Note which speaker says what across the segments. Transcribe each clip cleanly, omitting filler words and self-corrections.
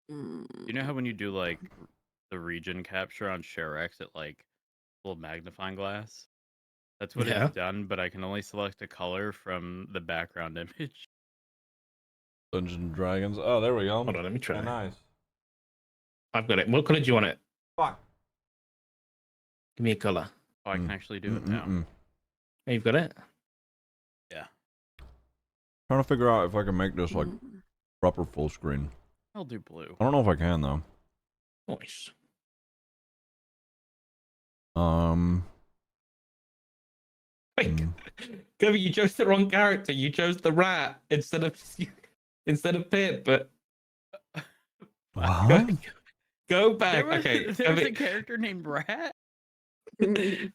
Speaker 1: You know how when you do like the region capture on ShareX, it like little magnifying glass? That's what
Speaker 2: Yeah.
Speaker 1: it's done, but I can only select a color from the background image.
Speaker 3: Dungeons and Dragons. Oh, there we go.
Speaker 2: Hold on, let me try.
Speaker 3: Yeah, nice.
Speaker 2: I've got it. What color do you want it?
Speaker 3: Fuck.
Speaker 2: Give me a color.
Speaker 1: Oh, I can actually do it now.
Speaker 2: Oh, you've got it?
Speaker 1: Yeah.
Speaker 3: Trying to figure out if I can make this like proper full screen.
Speaker 1: I'll do blue.
Speaker 3: I don't know if I can though.
Speaker 2: Nice. Wait, Kobe, you chose the wrong character. You chose the rat instead of Pip. But
Speaker 3: what?
Speaker 2: Go back.
Speaker 1: There was a character named Rat.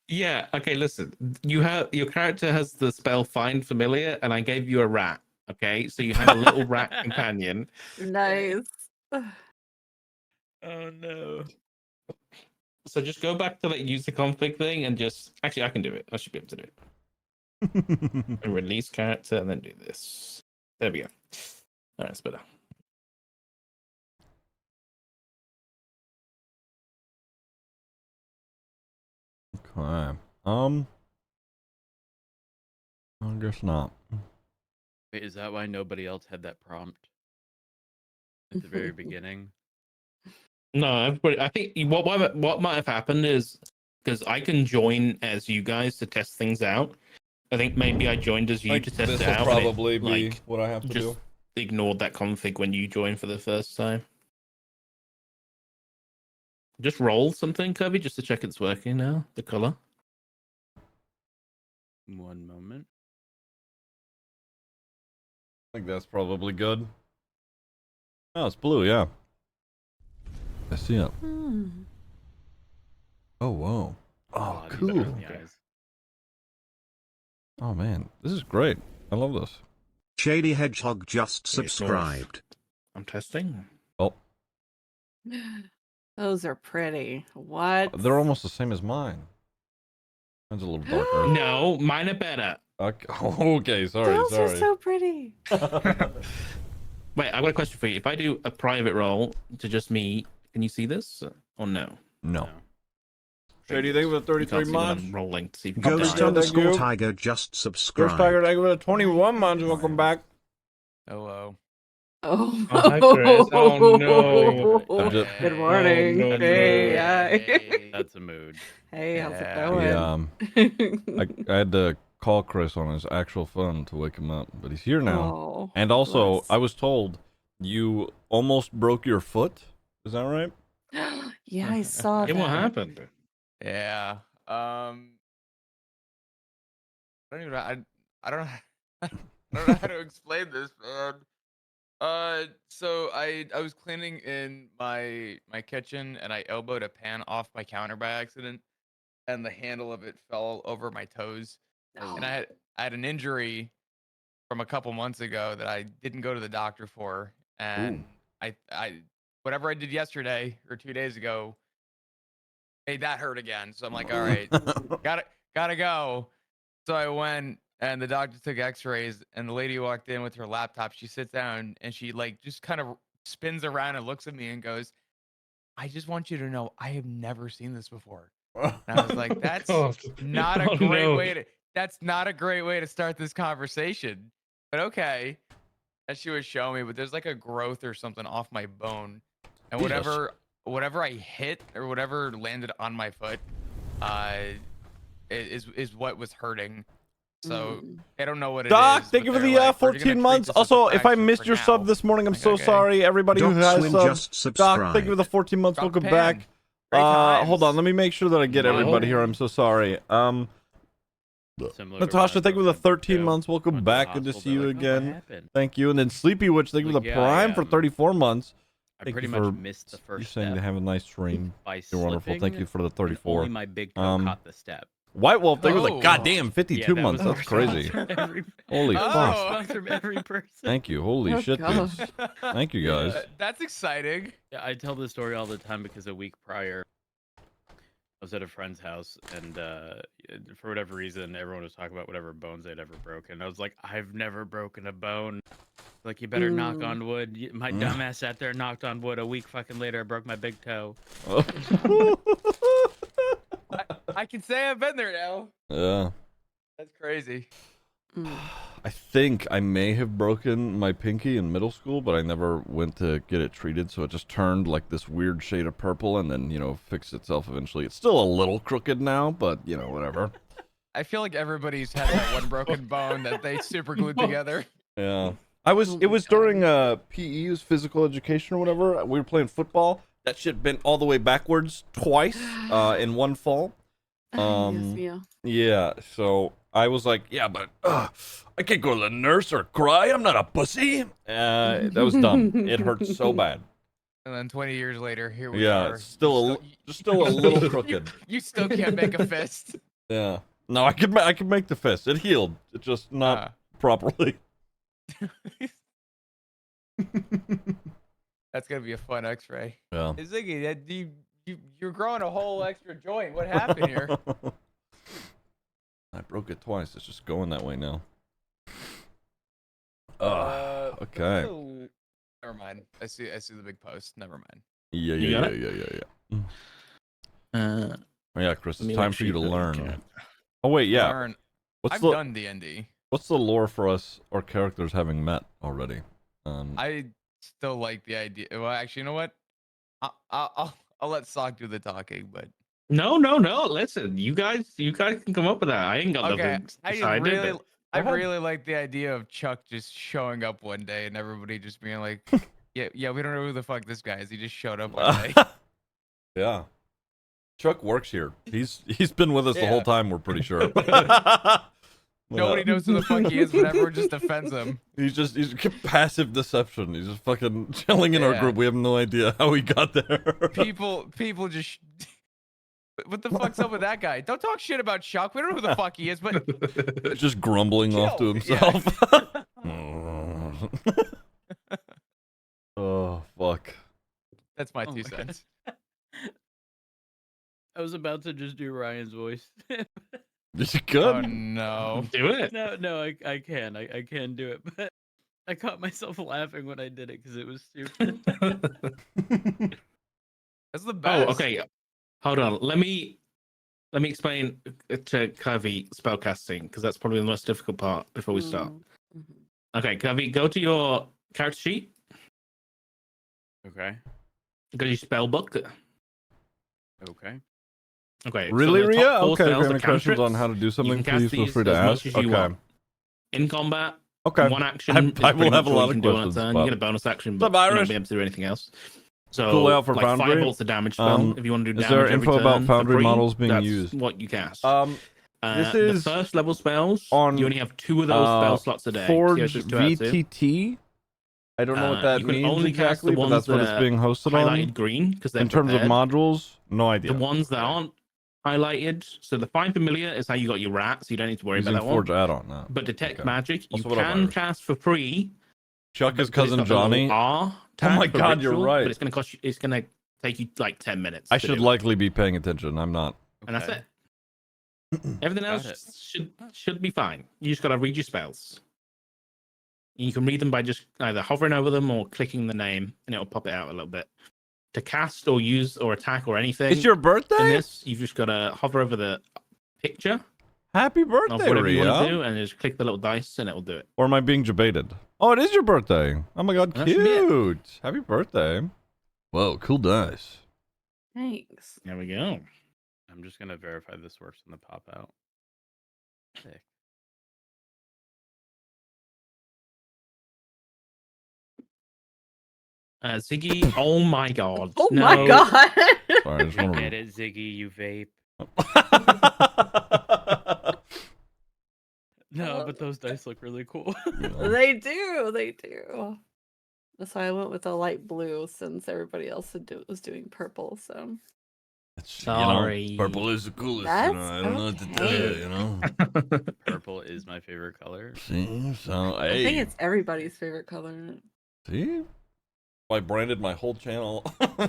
Speaker 2: Yeah. Okay. Listen. Your character has the spell Find Familiar, and I gave you a rat. Okay, so you have a little rat companion.
Speaker 4: Nice.
Speaker 1: Oh no.
Speaker 2: So just go back to like use the config thing and just actually I can do it. I should be able to do it. And release character and then do this. There we go. All right, it's better.
Speaker 3: Okay. I guess not.
Speaker 1: Wait, is that why nobody else had that prompt at the very beginning?
Speaker 2: No, everybody. I think what might have happened is because I can join as you guys to test things out. I think maybe I joined as you to test it out.
Speaker 3: This will probably
Speaker 2: it,
Speaker 3: be
Speaker 2: like,
Speaker 3: what I have to
Speaker 2: just
Speaker 3: do.
Speaker 2: ignored that config when you joined for the first time. Just roll something, Kirby, just to check it's working now. The color.
Speaker 1: One moment.
Speaker 3: I think that's probably good. Oh, it's blue, yeah. I see it. Oh, whoa. Oh, cool. Oh, man. This is great. I love this.
Speaker 5: Shady Hedgehog just subscribed.
Speaker 2: I'm testing.
Speaker 3: Oh.
Speaker 4: Those are pretty. What?
Speaker 3: They're almost the same as mine. Mine's a little darker.
Speaker 2: No, mine are better.
Speaker 3: Okay, sorry,
Speaker 4: Those
Speaker 3: sorry.
Speaker 4: are so pretty.
Speaker 2: Wait, I've got a question for you. If I do a private roll to just me, can you see this or no?
Speaker 3: No. Shady, thank you for the 33 months.
Speaker 2: I'm rolling to see if
Speaker 5: Ghost_Tiger just subscribed.
Speaker 3: Ghost Tiger, thank you for the 21 months. Welcome back.
Speaker 1: Hello.
Speaker 4: Oh,
Speaker 2: hi, Chris. Oh no.
Speaker 4: Good morning.
Speaker 2: Oh, no,
Speaker 4: Hey,
Speaker 1: That's a mood.
Speaker 4: Hey, how's
Speaker 3: I
Speaker 4: it going?
Speaker 3: had to call Chris on his actual phone to wake him up, but he's here now.
Speaker 4: Oh,
Speaker 3: and also,
Speaker 4: bless.
Speaker 3: I was told you almost broke your foot. Is that right?
Speaker 4: Yeah, I saw that.
Speaker 2: What happened?
Speaker 6: Yeah. I don't even know. I don't know. I don't know how to explain this, man. So I was cleaning in my kitchen and I elbowed a pan off my counter by accident, and the handle of it fell over my toes. And I had an injury from a couple months ago that I didn't go to the doctor for, and I whatever I did yesterday or 2 days ago made that hurt again. So I'm like, all right, gotta go. So I went, and the doctor took x-rays, and the lady walked in with her laptop. She sits down and she like just kind of spins around and looks at me and goes, I just want you to know I have never seen this before. And I was like, that's not a great way to that's not a great way to start this conversation. But okay. And she was showing me, but there's like a growth or something off my bone. And whatever I hit or whatever landed on my foot is what was hurting. So I don't know what it
Speaker 3: Doc,
Speaker 6: is.
Speaker 3: thank you for the 14 months. Also, if I missed your sub this morning, I'm so sorry. Everybody who has subbed. Doc, thank you for the 14 months. Welcome back. Hold on, let me make sure that I get everybody here. I'm so sorry. Natasha, thank you for the 13 months. Welcome back. Good to see you again. Thank you. And then Sleepy Witch, thank you for the Prime for 34 months.
Speaker 1: I pretty much missed the first step.
Speaker 3: You're saying to have a nice stream. You're wonderful. Thank you for the 34.
Speaker 1: Only my big toe caught the step.
Speaker 3: White Wolf, thank you for the goddamn 52 months. That's crazy. Holy fuck.
Speaker 1: From every person.
Speaker 3: Thank you. Holy shit, dudes. Thank you, guys.
Speaker 6: That's exciting.
Speaker 1: Yeah, I tell this story all the time because a week prior, was at a friend's house, and for whatever reason, everyone was talking about whatever bones they'd ever broken. I was like, I've never broken a bone. Like, you better knock on wood. My dumbass sat there and knocked on wood. A week fucking later, I broke my big toe.
Speaker 6: I can say I've been there now.
Speaker 3: Yeah.
Speaker 6: That's crazy.
Speaker 3: I think I may have broken my pinky in middle school, but I never went to get it treated, so it just turned like this weird shade of purple and then, you know, fixed itself eventually. It's still a little crooked now, but, you know, whatever.
Speaker 6: I feel like everybody's had that one broken bone that they super glued together.
Speaker 3: Yeah. It was during PE, it was physical education or whatever. We were playing football. That shit bent all the way backwards twice in one fall. Yeah, so I was like, yeah, but I can't go to the nurse or cry. I'm not a pussy. That was dumb. It hurt so bad.
Speaker 6: And then 20 years later, here we
Speaker 3: Yeah,
Speaker 6: are.
Speaker 3: it's still a little crooked.
Speaker 6: You still can't make a fist.
Speaker 3: Yeah. No, I could make the fist. It healed. It just not properly.
Speaker 6: That's gonna be a fun X-ray.
Speaker 3: Yeah.
Speaker 6: Hey, Ziggy, you're growing a whole extra joint. What happened here?
Speaker 3: I broke it twice. It's just going that way now. Okay.
Speaker 6: Never mind. I see the big post. Never mind.
Speaker 3: Yeah. Oh yeah, Chris, it's time for you to learn. Oh wait, yeah.
Speaker 6: Learn. I've
Speaker 3: the
Speaker 6: done DnD.
Speaker 3: What's the lore for us or characters having met already?
Speaker 6: I still like the idea. Well, actually, you know what? I'll let Sock do the talking, but
Speaker 2: No. Listen, you guys can come up with that. I ain't got nothing decided.
Speaker 6: I really like the idea of Chuck just showing up one day and everybody just being like, yeah, we don't know who the fuck this guy is. He just showed up one day.
Speaker 3: Yeah. Chuck works here. He's been with us the whole time, we're pretty sure.
Speaker 6: Nobody knows who the fuck he is, but everyone just defends him.
Speaker 3: He's passive deception. He's just fucking chilling in our group. We have no idea how he got there.
Speaker 6: People just what the fuck's up with that guy? Don't talk shit about Chuck. We don't know who the fuck he is, but
Speaker 3: just grumbling off to himself. Yeah. Oh fuck.
Speaker 6: That's my 2 cents.
Speaker 1: I was about to just do Ryan's voice.
Speaker 3: Is it good?
Speaker 6: Oh no.
Speaker 2: Do it.
Speaker 1: No, I can do it, but I caught myself laughing when I did it because it was stupid.
Speaker 6: That's the best.
Speaker 2: Oh, okay. Hold on. Let me explain to Kirby spellcasting because that's probably the most difficult part before we start. Okay, Kirby, go to your character sheet.
Speaker 1: Okay.
Speaker 2: Go to your spell book.
Speaker 1: Okay.
Speaker 2: Okay.
Speaker 3: Really,
Speaker 2: so
Speaker 3: Ria? Okay, if you have any questions on how to do something, please feel free to ask. Okay.
Speaker 2: In combat,
Speaker 3: okay.
Speaker 2: One action.
Speaker 3: I will have a lot of
Speaker 2: questions.
Speaker 3: You
Speaker 2: get a bonus action, but you won't be able to do anything else. So,
Speaker 3: cool layout for
Speaker 2: like
Speaker 3: Foundry.
Speaker 2: Firebolt's the damage spell. If you want to do
Speaker 3: is
Speaker 2: damage
Speaker 3: there info about Foundry models being used?
Speaker 2: What you cast.
Speaker 3: This is
Speaker 2: the first level spells.
Speaker 3: on
Speaker 2: You only have 2 of those spell slots a day.
Speaker 3: Forge
Speaker 2: So
Speaker 3: VTT. I don't know what that
Speaker 2: you can
Speaker 3: means
Speaker 2: only cast
Speaker 3: exactly,
Speaker 2: the
Speaker 3: but
Speaker 2: ones
Speaker 3: that's what
Speaker 2: that
Speaker 3: it's being hosted
Speaker 2: highlighted
Speaker 3: on.
Speaker 2: green because
Speaker 3: In terms of modules, no idea.
Speaker 2: The ones that aren't highlighted. So the Find Familiar is how you got your rat, so you don't need to worry about that
Speaker 3: Forge
Speaker 2: one.
Speaker 3: add-on now.
Speaker 2: But Detect
Speaker 3: Okay.
Speaker 2: Magic, you
Speaker 3: Also, what about
Speaker 2: can
Speaker 3: Irish?
Speaker 2: cast for free.
Speaker 3: Chuck is
Speaker 2: but it's
Speaker 3: cousin
Speaker 2: got the little
Speaker 3: Johnny.
Speaker 2: R
Speaker 3: Oh
Speaker 2: tag
Speaker 3: my
Speaker 2: for
Speaker 3: god, you're
Speaker 2: ritual,
Speaker 3: right.
Speaker 2: But it's gonna cost you. It's gonna take you like 10 minutes.
Speaker 3: I
Speaker 2: to
Speaker 3: should
Speaker 2: do.
Speaker 3: likely be paying attention. I'm not.
Speaker 2: And that's it. Everything
Speaker 1: Got
Speaker 2: else should be fine. You just gotta read your spells. You can read them by just either hovering over them or clicking the name, and it'll pop it out a little bit. To cast or use or attack or anything.
Speaker 3: It's your
Speaker 2: in
Speaker 3: birthday?
Speaker 2: this, you've just gotta hover over the picture
Speaker 3: Happy
Speaker 2: of
Speaker 3: birthday,
Speaker 2: whatever you want to
Speaker 3: Ria.
Speaker 2: do, and just click the little dice, and it will do it.
Speaker 3: Or am I being debated? Oh, it is your birthday. Oh my god,
Speaker 2: That should be it.
Speaker 3: cute. Happy birthday. Whoa, cool dice.
Speaker 4: Thanks.
Speaker 2: There we go.
Speaker 1: I'm just gonna verify this works in the pop out. Sick.
Speaker 2: Ziggy, oh my god.
Speaker 4: Oh
Speaker 2: no.
Speaker 4: my god.
Speaker 3: Sorry, I just
Speaker 1: I
Speaker 3: want
Speaker 1: get it, Ziggy, you vape.
Speaker 3: to...
Speaker 1: No, but those dice look really cool.
Speaker 4: They do. That's why I went with a light blue since everybody else was doing purple. So
Speaker 2: Sorry.
Speaker 3: You know, purple is the coolest.
Speaker 4: That's
Speaker 3: I don't know what to tell you,
Speaker 4: okay.
Speaker 3: you know?
Speaker 1: Purple is my favorite color.
Speaker 3: See? So,
Speaker 4: I think
Speaker 3: hey.
Speaker 4: it's everybody's favorite color.
Speaker 3: See? I branded my whole channel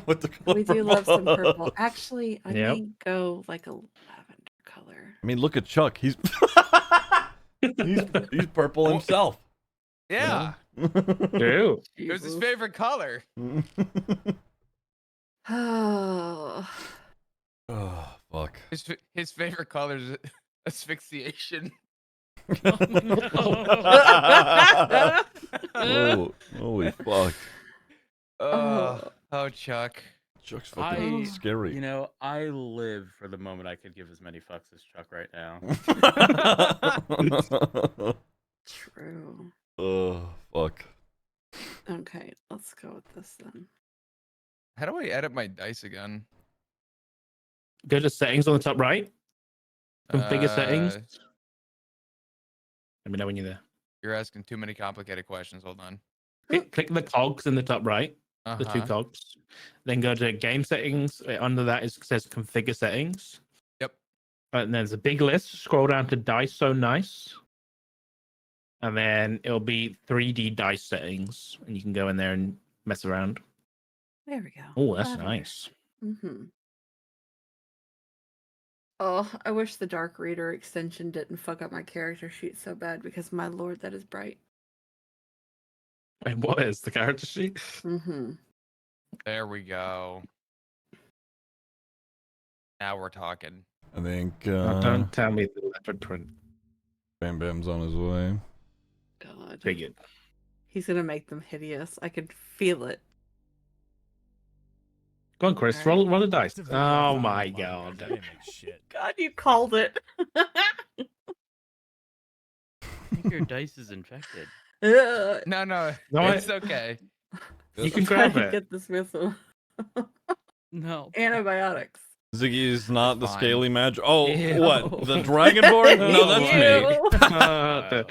Speaker 3: with the
Speaker 4: We do love some purple.
Speaker 3: color.
Speaker 4: Actually, I
Speaker 2: Yep.
Speaker 4: may go like a lavender color.
Speaker 3: I mean, look at Chuck. He's he's purple himself.
Speaker 6: Yeah,
Speaker 2: True.
Speaker 6: it was his
Speaker 4: Jesus.
Speaker 6: favorite color.
Speaker 4: Oh.
Speaker 3: Oh, fuck.
Speaker 6: His favorite color is asphyxiation.
Speaker 3: Oh, holy fuck.
Speaker 6: Oh, Chuck.
Speaker 3: Chuck's fucking
Speaker 1: I,
Speaker 3: scary.
Speaker 1: you know, I live for the moment I could give as many fucks as Chuck right now.
Speaker 4: True.
Speaker 3: Oh, fuck.
Speaker 4: Okay, let's go with this then.
Speaker 6: How do I edit my dice again?
Speaker 2: Go to settings on the top right. Configure settings. Let me know when you're there.
Speaker 6: You're asking too many complicated questions. Hold on.
Speaker 2: Click the cogs in the top right. The two cogs. Then go to game settings. Under that says configure settings.
Speaker 6: Yep.
Speaker 2: And there's a big list. Scroll down to dice so nice. And then it'll be 3D dice settings. And you can go in there and mess around.
Speaker 4: There we go.
Speaker 2: Oh, that's
Speaker 4: Lavender.
Speaker 2: nice.
Speaker 4: Mm-hmm. Oh, I wish the Dark Reader extension didn't fuck up my character sheet so bad because my lord, that is bright.
Speaker 2: And what is the character sheet?
Speaker 4: Mm-hmm.
Speaker 6: There we go. Now we're talking.
Speaker 3: I think
Speaker 2: Don't tell me the leopard print.
Speaker 3: Bam Bam's on his way.
Speaker 4: God.
Speaker 2: Figured.
Speaker 4: He's gonna make them hideous. I could feel it.
Speaker 2: Go on, Chris.
Speaker 4: Alright.
Speaker 2: Roll the dice.
Speaker 7: It's a video
Speaker 2: Oh
Speaker 7: file
Speaker 2: my
Speaker 7: monitor.
Speaker 2: god.
Speaker 7: They didn't make shit.
Speaker 4: God, you called it.
Speaker 1: I think your dice is infected.
Speaker 4: Ugh.
Speaker 6: No,
Speaker 2: No,
Speaker 6: it's okay.
Speaker 2: You can
Speaker 4: Trying
Speaker 2: grab
Speaker 4: to
Speaker 2: it.
Speaker 4: get this with some
Speaker 1: No.
Speaker 4: antibiotics.
Speaker 3: Ziggy's not the
Speaker 6: Fine.
Speaker 3: scaly match. Oh,
Speaker 2: Ew.
Speaker 3: what? The Dragonborn? No, that's me.
Speaker 4: Ew.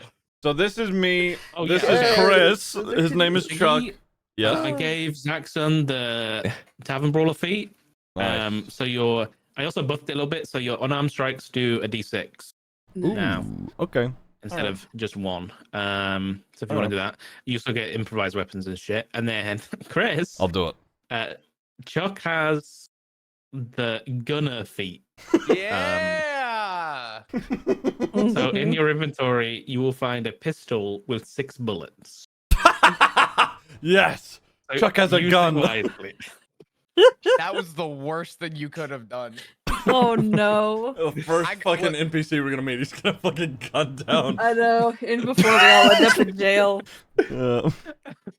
Speaker 3: So this is me.
Speaker 2: Oh,
Speaker 3: This
Speaker 2: yeah.
Speaker 3: is Chris.
Speaker 4: Yeah.
Speaker 3: His name is Chuck.
Speaker 2: I
Speaker 3: Yes.
Speaker 2: gave Zaxxon the Tavern Brawler feat.
Speaker 3: Nice.
Speaker 2: So I also buffed it a little bit. So your unarmed strikes do a d6 now
Speaker 3: Ooh, okay.
Speaker 2: instead
Speaker 4: Oh.
Speaker 2: of just one. So if you want to do that, you also get improvised weapons and shit. And then Chris,
Speaker 3: I'll do it.
Speaker 2: Chuck has the gunner feat.
Speaker 6: Yeah.
Speaker 2: So in your inventory, you will find a pistol with 6 bullets.
Speaker 3: Yes.
Speaker 2: So
Speaker 3: Chuck has a
Speaker 2: use it
Speaker 3: gun.
Speaker 2: wisely.
Speaker 6: That was the worst thing you could have done.
Speaker 4: Oh no.
Speaker 3: The first
Speaker 6: I-
Speaker 3: fucking
Speaker 6: what-
Speaker 3: NPC we're gonna meet, he's gonna fucking gun down.
Speaker 4: I know. And before we all end up in jail.
Speaker 3: Yeah.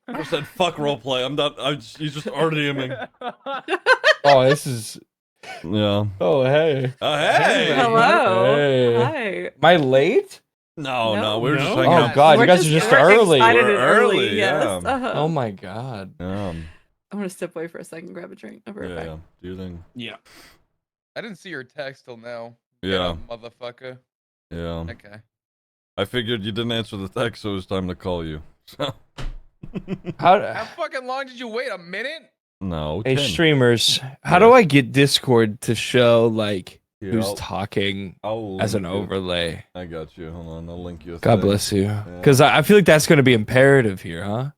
Speaker 3: I said, fuck roleplay. I'm not. He's just RDMing.
Speaker 8: Oh, this is.
Speaker 3: Yeah.
Speaker 8: Oh, hey.
Speaker 3: Oh, hey.
Speaker 4: Hello.
Speaker 8: Hey.
Speaker 4: Hi.
Speaker 8: Am I late?
Speaker 3: No, no,
Speaker 4: No.
Speaker 3: we were just
Speaker 2: No?
Speaker 3: hanging
Speaker 8: Oh,
Speaker 3: out.
Speaker 8: God.
Speaker 4: We're
Speaker 8: You guys are just
Speaker 4: we're
Speaker 8: early.
Speaker 4: excited
Speaker 3: We're
Speaker 4: and early.
Speaker 3: early,
Speaker 4: Yes.
Speaker 3: yeah.
Speaker 4: Uh-huh.
Speaker 8: Oh, my God.
Speaker 3: Yeah.
Speaker 4: I'm gonna step away for a second, grab a drink. I'll be right
Speaker 3: Yeah.
Speaker 4: back.
Speaker 3: Yeah. Do you think?
Speaker 2: Yeah.
Speaker 6: I didn't see your text till now.
Speaker 3: Yeah.
Speaker 6: Motherfucker.
Speaker 3: Yeah.
Speaker 6: Okay.
Speaker 3: I figured you didn't answer the text, so it was time to call you. So.
Speaker 6: How
Speaker 8: How?
Speaker 6: fucking long did you wait? A minute?
Speaker 3: No.
Speaker 8: Hey,
Speaker 3: 10.
Speaker 8: streamers. How
Speaker 3: Yeah.
Speaker 8: do I get Discord to show, like,
Speaker 3: Here,
Speaker 8: who's
Speaker 3: I'll-
Speaker 8: talking
Speaker 3: I'll
Speaker 8: as an
Speaker 3: link you.
Speaker 8: overlay?
Speaker 3: I got you. Hold on. I'll link you. a
Speaker 8: God
Speaker 3: thing.
Speaker 8: bless you. Because I feel like that's going to be imperative here, huh?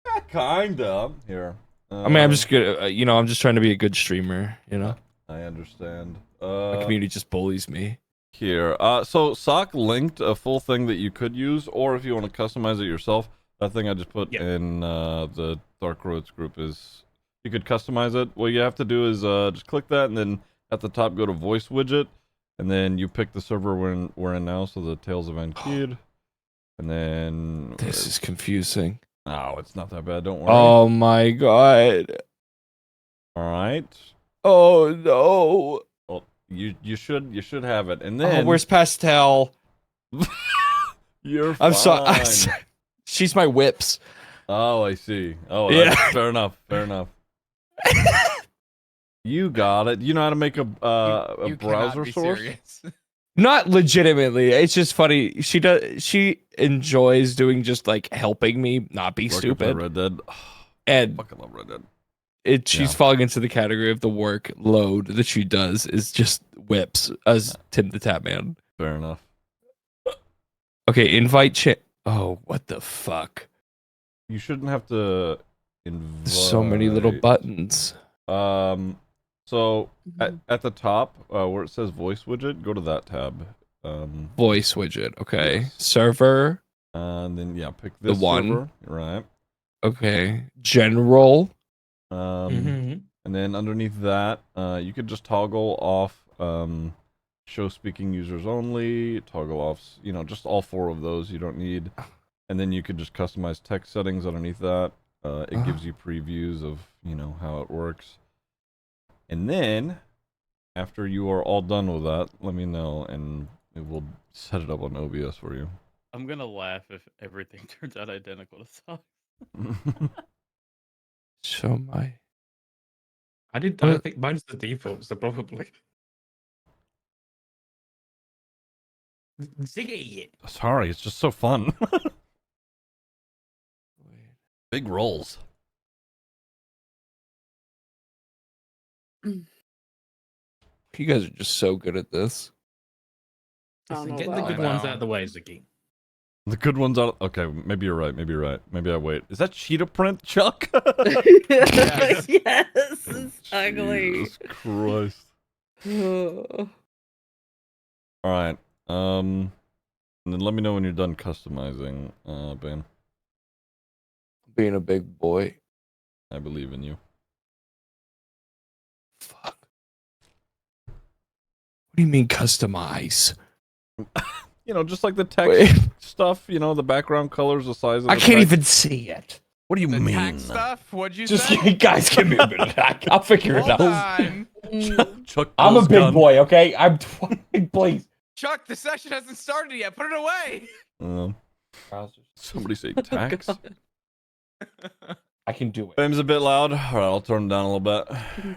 Speaker 3: Yeah, kinda. Here.
Speaker 8: I mean, I'm just good. I'm just trying to be a good streamer.
Speaker 3: I understand.
Speaker 8: My community just bullies me.
Speaker 3: Here. So Sock linked a full thing that you could use, or if you want to customize it yourself, that thing I just put
Speaker 2: Yep.
Speaker 3: in the Dark-Rhodes group is you could customize it. What you have to do is just click that, and then at the top go to voice widget, and then you pick the server we're in now, so the Tales of Ankyd, and then
Speaker 8: This is confusing.
Speaker 3: oh, it's not that bad. Don't worry.
Speaker 8: Oh my god.
Speaker 3: All right.
Speaker 8: Oh no.
Speaker 3: Well, you should have it, and then
Speaker 8: Oh, where's Pastel?
Speaker 3: you're
Speaker 8: I'm
Speaker 3: fine.
Speaker 8: sorry. She's my whips.
Speaker 3: Oh, I see. Oh,
Speaker 8: Yeah.
Speaker 3: that's fair enough. Fair enough. You got it. You know how to make a
Speaker 6: You cannot
Speaker 3: browser
Speaker 6: be
Speaker 3: source?
Speaker 6: serious.
Speaker 8: Not legitimately. It's just funny. She enjoys doing just like helping me not be
Speaker 3: Work up to
Speaker 8: stupid.
Speaker 3: Red Dead.
Speaker 8: And
Speaker 3: Fucking love Red Dead.
Speaker 8: she's
Speaker 3: Yeah.
Speaker 8: falling into the category of the workload that she does is just whips as Tim the Tap Man.
Speaker 3: Fair enough.
Speaker 8: Okay, invite Oh, what the fuck?
Speaker 3: You shouldn't have to
Speaker 8: So many little
Speaker 3: Invite.
Speaker 8: buttons.
Speaker 3: So
Speaker 4: Mhm.
Speaker 3: at the top, where it says voice widget, go to that tab.
Speaker 8: Voice widget. Okay.
Speaker 3: Yes.
Speaker 8: Server.
Speaker 3: And then yeah, pick
Speaker 8: The
Speaker 3: this
Speaker 8: one.
Speaker 3: server. Right.
Speaker 8: Okay. General.
Speaker 3: And then underneath that, you could just toggle off show speaking users only, toggle off, just all 4 of those you don't need. And then you could just customize text settings underneath that. It gives you previews of, how it works. And then after you are all done with that, let me know and it will set it up on OBS for you.
Speaker 1: I'm gonna laugh if everything turns out identical to Sock.
Speaker 8: Show my.
Speaker 2: I think mine's the default, so probably. Ziggy.
Speaker 3: Sorry, it's just so fun. Big rolls.
Speaker 8: You guys are just so good at this.
Speaker 4: I don't know
Speaker 2: Get the
Speaker 4: about
Speaker 2: good
Speaker 4: that.
Speaker 2: ones out of the way, Ziggy.
Speaker 3: The good ones out. Okay, maybe you're right. Maybe I wait. Is that cheetah print, Chuck?
Speaker 4: Yes, it's ugly.
Speaker 3: Jesus Christ.
Speaker 4: Oh.
Speaker 3: All right. And then let me know when you're done customizing, Ben.
Speaker 8: Being a big boy.
Speaker 3: I believe in you.
Speaker 8: Fuck. What do you mean customize?
Speaker 3: Just like the text
Speaker 8: Wait.
Speaker 3: stuff. The background colors, the size of.
Speaker 8: I
Speaker 3: the
Speaker 8: can't
Speaker 3: text.
Speaker 8: even see it.
Speaker 3: What do you
Speaker 6: The
Speaker 3: mean?
Speaker 6: tax stuff? What'd you
Speaker 8: Just
Speaker 6: say?
Speaker 8: guys, give me a minute. I'll figure it
Speaker 6: Hold
Speaker 8: out.
Speaker 6: on.
Speaker 3: Chuck
Speaker 8: I'm a
Speaker 3: Bill's
Speaker 8: big
Speaker 3: gun.
Speaker 8: boy, okay? I'm 20, please.
Speaker 6: Chuck, the session hasn't started yet. Put it away.
Speaker 3: Somebody say tax.
Speaker 8: I can do it.
Speaker 3: Bame's a bit loud. All right, I'll turn him down a little bit.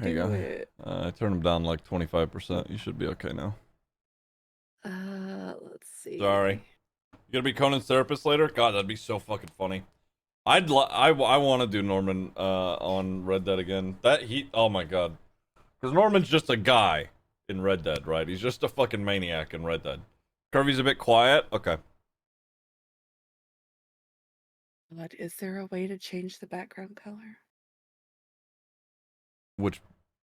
Speaker 3: There you
Speaker 4: Do
Speaker 3: go.
Speaker 4: it.
Speaker 3: I turned him down like 25%. You should be okay now.
Speaker 4: Let's see.
Speaker 3: Sorry. You gonna be Conan's therapist later? God, that'd be so fucking funny. I want to do Norman on Red Dead again. Oh my god. Because Norman's just a guy in Red Dead, right? He's just a fucking maniac in Red Dead. Kirby's a bit quiet. Okay.
Speaker 4: But is there a way to change the background color
Speaker 3: Which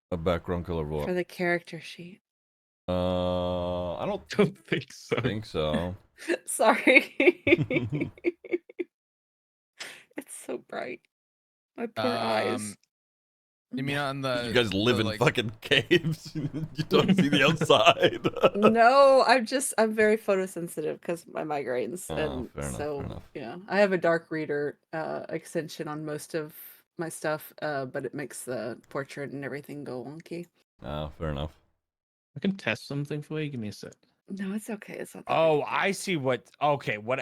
Speaker 3: a background color of what?
Speaker 4: for the character sheet?
Speaker 3: I don't think so.
Speaker 4: Sorry. It's so bright. My poor eyes.
Speaker 6: You mean on the?
Speaker 3: You guys live in
Speaker 6: like,
Speaker 3: fucking caves. You don't see the outside.
Speaker 4: No, I'm very photosensitive because my migraines,
Speaker 3: Oh,
Speaker 4: and
Speaker 3: fair enough,
Speaker 4: so
Speaker 3: fair enough.
Speaker 4: yeah, I have a dark reader extension on most of my stuff, but it makes the portrait and everything go wonky.
Speaker 3: Oh, fair enough.
Speaker 2: I can test something for you. Give me a sec.
Speaker 4: No, it's okay. It's not. that
Speaker 8: Oh,
Speaker 4: big.
Speaker 8: I see what. Okay, what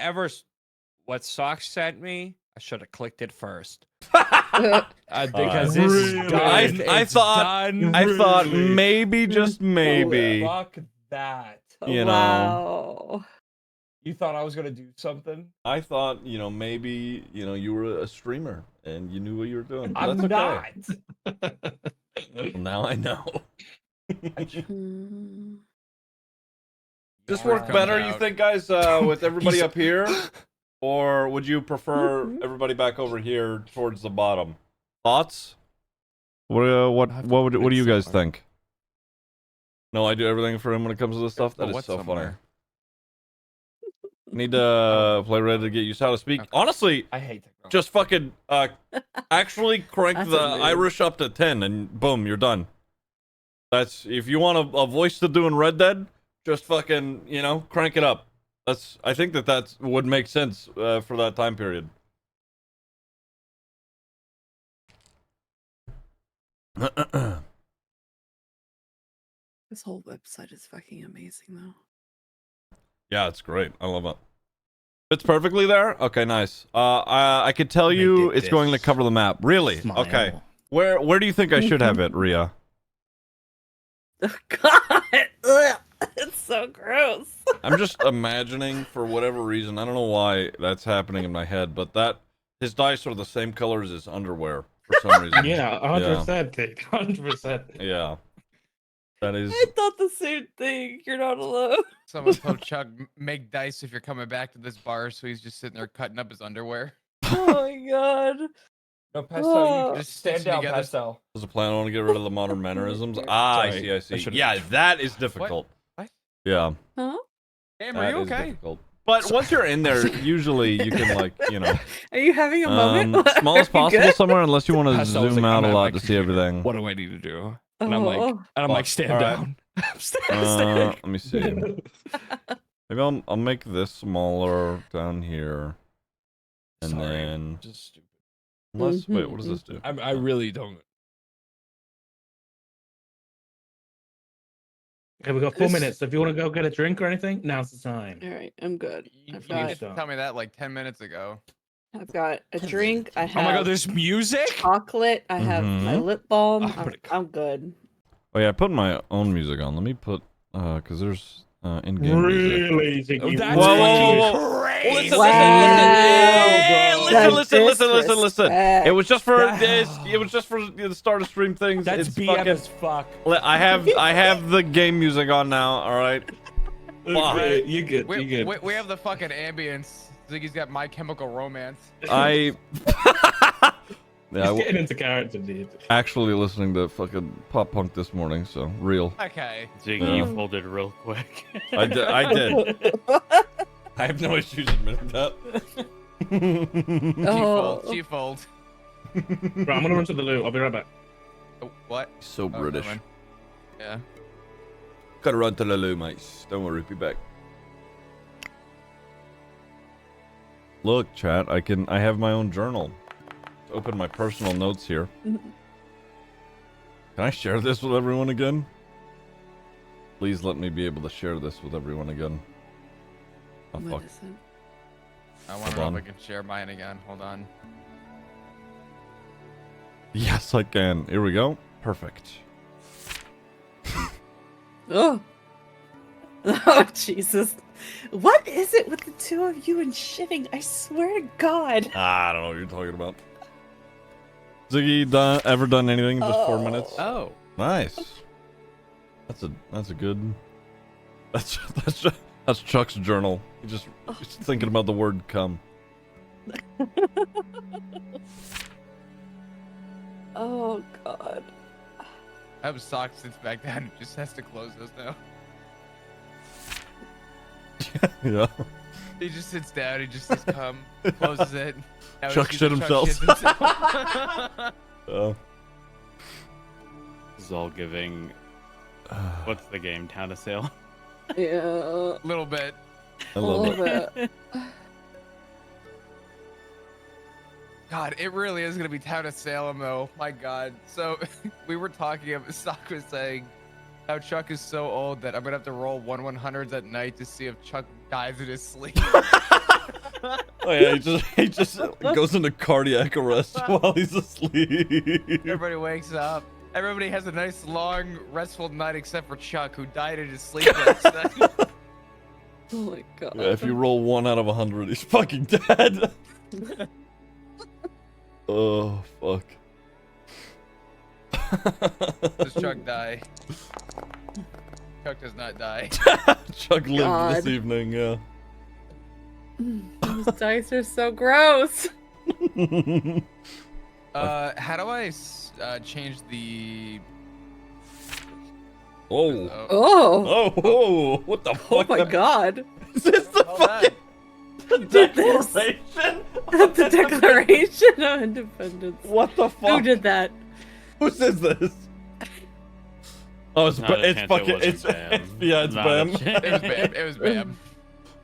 Speaker 8: Sock sent me, I should have clicked it first. Because this is
Speaker 2: Really?
Speaker 8: done.
Speaker 3: I
Speaker 8: It's
Speaker 3: thought
Speaker 8: done.
Speaker 3: I thought maybe, just maybe,
Speaker 8: Fuck that.
Speaker 3: you know.
Speaker 4: Wow.
Speaker 8: You thought I was gonna do something?
Speaker 3: I thought, maybe, you were a streamer and you knew what you were doing. But
Speaker 8: I'm
Speaker 3: that's
Speaker 8: not.
Speaker 3: okay. Well, now I know.
Speaker 4: Hmm.
Speaker 3: This
Speaker 8: Yeah.
Speaker 3: work better, you
Speaker 6: out.
Speaker 3: think, guys, with everybody up here? Or would you prefer everybody back over here towards the bottom? Thoughts? What do you guys think? No, I do everything for him when it comes to this stuff. That is
Speaker 6: what's
Speaker 3: so funny.
Speaker 6: somewhere?
Speaker 3: Need to play Red to get used to how to speak.
Speaker 6: Okay.
Speaker 3: Honestly,
Speaker 8: I hate that.
Speaker 3: just fucking actually crank
Speaker 4: That's
Speaker 3: the
Speaker 4: a mood.
Speaker 3: Irish up to 10 and boom, you're done. That's if you want a voice to do in Red Dead, just fucking, crank it up. I think that would make sense for that time period.
Speaker 4: This whole website is fucking amazing, though.
Speaker 3: Yeah, it's great. I love it. It's perfectly there? Okay, nice. I could tell
Speaker 2: They
Speaker 3: you
Speaker 2: did
Speaker 3: it's going to
Speaker 2: this.
Speaker 3: cover the map. Really?
Speaker 2: Smile.
Speaker 3: Okay. Where do you think I should have it, Rhea?
Speaker 4: Oh, God, ugh, it's so gross.
Speaker 3: I'm just imagining, for whatever reason, I don't know why that's happening in my head, but his dice are the same color as his underwear for some reason.
Speaker 2: Yeah, 100%. 100%.
Speaker 3: Yeah. That is.
Speaker 4: I thought the same thing. You're not alone.
Speaker 6: Someone told Chuck, make dice if you're coming back to this bar, so he's just sitting there cutting up his underwear.
Speaker 4: Oh my God.
Speaker 8: No, Pesto, you
Speaker 6: Just
Speaker 8: stand
Speaker 6: stitching
Speaker 8: down,
Speaker 6: together.
Speaker 8: Pesto.
Speaker 3: There's a plan. I want to get rid of the modern mannerisms. Ah, I
Speaker 8: Sorry,
Speaker 3: see. I
Speaker 8: I
Speaker 3: see.
Speaker 8: should've-
Speaker 3: Yeah, that is difficult.
Speaker 6: What?
Speaker 3: Yeah,
Speaker 4: Huh?
Speaker 6: Damn, are
Speaker 3: that
Speaker 6: you
Speaker 3: is
Speaker 6: okay?
Speaker 3: difficult. But once you're in there, usually you can like, you know,
Speaker 4: Are you having a moment?
Speaker 3: small as
Speaker 4: Are you
Speaker 3: possible
Speaker 4: good?
Speaker 3: somewhere, unless you want to
Speaker 8: Pesto was
Speaker 3: zoom
Speaker 8: like,
Speaker 3: out
Speaker 8: I'm
Speaker 3: a
Speaker 8: at
Speaker 3: lot
Speaker 8: my
Speaker 3: to see
Speaker 8: computer.
Speaker 3: everything.
Speaker 8: What do I need to do? And I'm like,
Speaker 4: Oh.
Speaker 8: stand
Speaker 3: Alright.
Speaker 8: down. Stand.
Speaker 3: Let me see. Maybe I'll make this smaller down here, and
Speaker 8: Sorry,
Speaker 3: then
Speaker 8: just stupid.
Speaker 3: unless wait, what does this do?
Speaker 8: I really don't.
Speaker 2: Okay, we got 4
Speaker 4: This-
Speaker 2: minutes. So if you want to go get a drink or anything, now's the time.
Speaker 4: All right, I'm good.
Speaker 6: You
Speaker 4: I've
Speaker 6: didn't
Speaker 4: got,
Speaker 6: tell me that like 10 minutes ago.
Speaker 4: I've got a drink. I
Speaker 8: Oh
Speaker 4: have
Speaker 8: my god, there's music.
Speaker 4: chocolate. I have my lip balm.
Speaker 8: I'm gonna-
Speaker 4: I'm good.
Speaker 3: Oh yeah, I put my own music on. Let me put because there's in-game music.
Speaker 2: Really, Ziggy?
Speaker 8: That's
Speaker 3: Whoa, whoa, whoa,
Speaker 8: fucking
Speaker 3: whoa.
Speaker 8: crazy.
Speaker 3: Listen,
Speaker 4: Wow.
Speaker 3: listen. It was just for
Speaker 8: That-
Speaker 3: this. It was just for the start of stream things.
Speaker 8: That's
Speaker 3: it's
Speaker 8: BM
Speaker 3: fucking.
Speaker 8: as fuck.
Speaker 3: I have the game music on now. All right.
Speaker 2: Okay, you're good.
Speaker 6: We,
Speaker 2: You're good.
Speaker 6: we have the fucking ambience. Ziggy's got My Chemical Romance.
Speaker 3: I.
Speaker 2: He's
Speaker 3: Yeah,
Speaker 2: getting into character, dude.
Speaker 3: actually listening to fucking pop punk this morning. So real.
Speaker 6: Okay.
Speaker 1: Ziggy,
Speaker 3: Yeah.
Speaker 1: you folded real quick.
Speaker 3: I did. I have no issues admitting that.
Speaker 4: Oh.
Speaker 6: She fold.
Speaker 2: Right, I'm gonna run to the loo. I'll be right back.
Speaker 6: Oh, what?
Speaker 3: So
Speaker 6: Oh, never
Speaker 3: British.
Speaker 6: mind. Yeah.
Speaker 3: Gotta run to the loo, mates. Don't worry, be back. Look, chat. I have my own journal. Let's open my personal notes here. Can I share this with everyone again? Please let me be able to share this with everyone again. Oh
Speaker 4: What
Speaker 3: fuck.
Speaker 4: is it?
Speaker 6: I want to
Speaker 3: Hold
Speaker 6: know
Speaker 3: on.
Speaker 6: if I can share mine again. Hold on.
Speaker 3: Yes, I can. Here we go. Perfect.
Speaker 4: Oh. Oh, Jesus. What is it with the two of you and shitting? I swear to God.
Speaker 3: I don't know what you're talking about. Ziggy, ever done anything in just 4 minutes?
Speaker 1: Oh.
Speaker 3: Nice. That's a good. That's Chuck's journal. He's thinking about the word "come."
Speaker 4: Oh, God.
Speaker 6: I have Sock sits back down and just has to close those now.
Speaker 3: Yeah.
Speaker 6: He just sits down. He just says come, closes it. Now he
Speaker 3: Chuck
Speaker 6: sees
Speaker 3: shit
Speaker 6: that
Speaker 3: himself.
Speaker 6: shits himself.
Speaker 3: Oh.
Speaker 1: This is all giving. What's the game? Town of Sale?
Speaker 4: Yeah.
Speaker 6: Little bit.
Speaker 3: I love it.
Speaker 4: it.
Speaker 6: God, it really is gonna be Town of Salem though. My God. So we were talking about Sock was saying how Chuck is so old that I'm gonna have to roll 1/100s at night to see if Chuck dies in his sleep.
Speaker 3: Oh yeah, he just goes into cardiac arrest while he's asleep.
Speaker 6: Everybody wakes up. Everybody has a nice, long, restful night except for Chuck, who died in his sleep last night.
Speaker 4: Oh, my God.
Speaker 3: Yeah, if you roll 1 out of 100, he's fucking dead. Oh fuck.
Speaker 6: Does Chuck die? Chuck does not die.
Speaker 3: Chuck lived
Speaker 4: God.
Speaker 3: this evening. Yeah.
Speaker 4: Those dice are so gross.
Speaker 6: How do I change the?
Speaker 3: Oh.
Speaker 4: Oh.
Speaker 3: Oh. What the
Speaker 4: Oh,
Speaker 3: fuck?
Speaker 4: my God.
Speaker 3: Is this the
Speaker 6: Hold on.
Speaker 3: fucking
Speaker 4: Did this?
Speaker 3: declaration?
Speaker 4: The Declaration of Independence.
Speaker 3: What the fuck?
Speaker 4: Who did that?
Speaker 3: Who says this? Oh, it's
Speaker 1: Not a
Speaker 3: it's
Speaker 1: chance
Speaker 3: fucking
Speaker 1: it
Speaker 3: it's
Speaker 1: wasn't Bam.
Speaker 3: yeah, it's
Speaker 1: Not a
Speaker 3: Bam.
Speaker 6: It was Bam. It was Bam.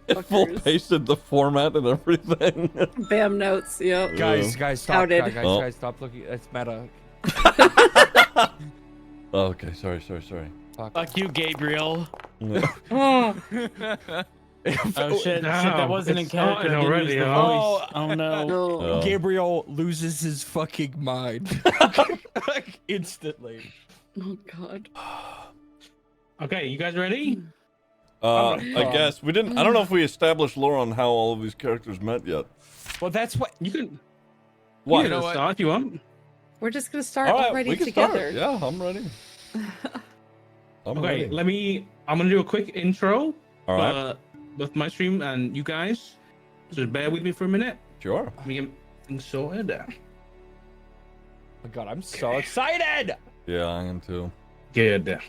Speaker 3: It full
Speaker 4: Fuckers.
Speaker 3: pasted the format and everything.
Speaker 4: Bam notes. Yep.
Speaker 8: Guys, stop.
Speaker 4: Outed.
Speaker 8: Guys, stop looking. It's meta.
Speaker 3: Oh, okay, sorry.
Speaker 1: Fuck you, Gabriel.
Speaker 3: Yeah.
Speaker 4: Oh.
Speaker 1: Oh shit!
Speaker 2: No,
Speaker 1: That wasn't in
Speaker 2: it's
Speaker 1: character.
Speaker 2: starting
Speaker 1: I didn't use
Speaker 2: already,
Speaker 1: the
Speaker 2: huh?
Speaker 1: voice. Oh no.
Speaker 4: No.
Speaker 3: Oh.
Speaker 8: Gabriel loses his fucking mind. Like, instantly.
Speaker 4: Oh, God.
Speaker 2: Okay, you guys ready?
Speaker 3: I guess we didn't. I don't know if we established lore on how all of these characters met yet.
Speaker 8: Well, that's what.
Speaker 2: You can.
Speaker 3: What?
Speaker 2: You
Speaker 6: know
Speaker 2: can
Speaker 6: what?
Speaker 2: start if you want.
Speaker 4: We're just going to start
Speaker 3: All right,
Speaker 4: already
Speaker 3: we can
Speaker 4: together.
Speaker 3: start. Yeah, I'm ready. I'm
Speaker 2: Okay,
Speaker 3: ready.
Speaker 2: I'm gonna do a quick intro.
Speaker 3: All right.
Speaker 2: With my stream and you guys. Just bear with me for a minute.
Speaker 3: Sure.
Speaker 2: Let me get things sorted.
Speaker 8: my god, I'm so excited.
Speaker 3: Yeah, I am too.
Speaker 2: Good.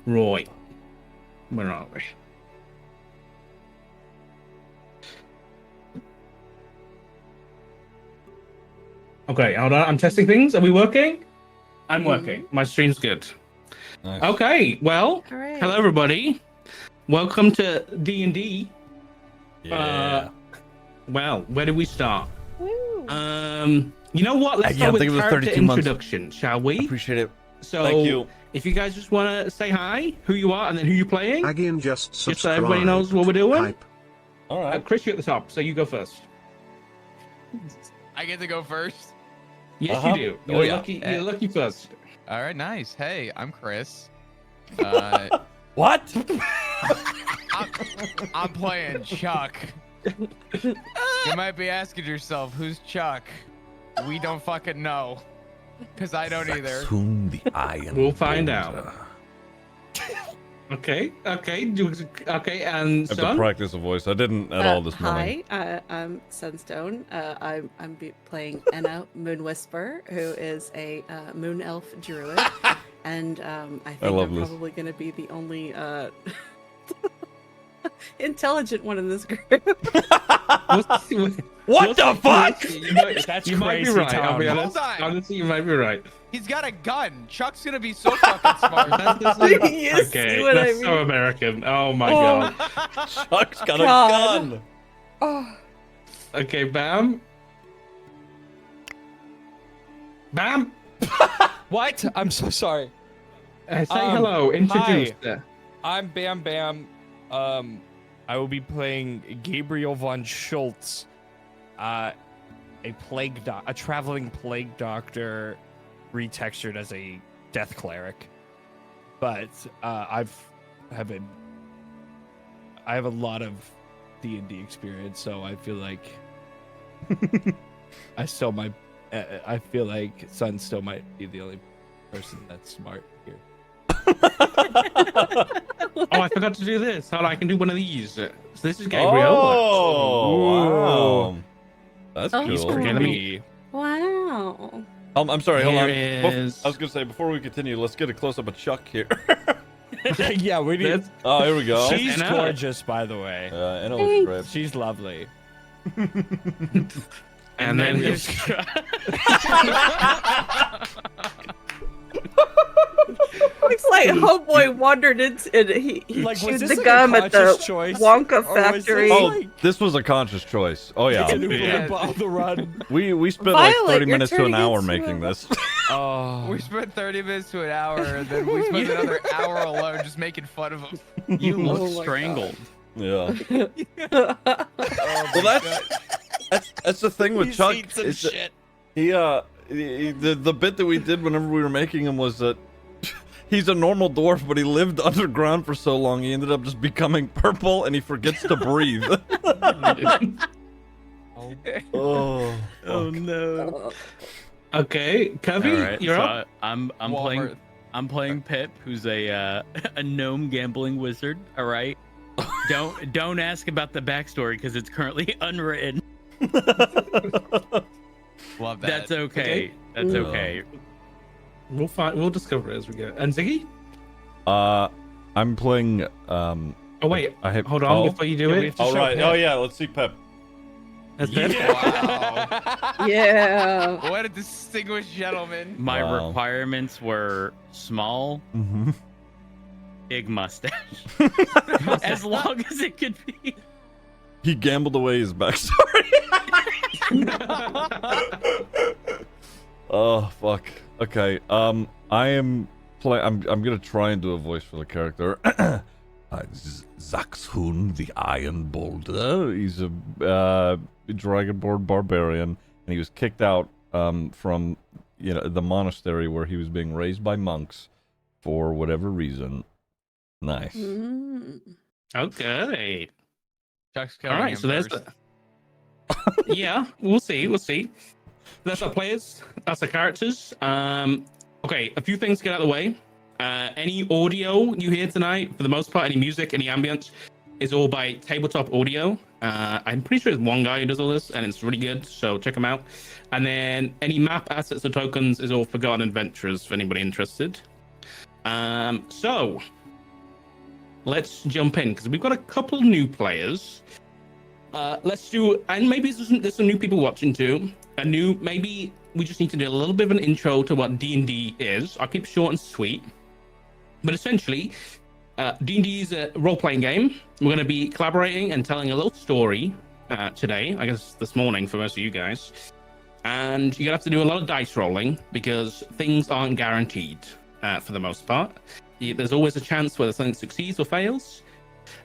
Speaker 2: Right. Where are we? Okay, hold on. I'm testing things. Are we working? I'm working. My stream's good.
Speaker 3: Nice.
Speaker 2: Okay, well,
Speaker 4: All right.
Speaker 2: hello everybody. Welcome to D&D.
Speaker 3: Yeah.
Speaker 2: Well, where do we start?
Speaker 4: Woo.
Speaker 2: You know what? Let's
Speaker 3: I can't
Speaker 2: start with
Speaker 3: think of the
Speaker 2: character
Speaker 3: 32 months.
Speaker 2: introduction, shall we?
Speaker 3: Appreciate it.
Speaker 2: So,
Speaker 3: Thank you.
Speaker 2: if you guys just want to say hi, who you are, and then who you're playing,
Speaker 5: Again, just
Speaker 2: so
Speaker 5: subscribe.
Speaker 2: everybody knows what we're doing.
Speaker 5: Hype.
Speaker 3: All right.
Speaker 2: Chris, you're at the top, so you go first.
Speaker 6: I get to go first.
Speaker 2: Yes,
Speaker 3: Uh-huh.
Speaker 2: you do.
Speaker 3: Oh,
Speaker 2: You're
Speaker 3: yeah.
Speaker 2: lucky. You're lucky first.
Speaker 6: All right, nice. Hey, I'm Chris.
Speaker 3: What?
Speaker 6: I'm playing Chuck. You might be asking yourself, who's Chuck? We don't fucking know. Because I don't either.
Speaker 3: Soon the iron.
Speaker 2: We'll find
Speaker 3: boulder.
Speaker 2: out. Okay, okay, and
Speaker 3: I have to
Speaker 2: son.
Speaker 3: practice a voice. I didn't at all this morning.
Speaker 4: Hi, I'm Sunstone. I'm playing Enna Moonwhisper, who is a moon elf druid, and I think
Speaker 3: love
Speaker 4: I'm
Speaker 3: this.
Speaker 4: probably going to be the only intelligent one in this group.
Speaker 3: What the fuck?
Speaker 8: That's
Speaker 2: You might be
Speaker 8: crazy,
Speaker 2: right. I'll be
Speaker 8: Tom.
Speaker 2: honest.
Speaker 6: Hold on.
Speaker 2: Honestly, you might be right.
Speaker 6: He's got a gun. Chuck's gonna be so fucking smart.
Speaker 4: You see
Speaker 2: Okay,
Speaker 4: what I
Speaker 2: that's so
Speaker 4: mean?
Speaker 2: American. Oh my
Speaker 4: Oh.
Speaker 2: god.
Speaker 3: Chuck's got a
Speaker 4: God.
Speaker 3: gun.
Speaker 4: Oh,
Speaker 2: Okay, Bam. Bam.
Speaker 8: What? I'm so sorry.
Speaker 2: Say hello. Introduce.
Speaker 8: I'm Bam Bam. I will be playing Gabriel von Schultz, a traveling plague doctor, retextured as a death cleric. But I have a lot of D&D experience, so I feel like I feel like Sun still might be the only person that's smart here.
Speaker 2: Oh, I forgot to do this. Hold on, I can do one of these. So this is Gabriel.
Speaker 3: Oh, wow. That's
Speaker 4: Oh,
Speaker 3: cool.
Speaker 2: Okay, let me-
Speaker 4: wow.
Speaker 3: I'm sorry, hold on.
Speaker 2: Here is-
Speaker 3: I was gonna say, before we continue, let's get a close up of Chuck here.
Speaker 8: Yeah, we need.
Speaker 2: That's-
Speaker 3: Oh, here we go.
Speaker 8: She's
Speaker 2: Anna.
Speaker 8: gorgeous, by the way.
Speaker 3: Anna looks
Speaker 4: Thanks.
Speaker 3: great.
Speaker 8: She's lovely.
Speaker 2: And then
Speaker 8: there's
Speaker 4: Looks like Homeboy wandered into and he
Speaker 8: Like, was
Speaker 4: chewed
Speaker 8: this
Speaker 4: the
Speaker 8: like a
Speaker 4: gum at the
Speaker 8: conscious choice,
Speaker 4: Wonka
Speaker 8: or was this
Speaker 4: factory.
Speaker 3: Oh,
Speaker 8: like-
Speaker 3: this was a conscious choice. Oh yeah.
Speaker 8: It's a
Speaker 6: Yeah.
Speaker 8: on the run.
Speaker 3: We spent like
Speaker 4: Violet,
Speaker 3: 30
Speaker 4: you're
Speaker 3: minutes to an
Speaker 4: turning
Speaker 3: hour
Speaker 4: into
Speaker 3: making
Speaker 4: a-
Speaker 3: this.
Speaker 8: Oh,
Speaker 6: We spent 30 minutes to an hour, and then we spent another hour alone just making fun of him.
Speaker 1: You
Speaker 4: Oh
Speaker 1: look
Speaker 4: my
Speaker 1: strangled.
Speaker 3: Yeah.
Speaker 6: Oh
Speaker 3: Well, that's the thing with
Speaker 8: he's
Speaker 3: Chuck.
Speaker 8: eaten some
Speaker 3: is that
Speaker 8: shit.
Speaker 3: the bit that we did whenever we were making him was that he's a normal dwarf, but he lived underground for so long he ended up just becoming purple and he forgets to breathe. Oh.
Speaker 1: Oh no.
Speaker 2: okay, Covey,
Speaker 1: All right,
Speaker 2: you're
Speaker 1: so
Speaker 2: up.
Speaker 1: I'm
Speaker 6: Walmart.
Speaker 1: playing Pip, who's a gnome gambling wizard. All right. Don't ask about the backstory because it's currently unwritten.
Speaker 6: Love that.
Speaker 1: That's okay. That's
Speaker 3: Yeah.
Speaker 1: okay.
Speaker 2: We'll discover it as we go. And Ziggy?
Speaker 3: I'm playing
Speaker 2: Oh wait,
Speaker 3: I have
Speaker 2: hold on
Speaker 3: oh,
Speaker 2: before you do
Speaker 8: Yeah, we
Speaker 2: it.
Speaker 8: have to
Speaker 3: all
Speaker 8: show
Speaker 3: right.
Speaker 8: Pip.
Speaker 3: Oh yeah, let's see Pep.
Speaker 2: That's it.
Speaker 6: Wow.
Speaker 4: Yeah.
Speaker 6: What a distinguished gentleman.
Speaker 1: My
Speaker 3: Wow.
Speaker 1: requirements were small,
Speaker 3: Mm-hmm.
Speaker 1: big mustache, as long as it could be.
Speaker 3: He gambled away his backstory. Oh fuck. Okay. I am I'm gonna try and do a voice for the character. Zaxhun the Iron Boulder. He's a Dragonborn barbarian, and he was kicked out from the monastery where he was being raised by monks for whatever reason. Nice.
Speaker 4: Mm.
Speaker 2: Okay.
Speaker 6: Chuck's
Speaker 2: All
Speaker 6: killing
Speaker 2: right,
Speaker 6: him
Speaker 2: so there's
Speaker 6: first.
Speaker 2: yeah, we'll see. That's our players. That's the characters. Okay, a few things to get out of the way. Any audio you hear tonight, for the most part, any music, any ambience, is all by Tabletop Audio. I'm pretty sure it's one guy who does all this, and it's really good. So check him out. And then any map assets or tokens is all Forgotten Adventurers for anybody interested. So let's jump in because we've got a couple of new players. Let's do, and maybe there's some new people watching too. Maybe we just need to do a little bit of an intro to what D&D is. I'll keep it short and sweet. But essentially, D&D is a role-playing game. We're going to be collaborating and telling a little story today, I guess this morning for most of you guys. And you're going to have to do a lot of dice rolling because things aren't guaranteed for the most part. There's always a chance whether something succeeds or fails.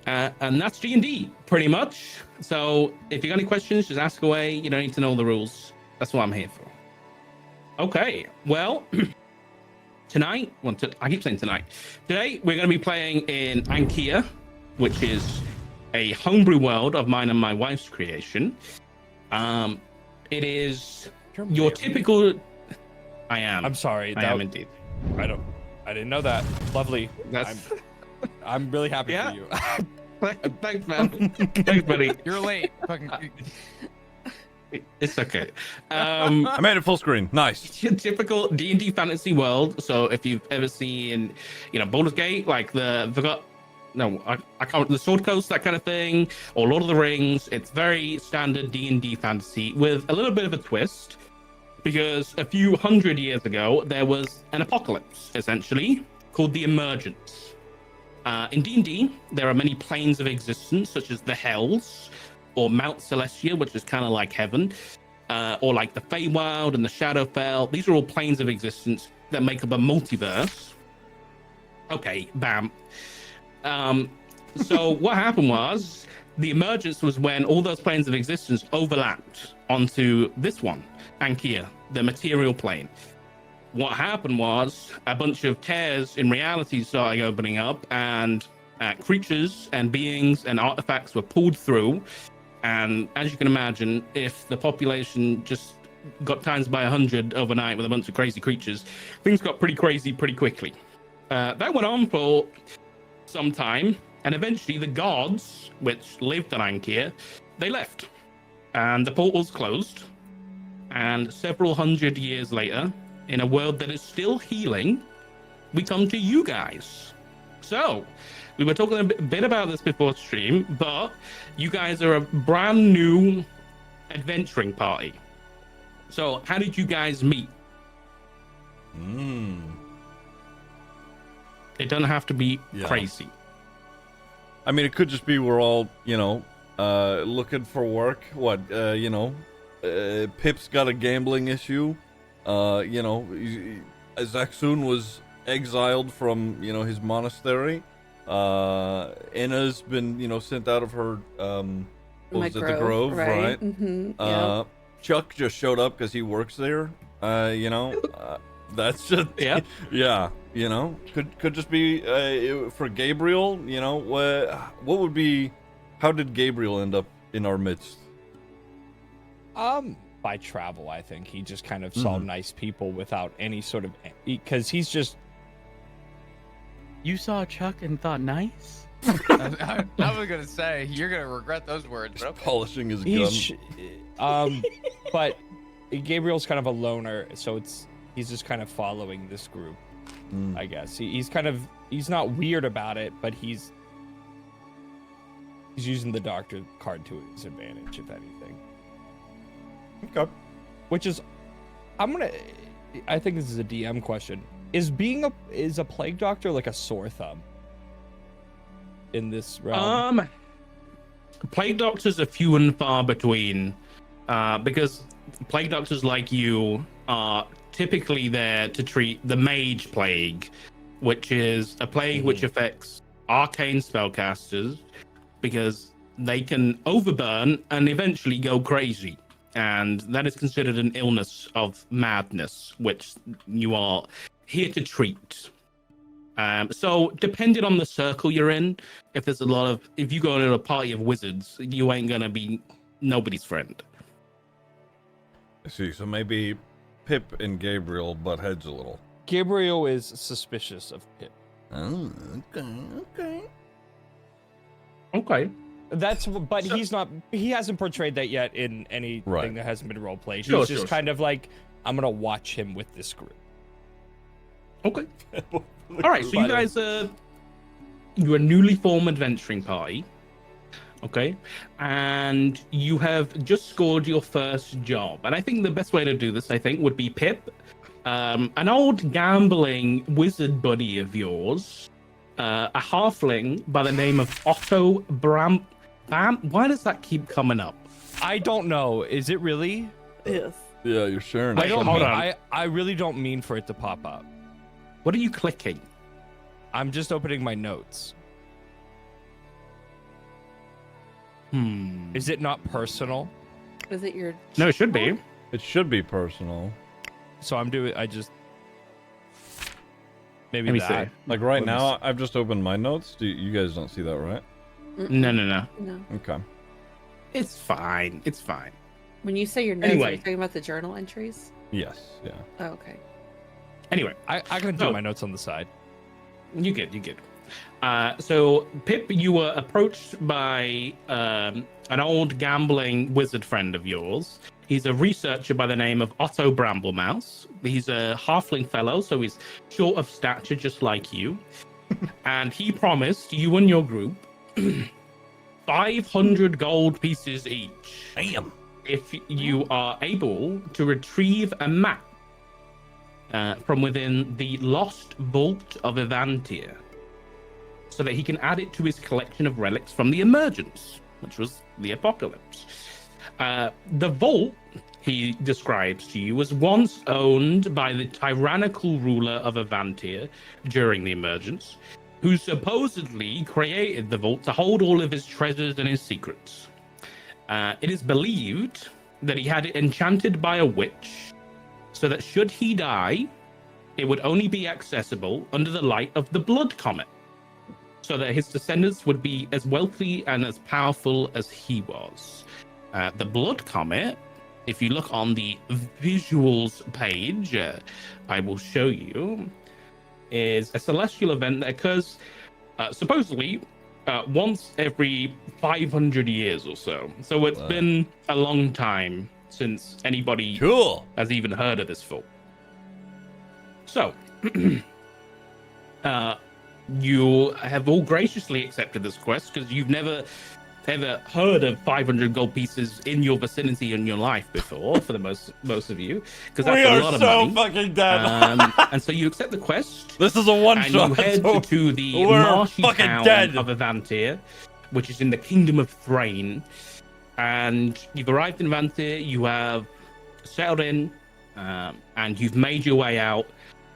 Speaker 2: And that's D&D, pretty much. So if you got any questions, just ask away. You don't need to know the rules. That's what I'm here for. Okay, well... Tonight, I keep saying tonight. Today, we're going to be playing in Ankia, which is a homebrew world of mine and my wife's creation. It is your typical. I am.
Speaker 8: I'm sorry.
Speaker 2: I am indeed.
Speaker 8: I didn't know that. Lovely. I'm really happy
Speaker 2: Yeah.
Speaker 8: for you.
Speaker 2: Thanks, man. Thanks, buddy.
Speaker 6: You're late. Fucking.
Speaker 2: It's okay.
Speaker 3: I made it full screen. Nice.
Speaker 2: It's your typical D&D fantasy world. So if you've ever seen, Baldur's Gate, like the Sword Coast, that kind of thing, or Lord of the Rings, it's very standard D&D fantasy with a little bit of a twist, because a few hundred years ago there was an apocalypse, essentially called the Emergence. In D&D, there are many planes of existence, such as the Hells, or Mount Celestia, which is kind of like heaven, or like the Feywild and the Shadowfell. These are all planes of existence that make up a multiverse. Okay, bam. So what happened was, the Emergence was when all those planes of existence overlapped onto this one, Ankia, the material plane. What happened was, a bunch of tears in reality started opening up, and creatures and beings and artifacts were pulled through. And as you can imagine, if the population just got times by 100 overnight with a bunch of crazy creatures, things got pretty crazy pretty quickly. That went on for some time, and eventually the gods, which lived on Ankia, they left. And the portals closed. And several hundred years later, in a world that is still healing, we come to you guys. So, we were talking a bit about this before stream, but you guys are a brand new adventuring party. So how did you guys meet? It doesn't have to be crazy.
Speaker 3: I mean, it could just be we're all, looking for work. Pip's got a gambling issue. Zaxun was exiled from, his monastery. Inna's been, sent out of her, the Grove, right?
Speaker 4: Mm-hmm,
Speaker 3: Chuck just showed up because he works there. That's just, could just be, for Gabriel, what would be, how did Gabriel end up in our midst?
Speaker 8: By travel, I think. He just kind of saw nice people without any sort of, because he's just.
Speaker 1: You saw Chuck and thought nice?
Speaker 6: I was gonna say you're gonna regret those words.
Speaker 3: Just polishing his gun.
Speaker 8: But Gabriel's kind of a loner, so he's just kind of following this group, I guess. He's not weird about it, but he's using the doctor card to his advantage, if anything.
Speaker 3: Okay.
Speaker 8: Which is, I think this is a DM question. Is a plague doctor like a sore thumb in this realm?
Speaker 2: Plague doctors are few and far between, because plague doctors like you are typically there to treat the mage plague, which is a plague which affects arcane spellcasters because they can overburn and eventually go crazy. And that is considered an illness of madness, which you are here to treat. So depending on the circle you're in, if you go into a party of wizards, you ain't gonna be nobody's friend.
Speaker 3: I see. So maybe Pip and Gabriel butt heads a little.
Speaker 8: Gabriel is suspicious of Pip.
Speaker 3: Oh, okay.
Speaker 8: But he's not. He hasn't portrayed that yet in anything
Speaker 3: Right.
Speaker 8: that hasn't been role played.
Speaker 2: Sure,
Speaker 8: He's just
Speaker 2: sure,
Speaker 8: kind of like, I'm gonna watch him with this group.
Speaker 2: Okay. All right. So you guys you're a newly formed adventuring party. Okay, and you have just scored your first job. And I think the best way to do this, would be Pip, an old gambling wizard buddy of yours, a halfling by the name of Otto Bram. Why does that keep coming up?
Speaker 8: I don't know. Is it really?
Speaker 4: Yes.
Speaker 3: Yeah, you're sharing.
Speaker 8: I don't.
Speaker 2: hold
Speaker 8: Mean,
Speaker 2: on.
Speaker 8: I really don't mean for it to pop up.
Speaker 2: What are you clicking?
Speaker 8: I'm just opening my notes. Is it not personal?
Speaker 4: Is it your?
Speaker 2: No, it should be.
Speaker 3: It should be personal.
Speaker 8: So I'm doing. I just maybe
Speaker 2: Let me
Speaker 8: that.
Speaker 2: see.
Speaker 3: Like right
Speaker 8: Let me
Speaker 3: now, I've just opened my notes. You guys don't see that, right?
Speaker 2: No.
Speaker 4: No.
Speaker 3: Okay.
Speaker 2: It's fine. It's fine.
Speaker 4: When you say your notes, are
Speaker 2: Anyway.
Speaker 4: you talking about the journal entries?
Speaker 3: Yes. Yeah.
Speaker 4: Oh, okay.
Speaker 2: Anyway,
Speaker 8: I can do
Speaker 2: So-
Speaker 8: my notes on the side.
Speaker 2: you good. So Pip, you were approached by an old gambling wizard friend of yours. He's a researcher by the name of Otto Bramblemouse. He's a halfling fellow, so he's short of stature, just like you. And he promised you and your group 500 gold pieces each.
Speaker 3: Damn.
Speaker 2: If you are able to retrieve a map from within the Lost Vault of Evantia, so that he can add it to his collection of relics from the Emergence, which was the Apocalypse. The vault, he describes to you, was once owned by the tyrannical ruler of Evantia during the Emergence, who supposedly created the vault to hold all of his treasures and his secrets. It is believed that he had it enchanted by a witch, so that should he die, it would only be accessible under the light of the Blood Comet, so that his descendants would be as wealthy and as powerful as he was. The Blood Comet, if you look on the visuals page, I will show you, is a celestial event that occurs supposedly once every 500 years or so. So it's been a long time since anybody
Speaker 3: Cool.
Speaker 2: has even heard of this vault. So, you have all graciously accepted this quest because you've never ever heard of 500 gold pieces in your vicinity in your life before, for the most of you, because that's a lot of money.
Speaker 3: Fucking dead.
Speaker 2: And so you accept the quest,
Speaker 3: This is a one
Speaker 2: and
Speaker 3: shot.
Speaker 2: you head to the
Speaker 3: we're
Speaker 2: marshy
Speaker 3: fucking
Speaker 2: town
Speaker 3: dead.
Speaker 2: of Evantia, which is in the Kingdom of Thrain. And you've arrived in Evantia, you have settled in, and you've made your way out,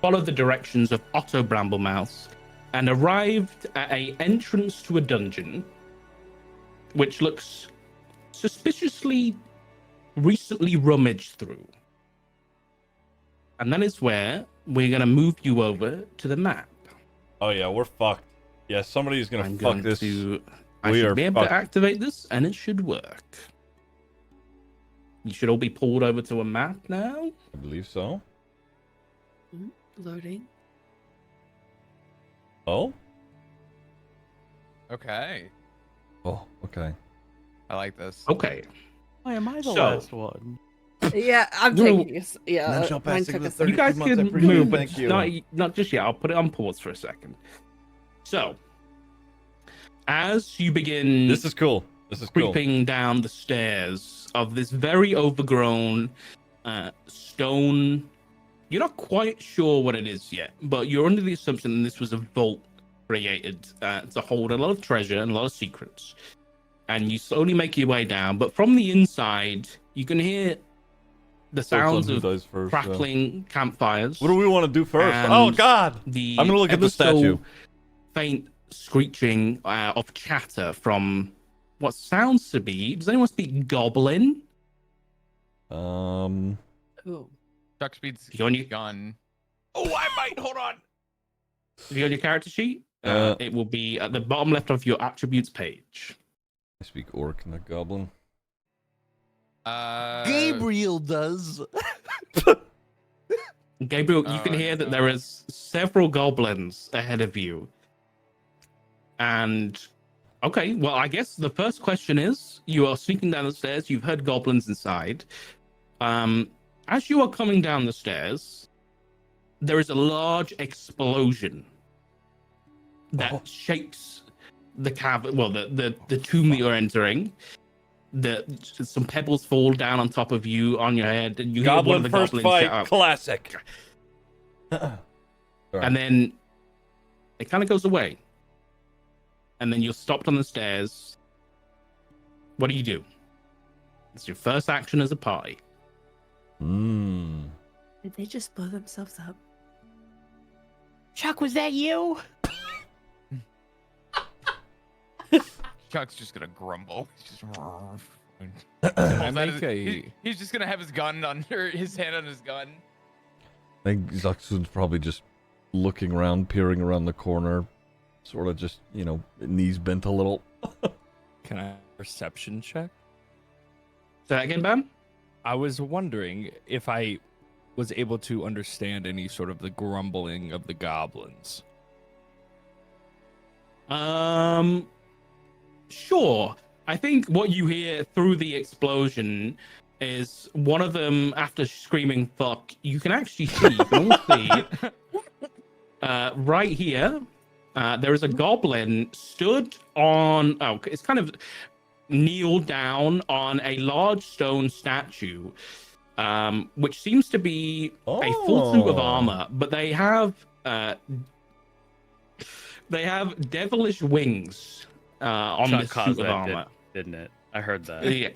Speaker 2: followed the directions of Otto Bramblemouse, and arrived at a entrance to a dungeon, which looks suspiciously recently rummaged through. And that is where we're going to move you over to the map.
Speaker 3: Oh yeah, we're fucked. Yeah, somebody's gonna
Speaker 2: I'm
Speaker 3: fuck
Speaker 2: going
Speaker 3: this.
Speaker 2: to... I
Speaker 3: We
Speaker 2: should
Speaker 3: are
Speaker 2: be able
Speaker 3: fucked.
Speaker 2: to activate this, and it should work. You should all be pulled over to a map now.
Speaker 3: I believe so.
Speaker 4: Loading.
Speaker 3: Oh.
Speaker 6: Okay.
Speaker 3: Oh. Okay.
Speaker 6: I like this.
Speaker 2: Okay.
Speaker 1: Why am I the
Speaker 2: So-
Speaker 1: last one?
Speaker 4: Yeah, I'm
Speaker 2: No.
Speaker 4: taking you. Yeah,
Speaker 3: None shall pass
Speaker 4: mine
Speaker 3: save
Speaker 4: took
Speaker 3: the
Speaker 4: a
Speaker 3: 30
Speaker 2: You guys
Speaker 3: months, I
Speaker 2: can
Speaker 3: appreciate
Speaker 2: move,
Speaker 3: it,
Speaker 2: but
Speaker 3: thank you.
Speaker 2: not just yet. I'll put it on pause for a second. So, as you begin
Speaker 3: This is cool. This is cool.
Speaker 2: creeping down the stairs of this very overgrown stone, you're not quite sure what it is yet, but you're under the assumption this was a vault created to hold a lot of treasure and a lot of secrets. And you slowly make your way down, but from the inside, you can hear the sounds
Speaker 3: Who
Speaker 2: of
Speaker 3: dies first,
Speaker 2: crackling campfires.
Speaker 3: What do we want to do first?
Speaker 2: And
Speaker 3: Oh God!
Speaker 2: The
Speaker 3: I'm gonna look at the
Speaker 2: ever so
Speaker 3: statue.
Speaker 2: faint screeching of chatter from what sounds to be. Does anyone speak Goblin?
Speaker 4: Ooh.
Speaker 6: Chuck Speed's
Speaker 2: You on your-
Speaker 6: gun.
Speaker 8: Oh, I might. Hold on.
Speaker 2: Have you got your character sheet? It will be at the bottom left of your attributes page.
Speaker 3: I speak orc, not goblin.
Speaker 8: Gabriel does.
Speaker 2: Gabriel, you can
Speaker 6: Oh,
Speaker 2: hear that
Speaker 6: no.
Speaker 2: there is several goblins ahead of you. And Okay, well, I guess the first question is: you are sneaking down the stairs. You've heard goblins inside. As you are coming down the stairs, there is a large explosion that shakes the cavern. Well, the tomb that you're entering. Some pebbles fall down on top of you on your head, and you hear one of the
Speaker 3: first
Speaker 2: goblins
Speaker 3: fight,
Speaker 2: shout out,
Speaker 3: classic.
Speaker 2: and then it kind of goes away. And then you're stopped on the stairs. What do? It's your first action as a party.
Speaker 3: Mm.
Speaker 4: Did they just blow themselves up?
Speaker 8: Chuck, was that you?
Speaker 6: Chuck's just gonna grumble. He's just
Speaker 8: I make
Speaker 6: he's just gonna have his gun under his hand on his gun.
Speaker 3: I think Zuxun's probably just looking around, peering around the corner, sort of just, knees bent a little.
Speaker 8: Can I perception check?
Speaker 2: Say that again, Bam?
Speaker 8: I was wondering if I was able to understand any sort of the grumbling of the goblins.
Speaker 2: Sure. I think what you hear through the explosion is one of them, after screaming "fuck," you can actually see, you can all see, right here, there is a goblin stood on, it's kind of kneeled down on a large stone statue, which seems to be a full suit of armor, but they have devilish wings on
Speaker 1: Chuck
Speaker 2: this
Speaker 1: caused
Speaker 2: suit of
Speaker 1: that,
Speaker 2: armor.
Speaker 1: didn't it? I heard that.
Speaker 2: Yeah,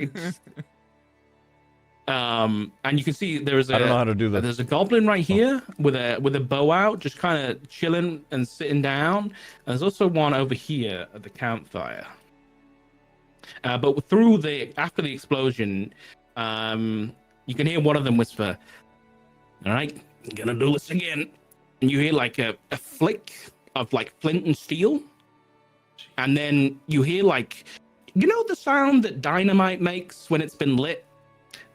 Speaker 2: and you can see there's
Speaker 3: I don't know how to do this.
Speaker 2: there's a goblin right here with a bow out, just kind of chilling and sitting down. And there's also one over here at the campfire. But after the explosion, you can hear one of them whisper, "All right, I'm gonna do this again." And you hear like a flick of like flint and steel, and then you hear like, the sound that dynamite makes when it's been lit.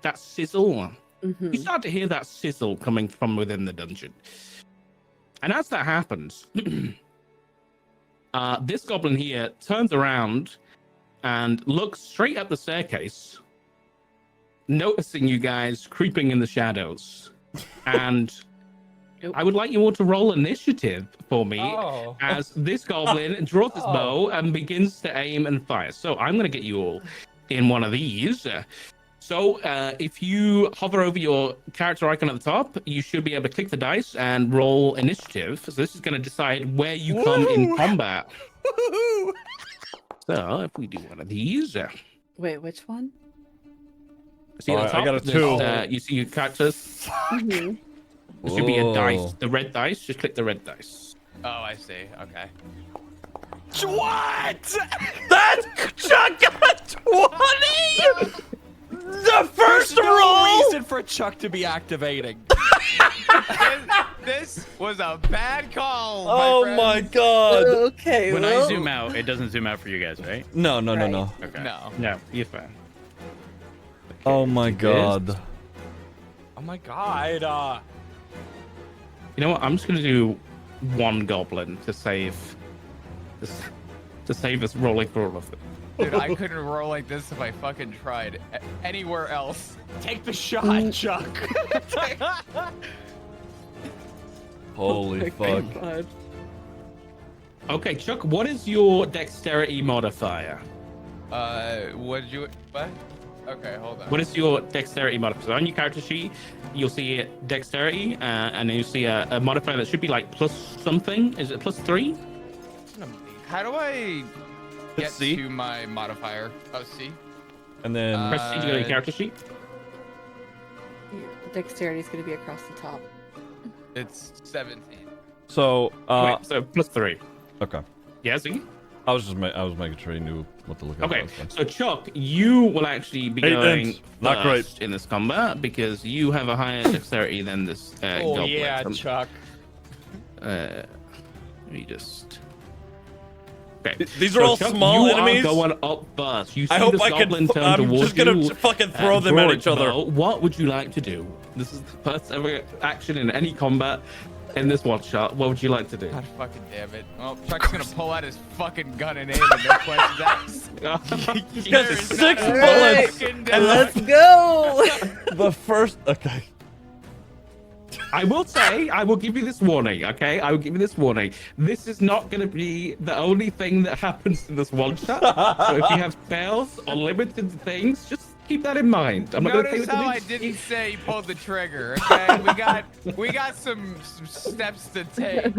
Speaker 2: That sizzle.
Speaker 4: Mm-hmm.
Speaker 2: You start to hear that sizzle coming from within the dungeon. And as that happens, this goblin here turns around and looks straight up the staircase, noticing you guys creeping in the shadows. And I would like you all to roll initiative for me as this goblin draws his bow and begins to aim and fire. So I'm going to get you all in one of these. So if you hover over your character icon at the top, you should be able to click the dice and roll initiative. So this is going to decide where you come in combat. So if we do one of these.
Speaker 4: Wait, which one?
Speaker 2: See at the top,
Speaker 3: I got a 2.
Speaker 2: you see your characters.
Speaker 4: Mm-hmm.
Speaker 2: There should be a dice, the red dice. Just click the red dice.
Speaker 6: Oh, I see. Okay.
Speaker 8: What?
Speaker 3: That Chuck got 20! The first
Speaker 8: There's no
Speaker 3: roll!
Speaker 8: reason for Chuck to be activating.
Speaker 6: This was a bad call.
Speaker 3: Oh my god!
Speaker 4: Okay.
Speaker 1: When
Speaker 4: well,
Speaker 1: I zoom out, it doesn't zoom out for you guys, right?
Speaker 3: No.
Speaker 1: Okay.
Speaker 6: No.
Speaker 2: No, you're fine.
Speaker 3: Oh my god.
Speaker 8: Oh my god.
Speaker 2: You know what? I'm just gonna do one goblin to save us rolling for all of them.
Speaker 6: Dude, I couldn't roll like this if I fucking tried anywhere else.
Speaker 8: Take the shot, Chuck.
Speaker 3: Holy fuck.
Speaker 4: God.
Speaker 2: Okay, Chuck, what is your dexterity modifier?
Speaker 6: What? Okay, hold on.
Speaker 2: What is your dexterity modifier? So on your character sheet, you'll see dexterity, and then you see a modifier that should be like plus something. Is it plus 3?
Speaker 6: How do I get
Speaker 3: C?
Speaker 6: to my modifier? Oh, C.
Speaker 3: And then
Speaker 2: Press C to go to your character sheet.
Speaker 4: Your dexterity is going to be across the top.
Speaker 6: It's 17.
Speaker 3: so
Speaker 2: Wait, so plus 3.
Speaker 3: okay.
Speaker 2: Yeah, Ziggy?
Speaker 3: I was making sure you knew what to look at.
Speaker 2: Okay, so Chuck, you will actually be
Speaker 3: 8
Speaker 2: going
Speaker 3: inch. Not great.
Speaker 2: first in this combat because you have a higher dexterity than this
Speaker 8: Oh
Speaker 2: goblin.
Speaker 8: yeah, Chuck.
Speaker 2: Let me just. Okay.
Speaker 3: These are all
Speaker 2: Chuck,
Speaker 3: small
Speaker 2: you
Speaker 3: enemies?
Speaker 2: are going up first. You see
Speaker 3: I hope
Speaker 2: this
Speaker 3: I can.
Speaker 2: goblin turn
Speaker 3: I'm
Speaker 2: towards
Speaker 3: just gonna
Speaker 2: you.
Speaker 3: fucking throw them at
Speaker 2: draw
Speaker 3: each
Speaker 2: its
Speaker 3: other.
Speaker 2: bow. What would you like to do? This is the first ever action in any combat. in this one shot, what would you like to do?
Speaker 6: God fucking damn it. Well, Chuck's gonna pull out his fucking gun and aim it. No questions asked.
Speaker 3: He's got
Speaker 6: There is
Speaker 3: 6
Speaker 6: not a
Speaker 3: bullets.
Speaker 6: fucking
Speaker 4: And
Speaker 6: doubt.
Speaker 4: let's go.
Speaker 3: The first. Okay.
Speaker 2: I will say, I will give you this warning, okay? I will give you this warning. This is not going to be the only thing that happens in this one shot. So if you have spells or limited things, just keep that in mind. I'm not going to
Speaker 6: Notice how I didn't say he pulled the trigger. Okay, we got some steps to take.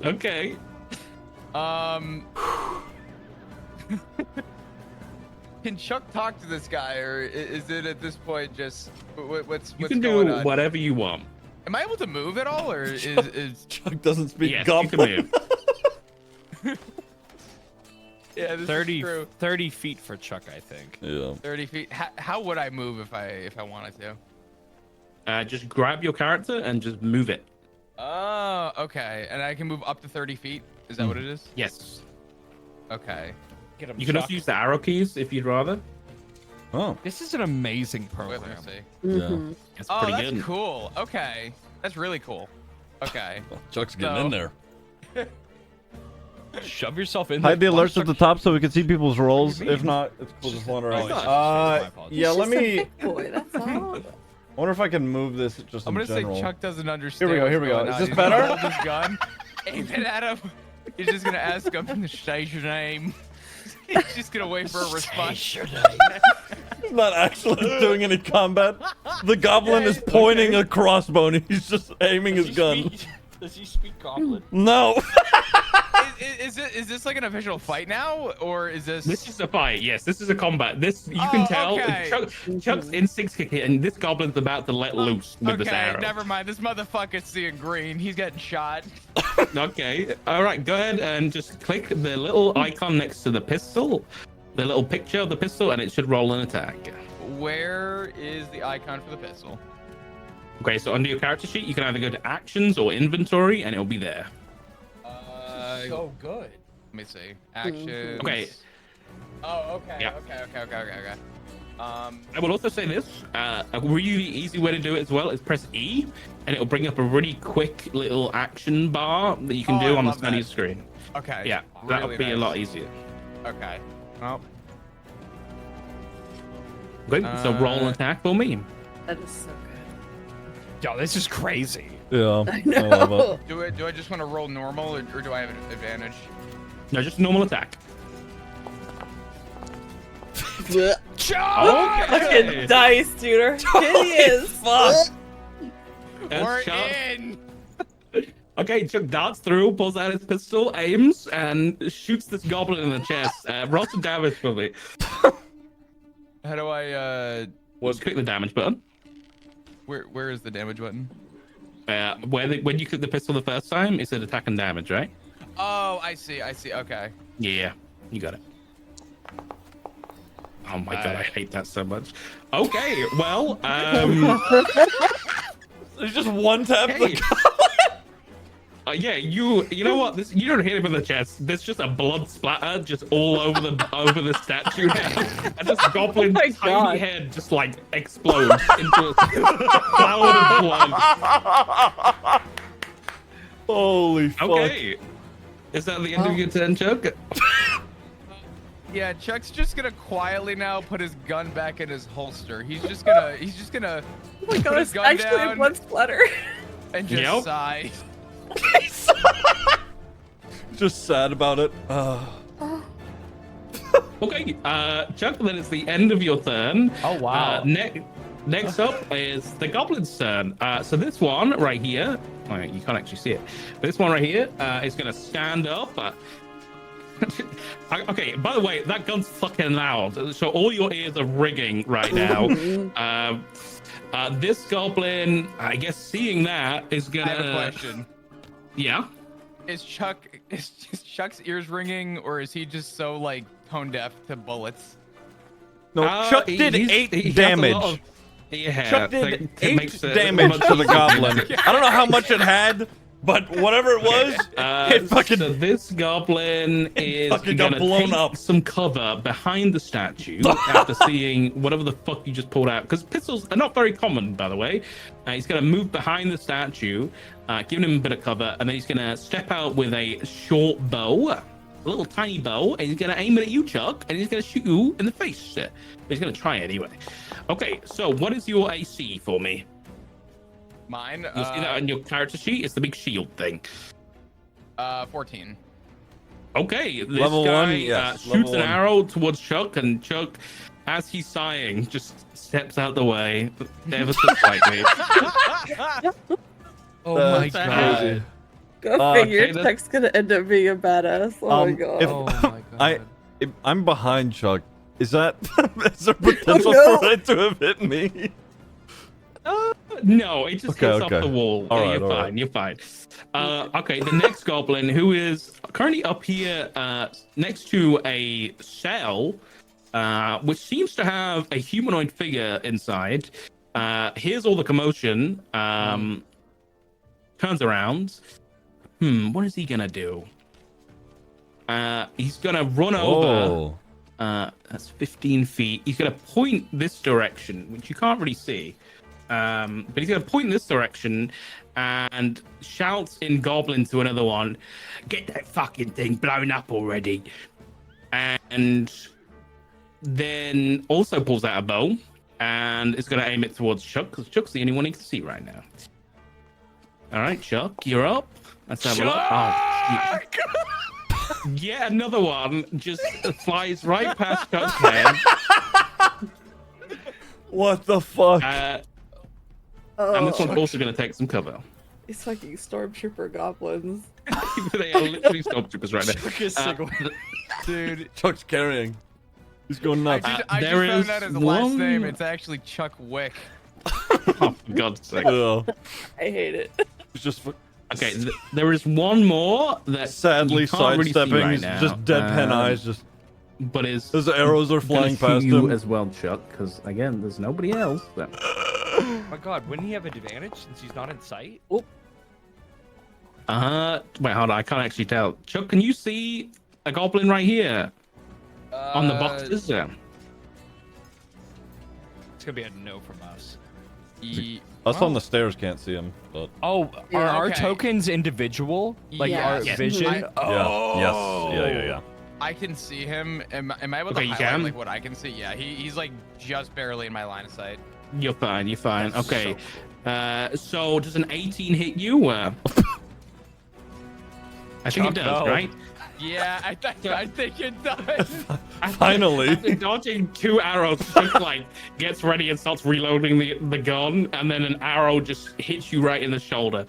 Speaker 2: Okay.
Speaker 6: Can Chuck talk to this guy, or is it at this point just what's
Speaker 2: You can
Speaker 6: going
Speaker 2: do
Speaker 6: on?
Speaker 2: whatever you want.
Speaker 6: Am I able to move at all, or is
Speaker 3: Chuck doesn't speak
Speaker 2: Yes, you can
Speaker 3: goblin.
Speaker 2: move.
Speaker 6: yeah, this is
Speaker 8: 30,
Speaker 6: true.
Speaker 8: 30 feet for Chuck, I think.
Speaker 3: Yeah.
Speaker 6: 30 feet. How would I move if I wanted to?
Speaker 2: Just grab your character and just move it.
Speaker 6: Oh, okay. And I can move up to 30 feet. Is that what it is?
Speaker 2: Yes.
Speaker 6: Okay.
Speaker 8: Get him,
Speaker 2: You can also use the arrow keys if you'd rather.
Speaker 3: Oh.
Speaker 8: This is an amazing
Speaker 6: Wait,
Speaker 8: program.
Speaker 6: let me see.
Speaker 3: Yeah.
Speaker 4: Mhm.
Speaker 2: That's
Speaker 6: Oh,
Speaker 2: pretty
Speaker 6: that's
Speaker 2: good.
Speaker 6: cool. Okay. That's really cool. Okay.
Speaker 3: Well, Chuck's getting
Speaker 6: So-
Speaker 3: in there.
Speaker 8: Shove yourself in.
Speaker 3: Hide the
Speaker 8: there.
Speaker 3: alerts at the top so we can see people's rolls. If not, it's cool just wandering.
Speaker 8: Oh, it's just-
Speaker 3: Uh,
Speaker 8: my apologies.
Speaker 3: yeah.
Speaker 4: He's
Speaker 3: Let
Speaker 4: just a
Speaker 3: me.
Speaker 4: big boy, that's all.
Speaker 3: I wonder if I can move this just
Speaker 6: I'm
Speaker 3: in
Speaker 6: gonna
Speaker 3: general.
Speaker 6: say Chuck doesn't understand.
Speaker 3: Here we go,
Speaker 6: what's
Speaker 3: here we go.
Speaker 6: going
Speaker 3: Is
Speaker 6: on.
Speaker 3: this
Speaker 6: He's gonna
Speaker 3: better?
Speaker 6: Hold his gun, aim it at him. He's just gonna ask him, "State your name." He's just gonna wait for a response.
Speaker 3: He's not actually doing any combat. The goblin is pointing a crossbow and he's just aiming his gun.
Speaker 8: Does he speak goblin?
Speaker 3: No.
Speaker 6: Is this like an official fight now, or is this?
Speaker 2: This is a fight. Yes, this is a combat. This you
Speaker 6: Oh,
Speaker 2: can tell.
Speaker 6: okay.
Speaker 2: Chuck's instincts kick in, and this goblin's about to let loose with this
Speaker 6: Okay,
Speaker 2: arrow.
Speaker 6: never mind. This motherfucker's seeing green. He's getting shot.
Speaker 2: Okay. All right. Go ahead and just click the little icon next to the pistol, the little picture of the pistol, and it should roll an attack.
Speaker 6: Where is the icon for the pistol?
Speaker 2: Okay. So under your character sheet, you can either go to actions or inventory, and it'll be there.
Speaker 6: So good. Let me see. Actions.
Speaker 2: Okay.
Speaker 6: Oh, okay.
Speaker 2: Yeah.
Speaker 6: Okay.
Speaker 2: I will also say this: a really easy way to do it as well is press E, and it'll bring up a really quick little action bar that you can
Speaker 6: Oh,
Speaker 2: do
Speaker 6: I
Speaker 2: on the
Speaker 6: love
Speaker 2: side of your
Speaker 6: that.
Speaker 2: screen.
Speaker 6: Okay.
Speaker 2: Yeah, that'll
Speaker 6: Really
Speaker 2: be a
Speaker 6: nice.
Speaker 2: lot easier.
Speaker 6: Okay. Well,
Speaker 2: Okay, so roll an
Speaker 6: Uh,
Speaker 2: attack for me.
Speaker 4: That is so good.
Speaker 8: Yo, this is crazy.
Speaker 3: Yeah.
Speaker 4: I
Speaker 3: I love it.
Speaker 4: know.
Speaker 6: do I just want to roll normal, or do I have an advantage?
Speaker 2: No, just normal attack.
Speaker 4: Fucking dice, tutor. Hideous. Fuck.
Speaker 2: That's
Speaker 6: We're
Speaker 2: sharp.
Speaker 6: in.
Speaker 2: Okay, Chuck darts through, pulls out his pistol, aims, and shoots this goblin in the chest. Roll some damage for me.
Speaker 6: How do I?
Speaker 2: Just click the damage button.
Speaker 6: Where is the damage button?
Speaker 2: When you click the pistol the first time, it said attack and damage, right?
Speaker 6: Oh, I see. Okay.
Speaker 2: Yeah, you got it. Oh my god, I hate that so much. Okay, well,
Speaker 3: It's just one tap.
Speaker 2: hey. Yeah, you know what? This you don't hit him in the chest. There's just a blood splatter just all over the statue now, and this goblin's
Speaker 4: my
Speaker 2: tiny
Speaker 4: God.
Speaker 2: head just like explodes into a cloud of blood.
Speaker 3: Holy fuck.
Speaker 2: Okay, is that the end of your turn, Chuck?
Speaker 6: Yeah, Chuck's just gonna quietly now put his gun back in his holster. He's just gonna
Speaker 4: Oh my
Speaker 6: put
Speaker 4: god,
Speaker 6: his
Speaker 4: it's
Speaker 6: gun
Speaker 4: actually a
Speaker 6: down
Speaker 4: blood splatter.
Speaker 6: and just
Speaker 2: Yep.
Speaker 6: sigh.
Speaker 3: Just sad about it.
Speaker 2: Okay, Chuck, then it's the end of your turn.
Speaker 8: Oh wow.
Speaker 2: Next up is the goblin's turn. So this one right here, you can't actually see it. This one right here is going to stand up. Okay, by the way, that gun's fucking loud. So all your ears are rigging right now. This goblin, I guess seeing that is going
Speaker 6: I have a
Speaker 2: to...
Speaker 6: question.
Speaker 2: Yeah?
Speaker 6: Is Chuck's ears ringing, or is he just so like tone deaf to bullets?
Speaker 3: No, Chuck did
Speaker 2: he
Speaker 3: 8
Speaker 2: has a
Speaker 3: damage.
Speaker 2: lot of- yeah,
Speaker 3: Chuck
Speaker 2: that-
Speaker 3: did
Speaker 2: that
Speaker 3: 8
Speaker 2: makes it
Speaker 3: damage
Speaker 2: much
Speaker 3: to the
Speaker 2: easier.
Speaker 3: goblin. I don't know how much it had, But whatever it was, it fucking
Speaker 2: So this goblin is
Speaker 3: fucking got
Speaker 2: gonna
Speaker 3: blown
Speaker 2: take
Speaker 3: up.
Speaker 2: some cover behind the statue after seeing whatever the fuck you just pulled out. Because pistols are not very common, by the way. He's gonna move behind the statue, giving him a bit of cover, and then he's gonna step out with a short bow, a little tiny bow, and he's gonna aim it at you, Chuck, and he's gonna shoot you in the face. He's gonna try anyway. Okay, so what is your AC for me?
Speaker 6: Mine.
Speaker 2: You'll see that on your character sheet. It's the big shield thing.
Speaker 6: 14.
Speaker 2: Okay, this
Speaker 3: Level
Speaker 2: guy
Speaker 3: one, yes,
Speaker 2: shoots
Speaker 3: level
Speaker 2: an
Speaker 3: one.
Speaker 2: arrow towards Chuck, and Chuck, as he's sighing, just steps out the way, never so slightly.
Speaker 8: Oh my
Speaker 3: That's
Speaker 8: god.
Speaker 3: crazy.
Speaker 4: Go figure.
Speaker 2: okay,
Speaker 4: Chuck's gonna end up being a badass. Oh my god.
Speaker 3: If
Speaker 8: Oh my god.
Speaker 3: if I'm behind Chuck, is that is there potential
Speaker 4: no.
Speaker 3: for it to have hit me?
Speaker 2: No, it just
Speaker 3: Okay,
Speaker 2: hits
Speaker 3: okay.
Speaker 2: off the wall.
Speaker 3: All
Speaker 2: Yeah,
Speaker 3: right,
Speaker 2: you're
Speaker 3: all
Speaker 2: fine.
Speaker 3: right.
Speaker 2: You're fine. Okay, the next goblin, who is currently up here next to a cell, which seems to have a humanoid figure inside. Here's all the commotion. Turns around. What is he gonna do? He's gonna run over.
Speaker 3: Oh,
Speaker 2: That's 15 feet. He's gonna point this direction, which you can't really see. But he's gonna point in this direction and shouts in Goblin to another one, "Get that fucking thing blown up already!" And then also pulls out a bow and is gonna aim it towards Chuck, because Chuck's the only one he can see right now. All right, Chuck, you're up. Let's have a look. Oh, shit. Yeah, another one just flies right past Chuck's head.
Speaker 3: what the fuck?
Speaker 2: And this one's also going to take some cover.
Speaker 4: These fucking stormtrooper goblins.
Speaker 2: They are literally stormtroopers right now.
Speaker 1: Chuck is sick of it.
Speaker 6: Dude,
Speaker 3: Chuck's carrying. He's going
Speaker 6: I
Speaker 3: nuts.
Speaker 6: just, I just
Speaker 2: there
Speaker 6: found
Speaker 2: is
Speaker 6: out his last name.
Speaker 2: one-
Speaker 6: It's actually Chuck Wick.
Speaker 2: Oh, for God's sake.
Speaker 3: Yeah.
Speaker 4: I hate it.
Speaker 3: He's just
Speaker 2: Okay, there is one more that
Speaker 3: sadly
Speaker 2: you can't really see
Speaker 3: sidestepping.
Speaker 2: right
Speaker 3: He's
Speaker 2: now.
Speaker 3: just deadpan eyes. Just
Speaker 2: But is
Speaker 3: his arrows are
Speaker 2: gonna
Speaker 3: flying
Speaker 2: shoot
Speaker 3: past
Speaker 2: you
Speaker 3: him.
Speaker 2: as well, Chuck, because again, there's nobody else. So.
Speaker 8: Oh my god, wouldn't he have advantage since he's not in sight?
Speaker 2: Wait, hold on, I can't actually tell. Chuck, can you see a goblin right here on the boxes? Yeah.
Speaker 8: It's gonna be a no from us.
Speaker 3: Us on the stairs can't see him, but
Speaker 8: Oh,
Speaker 4: Yeah,
Speaker 8: are our
Speaker 6: okay.
Speaker 8: tokens individual? Like
Speaker 4: Yeah.
Speaker 8: our
Speaker 4: Yes.
Speaker 8: vision?
Speaker 6: I-
Speaker 3: yeah, yes, yeah.
Speaker 6: I can see him. Am I able
Speaker 2: Okay,
Speaker 6: to
Speaker 2: you
Speaker 6: highlight
Speaker 2: can?
Speaker 6: like what I can see? Yeah, he's like just barely in my line of sight.
Speaker 2: You're fine. You're fine.
Speaker 3: That's
Speaker 2: Okay. So does an 18 hit you? I think it
Speaker 8: Chuck,
Speaker 2: does,
Speaker 8: no.
Speaker 2: right?
Speaker 6: Yeah, I think it does.
Speaker 3: Finally.
Speaker 2: After dodging 2 arrows, Chuck like gets ready and starts reloading the gun, and then an arrow just hits you right in the shoulder,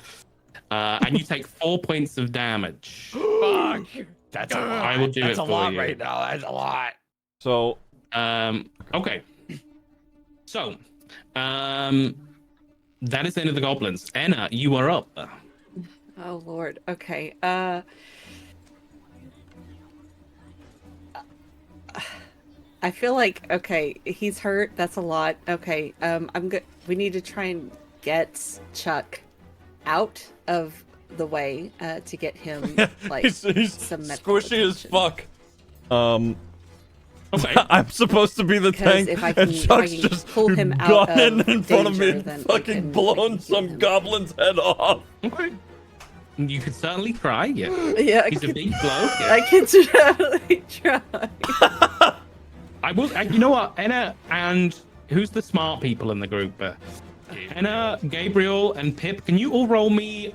Speaker 2: and you take 4 points of damage.
Speaker 6: Fuck.
Speaker 8: That's a lot.
Speaker 2: I will do
Speaker 8: That's
Speaker 2: it
Speaker 8: a
Speaker 2: for
Speaker 8: lot
Speaker 2: you.
Speaker 8: right now. That's a lot.
Speaker 3: So
Speaker 2: Okay. So, that is the end of the goblins. Anna, you are up.
Speaker 4: Oh lord. Okay. I feel like okay, he's hurt. That's a lot. Okay. I'm good. We need to try and get Chuck out of the way to get him like
Speaker 3: he's
Speaker 4: some medical
Speaker 3: squishy as
Speaker 4: attention.
Speaker 3: fuck.
Speaker 2: Okay.
Speaker 3: I'm supposed to be the
Speaker 4: Because
Speaker 3: tank,
Speaker 4: if I
Speaker 3: and
Speaker 4: can-
Speaker 3: Chuck's
Speaker 4: if I can
Speaker 3: just
Speaker 4: pull him out
Speaker 3: gone
Speaker 4: of
Speaker 3: in front of me
Speaker 4: danger,
Speaker 3: and
Speaker 4: then I
Speaker 3: fucking
Speaker 4: can- I
Speaker 3: blown
Speaker 4: can
Speaker 3: some
Speaker 4: heal him.
Speaker 3: goblin's head off.
Speaker 2: Okay. You could certainly try, yeah.
Speaker 4: Yeah,
Speaker 2: He's a big bloke. Yeah.
Speaker 4: I can totally try.
Speaker 2: I will. You know what, Anna and who's the smart people in the group? Anna, Gabriel, and Pip. Can you all roll me?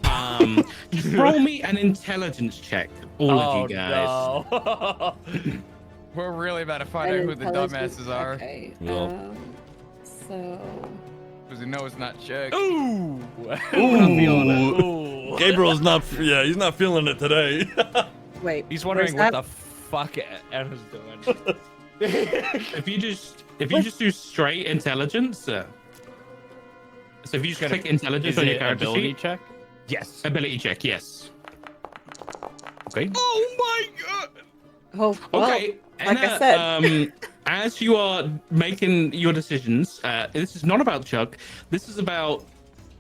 Speaker 2: Just roll me an intelligence check, all of you guys.
Speaker 8: No.
Speaker 6: We're really about to find out who the dumbasses are.
Speaker 4: Okay.
Speaker 3: Yeah.
Speaker 4: So.
Speaker 6: Because we know it's not Chuck.
Speaker 8: Ooh.
Speaker 3: Ooh.
Speaker 8: We're not feeling it. Ooh.
Speaker 3: Gabriel's not. Yeah, he's not feeling it today.
Speaker 4: Wait.
Speaker 8: He's wondering
Speaker 4: where's
Speaker 8: what
Speaker 4: that?
Speaker 8: the fuck Anna's doing.
Speaker 2: If you just do straight intelligence, so if you just click intelligence
Speaker 1: Is
Speaker 2: on your
Speaker 1: it
Speaker 2: character
Speaker 1: ability
Speaker 2: sheet,
Speaker 1: check?
Speaker 8: Yes.
Speaker 2: ability check, yes. Okay.
Speaker 6: Oh my god!
Speaker 4: Oh, well,
Speaker 2: Okay.
Speaker 4: like I
Speaker 2: Anna,
Speaker 4: said.
Speaker 2: as you are making your decisions, this is not about Chuck. This is about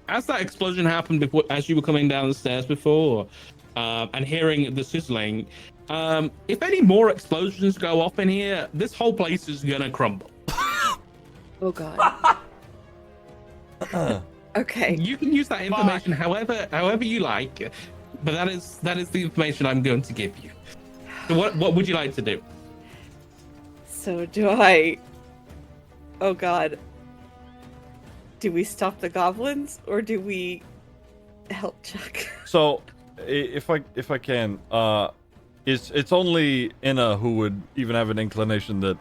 Speaker 2: as that explosion happened before, as you were coming down the stairs before, and hearing the sizzling, if any more explosions go off in here, this whole place is gonna crumble.
Speaker 4: Oh god. Okay.
Speaker 2: You can use that information however you like, but that is the information I'm going to give you. So what would you like to do?
Speaker 4: So do I... Oh god. Do we stop the goblins or do we help Chuck?
Speaker 3: So, if I can, it's only Inna who would even have an inclination that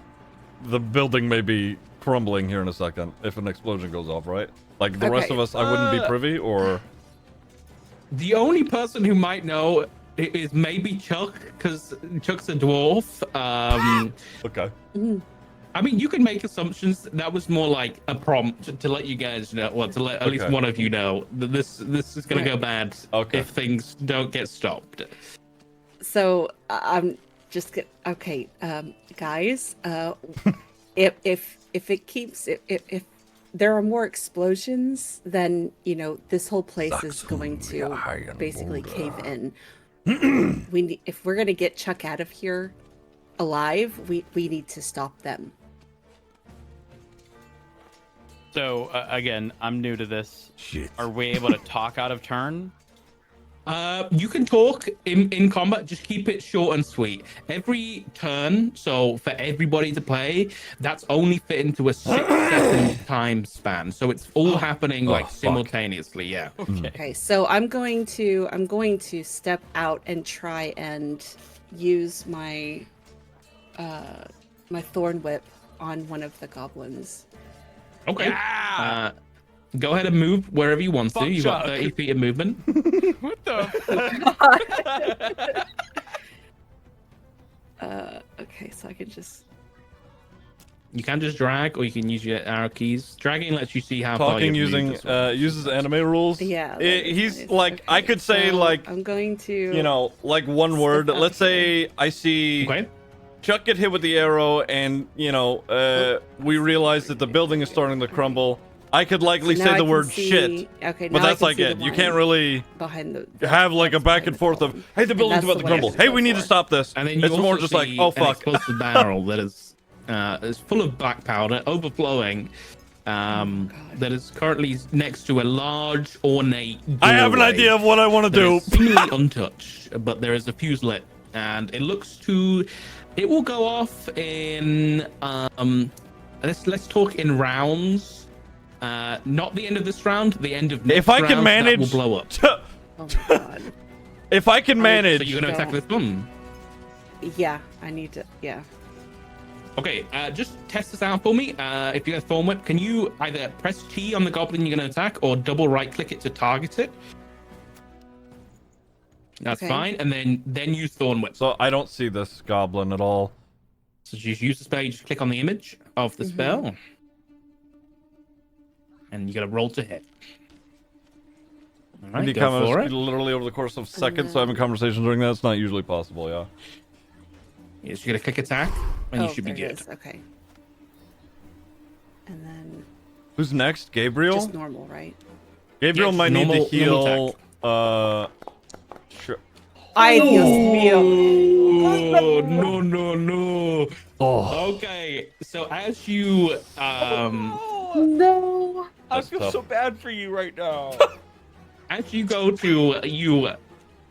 Speaker 3: the building may be crumbling here in a second if an explosion goes off, right? Like the rest
Speaker 4: Okay.
Speaker 3: of us, I wouldn't be privy, or
Speaker 2: The only person who might know is maybe Chuck, because Chuck's a dwarf.
Speaker 3: okay.
Speaker 2: I mean, you can make assumptions. That was more like a prompt to let you guys know, well, to let at least
Speaker 3: Okay.
Speaker 2: one of you know that this is gonna go bad
Speaker 3: Okay.
Speaker 2: if things don't get stopped.
Speaker 4: So I'm just okay, guys. If it keeps if there are more explosions, then this whole place is going to basically cave in. If we're gonna get Chuck out of here alive, we need to stop them.
Speaker 1: So again, I'm new to this.
Speaker 5: Shit.
Speaker 1: Are we able to talk out of turn?
Speaker 2: You can talk in combat, just keep it short and sweet. Every turn, so for everybody to play, that's only fit into a 6-second time span. So it's all happening like
Speaker 3: fuck.
Speaker 2: simultaneously, yeah.
Speaker 4: Okay, so I'm going to step out and try and use my my thorn whip on one of the goblins.
Speaker 2: Okay.
Speaker 1: Yeah!
Speaker 2: Go ahead and move wherever you want to.
Speaker 1: Fuck
Speaker 2: You've got
Speaker 1: Chuck.
Speaker 2: 30 feet of movement.
Speaker 1: What the?
Speaker 4: Okay, so I can just...
Speaker 2: You can just drag, or you can use your arrow keys. Dragging lets you see how far
Speaker 3: Talking
Speaker 2: you've moved
Speaker 3: using
Speaker 2: as well.
Speaker 3: uses anime rules.
Speaker 4: Yeah.
Speaker 3: He's
Speaker 4: nice.
Speaker 3: like I
Speaker 4: Okay,
Speaker 3: could say
Speaker 4: so
Speaker 3: like
Speaker 4: I'm going to...
Speaker 3: like one
Speaker 4: step
Speaker 3: word.
Speaker 4: up
Speaker 3: Let's say I see
Speaker 2: Okay.
Speaker 3: Chuck get hit with the arrow, and we realize that the building is starting to crumble. I could likely
Speaker 4: now
Speaker 3: say
Speaker 4: I
Speaker 3: the
Speaker 4: can
Speaker 3: word
Speaker 4: see-
Speaker 3: shit,
Speaker 4: Okay,
Speaker 3: but
Speaker 4: now I
Speaker 3: that's
Speaker 4: can
Speaker 3: like
Speaker 4: see
Speaker 3: it.
Speaker 4: the
Speaker 3: You can't
Speaker 4: line
Speaker 3: really
Speaker 4: behind
Speaker 3: have like a
Speaker 4: that's
Speaker 3: back
Speaker 4: behind
Speaker 3: and
Speaker 4: the
Speaker 3: forth of,
Speaker 4: column.
Speaker 3: hey, the building's
Speaker 4: that's
Speaker 3: about
Speaker 4: the
Speaker 3: to
Speaker 4: one I
Speaker 3: crumble.
Speaker 4: have to
Speaker 3: Hey,
Speaker 4: go
Speaker 3: we need to
Speaker 4: for.
Speaker 3: stop this.
Speaker 2: And then you
Speaker 3: It's
Speaker 2: also
Speaker 3: more just like,
Speaker 2: see
Speaker 3: oh
Speaker 2: an
Speaker 3: fuck.
Speaker 2: explosive barrel that is full of black powder, overflowing.
Speaker 4: God.
Speaker 2: That is currently next to a large, ornate.
Speaker 3: I have an
Speaker 2: doorway
Speaker 3: idea of what I want to
Speaker 2: that
Speaker 3: do.
Speaker 2: is seemingly untouched, but there is a fuse lit, and it looks to. It will go off in. Let's talk in rounds. Not the end of this round. The end of next
Speaker 3: If I can
Speaker 2: round, that
Speaker 3: manage,
Speaker 2: will blow up.
Speaker 4: Oh my god.
Speaker 3: if I can manage,
Speaker 2: So you're gonna attack this one.
Speaker 4: Yeah, I need to... Yeah.
Speaker 2: Okay, just test this out for me. If you have Thorn Whip, can you either press T on the goblin you're going to attack or double right click it to target it? That's
Speaker 4: Okay.
Speaker 2: fine. And then use Thorn Whip.
Speaker 3: so I don't see this goblin at all.
Speaker 2: So just use the spell, you just click on the image of the spell. And you got to roll to hit. All
Speaker 3: And
Speaker 2: right,
Speaker 3: you
Speaker 2: go
Speaker 3: come
Speaker 2: for it.
Speaker 3: literally over the course of seconds, so having conversations during that, it's not usually possible, yeah.
Speaker 2: Yes, you're going to click attack, and you
Speaker 4: Oh,
Speaker 2: should be
Speaker 4: there it
Speaker 2: good.
Speaker 4: is, okay. And then
Speaker 3: Who's next? Gabriel?
Speaker 4: just normal, right?
Speaker 3: Gabriel
Speaker 2: Yes,
Speaker 3: might need to
Speaker 2: normal
Speaker 3: heal. Sure.
Speaker 4: Ay, Dios mío.
Speaker 2: Oh, no.
Speaker 3: Oh,
Speaker 2: Okay, so as you
Speaker 4: No.
Speaker 1: I
Speaker 3: That's
Speaker 1: feel
Speaker 3: tough.
Speaker 1: so bad for you right now.
Speaker 2: as you go to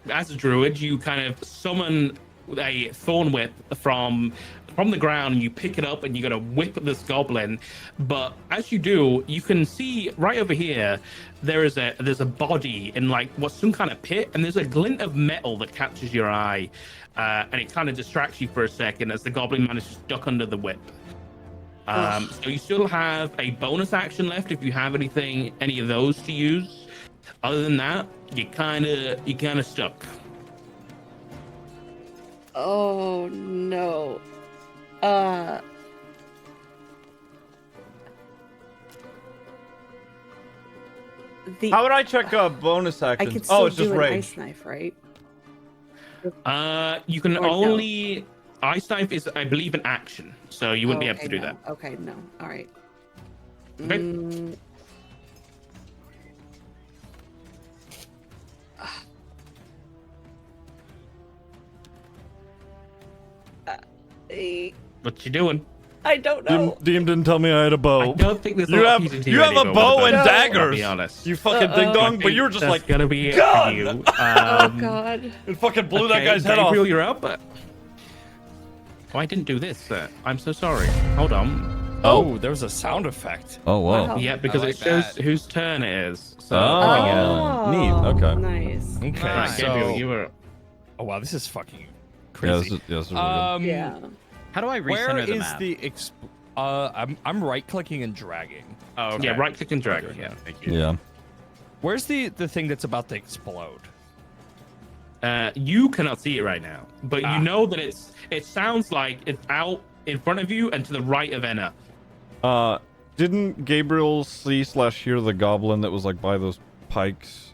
Speaker 2: as a druid, you kind of summon a thorn whip from the ground, and you pick it up and you're gonna whip this goblin. But as you do, you can see right over here there's a body in like what's some kind of pit, and there's a glint of metal that catches your eye, and it kind of distracts you for a second as the goblin manages to duck under the whip. So you still have a bonus action left if you have any of those to use. Other than that, you kind of stuck.
Speaker 4: Oh no.
Speaker 3: how would I check bonus
Speaker 4: I
Speaker 3: actions?
Speaker 4: could still
Speaker 3: Oh, it's
Speaker 4: do
Speaker 3: just
Speaker 4: an
Speaker 3: rage.
Speaker 4: ice knife, right?
Speaker 2: You can
Speaker 4: Or no.
Speaker 2: only ice knife is, I believe, an action, so you wouldn't be able to do
Speaker 4: no.
Speaker 2: that.
Speaker 4: Okay, no. All right.
Speaker 2: Okay. What you doing?
Speaker 4: I don't know.
Speaker 3: DM didn't tell me I had a bow.
Speaker 2: I don't think there's
Speaker 3: You
Speaker 2: a lot
Speaker 3: have
Speaker 2: of PG
Speaker 3: you have a
Speaker 2: anymore
Speaker 3: bow
Speaker 2: with
Speaker 3: and
Speaker 2: the
Speaker 3: daggers.
Speaker 2: I'll be honest.
Speaker 3: You fucking ding dong, but you were just
Speaker 2: That's
Speaker 3: like
Speaker 2: gonna be it
Speaker 3: "God!"
Speaker 2: for you.
Speaker 4: Oh God.
Speaker 3: and fucking blew that
Speaker 2: Okay,
Speaker 3: guy's head off.
Speaker 2: Gabriel, you're up. Oh, I didn't do this. I'm so sorry. Hold on.
Speaker 8: Oh, there was a sound effect.
Speaker 3: Oh wow.
Speaker 4: Wow.
Speaker 2: Yeah, because
Speaker 6: like
Speaker 2: it shows
Speaker 6: that.
Speaker 2: whose turn it is. So,
Speaker 3: Oh.
Speaker 2: yeah.
Speaker 3: Neat, okay.
Speaker 4: Nice.
Speaker 8: Okay,
Speaker 2: Alright,
Speaker 6: Nice.
Speaker 2: Gabriel,
Speaker 8: so
Speaker 2: you were.
Speaker 8: oh wow, this is fucking
Speaker 3: Yeah,
Speaker 8: crazy.
Speaker 3: this is really good.
Speaker 4: Yeah.
Speaker 1: How do I
Speaker 8: Where
Speaker 1: recenter the
Speaker 8: is
Speaker 1: map?
Speaker 8: the I'm right clicking and dragging.
Speaker 1: Oh, okay.
Speaker 2: Yeah, right click and drag.
Speaker 8: Okay.
Speaker 2: Yeah.
Speaker 1: Thank you.
Speaker 3: Yeah.
Speaker 8: Where's the thing that's about to explode?
Speaker 2: You cannot see it right now, but
Speaker 8: Ah.
Speaker 2: you know that it sounds like it's out in front of you and to the right of Enna.
Speaker 3: Didn't Gabriel see/hear the goblin that was like by those pikes?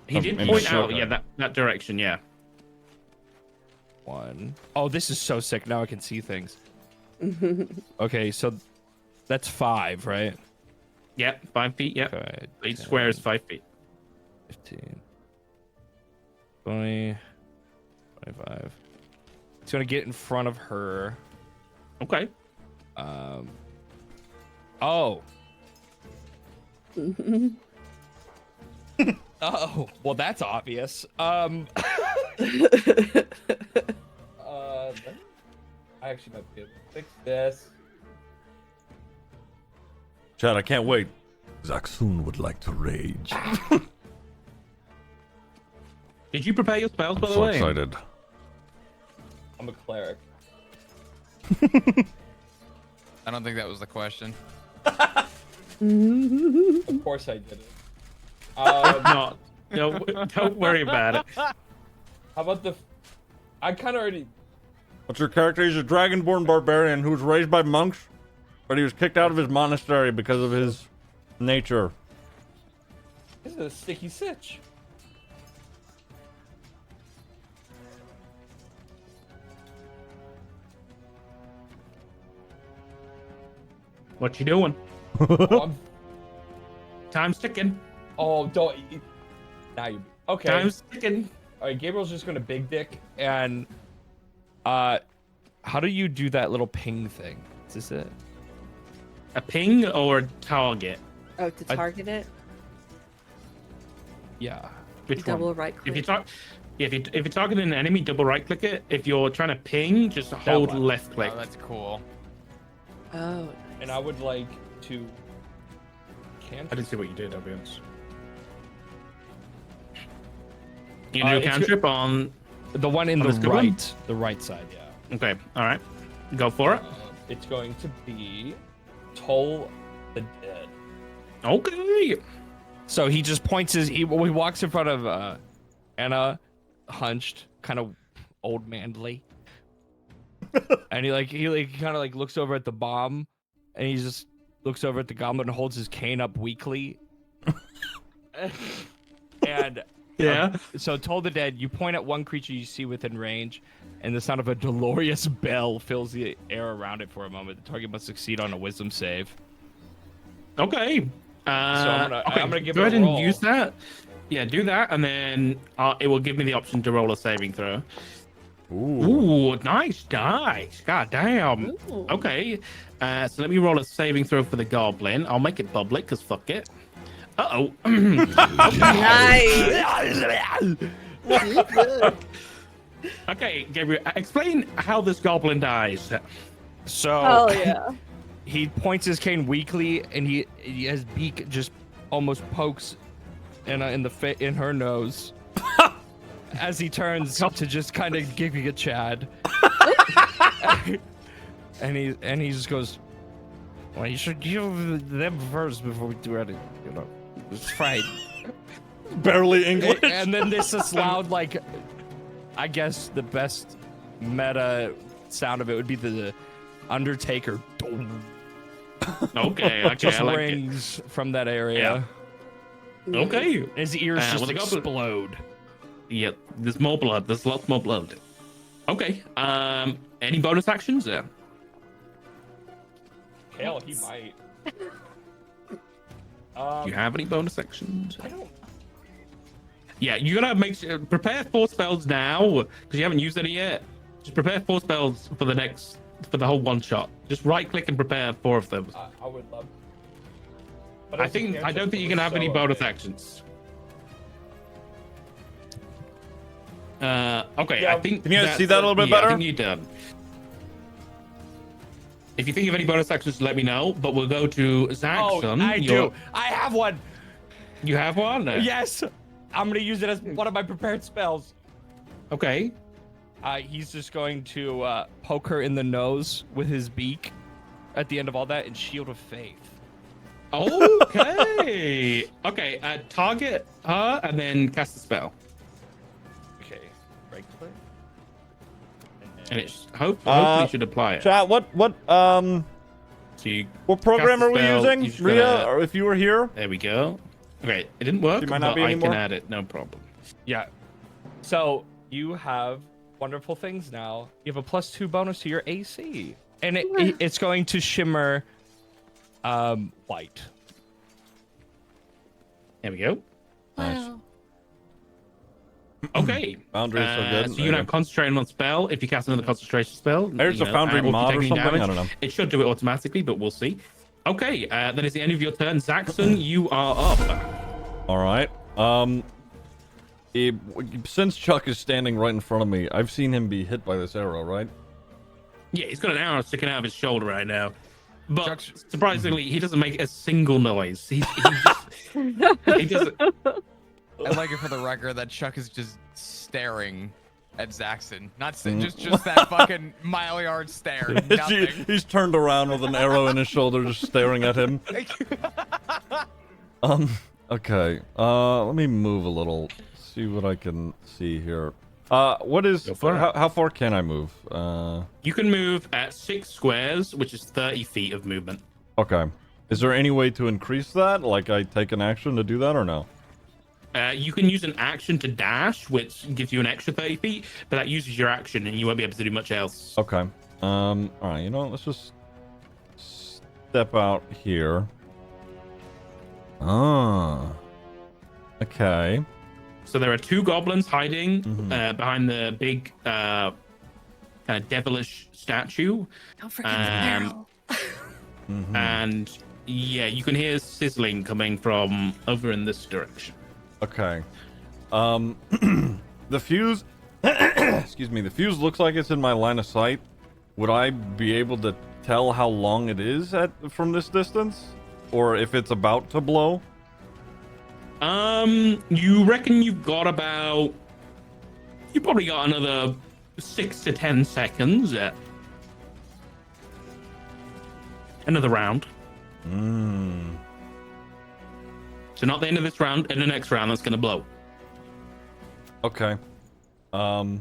Speaker 2: He did
Speaker 3: in
Speaker 2: point
Speaker 3: the
Speaker 2: out,
Speaker 3: circle.
Speaker 2: yeah, that direction, yeah.
Speaker 8: One. Oh, this is so sick. Now I can see things. Okay, so that's 5, right?
Speaker 2: Yep, 5 feet, yep.
Speaker 8: Okay.
Speaker 2: Each square is 5 feet.
Speaker 8: 15, 20, 25. It's gonna get in front of her.
Speaker 2: Okay.
Speaker 8: Oh. Oh, well, that's obvious. I actually might be able to fix this.
Speaker 3: Chad, I can't wait. Zaxun would like to rage.
Speaker 2: Did you prepare your spells, by the
Speaker 3: so
Speaker 2: way?
Speaker 3: excited.
Speaker 8: I'm a cleric.
Speaker 6: I don't think that was the question.
Speaker 8: Of course I did it.
Speaker 2: Not. No, don't worry about it.
Speaker 8: How about the? I kind of already.
Speaker 3: What's your character? He's a dragonborn barbarian who was raised by monks, but he was kicked out of his monastery because of his nature.
Speaker 8: This is a sticky sitch.
Speaker 2: What you doing?
Speaker 8: Oh,
Speaker 2: Time's ticking.
Speaker 8: don't. Now you. Okay.
Speaker 2: Time's ticking.
Speaker 8: All right, Gabriel's just gonna big dick and how do you do that little ping thing? Is this it?
Speaker 2: A ping or a target?
Speaker 4: Oh, to target it?
Speaker 8: Yeah.
Speaker 2: Which
Speaker 4: Double
Speaker 2: one?
Speaker 4: right
Speaker 2: If you
Speaker 4: click.
Speaker 2: talk, if you're targeting an enemy, double right click it. If you're trying to ping, just hold
Speaker 8: one.
Speaker 2: left click.
Speaker 6: Oh, that's cool.
Speaker 4: Oh.
Speaker 8: And I would like to.
Speaker 2: I didn't see what you did, I'll be honest. You
Speaker 8: Uh,
Speaker 2: do a
Speaker 8: it's
Speaker 2: cantrip on.
Speaker 8: The one in
Speaker 2: On
Speaker 8: the
Speaker 2: this good one?
Speaker 8: right, the right side, yeah.
Speaker 2: Okay, all right, go for it.
Speaker 8: It's going to be Toll the Dead.
Speaker 2: Okay.
Speaker 8: So he just points his. He walks in front of Anna, hunched, kind of old manly, and he kind of like looks over at the bomb, and he just looks over at the goblin and holds his cane up weakly. And
Speaker 2: Yeah.
Speaker 8: so Toll the Dead, you point at one creature you see within range, and the sound of a dolorous bell fills the air around it for a moment. The target must succeed on a wisdom save.
Speaker 2: Okay.
Speaker 8: I'm gonna give
Speaker 2: go
Speaker 8: it a
Speaker 2: ahead and
Speaker 8: roll.
Speaker 2: use that. Yeah, do that, and then it will give me the option to roll a saving throw. Ooh, nice dice. God damn.
Speaker 4: Ooh.
Speaker 2: Okay. So let me roll a saving throw for the goblin. I'll make it public, because fuck it. Uh-oh.
Speaker 4: Nice.
Speaker 2: Okay, Gabriel, explain how this goblin dies.
Speaker 8: So
Speaker 4: Oh yeah.
Speaker 8: he points his cane weakly, and his beak just almost pokes in her nose as he turns to just kind of give you a Chad. and he just goes, "Well, you should give them first before we do anything. You know, it's fine."
Speaker 3: Barely English.
Speaker 8: And then this loud, like, I guess the best meta sound of it would be the Undertaker.
Speaker 2: Okay,
Speaker 8: Just
Speaker 2: I like it.
Speaker 8: rings from that area.
Speaker 2: Okay.
Speaker 8: His ears just
Speaker 2: well, the goblin-
Speaker 8: explode.
Speaker 2: Yeah, there's more blood. There's lots more blood. Okay. Any bonus actions there?
Speaker 8: Hell, he might.
Speaker 2: Do you have any bonus actions?
Speaker 8: I don't.
Speaker 2: Yeah, you gotta prepare 4 spells now because you haven't used any yet. Just prepare 4 spells for the next for the whole one shot. Just right click and prepare 4 of them.
Speaker 8: I would love.
Speaker 2: I don't think you can have any bonus actions. Okay,
Speaker 8: Yeah,
Speaker 2: I think.
Speaker 3: can you guys
Speaker 2: that's
Speaker 3: see that a little bit
Speaker 2: yeah,
Speaker 3: better?
Speaker 2: I think you're done. If you think of any bonus actions, let me know. But we'll go to Zaxxon.
Speaker 8: I do. I have one.
Speaker 2: You have one?
Speaker 8: Yes. I'm gonna use it as one of my prepared spells.
Speaker 2: Okay.
Speaker 8: He's just going to poke her in the nose with his beak at the end of all that and Shield of Faith.
Speaker 2: Okay. Okay. Target her and then cast the spell.
Speaker 8: Okay. Right click.
Speaker 2: And it's hopefully should apply it.
Speaker 3: Chat, what
Speaker 2: So you
Speaker 3: what program
Speaker 2: cast
Speaker 3: are
Speaker 2: the
Speaker 3: we
Speaker 2: spell,
Speaker 3: using?
Speaker 2: you just
Speaker 3: Rhea,
Speaker 2: gotta-
Speaker 3: or if you were here?
Speaker 2: There we go. Okay, it didn't work,
Speaker 3: She might
Speaker 2: but
Speaker 3: not be
Speaker 2: I can
Speaker 3: anymore.
Speaker 2: add it, no problem.
Speaker 8: Yeah. So you have wonderful things now. You have a +2 bonus to your AC, and it's going to shimmer white.
Speaker 2: There we go.
Speaker 4: Wow.
Speaker 2: Okay.
Speaker 3: Foundry is so good.
Speaker 2: So you can have concentrating on spell. If you cast another concentration spell,
Speaker 3: There's
Speaker 2: you
Speaker 3: a
Speaker 2: know,
Speaker 3: Foundry
Speaker 2: or if you
Speaker 3: mod
Speaker 2: take
Speaker 3: or
Speaker 2: any
Speaker 3: something.
Speaker 2: damage,
Speaker 3: I don't know.
Speaker 2: It should do it automatically, but we'll see. Okay, then it's the end of your turn. Zaxxon, you are up.
Speaker 3: All right. Since Chuck is standing right in front of me, I've seen him be hit by this arrow, right?
Speaker 2: Yeah, he's got an arrow sticking out of his shoulder right now. But
Speaker 6: Chuck's-
Speaker 2: surprisingly, he doesn't make a single noise. He just
Speaker 6: I'd like it for the record that Chuck is just staring at Zaxxon. Not
Speaker 3: Mm.
Speaker 6: just that fucking mile-yard stare. Nothing.
Speaker 3: He's turned around with an arrow in his shoulder, just staring at him. Okay. Let me move a little. See what I can see here. What is?
Speaker 2: Go for it.
Speaker 3: How far can I move?
Speaker 2: You can move at 6 squares, which is 30 feet of movement.
Speaker 3: Okay. Is there any way to increase that? Like I take an action to do that or no?
Speaker 2: You can use an action to dash, which gives you an extra 30 feet, but that uses your action and you won't be able to do much else.
Speaker 3: Okay. All right. You know what? Let's just step out here. Ah. Okay.
Speaker 2: So there are 2 goblins hiding
Speaker 3: Mhm.
Speaker 2: behind the big kind of devilish statue.
Speaker 4: Don't forget the barrel.
Speaker 3: Mhm.
Speaker 2: And yeah, you can hear sizzling coming from over in this direction.
Speaker 3: Okay. The fuse. Excuse me. The fuse looks like it's in my line of sight. Would I be able to tell how long it is from this distance, or if it's about to blow?
Speaker 2: You reckon you've got about... You probably got another 6 to 10 seconds. Another round.
Speaker 3: Hmm.
Speaker 2: So not the end of this round, in the next round that's gonna blow.
Speaker 3: Okay. All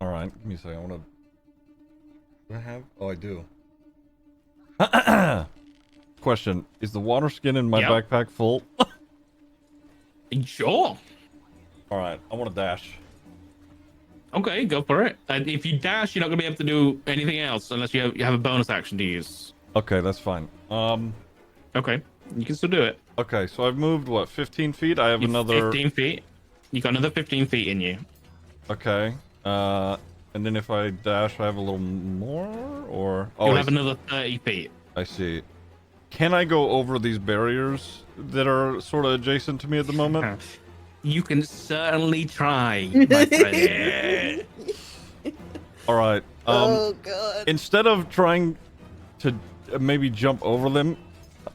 Speaker 3: right. Give me a second. I want to. Do I have? Oh, I do. Question: is the water skin in my
Speaker 2: Yep.
Speaker 3: backpack full?
Speaker 2: Sure.
Speaker 3: All right. I want to dash.
Speaker 2: Okay, go for it. And if you dash, you're not gonna be able to do anything else unless you have a bonus action to use.
Speaker 3: Okay, that's fine.
Speaker 2: Okay, you can still do it.
Speaker 3: Okay, so I've moved what 15 feet. I have
Speaker 2: You're
Speaker 3: another.
Speaker 2: 15 feet. You got another 15 feet in you.
Speaker 3: Okay. And then if I dash, I have a little more, or
Speaker 2: You'll
Speaker 3: I
Speaker 2: have another 30 feet.
Speaker 3: I see. Can I go over these barriers that are sort of adjacent to me at the moment?
Speaker 2: You can certainly try, my friend.
Speaker 3: All right.
Speaker 4: Oh god.
Speaker 3: Instead of trying to maybe jump over them,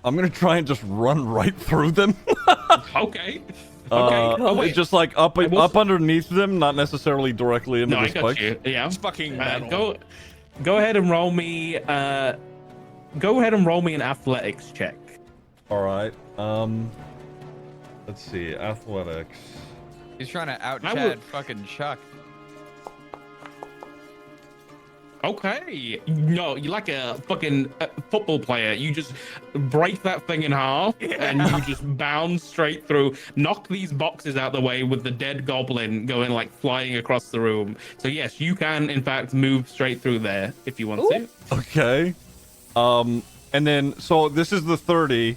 Speaker 3: I'm gonna try and just run right through them.
Speaker 2: Okay. Oh, wait.
Speaker 3: Just like up
Speaker 2: will-
Speaker 3: up underneath them, not necessarily directly into
Speaker 2: No,
Speaker 3: the
Speaker 2: I got
Speaker 3: spikes.
Speaker 2: you. Yeah.
Speaker 8: It's fucking metal.
Speaker 2: Go ahead and roll me. Go ahead and roll me an athletics check.
Speaker 3: All right. Let's see. Athletics.
Speaker 6: He's trying to out
Speaker 2: I
Speaker 6: Chad
Speaker 2: would-
Speaker 6: fucking Chuck.
Speaker 2: Okay. No, you're like a fucking football player. You just break that thing in half and you just bound straight through, knock these boxes out the way with the dead goblin going like flying across the room. So yes, you can in fact move straight through there if you want to.
Speaker 3: Okay. And then so this is the 30.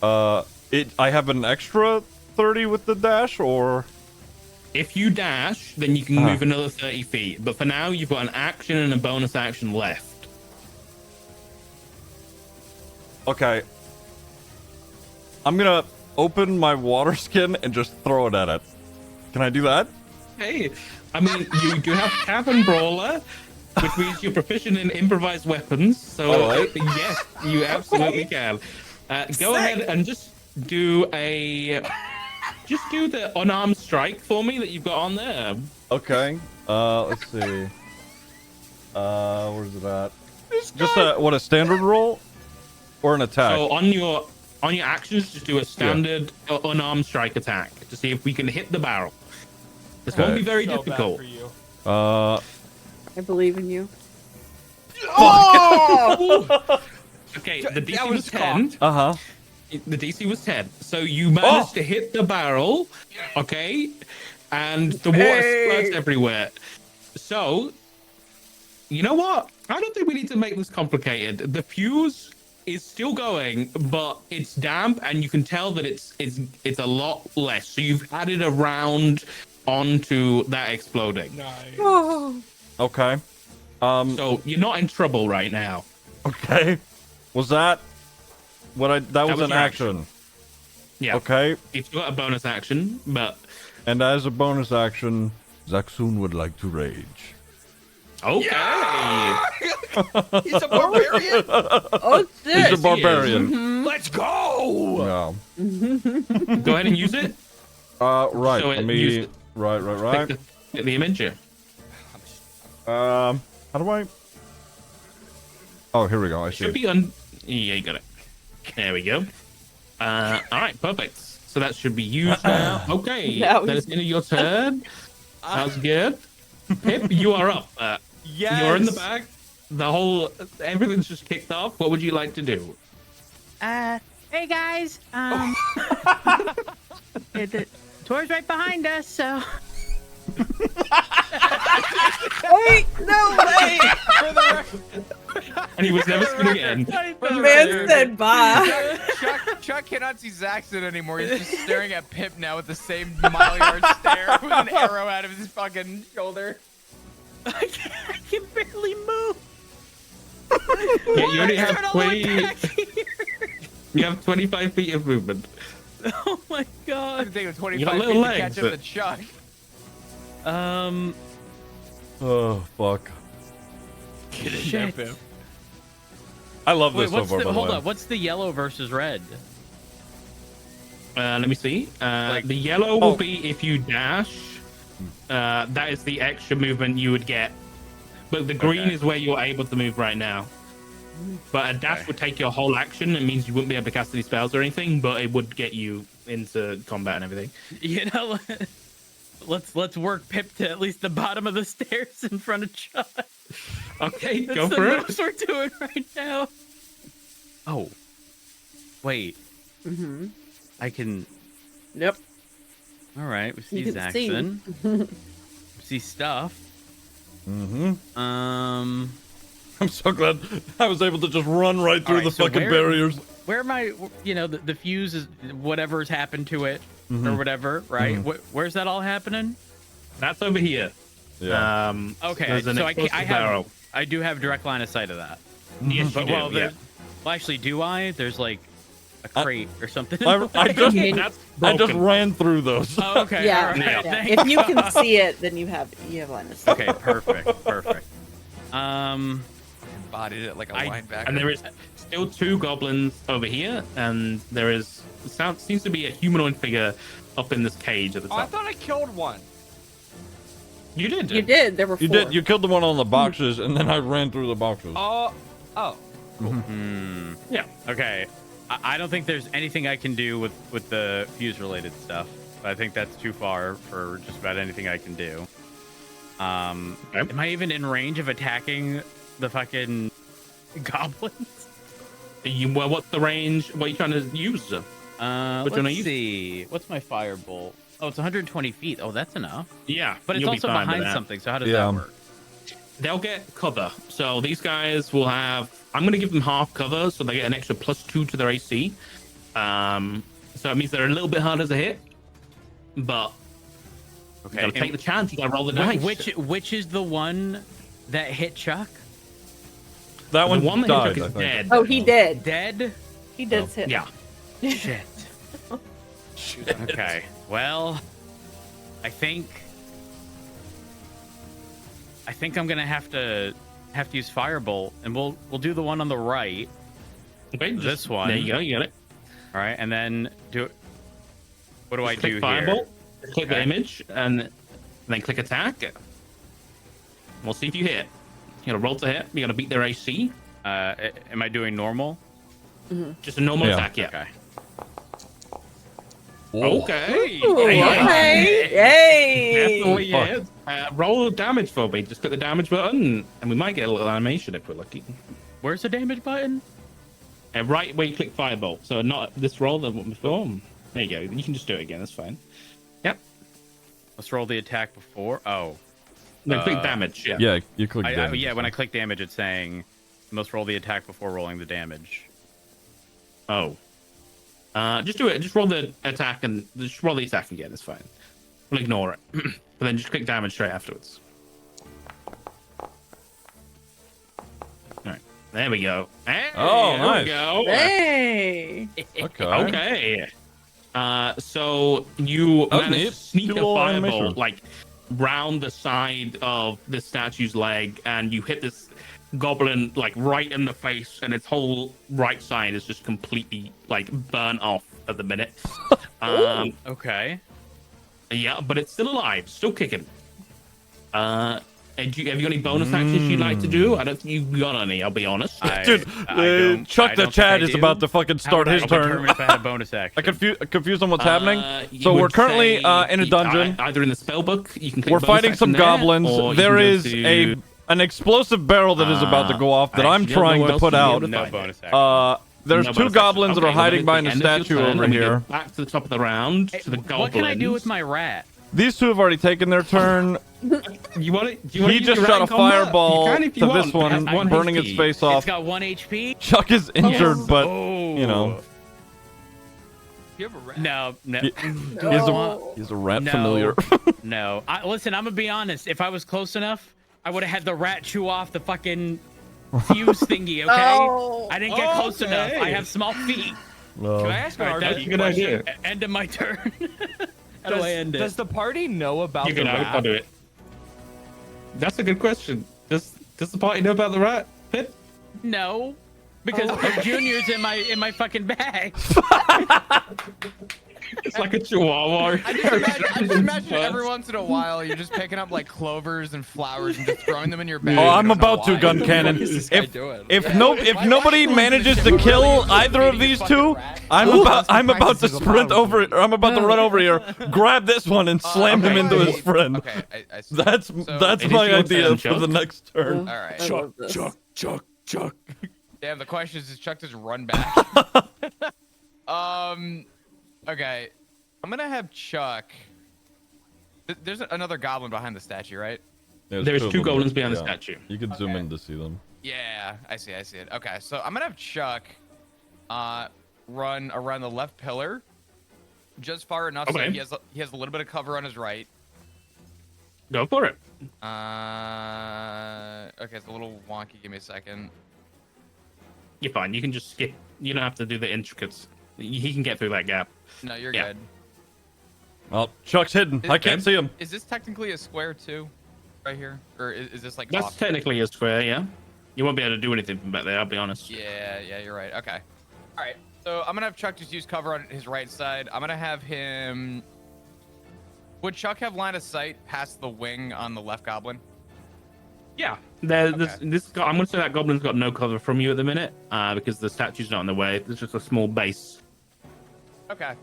Speaker 3: I have an extra 30 with the dash, or
Speaker 2: If you dash, then you can move another 30 feet. But for now, you've got an action and a bonus action left.
Speaker 3: Okay. I'm gonna open my water skin and just throw it at it. Can I do that?
Speaker 2: Hey, I mean, you do have Cavern Brawler, which means you're proficient in improvised weapons. So,
Speaker 3: Alright.
Speaker 2: yes, you absolutely can. Go ahead and just do the unarmed strike for me that you've got on there.
Speaker 3: Okay. Let's see. Where's it at? Just a standard roll or an attack?
Speaker 2: So on your actions, just do a standard unarmed strike attack to see if we can hit the barrel. This won't be very difficult.
Speaker 4: I believe in you.
Speaker 2: Okay, the DC was 10.
Speaker 3: Uh-huh.
Speaker 2: The DC was 10. So you managed to hit the barrel, okay? And the water splurts everywhere. So, you know what? I don't think we need to make this complicated. The fuse is still going, but it's damp, and you can tell that it's a lot less. So you've added a round onto that exploding.
Speaker 8: Nice.
Speaker 3: Okay.
Speaker 2: So you're not in trouble right now.
Speaker 3: Okay. Was that that was an
Speaker 2: your
Speaker 3: action?
Speaker 2: Yeah.
Speaker 3: Okay.
Speaker 2: It's got a bonus action, but
Speaker 3: And as a bonus action, Zaxun would like to rage.
Speaker 2: okay.
Speaker 6: He's a barbarian.
Speaker 4: Oh shit!
Speaker 3: He's a
Speaker 2: Yes, he is.
Speaker 3: barbarian.
Speaker 8: Let's go.
Speaker 3: Yeah.
Speaker 2: Go ahead and use it.
Speaker 3: Right.
Speaker 2: So
Speaker 3: Let
Speaker 2: it
Speaker 3: me.
Speaker 2: used-
Speaker 3: Right.
Speaker 2: Click the image. Yeah.
Speaker 3: How do I? Oh, here we go. I see.
Speaker 2: Should be on. Yeah, you got it. There we go. All right, perfect. So that should be used now. Okay,
Speaker 4: Now
Speaker 2: that is the end of your turn. Sounds good. Pip, you are up.
Speaker 1: Yes.
Speaker 2: You're in the back. Everything's just kicked off. What would you like to do?
Speaker 7: Hey guys. The tour's right behind us, so.
Speaker 4: Wait, no way!
Speaker 2: And he was never seen again.
Speaker 4: Man said bye.
Speaker 6: Chuck cannot see Zaxxon anymore. He's just staring at Pip now with the same mile-yard stare with an arrow out of his fucking shoulder.
Speaker 7: I can barely move.
Speaker 2: Yeah, you only have
Speaker 7: Turn all the way
Speaker 2: 20.
Speaker 7: back here.
Speaker 2: You have 25 feet of movement.
Speaker 7: Oh my
Speaker 6: I'm
Speaker 7: god.
Speaker 6: taking 25
Speaker 2: You got
Speaker 6: feet
Speaker 2: little
Speaker 6: to
Speaker 2: legs,
Speaker 6: catch up
Speaker 2: but-
Speaker 6: to Chuck.
Speaker 3: Oh fuck.
Speaker 7: Shit.
Speaker 3: I love
Speaker 1: Wait,
Speaker 3: this so far. by the
Speaker 1: hold
Speaker 3: way.
Speaker 1: up. What's the yellow versus red?
Speaker 2: Let me see.
Speaker 1: Like-
Speaker 2: The yellow will be if you dash. That is the extra movement you would get. But the green
Speaker 1: Okay.
Speaker 2: is where you're able to move right now. But a dash would take your whole action. It means you wouldn't be able to cast any spells or anything, but it would get you into combat and everything.
Speaker 1: You know, let's work Pip to at least the bottom of the stairs in front of Chuck.
Speaker 2: Okay,
Speaker 1: That's
Speaker 2: go
Speaker 1: the
Speaker 2: for it.
Speaker 1: most we're doing right now. Oh, wait.
Speaker 4: Mm-hmm.
Speaker 1: I can.
Speaker 4: Yep.
Speaker 1: All right, we see
Speaker 4: You can see.
Speaker 1: Zaxxon. See stuff.
Speaker 3: Mm-hmm.
Speaker 1: Um,
Speaker 3: I'm so glad I was able to just run right through
Speaker 1: Alright,
Speaker 3: the
Speaker 1: so
Speaker 3: fucking
Speaker 1: where-
Speaker 3: barriers.
Speaker 1: where am I? You know, the fuse is whatever's happened to it or
Speaker 3: Mhm.
Speaker 1: whatever, right?
Speaker 3: Mhm.
Speaker 1: Where's that all happening?
Speaker 2: That's over here.
Speaker 3: Yeah.
Speaker 1: Okay,
Speaker 2: There's an
Speaker 1: so I
Speaker 2: explosive
Speaker 1: have
Speaker 2: barrel.
Speaker 1: I do have direct line of sight of that.
Speaker 2: Yes,
Speaker 1: But
Speaker 2: you
Speaker 1: well,
Speaker 2: do, yeah.
Speaker 1: well, actually, do I? There's like a crate or something.
Speaker 3: I just
Speaker 2: That's
Speaker 3: I just
Speaker 2: broken.
Speaker 3: ran through those.
Speaker 1: Oh, okay.
Speaker 4: Yeah.
Speaker 1: all right,
Speaker 2: Yeah.
Speaker 4: Yeah.
Speaker 1: thank
Speaker 4: If you can see it, then you have line of sight.
Speaker 1: Okay, perfect.
Speaker 6: Bodied it like a
Speaker 1: I-
Speaker 6: linebacker.
Speaker 2: And there is still 2 goblins over here, and there is seems to be a humanoid figure up in this cage at the
Speaker 9: Oh, I
Speaker 2: top.
Speaker 9: thought I killed one.
Speaker 2: You did.
Speaker 4: You did. There were 4.
Speaker 3: You did. You killed the one on the boxes, and then I ran through the boxes.
Speaker 9: Oh.
Speaker 1: Hmm.
Speaker 2: Yeah.
Speaker 1: Okay. I don't think there's anything I can do with the fuse related stuff. I think that's too far for just about anything I can do.
Speaker 2: Okay.
Speaker 1: Am I even in range of attacking the fucking goblins?
Speaker 2: Well, what's the range? What are you trying to use?
Speaker 1: Let's
Speaker 2: one are you?
Speaker 1: see. What's my firebolt? Oh, it's 120 feet. Oh, that's enough.
Speaker 2: Yeah,
Speaker 1: But it's
Speaker 2: you'll be
Speaker 1: also
Speaker 2: fine with
Speaker 1: behind
Speaker 2: that.
Speaker 1: something. So how does
Speaker 3: Yeah.
Speaker 1: that work?
Speaker 2: They'll get cover. So these guys will have. I'm going to give them half cover, so they get an extra +2 to their AC. So it means they're a little bit harder to hit, but You gotta take the chance. You gotta roll the
Speaker 1: Wh-
Speaker 2: dice.
Speaker 1: which is the one that hit Chuck?
Speaker 3: That
Speaker 2: The
Speaker 3: one
Speaker 2: one that
Speaker 3: died,
Speaker 2: hit
Speaker 3: I
Speaker 2: Chuck is
Speaker 3: think.
Speaker 2: dead.
Speaker 4: Oh, he did.
Speaker 1: Dead?
Speaker 4: He did hit.
Speaker 2: Yeah.
Speaker 1: Shit. Okay. Well, I think I'm gonna have to use Firebolt, and we'll do the one on the right.
Speaker 2: Okay,
Speaker 1: This one.
Speaker 2: There you go. You got it.
Speaker 1: All right, and then what do I
Speaker 2: Click
Speaker 1: do
Speaker 2: Firebolt,
Speaker 1: here?
Speaker 2: click the
Speaker 1: Okay.
Speaker 2: image, and then click attack. We'll see if you hit. You gotta roll to hit. You gotta beat their AC.
Speaker 1: Am I doing normal?
Speaker 2: Just a normal
Speaker 3: Yeah.
Speaker 2: attack. Yeah.
Speaker 1: Okay.
Speaker 2: Okay.
Speaker 4: Ooh,
Speaker 2: Hey,
Speaker 4: okay. Yay!
Speaker 2: Definitely hit. Roll damage for me. Just click the damage button, and we might get a little animation if we're lucky.
Speaker 1: Where's the damage button?
Speaker 2: And right where you click Firebolt. So not this roll, the one before. There you go. You can just do it again. That's fine. Yep.
Speaker 1: Let's roll the attack before. Oh.
Speaker 2: Then click damage. Yeah.
Speaker 3: Yeah, you click
Speaker 1: Yeah,
Speaker 3: damage.
Speaker 1: when I click damage, it's saying must roll the attack before rolling the damage.
Speaker 2: Oh. Just do it. Just roll the attack and just roll the attack again. It's fine. We'll ignore it. But then just click damage straight afterwards. Alright. There we go. Hey,
Speaker 3: Oh,
Speaker 2: there
Speaker 3: nice.
Speaker 2: we go.
Speaker 4: Hey!
Speaker 3: Okay.
Speaker 2: Okay. So you
Speaker 3: That was
Speaker 2: managed
Speaker 3: neat.
Speaker 2: to sneak
Speaker 3: Good
Speaker 2: a
Speaker 3: little
Speaker 2: fireball
Speaker 3: animation.
Speaker 2: like round the side of the statue's leg, and you hit this goblin like right in the face, and its whole right side is just completely like burnt off at the minute.
Speaker 1: Okay.
Speaker 2: Yeah, but it's still alive, still kicking. And have you got any bonus actions you'd like to do? I don't think you've got any, I'll be honest.
Speaker 3: Dude, Chuck the Chad is about to fucking start his turn.
Speaker 1: Determine if I had a bonus action.
Speaker 3: Confused on what's happening.
Speaker 2: You
Speaker 3: So
Speaker 2: would
Speaker 3: we're currently
Speaker 2: say
Speaker 3: in a dungeon.
Speaker 2: Either in the spellbook, you can click
Speaker 3: We're
Speaker 2: bonus
Speaker 3: fighting some
Speaker 2: action there,
Speaker 3: goblins.
Speaker 2: or you
Speaker 3: There
Speaker 2: can go
Speaker 3: is
Speaker 2: to-
Speaker 3: an explosive barrel that is about to go off that
Speaker 2: I
Speaker 3: I'm
Speaker 2: actually don't know
Speaker 3: trying
Speaker 2: what
Speaker 3: to
Speaker 2: else
Speaker 3: put
Speaker 2: you'd be
Speaker 3: out.
Speaker 2: able to
Speaker 1: No
Speaker 2: find.
Speaker 1: bonus action.
Speaker 3: There's
Speaker 2: No
Speaker 3: two
Speaker 2: bonus
Speaker 3: goblins
Speaker 2: action.
Speaker 3: that are
Speaker 2: Okay, well,
Speaker 3: hiding
Speaker 2: at
Speaker 3: behind
Speaker 2: the
Speaker 3: a
Speaker 2: end of your
Speaker 3: statue
Speaker 2: turn,
Speaker 3: over
Speaker 2: when we go
Speaker 3: here.
Speaker 2: Back to the top of the round to the goblins.
Speaker 1: What can I do with my rat?
Speaker 3: These two have already taken their turn.
Speaker 2: You want it? Do you want
Speaker 3: He
Speaker 2: to
Speaker 3: just
Speaker 2: use your
Speaker 3: shot
Speaker 2: rat
Speaker 3: a
Speaker 2: in combat?
Speaker 3: fireball
Speaker 2: You can if you
Speaker 3: to
Speaker 2: want.
Speaker 3: this
Speaker 2: It has
Speaker 3: one, burning
Speaker 2: HP.
Speaker 3: its face
Speaker 1: It's
Speaker 3: off.
Speaker 1: got 1 HP.
Speaker 3: Chuck is injured,
Speaker 2: Yes.
Speaker 3: but
Speaker 1: Oh.
Speaker 3: you know,
Speaker 6: You have a rat.
Speaker 1: No.
Speaker 3: he's a rat
Speaker 1: No.
Speaker 3: familiar.
Speaker 1: No. Listen, I'm gonna be honest. If I was close enough, I would have had the rat chew off the fucking fuse thingy. Okay.
Speaker 4: Oh.
Speaker 1: I didn't get close enough. I
Speaker 2: Okay.
Speaker 1: have small feet.
Speaker 6: Can I ask an
Speaker 1: Alright,
Speaker 6: RPG
Speaker 2: That's a good
Speaker 6: question?
Speaker 2: idea.
Speaker 1: End of my turn. How do I end it?
Speaker 6: Does the party know about
Speaker 2: You
Speaker 6: the
Speaker 2: can
Speaker 6: rat?
Speaker 2: I'll do it. That's a good question. Does the party know about the rat? Pip?
Speaker 1: No, because Junior's in my fucking bag.
Speaker 2: It's like a chihuahua.
Speaker 6: I just imagine every once in a while you're just picking up like clovers and flowers and just throwing them in your bag.
Speaker 3: Oh,
Speaker 6: You
Speaker 3: I'm
Speaker 6: don't know
Speaker 3: about to
Speaker 6: why.
Speaker 3: gun
Speaker 6: What the
Speaker 3: cannon.
Speaker 6: fuck is this guy
Speaker 3: If
Speaker 6: doing?
Speaker 3: if
Speaker 6: Why
Speaker 3: nobody
Speaker 6: are you
Speaker 3: manages
Speaker 6: doing
Speaker 3: to
Speaker 6: this shit?
Speaker 3: kill
Speaker 6: We're really
Speaker 3: either of
Speaker 6: feeding
Speaker 3: these
Speaker 6: fucking
Speaker 3: two,
Speaker 6: rat.
Speaker 3: I'm about to
Speaker 6: Surprises
Speaker 3: sprint
Speaker 6: the
Speaker 3: over. Or I'm about to run over here, grab this one, and slam him
Speaker 6: okay,
Speaker 3: into his
Speaker 6: wait.
Speaker 3: friend.
Speaker 6: Okay, I see.
Speaker 3: That's
Speaker 6: So-
Speaker 2: It is
Speaker 3: my
Speaker 2: your
Speaker 3: idea
Speaker 2: turn,
Speaker 3: for the
Speaker 2: Chuck.
Speaker 3: next turn.
Speaker 6: All right.
Speaker 4: I love this.
Speaker 8: Chuck.
Speaker 6: Damn, the question is, does Chuck just run back? Okay. I'm gonna have Chuck. There's another goblin behind the statue, right?
Speaker 2: There's
Speaker 3: of
Speaker 2: two
Speaker 3: them.
Speaker 2: goblins behind the
Speaker 3: Yeah.
Speaker 2: statue.
Speaker 3: You can zoom
Speaker 6: Okay.
Speaker 3: in to see them.
Speaker 6: Yeah, I see it. Okay, so I'm gonna have Chuck run around the left pillar just far enough so
Speaker 2: Okay.
Speaker 6: he has a little bit of cover on his right.
Speaker 2: Go for it.
Speaker 6: Okay, it's a little wonky. Give me a second.
Speaker 2: You're fine. You can just skip. You don't have to do the intricates. He can get through that gap.
Speaker 6: No, you're
Speaker 2: Yeah.
Speaker 6: good.
Speaker 3: Oh, Chuck's hidden. I can't see him.
Speaker 6: Is this technically a square too, right here, or is this like
Speaker 2: That's
Speaker 6: off?
Speaker 2: technically a square, yeah. You won't be able to do anything from back there, I'll be honest.
Speaker 6: Yeah, you're right. Okay. All right. So I'm gonna have Chuck just use cover on his right side. I'm gonna have him. Would Chuck have line of sight past the wing on the left goblin?
Speaker 2: Yeah. I'm gonna say that goblin's got no cover from you at the minute, because the statue's not in the way. There's just a small base.
Speaker 6: Okay.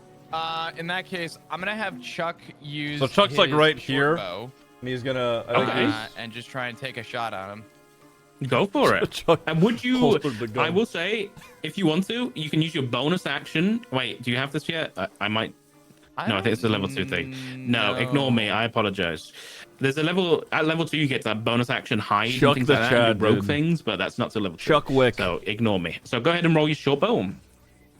Speaker 6: In that case, I'm gonna have Chuck use.
Speaker 3: So Chuck's, like,
Speaker 6: his
Speaker 3: right
Speaker 6: short
Speaker 3: here.
Speaker 6: bow,
Speaker 3: And he's gonna.
Speaker 2: Okay.
Speaker 6: and just try and take a shot on him.
Speaker 2: Go for it.
Speaker 3: Chuck
Speaker 2: And would you?
Speaker 3: holstered the gun.
Speaker 2: I will say, if you want to, you can use your bonus action. Wait, do you have this yet? I might. No, I think it's a level 2 thing. No, ignore me. I apologize. There's a level at level 2 you get that bonus action hide and
Speaker 3: Chuck
Speaker 2: things
Speaker 3: the
Speaker 2: like that. And you
Speaker 3: Chad,
Speaker 2: broke
Speaker 3: dude.
Speaker 2: things, but that's not to level 2.
Speaker 3: Chuck Wick.
Speaker 2: So ignore me. So go ahead and roll your short bow.
Speaker 6: All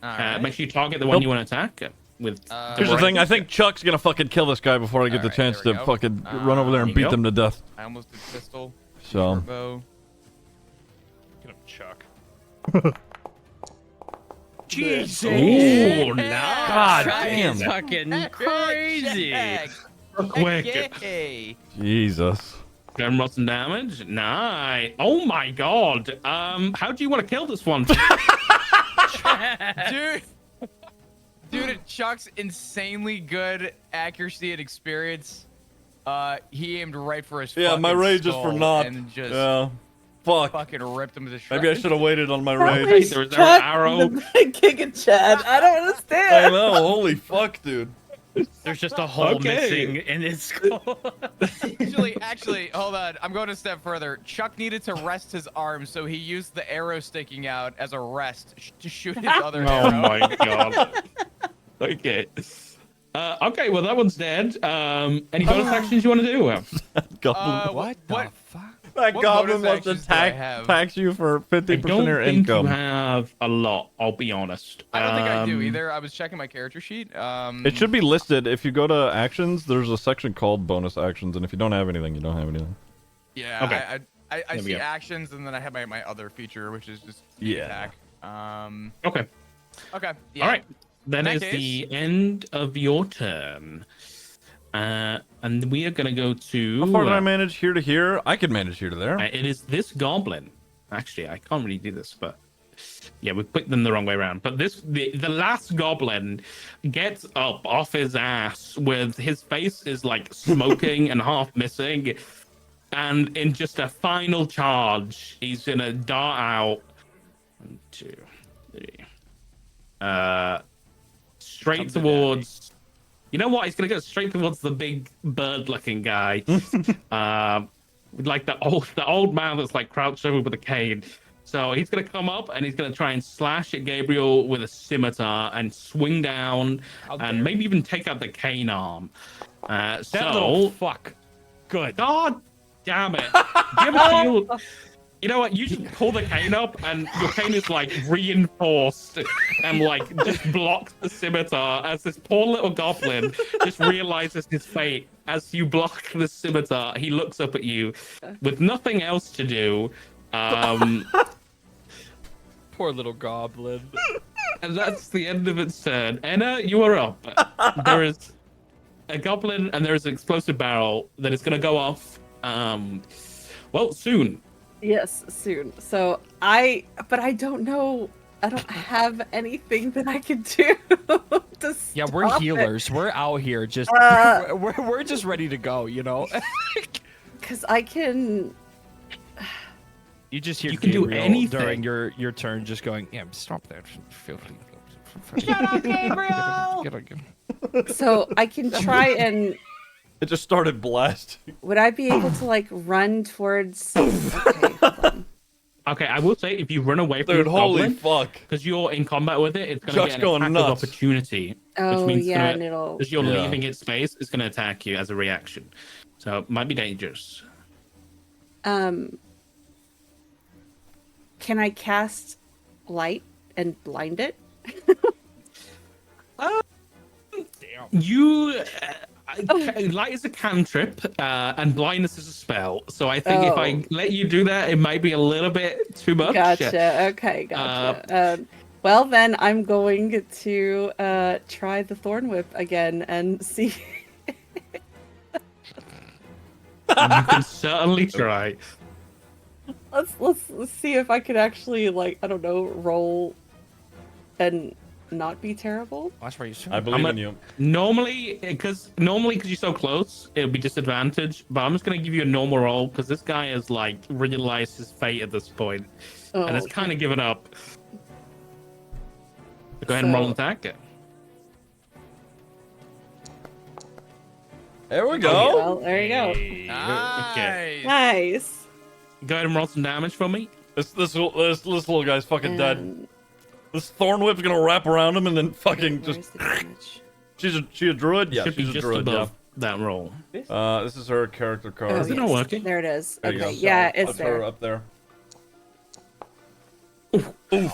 Speaker 6: right.
Speaker 2: Make sure you target the one you want to attack. with.
Speaker 3: Here's the thing. I
Speaker 2: Right.
Speaker 3: think Chuck's gonna fucking kill this guy before I get the
Speaker 6: Alright,
Speaker 3: chance
Speaker 6: there
Speaker 3: to
Speaker 6: we go.
Speaker 3: fucking run over there and
Speaker 2: There you
Speaker 3: beat
Speaker 2: go.
Speaker 3: them to death.
Speaker 6: I almost did pistol.
Speaker 3: So
Speaker 6: Short bow.
Speaker 8: Get him, Chuck.
Speaker 7: Jesus.
Speaker 2: Ooh,
Speaker 6: Yeah.
Speaker 2: nice.
Speaker 3: God
Speaker 7: That
Speaker 3: damn.
Speaker 7: is fucking crazy.
Speaker 2: Quick.
Speaker 6: Okay.
Speaker 3: Jesus.
Speaker 2: Got him roll some damage. Nice. Oh my god. How do you want to kill this one?
Speaker 6: Dude. Dude, Chuck's insanely good accuracy and experience. He aimed right for his
Speaker 3: Yeah, my
Speaker 6: fucking
Speaker 3: rage is for
Speaker 6: skull
Speaker 3: naught.
Speaker 6: and just
Speaker 3: Yeah. Fuck.
Speaker 6: fucking ripped him to shreds.
Speaker 3: Maybe I should have waited on my
Speaker 4: Probably
Speaker 3: rage.
Speaker 2: There was no arrow.
Speaker 4: The big kicking Chad. I don't
Speaker 3: I
Speaker 4: understand.
Speaker 3: know. Holy fuck, dude.
Speaker 1: There's just a hole
Speaker 2: Okay.
Speaker 1: missing in his skull.
Speaker 6: Actually, hold on. I'm going a step further. Chuck needed to rest his arm, so he used the arrow sticking out as a rest to shoot his other
Speaker 2: Oh
Speaker 6: arrow.
Speaker 2: my god. Okay. Okay, well that one's dead. Any bonus actions you want to do?
Speaker 3: Goblin.
Speaker 6: What?
Speaker 8: the fuck?
Speaker 3: that
Speaker 6: what
Speaker 3: goblin
Speaker 6: bonus
Speaker 3: wants to
Speaker 6: actions do I have?
Speaker 3: tax you for
Speaker 2: I
Speaker 3: 50%
Speaker 2: don't
Speaker 3: of your
Speaker 2: think
Speaker 3: income.
Speaker 2: you have a lot. I'll be honest.
Speaker 6: I don't think I do
Speaker 2: Um,
Speaker 6: either. I was checking my character sheet.
Speaker 3: It should be listed. If you go to actions, there's a section called bonus actions, and if you don't have anything, you don't have anything.
Speaker 6: Yeah.
Speaker 2: Okay.
Speaker 6: I
Speaker 2: There we
Speaker 6: see
Speaker 2: go.
Speaker 6: actions, and then I have my other feature, which is just
Speaker 3: Yeah.
Speaker 6: attack.
Speaker 2: Okay.
Speaker 6: Okay. Yeah.
Speaker 2: All right. That
Speaker 6: In
Speaker 2: is
Speaker 6: that
Speaker 2: the end of your turn. And we are gonna go to.
Speaker 3: How far did I manage here to here? I could manage here to there.
Speaker 2: It is this goblin. Actually, I can't really do this, but yeah, we put them the wrong way around. But the last goblin gets up off his ass with his face is like smoking and half missing, and in just a final charge, he's gonna dart out. 1, 2, 3. Straight
Speaker 1: Come to
Speaker 2: towards. You know what? He's gonna go straight towards the big bird-looking guy. Like the old man that's like crouched over with a cane. So he's gonna come up and he's gonna try and slash at Gabriel with a scimitar and swing down and maybe even take out the cane arm.
Speaker 8: That little
Speaker 2: So
Speaker 8: fuck. Good.
Speaker 2: God damn it! Do you ever feel? You know what? You just pull the cane up, and your cane is like reinforced and like just blocks the scimitar as this poor little goblin just realizes his fate. As you block the scimitar, he looks up at you with nothing else to do.
Speaker 8: Poor little goblin.
Speaker 2: And that's the end of its turn. Enna, you are up. There is a goblin, and there is an explosive barrel that is going to go off. Well, soon.
Speaker 4: Yes, soon. So but I don't know. I don't have anything that I can do to
Speaker 8: Yeah, we're
Speaker 4: stop it.
Speaker 8: healers. We're out here just we're just ready to go, you know.
Speaker 4: Cause I can.
Speaker 8: You just hear
Speaker 2: You can do
Speaker 8: Gabriel
Speaker 2: anything.
Speaker 8: during your turn, just going, "Yeah, stop that filthy."
Speaker 7: Shut up, Gabriel!
Speaker 4: So I can try and.
Speaker 3: It just started blasting.
Speaker 4: Would I be able to like run towards? Okay, hold on.
Speaker 2: Okay, I will say if you run away from
Speaker 3: Dude,
Speaker 2: the
Speaker 3: holy
Speaker 2: goblin,
Speaker 3: fuck.
Speaker 2: because you're in combat with it, it's going to
Speaker 3: Chuck's
Speaker 2: get an
Speaker 3: going
Speaker 2: attack
Speaker 3: nuts.
Speaker 2: of opportunity.
Speaker 4: Oh
Speaker 2: means it's
Speaker 4: yeah,
Speaker 2: gonna-
Speaker 4: and it'll.
Speaker 2: As you're
Speaker 3: Yeah.
Speaker 2: leaving its space, it's going to attack you as a reaction. So it might be dangerous.
Speaker 4: Can I cast light and blind it?
Speaker 2: You light is a cantrip, and blindness is a spell. So I think if I
Speaker 4: Oh.
Speaker 2: let you do that, it might be a little bit too much.
Speaker 4: Gotcha. Okay, gotcha. Well, then I'm going to try the thorn whip again and see.
Speaker 2: You can certainly try.
Speaker 4: Let's see if I could actually like I don't know roll and not be terrible.
Speaker 8: Watch where you
Speaker 3: I believe in you.
Speaker 2: Normally, because you're so close, it'll be disadvantage. But I'm just gonna give you a normal roll because this guy has like realized his fate at this point,
Speaker 4: Oh,
Speaker 2: and it's kind of given up. So go ahead and roll an attack.
Speaker 3: There we
Speaker 4: Oh,
Speaker 3: go.
Speaker 4: well, there you go.
Speaker 2: Okay.
Speaker 4: Nice.
Speaker 2: Go ahead and roll some damage for me.
Speaker 3: This little guy's fucking dead.
Speaker 4: And
Speaker 3: This thorn whip's gonna wrap around him and then fucking
Speaker 4: where's
Speaker 3: just.
Speaker 4: the damage?
Speaker 3: She a druid? Yeah,
Speaker 2: Should be
Speaker 3: she's a
Speaker 2: just
Speaker 3: druid.
Speaker 2: above that roll.
Speaker 3: Yeah. This is her character card.
Speaker 4: Oh,
Speaker 2: Is it not
Speaker 4: yes.
Speaker 2: working?
Speaker 4: There it is.
Speaker 3: There you
Speaker 4: Okay,
Speaker 3: go.
Speaker 4: yeah,
Speaker 3: So,
Speaker 4: it's
Speaker 3: that's her
Speaker 4: there.
Speaker 3: up there. Oof.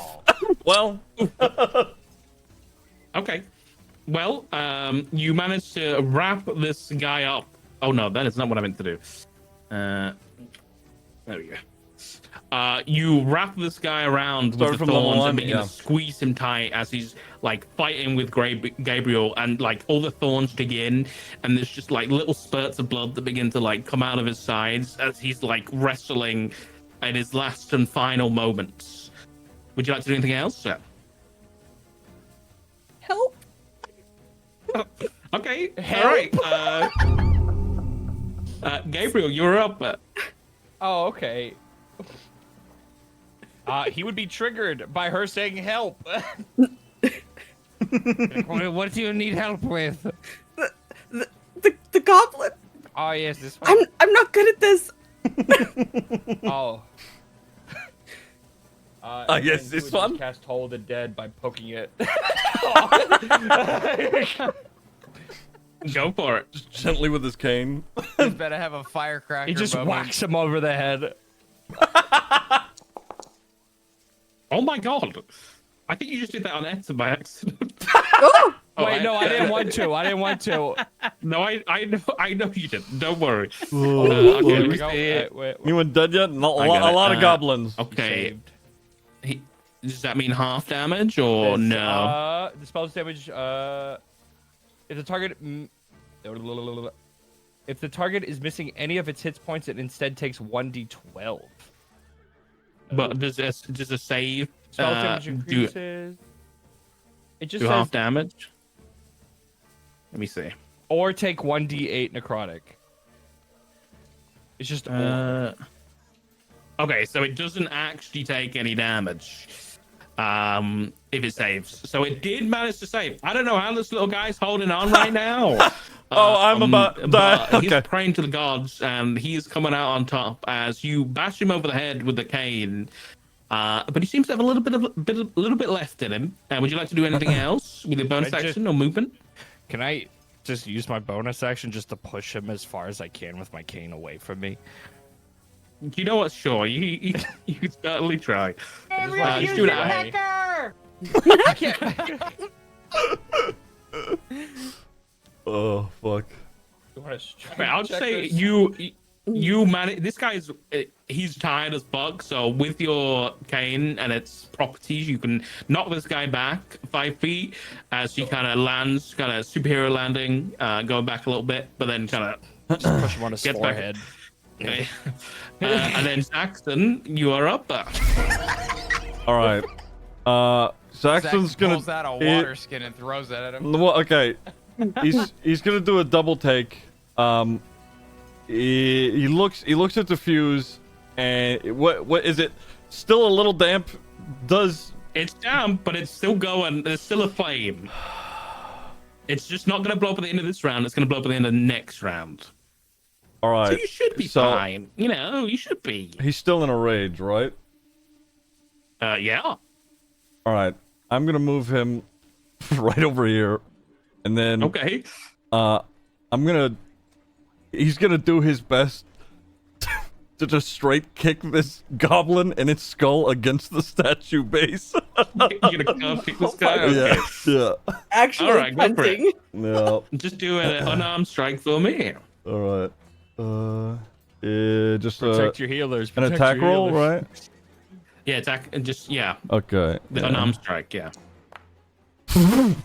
Speaker 3: Well,
Speaker 2: Okay. Well, you managed to wrap this guy up. Oh no, that is not what I meant to do. There we go. You wrap this guy around
Speaker 3: Start
Speaker 2: with the
Speaker 3: from level
Speaker 2: thorns
Speaker 3: one,
Speaker 2: and begin
Speaker 3: yeah.
Speaker 2: to squeeze him tight as he's like fighting with Gabriel, and like all the thorns dig in, and there's just like little spurts of blood that begin to like come out of his sides as he's like wrestling in his last and final moments. Would you like to do anything else?
Speaker 4: Help!
Speaker 2: Okay, all right. Gabriel, you're up.
Speaker 8: Oh, okay. He would be triggered by her saying help. What do you need help with?
Speaker 4: The goblin.
Speaker 8: Oh yes, this one.
Speaker 4: I'm not good at this.
Speaker 8: Oh.
Speaker 3: I guess
Speaker 8: and
Speaker 3: this
Speaker 8: he would just
Speaker 3: one?
Speaker 8: Cast Toll of the Dead by poking it.
Speaker 2: Go for it.
Speaker 3: Just gently with his cane.
Speaker 6: He's better have a firecracker.
Speaker 8: He just
Speaker 6: moment.
Speaker 8: whacks him over the head.
Speaker 2: Oh my god. I think you just did that on Etsy by accident.
Speaker 4: Oh,
Speaker 8: Wait, no, I didn't want to. I didn't want to.
Speaker 2: No, I know you didn't. Don't worry.
Speaker 3: Oh,
Speaker 2: Okay,
Speaker 8: There
Speaker 2: let
Speaker 8: we
Speaker 2: me
Speaker 8: go.
Speaker 2: see.
Speaker 8: Wait.
Speaker 3: Anyone dead yet? Not a
Speaker 2: I
Speaker 3: lot,
Speaker 2: got
Speaker 3: a
Speaker 2: it.
Speaker 3: lot of goblins.
Speaker 2: Okay. Does that mean half damage or
Speaker 8: This,
Speaker 2: no?
Speaker 8: The spell's damage. If the target. If the target is missing any of its hit points, it instead takes 1d12.
Speaker 2: But does a save
Speaker 8: Spell damage
Speaker 2: do
Speaker 8: increases. It just says
Speaker 2: half damage? Let me see.
Speaker 8: or take 1d8 necrotic. It's just
Speaker 2: Okay, so it doesn't actually take any damage if it saves. So it did manage to save. I don't know how this little guy's holding on right now.
Speaker 3: I'm about to die.
Speaker 2: but he's
Speaker 3: Okay.
Speaker 2: praying to the gods, and he's coming out on top as you bash him over the head with the cane. But he seems to have a little bit left in him. Would you like to do anything else with your bonus
Speaker 8: I just-
Speaker 2: action or movement?
Speaker 8: Can I just use my bonus action just to push him as far as I can with my cane away from me?
Speaker 2: You know what? Sure, you can certainly try.
Speaker 8: Everyone
Speaker 2: just do it
Speaker 8: I can't.
Speaker 3: Oh, fuck.
Speaker 8: You want to
Speaker 2: Okay, I'll say you manage. This guy's he's tired as fuck. So with your cane and its properties, you can knock this guy back 5 feet as he kind of lands, kind of superhero landing, going back a little bit, but then kind of
Speaker 8: just push him on his
Speaker 2: Get back.
Speaker 8: forehead.
Speaker 2: okay. And then Saxon, you are up.
Speaker 3: All right. Saxon's gonna.
Speaker 6: pulls out a water skin and throws it at him.
Speaker 3: Well, okay. He's gonna do a double take. He looks at the fuse, and what is it? Still a little damp. Does
Speaker 2: It's damp, but it's still going. There's still a flame. It's just not going to blow up at the end of this round. It's going to blow up at the end of the next round.
Speaker 3: all
Speaker 2: So
Speaker 3: right?
Speaker 2: you should be
Speaker 3: So-
Speaker 2: fine. You know, you should be.
Speaker 3: He's still in a rage, right?
Speaker 2: Yeah.
Speaker 3: All right. I'm gonna move him right over here, and then
Speaker 2: Okay.
Speaker 3: he's gonna do his best to just straight kick this goblin in its skull against the statue base.
Speaker 2: You're gonna kick this guy. Okay.
Speaker 3: Yeah.
Speaker 4: actually
Speaker 2: All right, go for it.
Speaker 4: punting.
Speaker 3: Yeah.
Speaker 2: Just do an unarmed strike for me.
Speaker 3: All right. Just
Speaker 8: Protect your healers.
Speaker 3: an
Speaker 8: protect
Speaker 3: attack
Speaker 8: your
Speaker 3: roll,
Speaker 8: healers.
Speaker 3: right?
Speaker 2: Yeah, attack and just yeah,
Speaker 3: Okay.
Speaker 2: the
Speaker 3: yeah.
Speaker 2: unarmed strike. Yeah.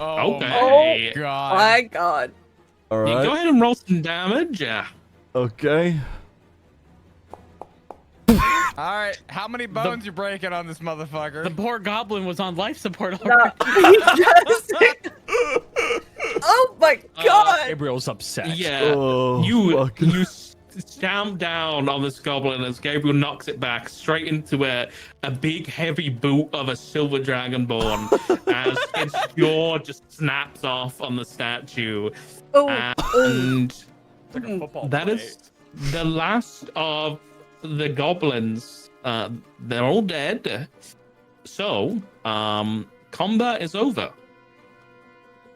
Speaker 6: Oh
Speaker 2: Okay.
Speaker 6: my god.
Speaker 4: My God.
Speaker 3: All
Speaker 2: Yeah,
Speaker 3: right.
Speaker 2: go ahead and roll some damage. Yeah.
Speaker 3: Okay.
Speaker 6: All right, how many bones you breaking on this motherfucker?
Speaker 1: The poor goblin was on life support
Speaker 4: No,
Speaker 1: already.
Speaker 4: he just- oh my God.
Speaker 8: Gabriel's upset.
Speaker 2: Yeah.
Speaker 3: Oh,
Speaker 2: you
Speaker 3: fucking-
Speaker 2: you stamp down on this goblin as Gabriel knocks it back straight into a big heavy boot of a silver dragonborn as its jaw just snaps off on the statue.
Speaker 4: Oh,
Speaker 2: And
Speaker 8: It's like a football
Speaker 2: that
Speaker 8: play.
Speaker 2: is the last of the goblins. They're all dead. So, combat is over.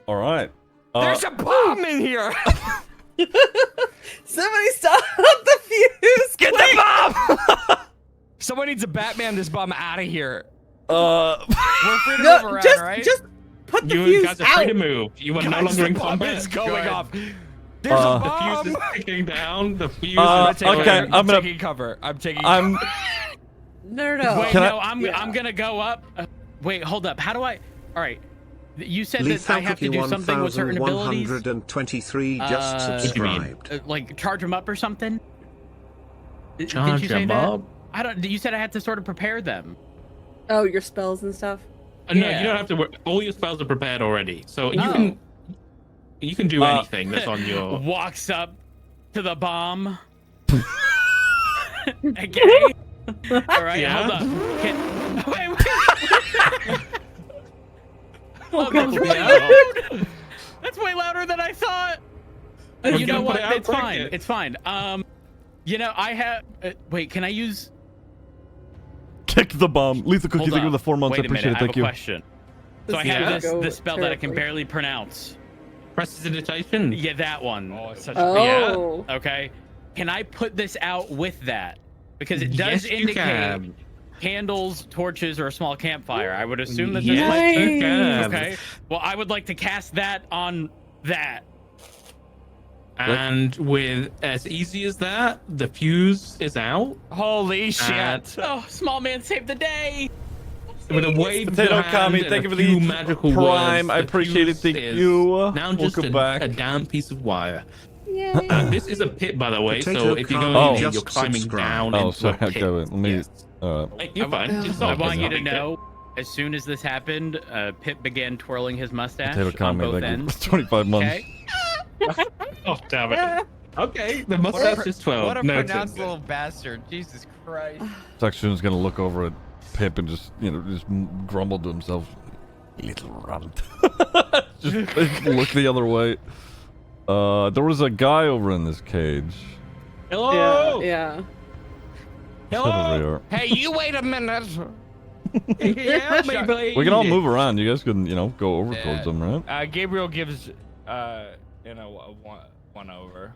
Speaker 3: All right.
Speaker 8: There's a bomb in here.
Speaker 4: somebody stop the fuse.
Speaker 8: Get
Speaker 4: quick.
Speaker 8: the bomb. Someone needs to Batman this bomb out of here.
Speaker 6: We're free to
Speaker 4: No,
Speaker 6: move around,
Speaker 4: just,
Speaker 6: right?
Speaker 4: just Put the
Speaker 2: You
Speaker 4: fuse
Speaker 2: guys are free to
Speaker 4: out.
Speaker 2: move. You are no
Speaker 8: Guys,
Speaker 2: longer in
Speaker 8: the bomb
Speaker 2: combat.
Speaker 8: is going
Speaker 6: ahead.
Speaker 8: off. There's
Speaker 3: Uh,
Speaker 8: a
Speaker 2: The
Speaker 8: bomb.
Speaker 2: fuse is ticking down. The fuse
Speaker 3: Uh,
Speaker 2: is
Speaker 3: okay,
Speaker 2: ticking.
Speaker 3: I'm gonna-
Speaker 8: taking cover. I'm taking.
Speaker 3: I'm.
Speaker 4: No.
Speaker 1: Wait,
Speaker 3: Can
Speaker 1: no,
Speaker 3: I-
Speaker 1: I'm gonna go up. Wait, hold up. How do I? All right. You said that
Speaker 5: Lethal
Speaker 1: I have to do something with certain abilities.
Speaker 5: 1123 just subscribed.
Speaker 1: Like charge them up or something. Did
Speaker 2: Charge
Speaker 1: you say
Speaker 2: them
Speaker 1: that?
Speaker 2: up?
Speaker 1: I don't. You said I had to sort of prepare them.
Speaker 4: Oh, your spells and stuff.
Speaker 2: No,
Speaker 1: Yeah.
Speaker 2: you don't have to work. All your spells are prepared already, so
Speaker 1: Oh.
Speaker 2: you can do anything that's on your.
Speaker 1: Walks up to the bomb. Okay. All right.
Speaker 2: Yeah.
Speaker 1: Hold up. Wait. Oh, that's way loud. That's way louder than I thought.
Speaker 2: We're
Speaker 1: You know
Speaker 2: gonna put
Speaker 1: what?
Speaker 2: it out
Speaker 1: It's
Speaker 2: quick.
Speaker 1: fine. It's fine. You know, I have. Wait, can I use?
Speaker 3: Kick the bomb. Lethal Cookie,
Speaker 1: Hold
Speaker 3: thank you for
Speaker 1: up.
Speaker 3: the 4 months.
Speaker 1: Wait
Speaker 3: I
Speaker 1: a minute.
Speaker 3: appreciate it.
Speaker 1: I have
Speaker 3: Thank
Speaker 1: a
Speaker 3: you.
Speaker 1: question. So I
Speaker 4: This is
Speaker 1: have
Speaker 2: Yeah.
Speaker 1: this,
Speaker 4: gonna
Speaker 1: this spell that I can
Speaker 4: terribly.
Speaker 1: barely pronounce.
Speaker 2: Prestidigitation.
Speaker 1: Yeah, that one.
Speaker 8: Oh, it's such.
Speaker 4: Oh.
Speaker 1: Okay. Can I put this out with that? Because it
Speaker 2: Yes,
Speaker 1: does
Speaker 2: you
Speaker 1: indicate
Speaker 2: can.
Speaker 1: candles, torches, or a small campfire. I would assume that this
Speaker 2: Yes,
Speaker 1: might
Speaker 2: you
Speaker 1: be.
Speaker 2: can.
Speaker 1: Okay. Well, I would like to cast that on that.
Speaker 2: And with as easy as that, the fuse is out.
Speaker 8: Holy shit!
Speaker 2: And
Speaker 1: Oh, small man saved the day.
Speaker 2: with a wave of
Speaker 3: Potato
Speaker 2: your hand
Speaker 3: Kami,
Speaker 2: and
Speaker 3: thank
Speaker 2: a
Speaker 3: you for
Speaker 2: few
Speaker 3: the
Speaker 2: magical
Speaker 3: Prime.
Speaker 2: words,
Speaker 3: I
Speaker 2: the
Speaker 3: appreciate it.
Speaker 2: fuse
Speaker 3: Thank
Speaker 2: is
Speaker 3: you.
Speaker 2: Now just
Speaker 3: Welcome
Speaker 2: a
Speaker 3: back.
Speaker 2: damn piece of wire.
Speaker 4: Yay.
Speaker 2: This is a pit, by the way. So
Speaker 5: Potato
Speaker 2: if you're
Speaker 5: Kami
Speaker 2: going in,
Speaker 5: just
Speaker 2: you're climbing
Speaker 5: subscribed.
Speaker 2: down.
Speaker 3: Oh,
Speaker 2: into
Speaker 3: sorry.
Speaker 2: a pit.
Speaker 3: Okay, wait, let me.
Speaker 2: Yes.
Speaker 3: Alright.
Speaker 2: You're fine. It's
Speaker 1: I
Speaker 2: not
Speaker 1: want you
Speaker 2: big
Speaker 1: to
Speaker 2: deal.
Speaker 1: know, as soon as this happened, Pip began twirling his mustache
Speaker 3: Potato
Speaker 1: on
Speaker 3: Kami,
Speaker 1: both
Speaker 3: thank you.
Speaker 1: ends.
Speaker 3: 25 months.
Speaker 1: Okay.
Speaker 2: Oh, damn it. Okay, the mustache is 12.
Speaker 6: What a
Speaker 2: Noted.
Speaker 6: pronounced little bastard. Jesus Christ.
Speaker 3: Saxon's gonna look over at Pip and just, just grumble to himself. Little runt. Just look the other way. There was a guy over in this cage.
Speaker 2: Hello.
Speaker 4: Yeah.
Speaker 3: Sit over here.
Speaker 8: Hey, you wait a minute.
Speaker 2: Yeah, baby.
Speaker 3: We can all move around. You guys can, go over
Speaker 6: Yeah.
Speaker 3: towards them, right?
Speaker 8: Gabriel gives, a one over.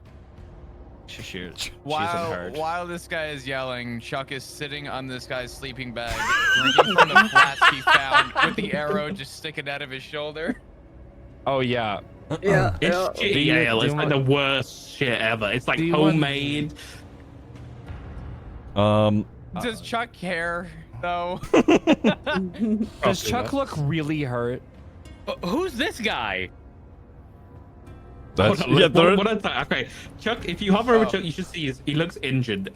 Speaker 8: She isn't hurt.
Speaker 6: While this guy is yelling, Chuck is sitting on this guy's sleeping bag, drinking from the flask he found with the arrow just sticking out of his shoulder.
Speaker 8: Oh yeah.
Speaker 4: Yeah.
Speaker 2: It's
Speaker 4: yeah.
Speaker 2: shit
Speaker 8: Do you-
Speaker 2: ale.
Speaker 8: do
Speaker 2: It's
Speaker 8: you
Speaker 2: like
Speaker 8: want-
Speaker 2: the worst shit ever. It's like
Speaker 8: Do you want-
Speaker 2: homemade.
Speaker 6: Does Chuck care, though?
Speaker 8: Does Chuck look really hurt?
Speaker 1: Who's this guy?
Speaker 3: That's,
Speaker 2: Hold on,
Speaker 3: yeah,
Speaker 2: what-
Speaker 3: there,
Speaker 2: what I thought- okay, Chuck. If you hover over
Speaker 6: Oh.
Speaker 2: Chuck, you should see he looks injured.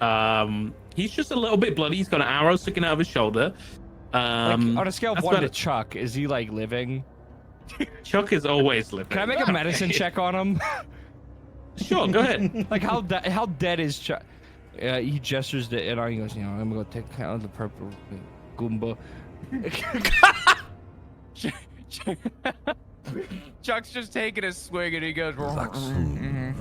Speaker 2: He's just a little bit bloody. He's got an arrow sticking out of his shoulder.
Speaker 8: Like, on a scale of
Speaker 2: that's
Speaker 8: 1
Speaker 2: about
Speaker 8: to
Speaker 2: it.
Speaker 8: Chuck, is he like living?
Speaker 2: Chuck is always living.
Speaker 8: Can I make a medicine check on him?
Speaker 2: Sure, go ahead.
Speaker 8: Like how dead is Chuck? He gestures to it and he goes, I'm gonna go take count of the purple Goomba.
Speaker 6: Chuck's just taking a swig and he goes,
Speaker 3: Zaxun.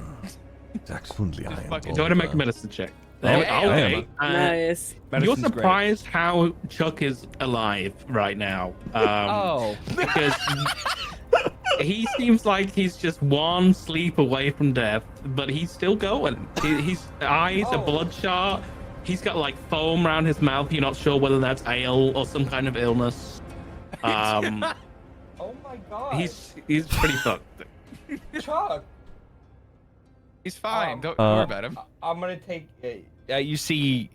Speaker 3: Zaxun, I am
Speaker 6: fucking-
Speaker 2: Go ahead and make a medicine check. There we go.
Speaker 3: I am.
Speaker 2: Okay.
Speaker 4: Nice.
Speaker 2: You're
Speaker 8: Medicine's great.
Speaker 2: surprised how Chuck is alive right now.
Speaker 8: Oh.
Speaker 2: Because he seems like he's just one sleep away from death, but he's still going. His eyes are bloodshot. He's got like foam around his mouth. You're not sure whether that's ale or some kind of illness.
Speaker 8: Oh my god.
Speaker 2: He's pretty fucked.
Speaker 8: Chuck.
Speaker 6: he's fine.
Speaker 8: Um,
Speaker 6: Don't worry about him.
Speaker 8: I'm gonna take. You see,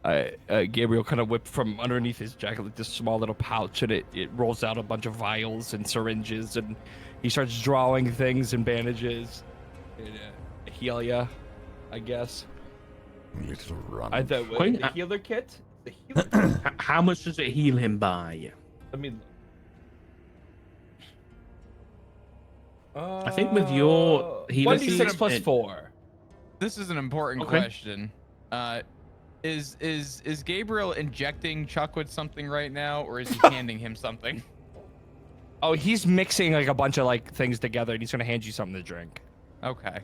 Speaker 8: Gabriel kind of whip from underneath his jacket like this small little pouch, and it rolls out a bunch of vials and syringes, and he starts drawing things and bandages. And, heal ya, I guess.
Speaker 3: Little run.
Speaker 2: Wait,
Speaker 8: The healer kit. The healer kit.
Speaker 2: How much does it heal him by?
Speaker 8: I mean.
Speaker 2: I think with your healer
Speaker 8: 1d6
Speaker 2: kit,
Speaker 8: plus
Speaker 2: it-
Speaker 8: 4.
Speaker 6: This is an important
Speaker 2: Okay.
Speaker 6: question. Is Gabriel injecting Chuck with something right now, or is he handing him something?
Speaker 8: Oh, he's mixing like a bunch of like things together, and he's gonna hand you something to drink.
Speaker 6: Okay.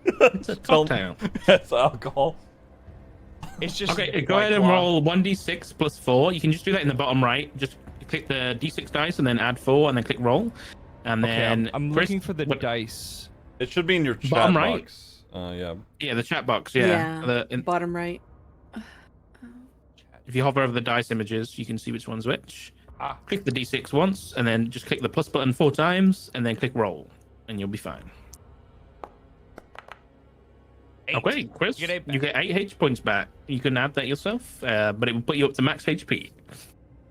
Speaker 2: It's a cocktail.
Speaker 3: That's alcohol.
Speaker 8: It's just
Speaker 2: Okay, go
Speaker 8: White
Speaker 2: ahead and
Speaker 8: Claw.
Speaker 2: roll 1d6 plus 4. You can just do that in the bottom right. Just click the d6 dice and then add 4 and then click roll. And
Speaker 8: Okay,
Speaker 2: then
Speaker 8: I'm
Speaker 2: Chris-
Speaker 8: looking for the
Speaker 2: what-
Speaker 8: dice.
Speaker 3: It should be in your chat
Speaker 2: Bottom right.
Speaker 3: box. Yeah.
Speaker 2: Yeah, the chat box. Yeah.
Speaker 4: Bottom right.
Speaker 2: If you hover over the dice images, you can see which one's which. Click the D6 once, and then just click the plus button 4 times, and then click roll, and you'll be fine.
Speaker 8: 8.
Speaker 2: Okay, Chris,
Speaker 8: You get 8
Speaker 2: you get 8 H points back. You can add that yourself, but it will put you up to max HP.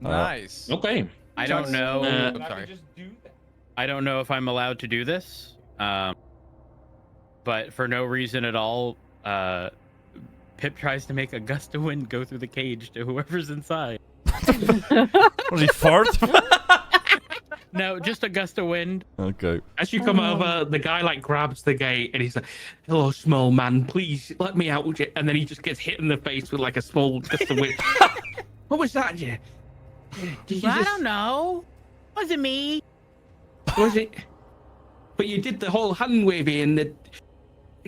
Speaker 6: Nice.
Speaker 2: Okay.
Speaker 1: I don't know.
Speaker 2: Uh,
Speaker 6: I'm sorry.
Speaker 8: Just do that.
Speaker 1: I don't know if I'm allowed to do this. But for no reason at all, Pip tries to make a gust of wind go through the cage to whoever's inside.
Speaker 3: Was he fart?
Speaker 1: No, just a gust of wind.
Speaker 3: Okay.
Speaker 2: As you come over, the guy like grabs the gate and he's like, "Hello, small man, please let me out." And then he just gets hit in the face with like a small gust of wind. What was that, Jay?
Speaker 7: I don't know. Wasn't me.
Speaker 2: Was it? But you did the whole hand wavy and the.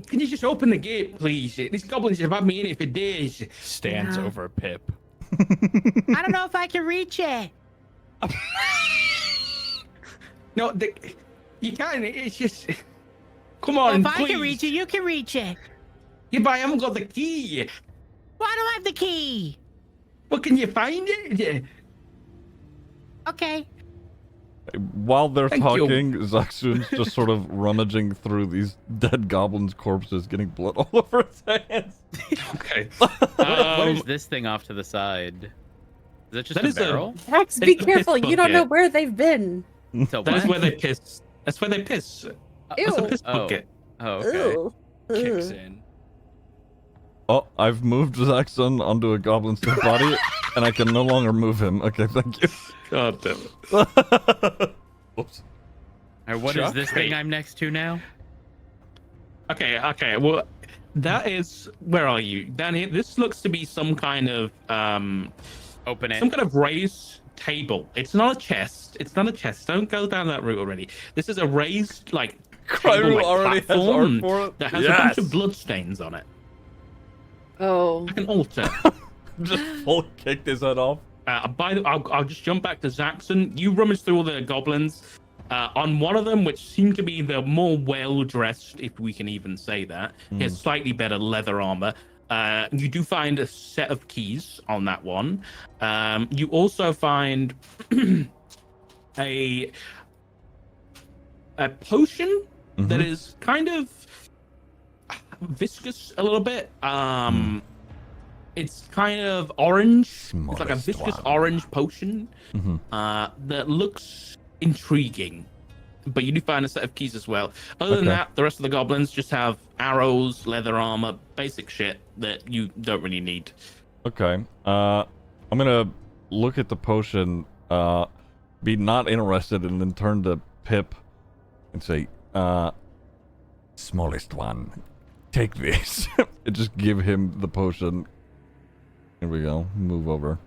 Speaker 2: Can you just open the gate, please? These goblins have had me in it for days.
Speaker 8: Stands
Speaker 4: Yeah.
Speaker 8: over Pip.
Speaker 7: I don't know if I can reach it.
Speaker 2: No, you can't. It's just. Come
Speaker 7: Well,
Speaker 2: on,
Speaker 7: if I
Speaker 2: please.
Speaker 7: can reach it, you can reach it.
Speaker 2: Yeah, but I haven't got the key.
Speaker 7: Why don't I have the key?
Speaker 2: Well, can you find it? Yeah.
Speaker 7: Okay.
Speaker 3: While they're
Speaker 2: Thank you.
Speaker 3: talking, Zaxun's just sort of rummaging through these dead goblins' corpses, getting blood all over his hands.
Speaker 2: Okay.
Speaker 1: What is this thing off to the side? Is that just
Speaker 2: That
Speaker 1: a
Speaker 2: is a-
Speaker 1: barrel?
Speaker 4: Max, be
Speaker 2: It's a piss
Speaker 4: careful. You don't know
Speaker 2: bucket.
Speaker 4: where they've been.
Speaker 1: So
Speaker 2: That is
Speaker 1: what?
Speaker 2: where they piss. That's where they piss. That's a
Speaker 4: Ew.
Speaker 2: piss
Speaker 1: Oh.
Speaker 2: bucket.
Speaker 1: Oh, okay.
Speaker 4: Ew.
Speaker 8: Kicks
Speaker 4: Ugh.
Speaker 8: in.
Speaker 3: Oh, I've moved Zaxun onto a goblin's dead body, and I can no longer move him. Okay, thank you.
Speaker 2: God damn it.
Speaker 3: Whoops.
Speaker 1: All right, what is
Speaker 8: Chuck?
Speaker 1: this thing I'm next to now?
Speaker 2: Okay. Well, that is. Where are you, Danny? This looks to be some kind of
Speaker 1: Open it.
Speaker 2: some kind of raised table. It's not a chest. It's not a chest. Don't go down that route already. This is a raised like table, like,
Speaker 3: already has
Speaker 2: platform
Speaker 3: art for it.
Speaker 2: that has a bunch of bloodstains on it.
Speaker 4: Oh.
Speaker 2: Like an altar.
Speaker 3: Just full kicked his head off.
Speaker 2: I'll just jump back to Zaxxon. You rummage through all the goblins. On one of them, which seemed to be the more well-dressed, if we can even say that, he has slightly better leather armor. You do find a set of keys on that one. You also find a potion that is kind of viscous a little bit. It's kind of orange. It's like a
Speaker 3: Smallest
Speaker 2: viscous
Speaker 3: one.
Speaker 2: orange potion that looks intriguing. But you do find a set of keys as well. Other than
Speaker 3: Okay.
Speaker 2: that, the rest of the goblins just have arrows, leather armor, basic shit that you don't really need.
Speaker 3: Okay. I'm gonna look at the potion, be not interested, and then turn to Pip and say, smallest one, take this. And just give him the potion. Here we go. Move over.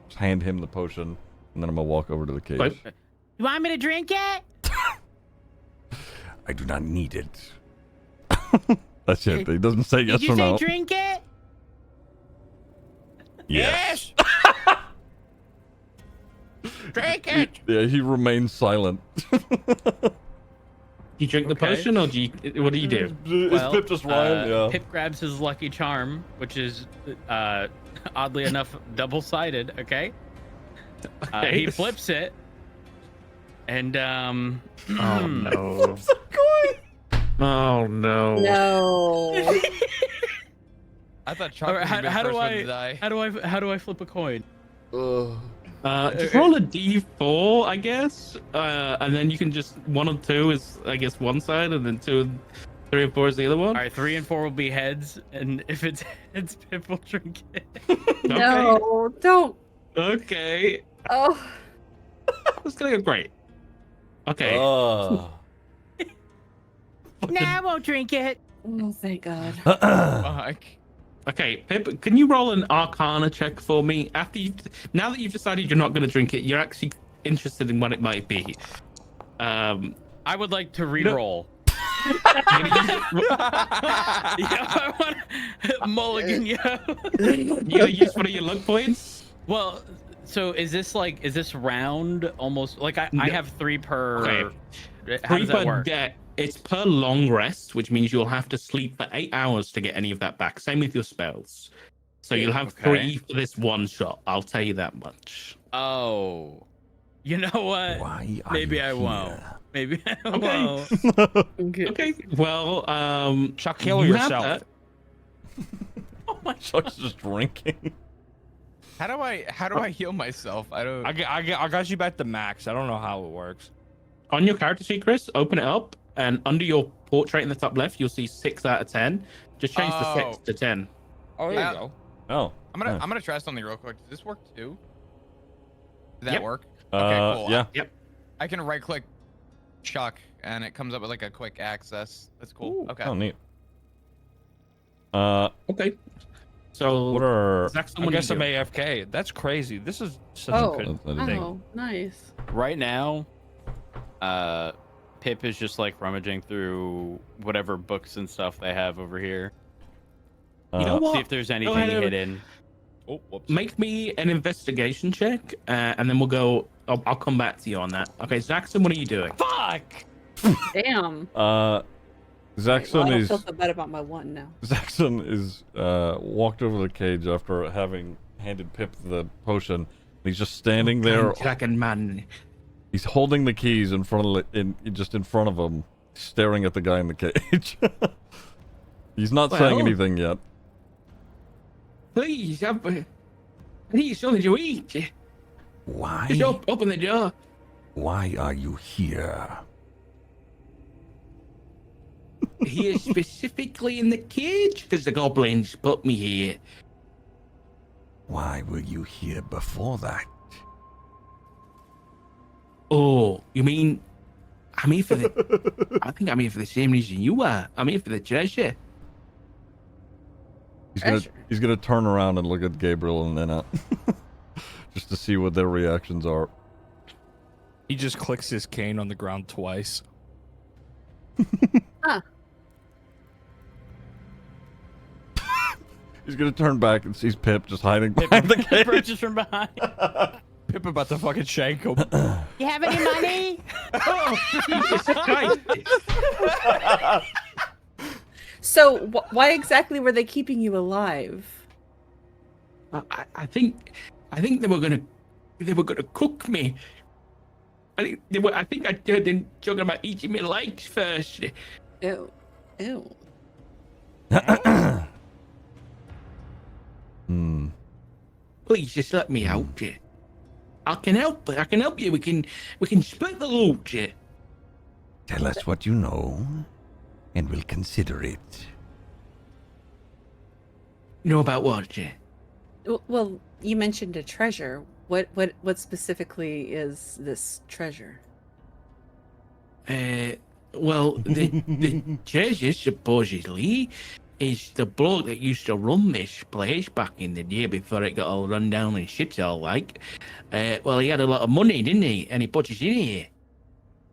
Speaker 3: Just hand him the potion, and then I'm gonna walk over to the cage.
Speaker 2: Okay.
Speaker 7: You want me to drink it?
Speaker 3: I do not need it. That's it. He doesn't say yes
Speaker 7: Did you
Speaker 3: or
Speaker 7: say
Speaker 3: no.
Speaker 7: drink it?
Speaker 3: Yes.
Speaker 7: Drink it.
Speaker 3: Yeah, he remains silent.
Speaker 2: Do you drink the
Speaker 1: Okay.
Speaker 2: potion, or what do you do?
Speaker 3: Is Pip just Ryan? Yeah.
Speaker 1: Pip grabs his lucky charm, which is oddly enough double-sided. Okay.
Speaker 2: Okay.
Speaker 1: He flips it, and
Speaker 2: Oh no! Oh no!
Speaker 4: No.
Speaker 6: I thought
Speaker 1: All
Speaker 6: chocolate
Speaker 1: right,
Speaker 6: would be the
Speaker 1: how
Speaker 6: first
Speaker 1: do
Speaker 6: one to
Speaker 1: I
Speaker 6: die.
Speaker 1: how do I flip a coin?
Speaker 2: Just roll a d4, I guess, and then you can just 1 or 2 is, I guess, one side, and then 2, 3, and 4 is the other one.
Speaker 1: All right, 3 and 4 will be heads, and if it's heads, Pip will drink it.
Speaker 4: No. Don't.
Speaker 2: Okay.
Speaker 4: Oh.
Speaker 2: That's gonna go great. Okay.
Speaker 3: Oh.
Speaker 7: Nah, I won't drink it.
Speaker 4: Oh, thank God.
Speaker 6: Fuck.
Speaker 2: Okay, Pip, can you roll an Arcana check for me? Now that you've decided you're not going to drink it, you're actually interested in what it might be.
Speaker 1: I would like to re-roll. Yeah, I want mulligan, yo.
Speaker 2: You gonna use one of your luck points?
Speaker 1: Well, so is this round almost like I
Speaker 2: No.
Speaker 1: have 3 per?
Speaker 2: Okay.
Speaker 1: How does that
Speaker 2: per
Speaker 1: work?
Speaker 2: day. It's per long rest, which means you'll have to sleep for 8 hours to get any of that back. Same with your spells. So you'll have
Speaker 1: Okay.
Speaker 2: 3 for this one shot. I'll tell you that much.
Speaker 1: Oh, you know what?
Speaker 5: Why are
Speaker 1: Maybe
Speaker 5: you
Speaker 1: I won't.
Speaker 5: here?
Speaker 1: Maybe I
Speaker 2: Okay.
Speaker 1: won't.
Speaker 2: Okay. Well,
Speaker 8: Chuck, kill
Speaker 2: you have
Speaker 8: yourself.
Speaker 2: that.
Speaker 3: Oh my Chuck's just drinking.
Speaker 6: How do I heal myself? I don't.
Speaker 8: I got you back to max. I don't know how it works.
Speaker 2: On your character sheet, Chris, open it up, and under your portrait in the top left, you'll see 6 out of 10. Just change the 6
Speaker 6: Oh.
Speaker 2: to 10.
Speaker 8: Oh, there
Speaker 6: Yeah.
Speaker 8: you go.
Speaker 3: Oh.
Speaker 6: I'm gonna try something real quick. Does this work too? Does that
Speaker 2: Yep.
Speaker 6: work? Okay, cool.
Speaker 3: Yeah.
Speaker 2: Yep.
Speaker 6: I can right click Chuck and it comes up with like a quick access. That's cool.
Speaker 8: Ooh.
Speaker 6: Okay.
Speaker 3: Oh, neat.
Speaker 2: Okay. So,
Speaker 3: What are?
Speaker 2: Zach's the
Speaker 8: I
Speaker 2: one
Speaker 8: guess
Speaker 2: you
Speaker 8: I'm
Speaker 2: do.
Speaker 8: AFK. That's crazy. This is such
Speaker 4: Oh.
Speaker 8: a good
Speaker 3: I didn't-
Speaker 8: thing.
Speaker 4: Oh, nice.
Speaker 1: Right now, Pip is just like rummaging through whatever books and stuff they have over here.
Speaker 2: You know what?
Speaker 1: See if there's anything
Speaker 2: ahead.
Speaker 1: hidden.
Speaker 8: Oh, whoops.
Speaker 2: Make me an investigation check, and then we'll go. I'll come back to you on that. Okay, Zaxxon, what are you doing?
Speaker 1: Fuck!
Speaker 4: Damn.
Speaker 3: Zaxxon
Speaker 4: Well, I don't
Speaker 3: is
Speaker 4: feel so bad about my one now.
Speaker 3: Zaxxon is walked over the cage after having handed Pip the potion. He's just standing there.
Speaker 2: Dragon man.
Speaker 3: He's holding the keys in front of just in front of him, staring at the guy in the cage. He's not saying
Speaker 2: Well.
Speaker 3: anything yet.
Speaker 2: Please, I need something to eat. Just
Speaker 5: Why?
Speaker 2: open the door.
Speaker 5: Why are you here?
Speaker 2: Here specifically in the cage, because the goblins put me here.
Speaker 5: Why were you here before that?
Speaker 2: Oh, you mean I'm here for the? I think I'm here for the same reason you are. I'm here for the treasure.
Speaker 3: He's gonna turn around and look at Gabriel and then just to see what their reactions are.
Speaker 8: He just clicks his cane on the ground twice.
Speaker 3: He's gonna turn back and sees Pip just hiding behind the cage.
Speaker 1: Approaches from behind.
Speaker 8: Pip about to fucking shank him.
Speaker 7: You have any money?
Speaker 2: Oh, Jesus Christ.
Speaker 4: So, why exactly were they keeping you alive?
Speaker 2: I think they were gonna cook me. I think I heard them talking about eating my legs first.
Speaker 4: Ew. Ew.
Speaker 3: Hmm.
Speaker 2: Please just let me out. I can help. I can help you. We can split the loot.
Speaker 5: Tell us what you know, and we'll consider it.
Speaker 2: Know about what?
Speaker 4: Well, you mentioned a treasure. What specifically is this treasure?
Speaker 2: Well, the treasure supposedly is the bloke that used to run this place back in the day before it got all run down and shit all like. Well, he had a lot of money, didn't he? And he put us in here.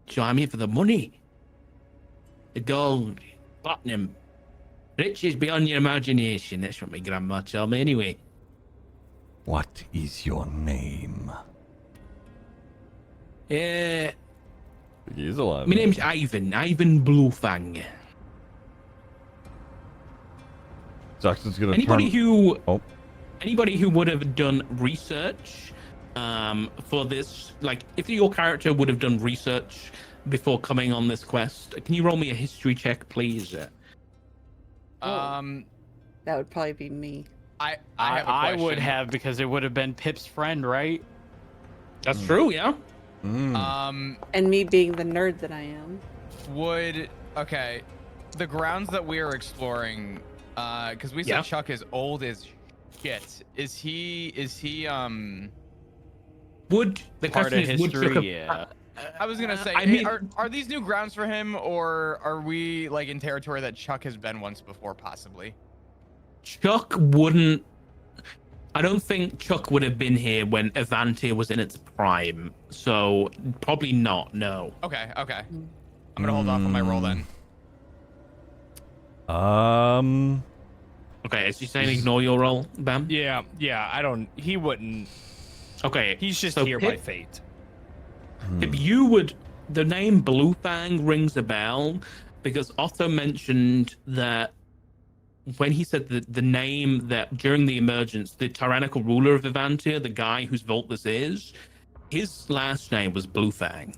Speaker 2: So I'm here for the money. The gold, platinum, riches beyond your imagination. That's what my grandma told me anyway.
Speaker 5: What is your name?
Speaker 3: He's alive.
Speaker 2: My name's Ivan Bluefang.
Speaker 3: Zaxxon's gonna
Speaker 2: Anybody
Speaker 3: turn.
Speaker 2: who
Speaker 3: Oh.
Speaker 2: anybody who would have done research for this, like if your character would have done research before coming on this quest, can you roll me a history check, please?
Speaker 4: That would probably be me.
Speaker 6: I
Speaker 1: I would have because it would have been Pip's friend, right?
Speaker 2: That's true, yeah.
Speaker 3: Mm.
Speaker 4: And me being the nerd that I am.
Speaker 6: Okay, the grounds that we are exploring, because we said
Speaker 2: Yeah.
Speaker 6: Chuck is old as shit. Is he
Speaker 2: Would the
Speaker 1: Part
Speaker 2: question
Speaker 1: of
Speaker 2: is would
Speaker 1: history,
Speaker 2: Chuck have-
Speaker 1: yeah.
Speaker 6: I was gonna say,
Speaker 2: I mean-
Speaker 6: are these new grounds for him, or are we like in territory that Chuck has been once before, possibly?
Speaker 2: Chuck wouldn't. I don't think Chuck would have been here when Avanti was in its prime, so probably not. No.
Speaker 6: Okay. I'm gonna hold off on my roll then.
Speaker 2: Okay, is he saying ignore your roll, Bam?
Speaker 8: Yeah, I don't. He wouldn't.
Speaker 2: Okay,
Speaker 8: He's just
Speaker 2: so
Speaker 8: here by
Speaker 2: Pip-
Speaker 8: fate.
Speaker 2: If you would, the name Bluefang rings a bell because Otto mentioned that when he said the name that during the emergence, the tyrannical ruler of Vivantia, the guy whose vault this is, his last name was Bluefang.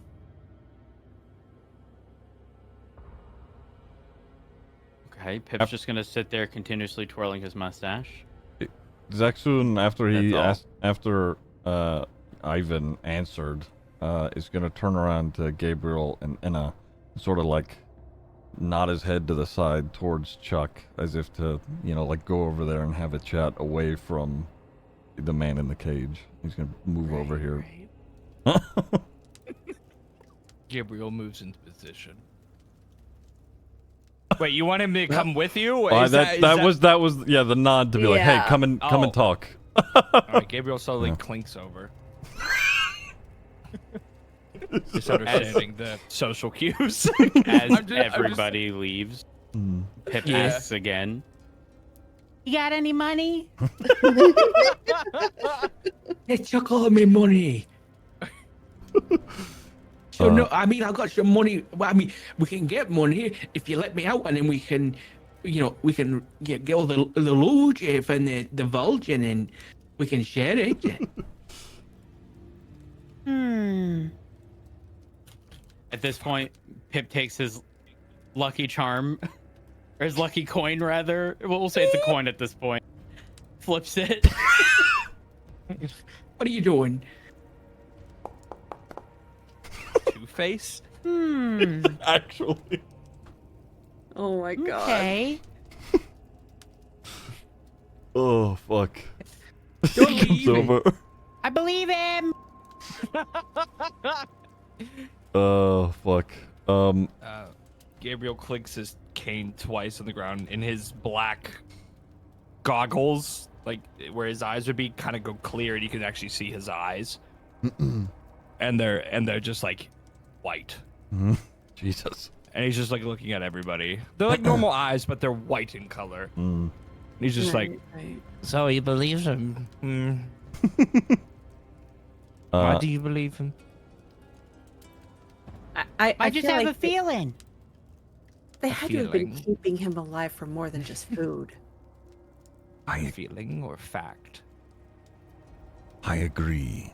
Speaker 1: Okay, Pip's just gonna sit there continuously twirling his mustache.
Speaker 3: Zaxun, after he
Speaker 1: That's all.
Speaker 3: asked, after Ivan answered, is gonna turn around to Gabriel and Enna, sort of like nod his head to the side towards Chuck, as if to, like go over there and have a chat away from the man in the cage. He's gonna move over here.
Speaker 4: Right.
Speaker 8: Gabriel moves into position. Wait, you want him to come with you? Is
Speaker 3: that was the nod to be like, hey,
Speaker 4: Yeah.
Speaker 3: come and
Speaker 8: Oh.
Speaker 3: talk.
Speaker 8: All right, Gabriel slowly
Speaker 3: Yeah.
Speaker 8: clinks over. Just understanding the social cues.
Speaker 1: As
Speaker 6: I'm just-
Speaker 1: everybody leaves,
Speaker 3: Mm.
Speaker 1: Pip
Speaker 2: Yeah.
Speaker 1: asks again.
Speaker 7: You got any money?
Speaker 2: They took all my money. So
Speaker 3: Uh.
Speaker 2: no, I mean I got some money. Well, I mean we can get money if you let me out, and then we can, we can get all the loot from the vault, and then we can share it.
Speaker 1: At this point, Pip takes his lucky charm, or his lucky coin, rather. We'll say it's a coin at this point. Flips it.
Speaker 2: What are you doing?
Speaker 8: Two-Face?
Speaker 3: Actually.
Speaker 4: Oh my god.
Speaker 7: Okay.
Speaker 3: Oh fuck.
Speaker 2: Don't
Speaker 3: He comes
Speaker 2: leave me.
Speaker 3: over.
Speaker 7: I believe him.
Speaker 3: Oh fuck.
Speaker 8: Gabriel clicks his cane twice on the ground in his black goggles, like where his eyes would be, kind of go clear, and you can actually see his eyes. and they're just like white.
Speaker 3: Jesus.
Speaker 8: And he's just like looking at everybody. They're like normal eyes, but they're white in color.
Speaker 3: Mm.
Speaker 8: And he's just like,
Speaker 4: Right.
Speaker 8: so he believes him. Why
Speaker 3: Uh,
Speaker 8: do you believe him?
Speaker 7: I just
Speaker 4: feel
Speaker 7: have
Speaker 4: like
Speaker 7: a feeling.
Speaker 4: They
Speaker 8: a
Speaker 4: had to have been
Speaker 8: feeling.
Speaker 4: keeping him alive for more than just food.
Speaker 5: I
Speaker 8: Feeling or fact?
Speaker 5: I agree.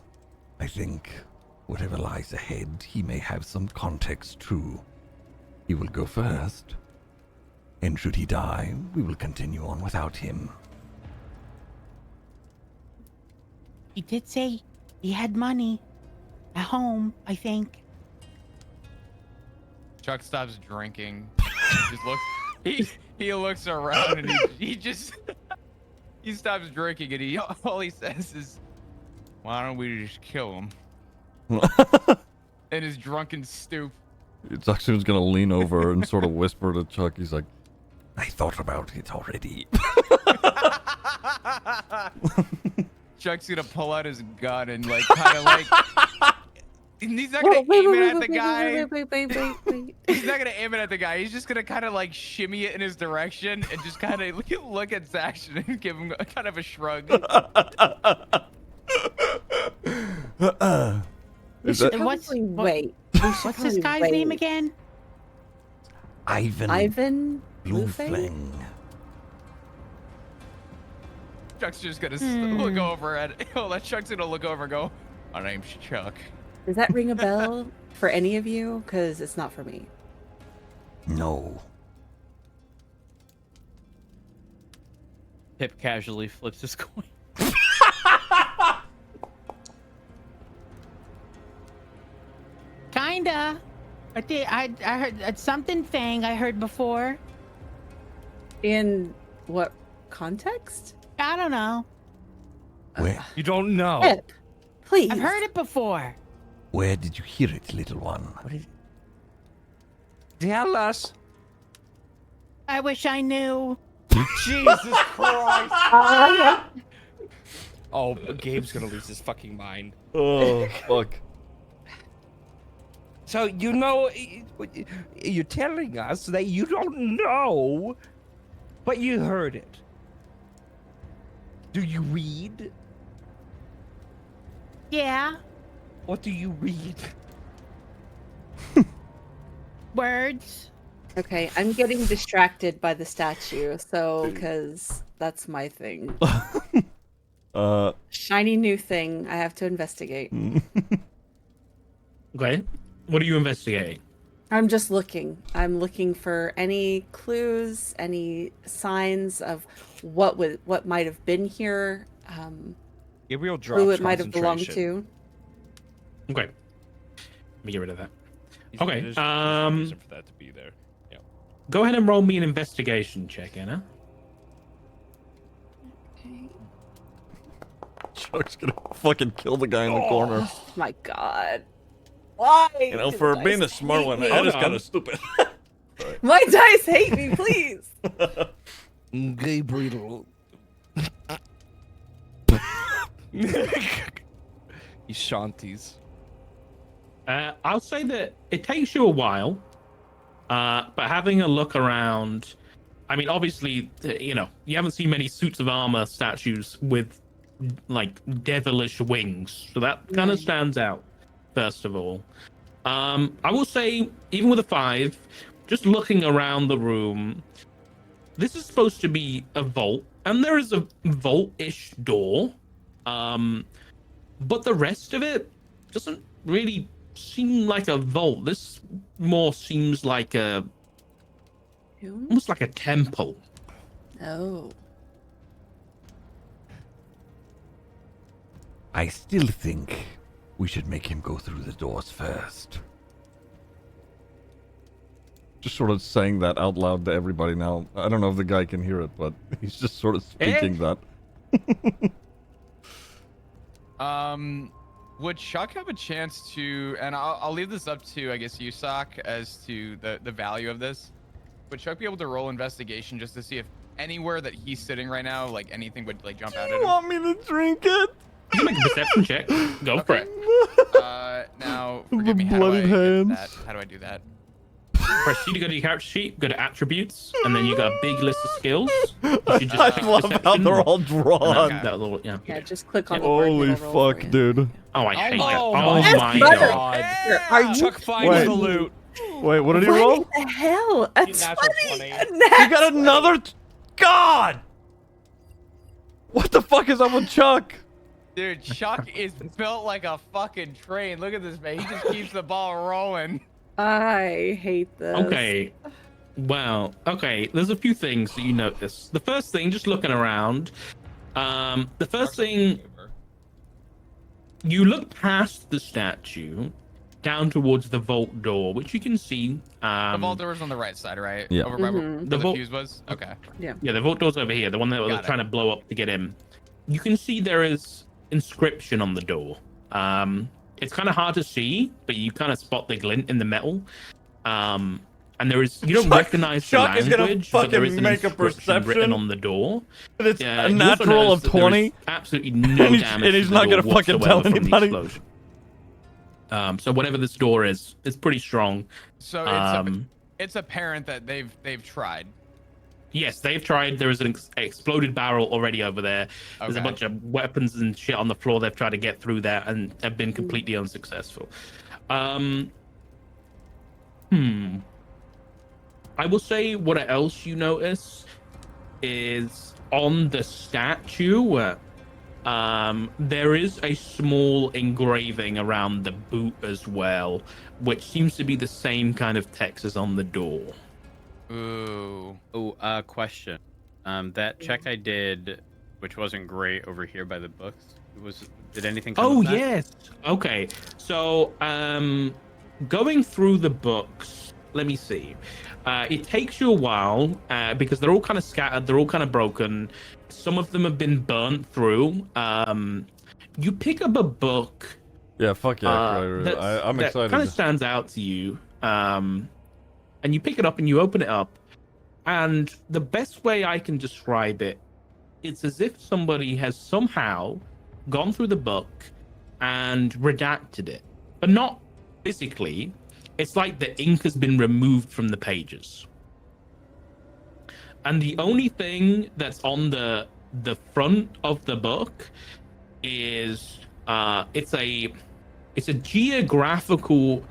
Speaker 5: I think whatever lies ahead, he may have some context too. He will go first. And should he die, we will continue on without him.
Speaker 7: He did say he had money at home, I think.
Speaker 6: Chuck stops drinking. He just looks. He looks around and he just he stops drinking and all he says is, "Why don't we just kill him?" In his drunken stoop.
Speaker 3: Zaxun's gonna lean over and sort of whisper to Chuck. He's like,
Speaker 5: I thought about it already.
Speaker 6: Chuck's gonna pull out his gun and like kind of like. He's not gonna aim it at the guy.
Speaker 4: Wait.
Speaker 6: He's not gonna aim it at the guy. He's just gonna kind of like shimmy it in his direction and just kind of look at Zaxxon and give him kind of a shrug.
Speaker 4: We
Speaker 3: Is
Speaker 4: should
Speaker 3: that-
Speaker 4: probably wait. We should
Speaker 7: What's this
Speaker 4: probably
Speaker 7: guy's
Speaker 4: wait.
Speaker 7: name again?
Speaker 5: Ivan
Speaker 4: Bluefang?
Speaker 5: Bluefang.
Speaker 6: Chuck's just gonna look over at. Oh, Chuck's gonna look over and go, "My name's Chuck."
Speaker 4: Does that ring a bell for any of you? Because it's not for me.
Speaker 5: No.
Speaker 1: Pip casually flips his coin.
Speaker 7: Kinda. I heard something Fang I heard before.
Speaker 4: In what context?
Speaker 7: I don't know.
Speaker 5: Where,
Speaker 8: You don't know.
Speaker 4: Pip, please.
Speaker 7: I've heard it before.
Speaker 5: where did you hear it, little one?
Speaker 8: Tell us.
Speaker 7: I wish I knew.
Speaker 8: Jesus Christ. Oh, Gabe's gonna lose his fucking mind.
Speaker 3: oh fuck.
Speaker 8: So you know, you're telling us that you don't know, but you heard it. Do you read?
Speaker 7: Yeah.
Speaker 8: What do you read?
Speaker 7: Words.
Speaker 4: Okay, I'm getting distracted by the statue, so because that's my thing. Shiny new thing I have to investigate.
Speaker 2: Okay. What are you investigating?
Speaker 4: I'm just looking. I'm looking for any clues, any signs of what might have been here,
Speaker 8: Gabriel
Speaker 4: who
Speaker 8: drops
Speaker 4: it might have belonged
Speaker 8: concentration.
Speaker 4: to.
Speaker 2: Okay. Let me get rid of that.
Speaker 8: He's-
Speaker 2: Okay,
Speaker 8: there's a reason for that to be there. Yeah.
Speaker 2: Go ahead and roll me an investigation check, Anna.
Speaker 4: Okay.
Speaker 3: Chuck's gonna fucking kill the guy in the corner.
Speaker 4: Oh my god. Why?
Speaker 3: You know,
Speaker 4: do
Speaker 3: for
Speaker 4: the
Speaker 3: being
Speaker 4: dice
Speaker 3: the smart
Speaker 4: hate
Speaker 3: one,
Speaker 4: me?
Speaker 3: that is
Speaker 2: Hold
Speaker 3: kind
Speaker 2: on.
Speaker 3: of stupid.
Speaker 4: My dice hate me, please.
Speaker 8: Gabriel. He's Shanties.
Speaker 2: I'll say that it takes you a while, but having a look around, I mean, obviously, you know, you haven't seen many suits of armor statues with like devilish wings, so that kind of
Speaker 4: Right.
Speaker 2: stands out. First of all, I will say, even with a 5, just looking around the room, this is supposed to be a vault, and there is a vault-ish door, but the rest of it doesn't really seem like a vault. This more seems like almost like a temple.
Speaker 4: Oh.
Speaker 5: I still think we should make him go through the doors first.
Speaker 3: Just sort of saying that out loud to everybody now. I don't know if the guy can hear it, but he's just sort of speaking that.
Speaker 6: Would Chuck have a chance to? And I'll leave this up to, I guess, you, Sock, as to the value of this. Would Chuck be able to roll investigation just to see if anywhere that he's sitting right now, like anything would like jump out at
Speaker 3: You
Speaker 6: him?
Speaker 3: want me to drink it?
Speaker 2: You can make a perception check. Go for
Speaker 6: Okay.
Speaker 2: it.
Speaker 6: Now,
Speaker 3: The
Speaker 6: forgive me. How do I
Speaker 3: bloodied
Speaker 6: get
Speaker 3: hands.
Speaker 6: that? How do I do that?
Speaker 2: Press C to go to your character sheet, go to attributes, and then you got a big list of skills. You should just
Speaker 3: I love how
Speaker 2: perception,
Speaker 3: they're all
Speaker 2: and
Speaker 3: drawn.
Speaker 2: that little, yeah.
Speaker 4: Yeah, just click on the word and
Speaker 3: Holy
Speaker 4: it'll roll for
Speaker 3: fuck,
Speaker 4: you.
Speaker 3: dude.
Speaker 2: Oh, I hate that.
Speaker 8: Oh,
Speaker 2: Oh
Speaker 4: Yes,
Speaker 2: my
Speaker 4: butter.
Speaker 2: god.
Speaker 4: Here, are you
Speaker 8: Chuck finds
Speaker 3: Wait.
Speaker 8: the loot.
Speaker 3: Wait, what did he
Speaker 4: What
Speaker 3: roll?
Speaker 4: the hell? A
Speaker 8: Natural
Speaker 4: 20.
Speaker 8: 20.
Speaker 3: He got another. God! What the fuck is up with Chuck?
Speaker 6: Dude, Chuck is built like a fucking train. Look at this man. He just keeps the ball rolling.
Speaker 4: I hate this.
Speaker 2: Okay. Well, okay. There's a few things that you notice. The first thing, just looking around, the first thing, you look past the statue down towards the vault door, which you can see.
Speaker 6: The vault door was on the right side, right?
Speaker 3: Yeah.
Speaker 6: Over by where
Speaker 4: Mhm.
Speaker 2: The
Speaker 6: the
Speaker 2: vault-
Speaker 6: fuse was? Okay.
Speaker 2: Yeah, the vault door's over here, the one that
Speaker 6: Got
Speaker 2: they're
Speaker 6: it.
Speaker 2: trying to blow up to get in. You can see there is inscription on the door. It's kind of hard to see, but you kind of spot the glint in the metal. And there is, you don't
Speaker 3: Chuck-
Speaker 2: recognize the
Speaker 3: Chuck is gonna
Speaker 2: language, but there is
Speaker 3: fucking
Speaker 2: an
Speaker 3: make a
Speaker 2: inscription written
Speaker 3: perception.
Speaker 2: on the door.
Speaker 3: And it's
Speaker 2: Yeah,
Speaker 3: a
Speaker 2: you also
Speaker 3: natural
Speaker 2: notice
Speaker 3: of
Speaker 2: that there is
Speaker 3: 20.
Speaker 2: Absolutely no
Speaker 3: And he's-
Speaker 2: damage.
Speaker 3: and he's
Speaker 2: to the
Speaker 3: not gonna
Speaker 2: door
Speaker 3: fucking tell
Speaker 2: whatsoever from the
Speaker 3: anybody.
Speaker 2: explosion. So whatever this door is, it's pretty strong.
Speaker 6: So
Speaker 2: Um,
Speaker 6: it's apparent that they've tried.
Speaker 2: Yes, they've tried. There is an exploded barrel already over there. There's a
Speaker 6: Okay.
Speaker 2: bunch of weapons and shit on the floor. They've tried to get through there and have been completely unsuccessful. I will say what else you notice is on the statue. There is a small engraving around the boot as well, which seems to be the same kind of text as on the door.
Speaker 6: Ooh.
Speaker 1: Oh, question. That check I did, which wasn't great over here by the books, did anything come
Speaker 2: Oh
Speaker 1: of that?
Speaker 2: yes. Okay. So going through the books, let me see. It takes you a while because they're all kind of scattered, they're all kind of broken. Some of them have been burnt through. You pick up a book.
Speaker 3: Yeah, fuck yeah. I'm
Speaker 2: that
Speaker 3: excited.
Speaker 2: kind of stands out to you. And you pick it up and you open it up. And the best way I can describe it, it's as if somebody has somehow gone through the book and redacted it, but not physically. It's like the ink has been removed from the pages. And the only thing that's on the front of the book is it's a geographical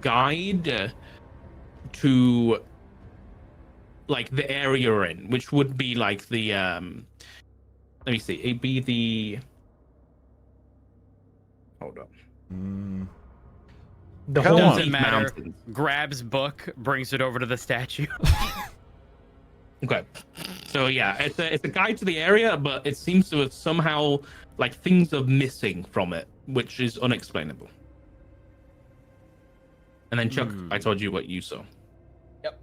Speaker 2: guide to like the area you're in, which would be like the let me see, it'd be the hold on. The
Speaker 3: Come
Speaker 2: whole
Speaker 3: on.
Speaker 1: Doesn't
Speaker 2: Leaf
Speaker 1: matter.
Speaker 2: Mountains.
Speaker 1: Grabs book, brings it over to the statue.
Speaker 2: Okay, so yeah, it's a guide to the area, but it seems to have somehow like things are missing from it, which is unexplainable. And then Chuck, I told you what you saw.
Speaker 6: Yep.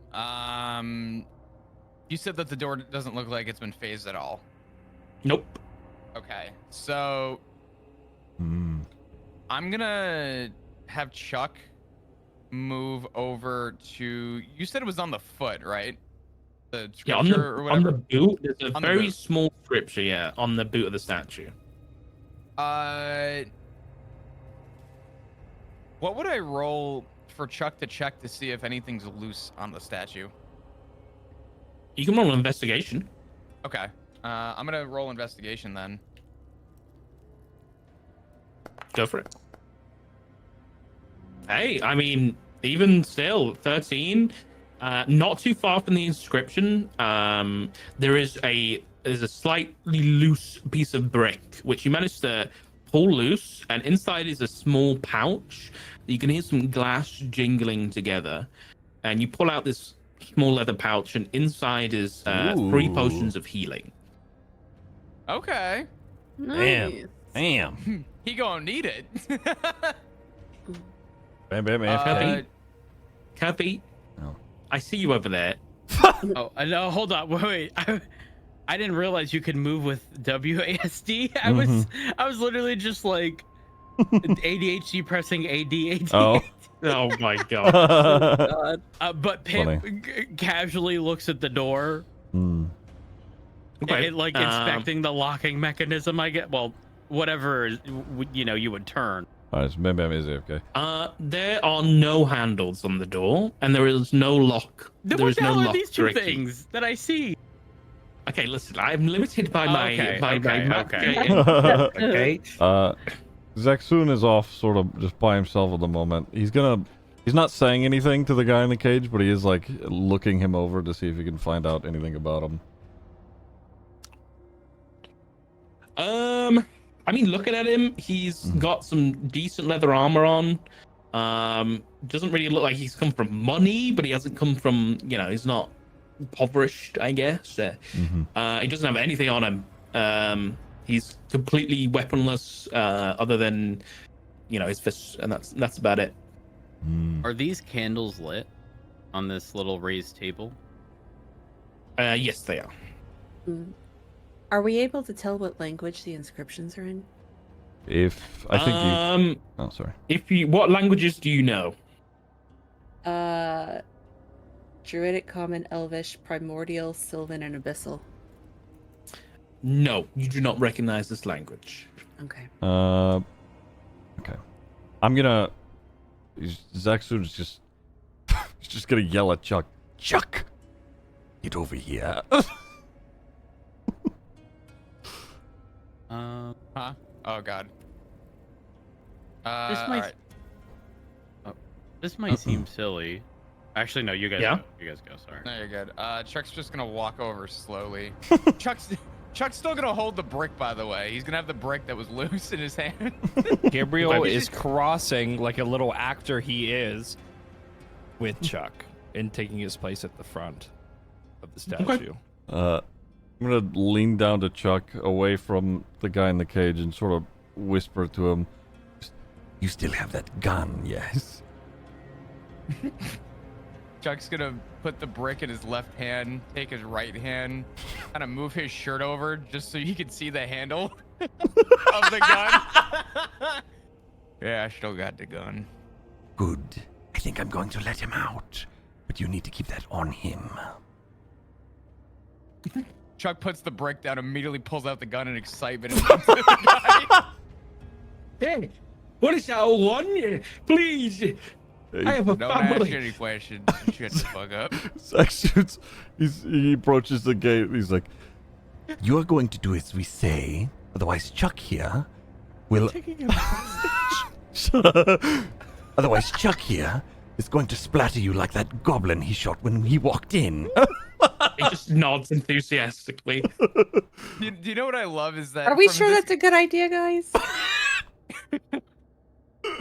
Speaker 6: You said that the door doesn't look like it's been phased at all.
Speaker 2: Nope.
Speaker 6: Okay, so
Speaker 3: Hmm.
Speaker 6: I'm gonna have Chuck move over to. You said it was on the foot, right? The
Speaker 2: Yeah,
Speaker 6: scripture or
Speaker 2: on the
Speaker 6: whatever.
Speaker 2: boot, there's a
Speaker 6: On the
Speaker 2: very
Speaker 6: boot.
Speaker 2: small scripture, yeah, on the boot of the statue.
Speaker 6: What would I roll for Chuck to check to see if anything's loose on the statue?
Speaker 2: You can roll an investigation.
Speaker 6: Okay. I'm gonna roll investigation then.
Speaker 2: Go for it. Hey, I mean, even still, 13. Not too far from the inscription. There's a slightly loose piece of brick which you managed to pull loose, and inside is a small pouch. You can hear some glass jingling together, and you pull out this small leather pouch, and inside is 3
Speaker 3: Ooh.
Speaker 2: potions of healing.
Speaker 6: Okay.
Speaker 4: Nice.
Speaker 3: Damn.
Speaker 6: He gonna need it.
Speaker 3: Bam, bam, AFK.
Speaker 2: Kirby,
Speaker 3: No.
Speaker 2: I see you over there.
Speaker 1: Oh, no, hold on. Wait. I didn't realize you could move with WASD. I was literally just like ADHD pressing ADHD.
Speaker 3: Oh.
Speaker 2: Oh my god.
Speaker 4: God.
Speaker 1: But Pip casually looks at the door,
Speaker 3: Hmm.
Speaker 2: Okay.
Speaker 1: like inspecting the locking mechanism. I get whatever you would turn.
Speaker 3: Alright, so bam, bam is AFK.
Speaker 2: There are no handles on the door, and there is no lock.
Speaker 1: Then
Speaker 2: There
Speaker 1: what
Speaker 2: is
Speaker 1: the
Speaker 2: no
Speaker 1: hell are
Speaker 2: lock
Speaker 1: these two
Speaker 2: directly.
Speaker 1: things that I see?
Speaker 2: Okay, listen, I'm limited by my
Speaker 1: Okay,
Speaker 2: by my
Speaker 1: okay,
Speaker 2: map.
Speaker 1: okay.
Speaker 2: Okay.
Speaker 3: Zaxun is off sort of just by himself at the moment. He's not saying anything to the guy in the cage, but he is like looking him over to see if he can find out anything about him.
Speaker 2: I mean, looking at him, he's got some decent leather armor on. Doesn't really look like he's come from money, but he hasn't come from, he's not impoverished, I guess. He doesn't have anything on him. He's completely weaponless, other than, his fists, and that's about it.
Speaker 1: Are these candles lit on this little raised table?
Speaker 2: Yes, they are.
Speaker 4: Are we able to tell what language the inscriptions are in?
Speaker 3: If I think oh, sorry.
Speaker 2: What languages do you know?
Speaker 4: Druidic, Common, Elvish, Primordial, Sylvan, and Abyssal.
Speaker 2: No, you do not recognize this language.
Speaker 4: Okay.
Speaker 3: Okay. I'm gonna. Zaxun's just. He's just gonna yell at Chuck. Chuck, get over here.
Speaker 6: Huh? Oh god.
Speaker 1: This might.
Speaker 6: Alright.
Speaker 1: This might seem silly. Actually, no. You guys.
Speaker 2: Yeah?
Speaker 1: Go. You guys go. Sorry.
Speaker 6: No, you're good. Chuck's just gonna walk over slowly. Chuck's still gonna hold the brick, by the way. He's gonna have the brick that was loose in his hand.
Speaker 8: Gabriel
Speaker 6: We
Speaker 8: is
Speaker 6: should-
Speaker 8: crossing like a little actor he is with Chuck and taking his place at the front of the statue.
Speaker 3: I'm gonna lean down to Chuck, away from the guy in the cage, and sort of whisper to him,
Speaker 5: You still have that gun, yes?
Speaker 6: Chuck's gonna put the brick in his left hand, take his right hand, kind of move his shirt over just so you can see the handle of the gun. Yeah, I still got the gun.
Speaker 5: Good. I think I'm going to let him out. But you need to keep that on him.
Speaker 6: Chuck puts the brick down, immediately pulls out the gun in excitement. And looks at the guy.
Speaker 2: Hey, what is that all on? Please, I have a
Speaker 6: Don't ask
Speaker 2: family.
Speaker 6: any questions. Shut the fuck up.
Speaker 3: Zaxun's. He approaches the gate. He's like,
Speaker 5: You're going to do as we say. Otherwise, Chuck here will... Otherwise, Chuck here is going to splatter you like that goblin he shot when he walked in.
Speaker 2: just nods enthusiastically.
Speaker 6: Do you know what I love is that?
Speaker 4: Are we
Speaker 6: from
Speaker 4: sure
Speaker 6: this-
Speaker 4: that's a good idea, guys?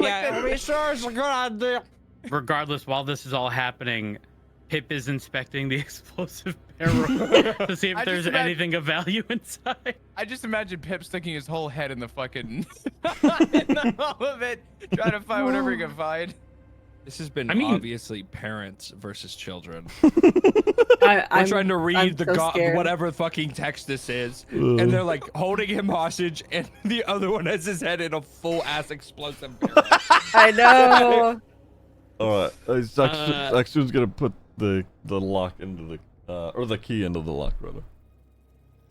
Speaker 8: Yeah, are we sure it's a good idea?
Speaker 1: Regardless, while this is all happening, Pip is inspecting the explosive barrel to see if
Speaker 6: I
Speaker 1: there's
Speaker 6: just imagine-
Speaker 1: anything of value inside.
Speaker 6: I just imagine Pip sticking his whole head in the fucking in all of it, trying to find whatever he can find.
Speaker 8: This has been
Speaker 2: I mean-
Speaker 8: obviously parents versus children.
Speaker 4: I'm
Speaker 8: We're trying to read
Speaker 4: I'm
Speaker 8: the
Speaker 4: so scared.
Speaker 8: whatever fucking text this is, and they're like holding him hostage, and the other one has his head in a full ass explosive barrel.
Speaker 4: I know.
Speaker 3: All right, Zaxxun's gonna put the lock into the or the key into the lock, rather.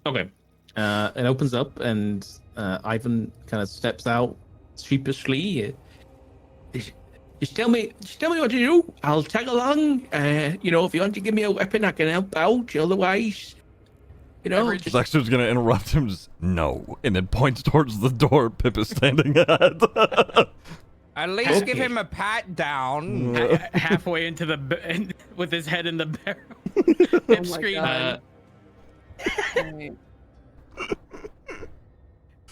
Speaker 2: Okay. It opens up, and Ivan kind of steps out sheepishly. Just tell me what to do. I'll tag along. If you want to give me a weapon, I can help out. Otherwise, just...
Speaker 3: Zaxxun's gonna interrupt him. Just no, and then points towards the door Pip is standing at.
Speaker 8: At least give him a pat down.
Speaker 1: Halfway into with his head in the barrel. Pip
Speaker 4: Oh my
Speaker 1: screaming.
Speaker 4: God. Alright.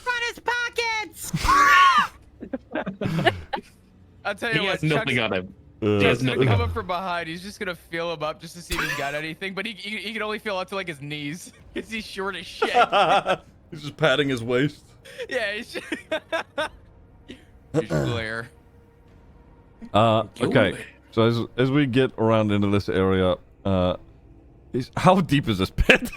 Speaker 7: Run his pockets!
Speaker 6: I'll tell
Speaker 2: He
Speaker 6: you what,
Speaker 2: has nothing
Speaker 6: Chuck's,
Speaker 2: on him.
Speaker 6: Chuck's
Speaker 2: has
Speaker 6: gonna
Speaker 2: nothing
Speaker 6: come
Speaker 2: on
Speaker 6: up from behind. He's just gonna feel him up just to see if he's got anything, but he can only feel up to like his knees because he's short as shit.
Speaker 3: He's just patting his waist.
Speaker 6: Yeah, he's just glare.
Speaker 3: Okay. So as we get around into this area, how deep is this pit?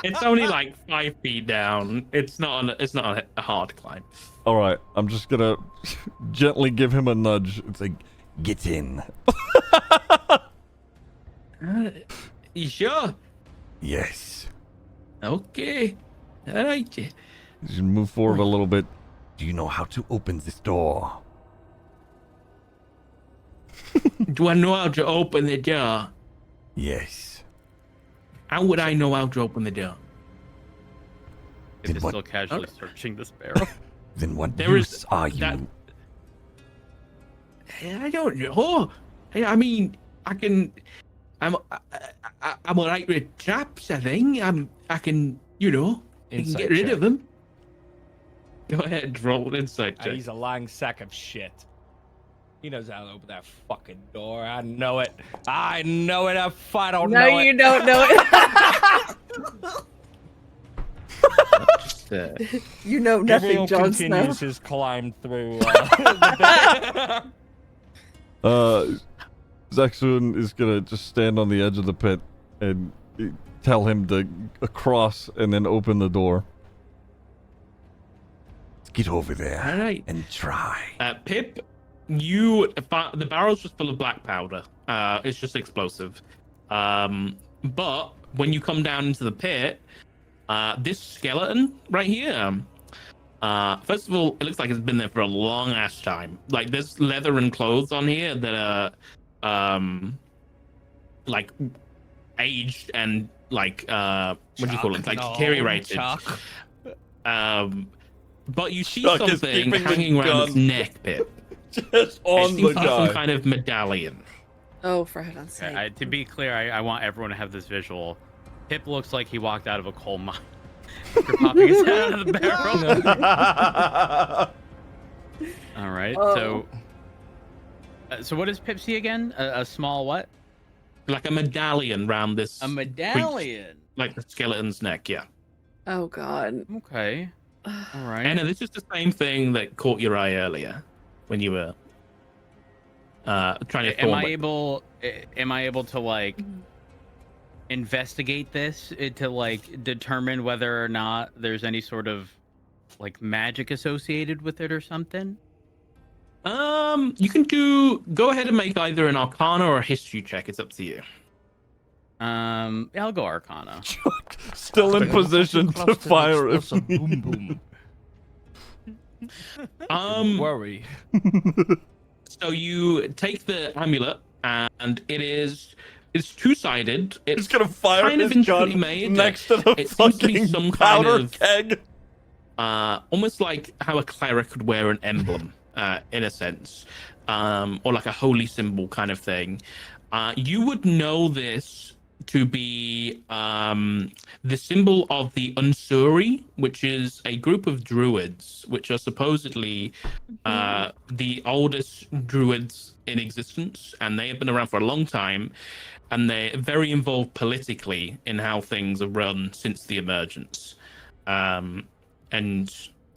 Speaker 2: It's only like 5 feet down. It's not a hard climb.
Speaker 3: All right, I'm just gonna gently give him a nudge. It's like, get in.
Speaker 2: You sure?
Speaker 5: Yes.
Speaker 2: Okay. All right.
Speaker 3: Just move forward a little bit.
Speaker 5: Do you know how to open this door?
Speaker 2: Do I know how to open the door?
Speaker 5: Yes.
Speaker 2: How would I know how to open the door?
Speaker 1: Pip is
Speaker 5: what-
Speaker 1: still casually searching this barrel.
Speaker 5: Then what
Speaker 2: There is
Speaker 5: use are you?
Speaker 2: that- I don't know. I mean, I can. I'm alright with traps. I think I can. I can
Speaker 8: Insight
Speaker 2: get rid
Speaker 8: check.
Speaker 2: of them. Go ahead, roll an insight check.
Speaker 8: He's a lying sack of shit. He knows how to open that fucking door. I know it. I know it. If I don't
Speaker 4: No,
Speaker 8: know
Speaker 4: you
Speaker 8: it.
Speaker 4: don't know it.
Speaker 2: Just,
Speaker 4: You know nothing,
Speaker 8: Gabriel
Speaker 4: Jon Snow.
Speaker 8: continues his climb through. The
Speaker 3: Zaxxun is gonna just stand on the edge of the pit and tell him to cross and then open the door.
Speaker 5: Get over there
Speaker 2: all right.
Speaker 5: and try.
Speaker 2: Pip, the barrel's just full of black powder. It's just explosive. But when you come down into the pit, this skeleton right here, first of all, it looks like it's been there for a long ass time. Like there's leather and clothes on here that are, like aged and like what do you call it? Like deteriorated. But you see
Speaker 3: Chuck is
Speaker 2: something
Speaker 3: keeping the
Speaker 2: hanging around its
Speaker 3: gun.
Speaker 2: neck, Pip.
Speaker 3: Just
Speaker 2: It
Speaker 3: on
Speaker 2: seems
Speaker 3: the
Speaker 2: to be some
Speaker 3: guy.
Speaker 2: kind of medallion.
Speaker 4: Oh, for heaven's sake.
Speaker 1: Okay, to be clear, I want everyone to have this visual. Pip looks like he walked out of a coal mine after popping his head out of the barrel. All right,
Speaker 4: Oh.
Speaker 1: so what does Pip see again? A small what?
Speaker 2: Like a medallion round this,
Speaker 1: A medallion.
Speaker 2: like the skeleton's neck, yeah.
Speaker 4: Oh, God.
Speaker 1: Okay. All right.
Speaker 2: And this is the same thing that caught your eye earlier when you were trying to.
Speaker 1: Am I able to like investigate this to like determine whether or not there's any sort of like magic associated with it or something?
Speaker 2: You can go ahead and make either an Arcana or a History check. It's up to you.
Speaker 1: I'll go Arcana.
Speaker 3: Still in position to fire if
Speaker 8: boom boom. Worry.
Speaker 2: So you take the amulet, and it's two-sided.
Speaker 3: he's
Speaker 2: It's
Speaker 3: gonna fire
Speaker 2: kind of
Speaker 3: his gun
Speaker 2: intricately made.
Speaker 3: next to the
Speaker 2: It seems to be
Speaker 3: fucking
Speaker 2: some kind
Speaker 3: powder
Speaker 2: of-
Speaker 3: keg.
Speaker 2: almost like how a cleric would wear an emblem, in a sense, or like a holy symbol kind of thing. You would know this to be the symbol of the Unsuri, which is a group of druids, which are supposedly the oldest druids in existence, and they have been around for a long time, and they're very involved politically in how things are run since the emergence. And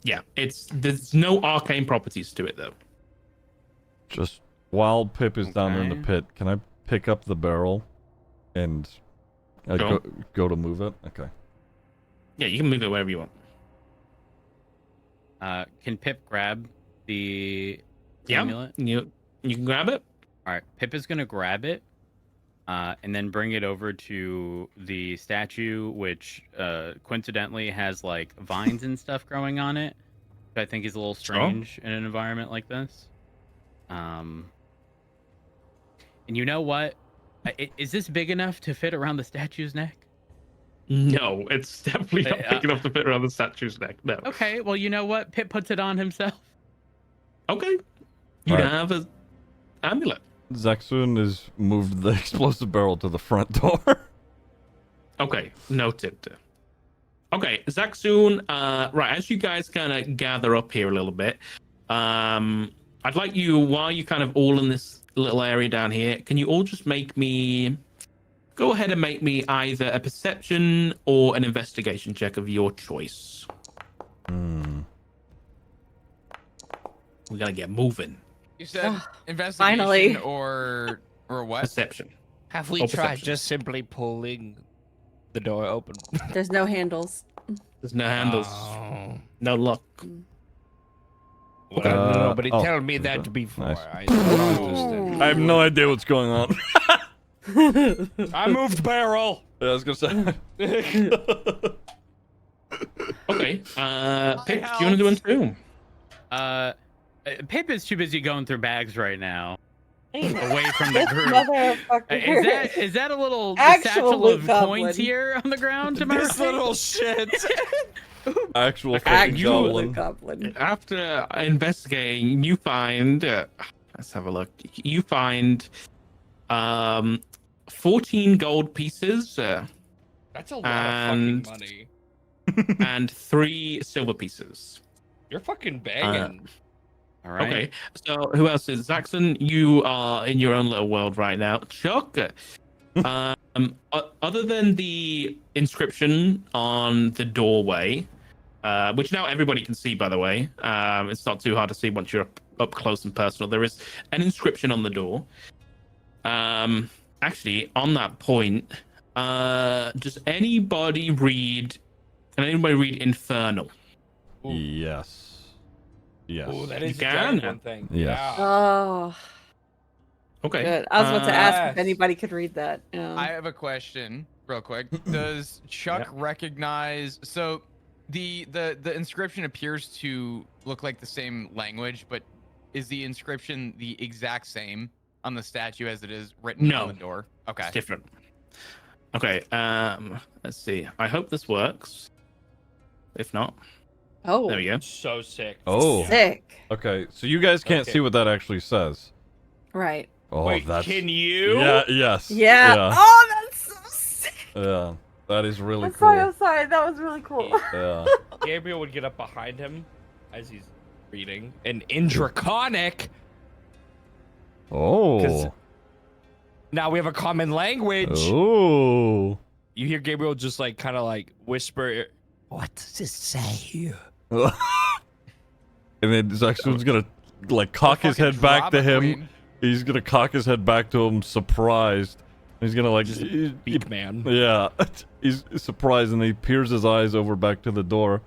Speaker 2: yeah, there's no arcane properties to it though.
Speaker 3: Just while Pip is down there in the
Speaker 1: Okay.
Speaker 3: pit, can I pick up the barrel and
Speaker 2: Sure.
Speaker 3: go to move it? Okay.
Speaker 2: Yeah, you can move it wherever you want.
Speaker 1: Can Pip grab the
Speaker 2: Yeah,
Speaker 1: amulet?
Speaker 2: you can grab it.
Speaker 1: All right, Pip is gonna grab it, and then bring it over to the statue, which coincidentally has like vines and stuff growing on it. I think is a little strange in an environment like this. And you know what? Is this big enough to fit around the statue's neck?
Speaker 2: No, it's definitely not big enough to fit around the statue's neck. No.
Speaker 1: Okay, well, you know what? Pip puts it on himself.
Speaker 2: Okay. You
Speaker 3: Alright.
Speaker 2: have an amulet.
Speaker 3: Zaxun has moved the explosive barrel to the front door.
Speaker 2: Okay, noted. Okay, Zaxun, right, as you guys kind of gather up here a little bit, I'd like you, while you're kind of all in this little area down here, can you all just go ahead and make me either a perception or an investigation check of your choice. We gotta get moving.
Speaker 6: You said investigation
Speaker 4: Finally.
Speaker 6: or what?
Speaker 2: Perception.
Speaker 8: Have we
Speaker 2: Oh,
Speaker 8: tried
Speaker 2: perception.
Speaker 8: just simply pulling the door open?
Speaker 4: There's no handles.
Speaker 2: There's no handles.
Speaker 8: Oh.
Speaker 2: No luck.
Speaker 8: Well, no, nobody
Speaker 3: oh,
Speaker 8: told me
Speaker 3: okay.
Speaker 8: that before.
Speaker 3: Nice.
Speaker 8: I don't understand.
Speaker 3: I have no idea what's going on.
Speaker 8: I moved barrel.
Speaker 3: Yeah, I was gonna say.
Speaker 2: Okay. Pip, do you want to do one too?
Speaker 1: Pip is too busy going through bags right now,
Speaker 4: Ain't
Speaker 1: away from the
Speaker 4: this
Speaker 1: group.
Speaker 4: motherfucker.
Speaker 1: Is that a little
Speaker 4: Actual
Speaker 1: satchel
Speaker 4: loot
Speaker 1: of
Speaker 4: goblin.
Speaker 1: coins here on the ground? Am I
Speaker 8: This
Speaker 1: right?
Speaker 8: little shit.
Speaker 3: Actual fucking
Speaker 4: Actual
Speaker 3: goblin.
Speaker 4: goblin.
Speaker 2: After investigating, you find. Let's have a look. You find 14 gold pieces
Speaker 8: That's a lot
Speaker 2: And-
Speaker 8: of fucking money.
Speaker 2: and 3 silver pieces.
Speaker 8: You're fucking banging.
Speaker 1: All right.
Speaker 2: Okay, so who else is Zaxon? You are in your own little world right now. Chuck, other than the inscription on the doorway, which now everybody can see, by the way, it's not too hard to see once you're up close and personal. There is an inscription on the door. Actually, on that point, does anybody read? Can anybody read Infernal?
Speaker 3: Yes. Yes.
Speaker 8: Oh, that
Speaker 2: You
Speaker 8: is a
Speaker 2: can.
Speaker 8: giant one thing.
Speaker 3: Yes.
Speaker 8: Yeah.
Speaker 4: Oh,
Speaker 2: Okay.
Speaker 4: good. I was about to ask if
Speaker 2: Uh,
Speaker 4: anybody could read that.
Speaker 6: I have a question, real quick. Does Chuck recognize? So, the inscription appears to look like the same language, but is the inscription the exact same on the statue as it is written
Speaker 2: No.
Speaker 6: on the door? Okay.
Speaker 2: It's different. Okay. Let's see. I hope this works. If not,
Speaker 4: Oh,
Speaker 2: there we go.
Speaker 8: So sick.
Speaker 3: Oh.
Speaker 4: sick.
Speaker 3: Okay, so you guys can't
Speaker 8: Okay.
Speaker 3: see what that actually says.
Speaker 4: Right.
Speaker 3: Oh,
Speaker 8: Wait,
Speaker 3: that's.
Speaker 8: can you?
Speaker 3: Yeah. Yes.
Speaker 4: Yeah.
Speaker 3: Yeah.
Speaker 4: Oh, that's so sick.
Speaker 3: Yeah. That is really
Speaker 4: I'm
Speaker 3: cool.
Speaker 4: sorry. I'm sorry. That was really cool.
Speaker 3: Yeah.
Speaker 8: Gabriel would get up behind him as he's reading. And in Draconic,
Speaker 3: Oh.
Speaker 8: now we have a common language.
Speaker 3: Oh.
Speaker 8: You hear Gabriel just like kind of like whisper, "What does it say?"
Speaker 3: And then Zaxun's gonna like cock his
Speaker 6: Fucking
Speaker 3: head back to
Speaker 6: drama
Speaker 3: him.
Speaker 6: queen.
Speaker 3: He's gonna cock his head back to him, surprised. He's gonna like,
Speaker 8: Just beak man.
Speaker 3: yeah. He's surprised and he peers his eyes over back to the door.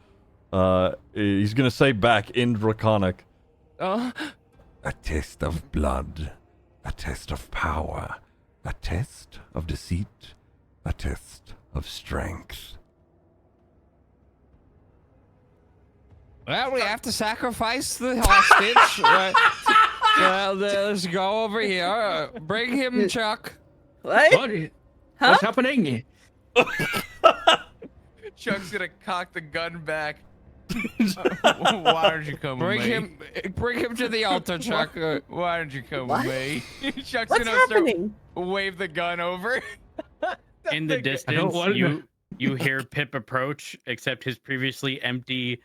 Speaker 3: He's gonna say back in Draconic.
Speaker 8: Uh,
Speaker 5: A test of blood, a test of power, a test of deceit, a test of strength.
Speaker 8: well, we have to sacrifice the hostage. Well, let's go over here. Bring him, Chuck.
Speaker 4: What?
Speaker 2: What?
Speaker 4: Huh?
Speaker 2: What's happening?
Speaker 6: Chuck's gonna cock the gun back. Why don't you come
Speaker 8: Bring
Speaker 6: with me?
Speaker 8: him to the altar, Chuck.
Speaker 6: Why don't you come
Speaker 4: What?
Speaker 6: with me? Chuck's
Speaker 4: What's
Speaker 6: gonna start
Speaker 4: happening?
Speaker 6: wave the gun over. that
Speaker 1: In the
Speaker 6: thing.
Speaker 2: I don't
Speaker 1: distance,
Speaker 2: want
Speaker 1: you hear Pip approach, except his previously empty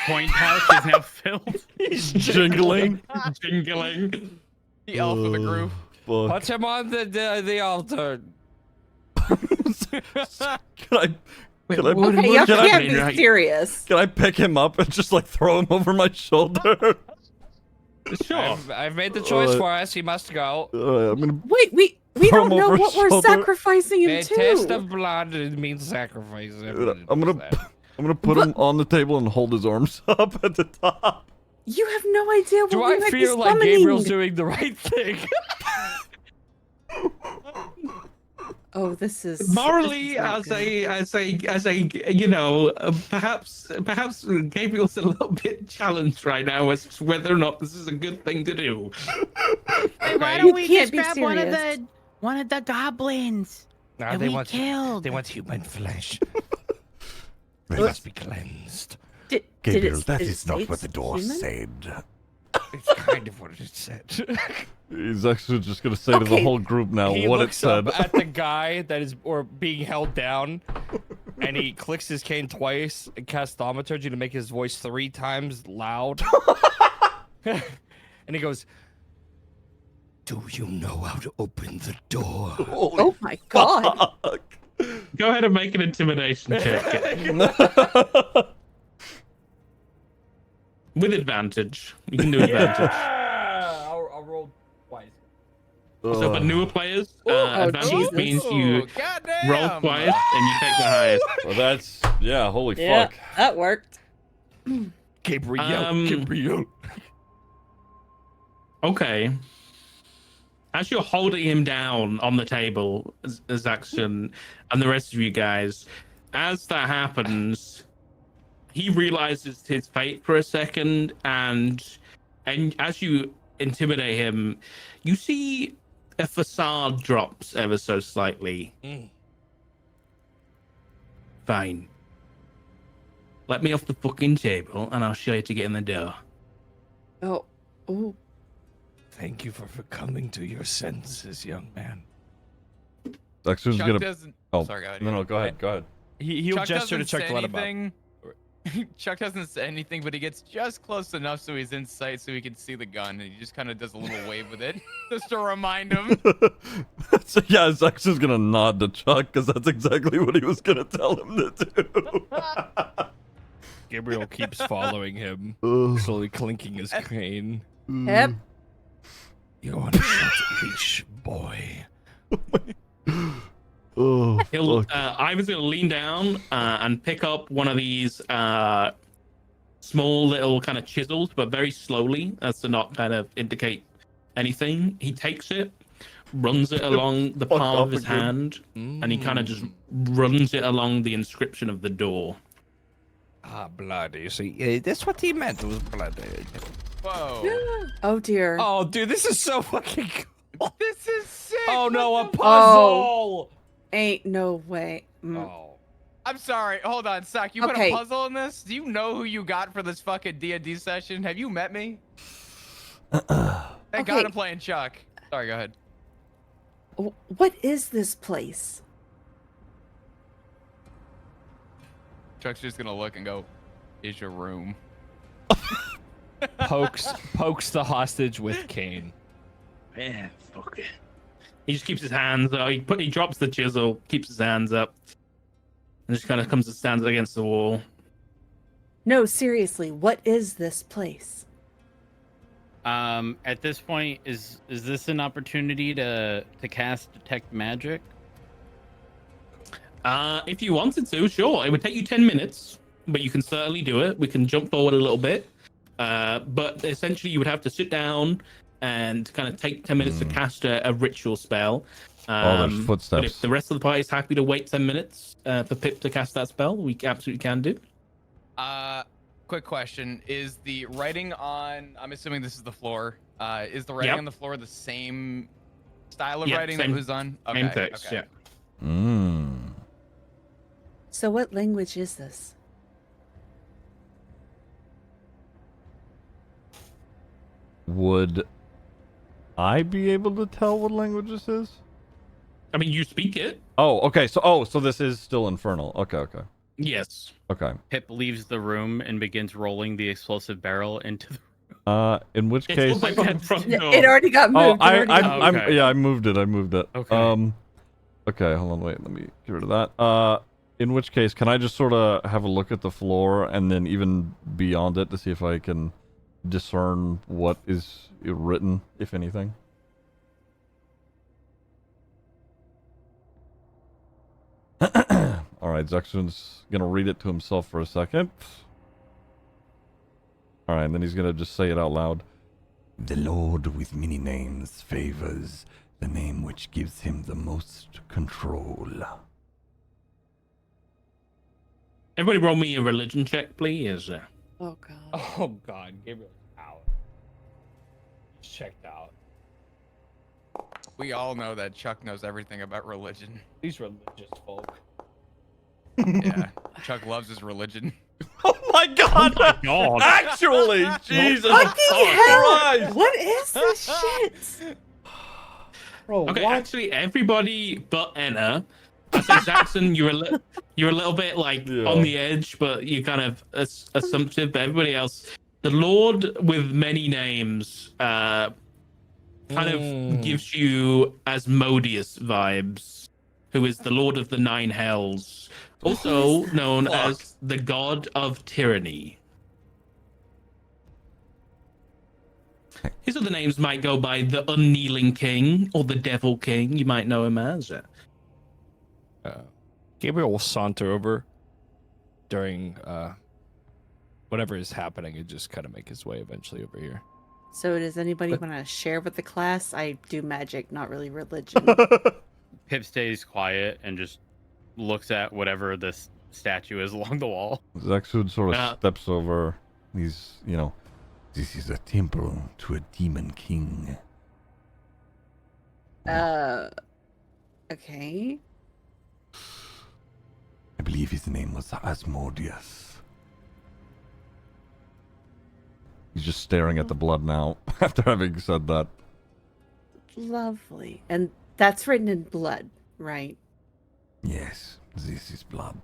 Speaker 1: coin pouch is now filled.
Speaker 8: He's
Speaker 3: Jingling.
Speaker 2: jingling.
Speaker 6: The elf of the group.
Speaker 3: Fuck.
Speaker 8: Put him on the altar.
Speaker 3: Can I
Speaker 2: Wait,
Speaker 3: Can I-
Speaker 2: what-
Speaker 4: Okay,
Speaker 2: what
Speaker 4: y'all
Speaker 2: is
Speaker 4: can't
Speaker 2: happening
Speaker 4: be
Speaker 2: right-
Speaker 4: serious.
Speaker 3: can I pick him up and just like throw him over my shoulder?
Speaker 2: Sure.
Speaker 8: I've made the choice
Speaker 3: Uh,
Speaker 8: for us. He must go.
Speaker 3: I'm gonna.
Speaker 4: Wait, we
Speaker 3: Throw him
Speaker 4: don't know
Speaker 3: over
Speaker 4: what we're
Speaker 3: shoulder.
Speaker 4: sacrificing him
Speaker 8: A taste
Speaker 4: to.
Speaker 8: of blood means sacrifice.
Speaker 3: I'm gonna put him on the table and hold his arms up at the top.
Speaker 4: You have no idea what
Speaker 8: Do
Speaker 4: we
Speaker 8: I
Speaker 4: might be
Speaker 8: feel like
Speaker 4: summoning.
Speaker 8: Gabriel's doing the right thing?
Speaker 4: Oh, this is
Speaker 2: Morally,
Speaker 4: this is not
Speaker 2: as a, you know, perhaps Gabriel's a little bit challenged right now as to whether or not this is a good thing to do.
Speaker 7: Hey, why
Speaker 4: You
Speaker 7: don't we
Speaker 4: can't
Speaker 7: just
Speaker 4: be
Speaker 7: grab one of
Speaker 4: serious.
Speaker 7: the goblins
Speaker 8: Nah,
Speaker 7: that
Speaker 8: they
Speaker 7: we
Speaker 8: want
Speaker 7: killed?
Speaker 8: they want human flesh. They
Speaker 5: Well,
Speaker 8: must be cleansed.
Speaker 4: Did
Speaker 5: Gabriel,
Speaker 4: it,
Speaker 5: that
Speaker 4: did it
Speaker 5: is not
Speaker 4: say
Speaker 5: what the
Speaker 4: it's
Speaker 5: door
Speaker 4: human?
Speaker 5: said.
Speaker 8: It's kind of what it said.
Speaker 3: He's actually just gonna say to the
Speaker 4: Okay.
Speaker 3: whole group now
Speaker 8: He
Speaker 3: what it
Speaker 8: looks
Speaker 3: said.
Speaker 8: up at the guy that is or being held down, and he clicks his cane twice and casts thaumaturgy to make his voice 3 times loud. And he goes, "Do you know how to open the door?"
Speaker 4: Oh my god.
Speaker 2: Go ahead and make an intimidation check with advantage. You can do advantage.
Speaker 8: Yeah! I'll roll twice.
Speaker 2: So for newer players,
Speaker 4: Oh,
Speaker 2: advantage
Speaker 4: Jesus.
Speaker 2: means you
Speaker 6: goddamn.
Speaker 2: roll twice and you take the highest.
Speaker 3: Well, that's holy
Speaker 4: Yeah,
Speaker 3: fuck.
Speaker 4: that worked.
Speaker 8: Gabriel, Gabriel.
Speaker 2: Okay. As you're holding him down on the table, Zaxxon, and the rest of you guys, as that happens, he realizes his fate for a second, and as you intimidate him, you see a facade drops ever so slightly. Fine. Let me off the fucking table, and I'll show you to get in the door.
Speaker 4: Oh, ooh.
Speaker 8: Thank you for coming to your senses, young man.
Speaker 3: Actually,
Speaker 6: Chuck
Speaker 3: gonna.
Speaker 6: doesn't.
Speaker 3: Oh,
Speaker 6: Sorry, go ahead.
Speaker 3: no, go ahead. Go ahead.
Speaker 8: He'll
Speaker 6: Chuck
Speaker 8: gesture to
Speaker 6: doesn't
Speaker 8: Chuck
Speaker 6: say
Speaker 8: to let him up.
Speaker 6: anything. Chuck doesn't say anything, but he gets just close enough so he's in sight so he can see the gun, and he just kind of does a little wave with it, just to remind him.
Speaker 3: So, yeah, Zax is gonna nod to Chuck because that's exactly what he was gonna tell him to do.
Speaker 8: Gabriel keeps following him,
Speaker 3: Ugh.
Speaker 8: slowly clinking his cane.
Speaker 4: Yep.
Speaker 8: You're on a short leash, boy.
Speaker 3: Oh,
Speaker 2: He'll,
Speaker 3: fuck.
Speaker 2: Ivan's gonna lean down and pick up one of these small little kind of chisels, but very slowly, as to not kind of indicate anything. He takes it, runs it along the
Speaker 3: Fuck
Speaker 2: palm
Speaker 3: off
Speaker 2: of his
Speaker 3: again.
Speaker 2: hand, and he kind of just runs it along the inscription of the door.
Speaker 8: Ah, blood. You see, that's what he meant. It was blood.
Speaker 6: Whoa.
Speaker 4: Oh dear.
Speaker 8: Oh, dude, this is so fucking cool.
Speaker 6: This is sick.
Speaker 8: Oh no, a
Speaker 6: what the-
Speaker 8: puzzle.
Speaker 4: Ain't no way.
Speaker 8: Oh.
Speaker 6: I'm sorry. Hold on, Sak. You put
Speaker 4: Okay.
Speaker 6: a puzzle in this? Do you know who you got for this fucking D&D session? Have you met me? Thank
Speaker 4: Okay.
Speaker 6: God I'm playing Chuck. Sorry, go ahead.
Speaker 4: What is this place?
Speaker 6: Chuck's just gonna look and go, "Is your room?"
Speaker 8: Pokes the hostage with cane.
Speaker 2: Yeah, fuck it. He just keeps his hands. He drops the chisel, keeps his hands up, and just kind of comes and stands against the wall.
Speaker 4: No, seriously, what is this place?
Speaker 1: At this point, is this an opportunity to cast detect magic?
Speaker 2: If you wanted to, sure. It would take you 10 minutes, but you can certainly do it. We can jump forward a little bit. But essentially, you would have to sit down and kind of take 10 minutes to cast a ritual spell.
Speaker 3: There's
Speaker 2: But
Speaker 3: footsteps.
Speaker 2: if the rest of the party is happy to wait 10 minutes for Pip to cast that spell, we absolutely can do.
Speaker 6: Quick question: is the writing on? I'm assuming this is the floor. Is the writing
Speaker 2: Yep.
Speaker 6: on the floor the same style of
Speaker 2: Yep,
Speaker 6: writing
Speaker 2: same-
Speaker 6: that was on?
Speaker 2: Same text,
Speaker 6: okay.
Speaker 2: yeah.
Speaker 3: Mm.
Speaker 4: So what language is this?
Speaker 3: Would I be able to tell what language this is?
Speaker 2: I mean, you speak it.
Speaker 3: Oh, okay. So this is still infernal. Okay.
Speaker 2: Yes.
Speaker 3: Okay.
Speaker 1: Pip leaves the room and begins rolling the explosive barrel into the.
Speaker 3: In which
Speaker 2: It's
Speaker 3: case,
Speaker 2: all from the front door.
Speaker 4: It already got
Speaker 3: oh,
Speaker 4: moved. It already got moved.
Speaker 1: Okay.
Speaker 3: yeah, I moved it.
Speaker 1: Okay.
Speaker 3: Okay, hold on, wait, let me get rid of that. In which case, can I just sort of have a look at the floor and then even beyond it to see if I can discern what is written, if anything? Alright, Zexun's gonna read it to himself for a second. Alright, and then he's gonna just say it out loud.
Speaker 5: The Lord with many names favors the name which gives him the most control.
Speaker 2: Everybody roll me a religion check, please.
Speaker 4: Oh god.
Speaker 8: Oh God, Gabriel's out. Checked out.
Speaker 6: We all know that Chuck knows everything about religion.
Speaker 8: These religious folk.
Speaker 6: Yeah, Chuck loves his religion.
Speaker 3: Oh my god!
Speaker 2: God.
Speaker 3: Actually! Jesus
Speaker 4: Fucking hell!
Speaker 3: Christ!
Speaker 4: What is this shit?
Speaker 8: Bro,
Speaker 2: Okay,
Speaker 8: what?
Speaker 2: actually, everybody but Anna. I say Jackson, you're a little bit like
Speaker 3: Yeah.
Speaker 2: on the edge, but you're kind of assumptive. But everybody else, the Lord with many names, kind of gives you Asmodeus vibes, who is the Lord of the Nine Hells, also known as the God of Tyranny. His other names might go by the Unkneeling King or the Devil King. You might know him as.
Speaker 8: Gabriel will saunter over during whatever is happening and just kind of make his way eventually over here.
Speaker 4: So does anybody want to share with the class? I do magic, not really religion.
Speaker 1: Pip stays quiet and just looks at whatever this statue is along the wall.
Speaker 3: Zexud sort of steps over. He's,
Speaker 5: This is a temple to a demon king.
Speaker 4: Okay.
Speaker 5: I believe his name was Asmodeus.
Speaker 3: He's just staring at the blood now after having said that.
Speaker 4: Lovely. And that's written in blood, right?
Speaker 5: Yes, this is blood.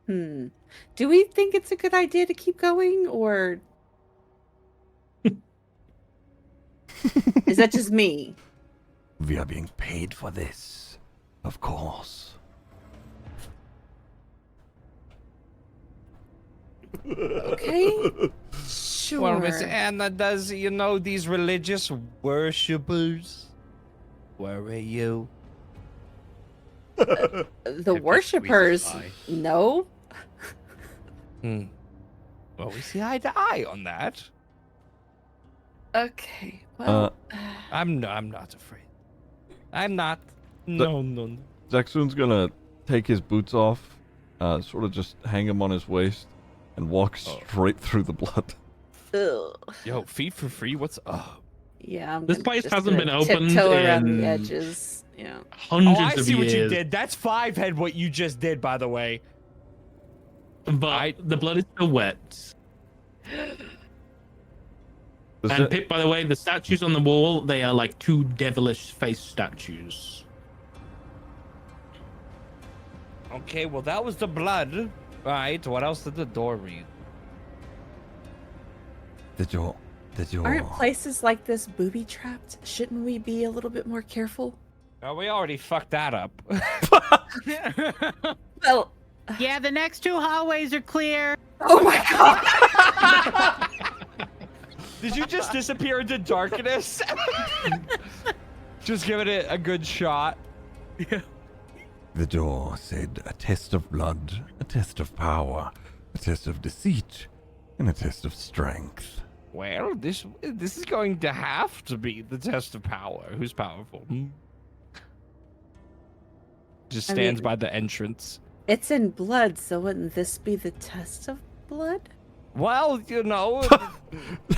Speaker 4: Do we think it's a good idea to keep going, or is that just me?
Speaker 5: We are being paid for this, of course.
Speaker 4: Okay. Sure.
Speaker 8: Well, Miss Anna, does these religious worshippers worry you?
Speaker 4: The
Speaker 1: just
Speaker 4: worshippers,
Speaker 1: squeezes
Speaker 4: no.
Speaker 8: Well, we see eye to eye on that.
Speaker 4: Okay. Well,
Speaker 8: I'm not afraid. I'm not. No.
Speaker 3: Zexun's gonna take his boots off, sort of just hang him on his waist, and walk straight through the blood.
Speaker 4: ugh.
Speaker 8: Yo, feet for free? What's up?
Speaker 4: Yeah.
Speaker 2: This place hasn't been opened
Speaker 4: tiptoe around
Speaker 2: in
Speaker 4: the edges. Yeah.
Speaker 2: hundreds
Speaker 8: Oh, I
Speaker 2: of
Speaker 8: see
Speaker 2: years.
Speaker 8: what you did. That's 5 what you just did, by the way.
Speaker 2: But the blood is still wet. And Pip, by the way, the statues on the wall, they are like 2 devilish face statues.
Speaker 8: Okay, well, that was the blood. Right, what else did the door read?
Speaker 5: The door.
Speaker 4: Aren't places like this booby trapped? Shouldn't we be a little bit more careful?
Speaker 8: Oh, we already fucked that up.
Speaker 4: Well,
Speaker 7: Yeah, the next 2 hallways are clear.
Speaker 4: oh my god.
Speaker 8: Did you just disappear into darkness? Just giving it a good shot.
Speaker 5: The door said a test of blood, a test of power, a test of deceit, and a test of strength.
Speaker 8: Well, this is going to have to be the test of power. Who's powerful? Just
Speaker 4: I
Speaker 8: stands
Speaker 4: mean-
Speaker 8: by the entrance.
Speaker 4: It's in blood, so wouldn't this be the test of blood?
Speaker 8: Well,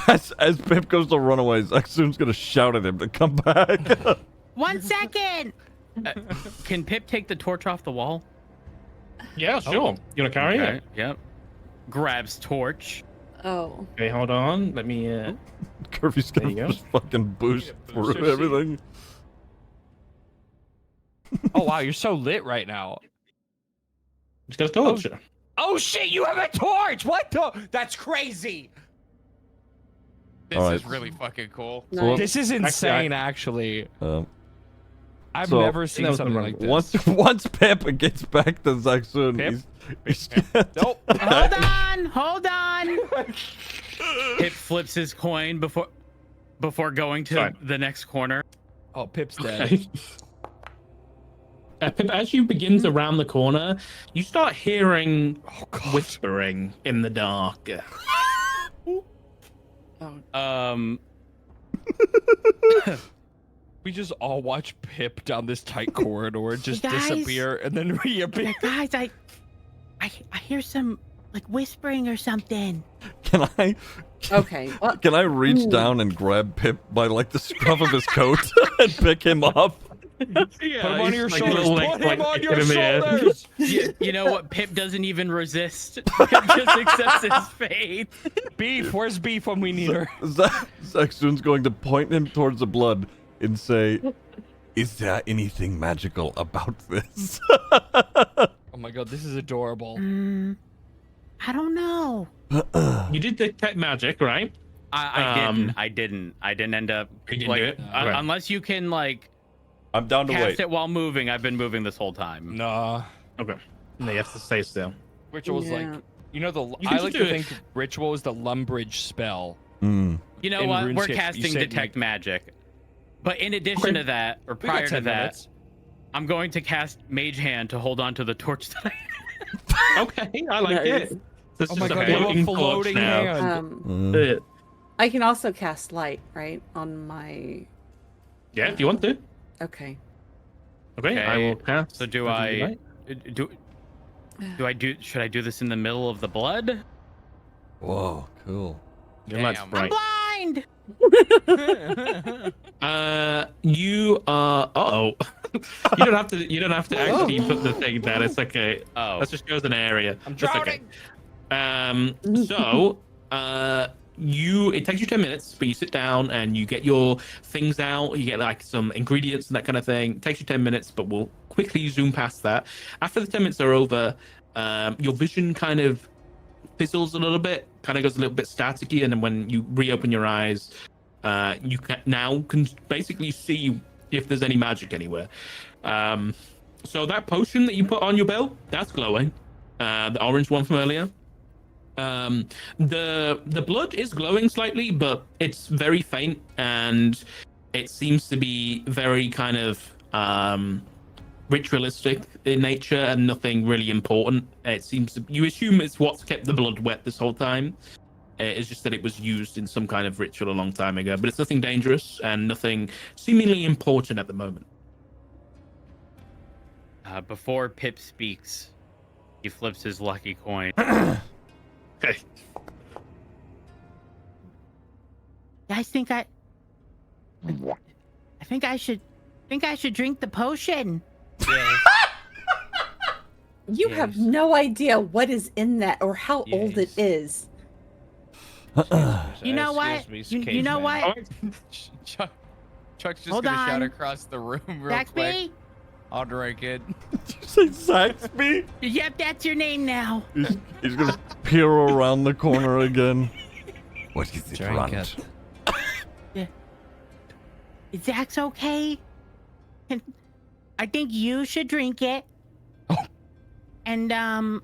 Speaker 3: As Pip goes to run away, Zexun's gonna shout at him to come back.
Speaker 7: 1 second.
Speaker 1: Can Pip take the torch off the wall?
Speaker 2: Yeah, sure. You want to carry it?
Speaker 1: Yep. Grabs torch.
Speaker 4: Oh.
Speaker 2: Okay, hold on. Let me.
Speaker 3: Kirby's
Speaker 2: There
Speaker 3: gonna
Speaker 2: you go.
Speaker 3: just fucking boost
Speaker 8: Yeah,
Speaker 3: through
Speaker 8: booster seat.
Speaker 3: everything.
Speaker 8: Oh wow, you're so lit right now.
Speaker 2: Just got a torch.
Speaker 8: Oh shit, you have a torch! What the? That's crazy.
Speaker 6: This
Speaker 3: Alright.
Speaker 6: is really fucking cool.
Speaker 3: So
Speaker 8: This is insane, actually. I've
Speaker 3: So-
Speaker 8: never seen
Speaker 2: was
Speaker 8: something
Speaker 2: the
Speaker 8: like
Speaker 2: wrong-
Speaker 8: this.
Speaker 3: once Pip gets back to Zaxxon,
Speaker 8: Pip?
Speaker 3: he's
Speaker 8: Nope.
Speaker 7: Hold on, hold on.
Speaker 1: Pip flips his coin before going to
Speaker 2: Sorry.
Speaker 1: the next corner.
Speaker 8: Oh, Pip's dead.
Speaker 2: Okay. Pip, as you begin to round the corner, you start hearing whispering in the dark.
Speaker 8: We just all watch Pip down this tight corridor just
Speaker 7: Guys.
Speaker 8: disappear and then reappear.
Speaker 7: Guys, I hear some like whispering or something.
Speaker 3: Can I
Speaker 4: Okay. Well,
Speaker 3: can I reach
Speaker 4: Ooh.
Speaker 3: down and grab Pip by like the scruff of his coat and pick him up?
Speaker 2: Yeah,
Speaker 8: Put him on
Speaker 2: he's
Speaker 8: your
Speaker 2: like
Speaker 8: shoulders.
Speaker 2: little legs,
Speaker 8: Put him
Speaker 2: like,
Speaker 8: on your
Speaker 2: in the air.
Speaker 8: shoulders.
Speaker 1: You know what? Pip doesn't even resist. Pip just accepts his fate.
Speaker 8: Beef, where's Beef when we need her?
Speaker 3: Zaxxon's going to point him towards the blood and say, "Is there anything magical about this?"
Speaker 8: Oh my god, this is adorable.
Speaker 7: I don't know.
Speaker 2: You did detect magic, right?
Speaker 1: I didn't end up
Speaker 2: You didn't
Speaker 1: like
Speaker 2: do it? Okay.
Speaker 1: unless you can like
Speaker 3: I'm down to
Speaker 1: cast
Speaker 3: wait.
Speaker 1: it while moving. I've been moving this whole time.
Speaker 8: Nah.
Speaker 2: Okay. No, you have to stay still.
Speaker 8: Ritual's
Speaker 4: Yeah.
Speaker 8: like, you know,
Speaker 2: can
Speaker 8: I
Speaker 2: just
Speaker 8: like
Speaker 2: do
Speaker 8: to
Speaker 2: it.
Speaker 8: think Ritual is the Lumbridge spell.
Speaker 3: Mm.
Speaker 1: You know
Speaker 8: In
Speaker 1: what? We're
Speaker 8: RuneScape, you
Speaker 1: casting
Speaker 8: said,
Speaker 1: detect
Speaker 8: like-
Speaker 1: magic. But in addition
Speaker 2: Okay.
Speaker 1: to that, or
Speaker 8: We got
Speaker 1: prior to
Speaker 8: 10
Speaker 1: that,
Speaker 8: minutes.
Speaker 1: I'm going to cast Mage Hand to hold on to the torch that I
Speaker 2: Okay, I like
Speaker 4: Nice.
Speaker 2: it. This
Speaker 8: Oh
Speaker 2: is
Speaker 8: my
Speaker 2: a
Speaker 8: god, they have a
Speaker 2: floating torch
Speaker 8: floating
Speaker 2: now.
Speaker 8: hand.
Speaker 3: Mm.
Speaker 4: I can also cast light, right, on my.
Speaker 2: Yeah, if you want to.
Speaker 4: Okay.
Speaker 2: Okay, I
Speaker 1: Okay,
Speaker 2: will cast.
Speaker 1: So do
Speaker 2: Magic
Speaker 1: I
Speaker 2: Light.
Speaker 1: should I do this in the middle of the blood?
Speaker 3: Whoa, cool.
Speaker 2: Your light's
Speaker 6: Damn.
Speaker 2: bright.
Speaker 7: Blind.
Speaker 2: You are. Oh, you don't have to. You don't have to actually put the thing down. It's okay.
Speaker 1: Oh,
Speaker 2: Let's just go as an area.
Speaker 8: I'm
Speaker 2: That's okay.
Speaker 8: drowning.
Speaker 2: So, it takes you 10 minutes, but you sit down and you get your things out. You get like some ingredients and that kind of thing. It takes you 10 minutes, but we'll quickly zoom past that. After the 10 minutes are over, your vision kind of fizzles a little bit, kind of goes a little bit staticky, and then when you reopen your eyes, you can basically see if there's any magic anywhere. So that potion that you put on your belt, that's glowing. The orange one from earlier. The blood is glowing slightly, but it's very faint, and it seems to be very kind of ritualistic in nature and nothing really important. It seems you assume it's what's kept the blood wet this whole time. It's just that it was used in some kind of ritual a long time ago, but it's nothing dangerous and nothing seemingly important at the moment.
Speaker 1: before Pip speaks, he flips his lucky coin.
Speaker 2: Okay.
Speaker 7: I think I should drink the potion.
Speaker 4: You have
Speaker 1: Yes.
Speaker 4: no idea what is in that or how old it is.
Speaker 7: You know what? You know what?
Speaker 6: Chuck's just
Speaker 7: Hold
Speaker 6: gonna shout
Speaker 7: on.
Speaker 6: across the room real quick.
Speaker 7: Zaxby?
Speaker 6: I'll drink it.
Speaker 3: Did you say Zaxby?
Speaker 7: Yep, that's your name now.
Speaker 3: He's gonna peer around the corner again.
Speaker 5: What is it,
Speaker 6: Drink
Speaker 5: Runt?
Speaker 7: Is Zax okay? I think you should drink it. And I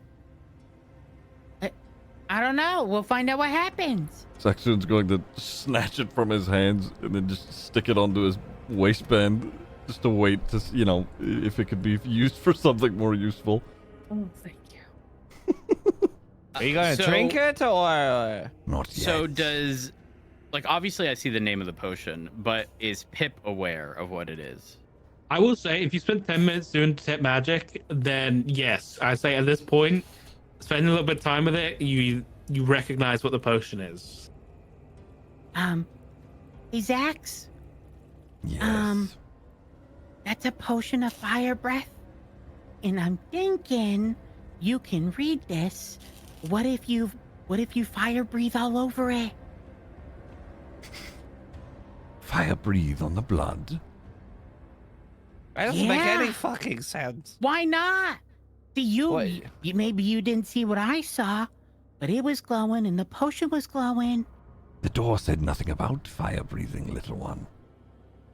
Speaker 7: don't know. We'll find out what happens.
Speaker 3: Zaxxon's going to snatch it from his hands and then just stick it onto his waistband, just to wait to, if it could be used for something more useful.
Speaker 4: Oh, thank you.
Speaker 8: Are you gonna
Speaker 1: So-
Speaker 8: drink it or?
Speaker 5: Not yet.
Speaker 1: So does, like, obviously I see the name of the potion, but is Pip aware of what it is?
Speaker 2: I will say, if you spend 10 minutes doing detect magic, then yes, I say at this point, spending a little bit of time with it, you recognize what the potion is.
Speaker 7: Hey, Zax,
Speaker 5: Yes.
Speaker 7: that's a potion of fire breath. And I'm thinking you can read this. What if you What if you fire breathe all over it?
Speaker 5: Fire breathe on the blood.
Speaker 8: That doesn't make any
Speaker 7: Yeah.
Speaker 8: fucking sense.
Speaker 7: Why not? See,
Speaker 8: What?
Speaker 7: maybe you didn't see what I saw, but it was glowing and the potion was glowing.
Speaker 5: The door said nothing about fire breathing, little one.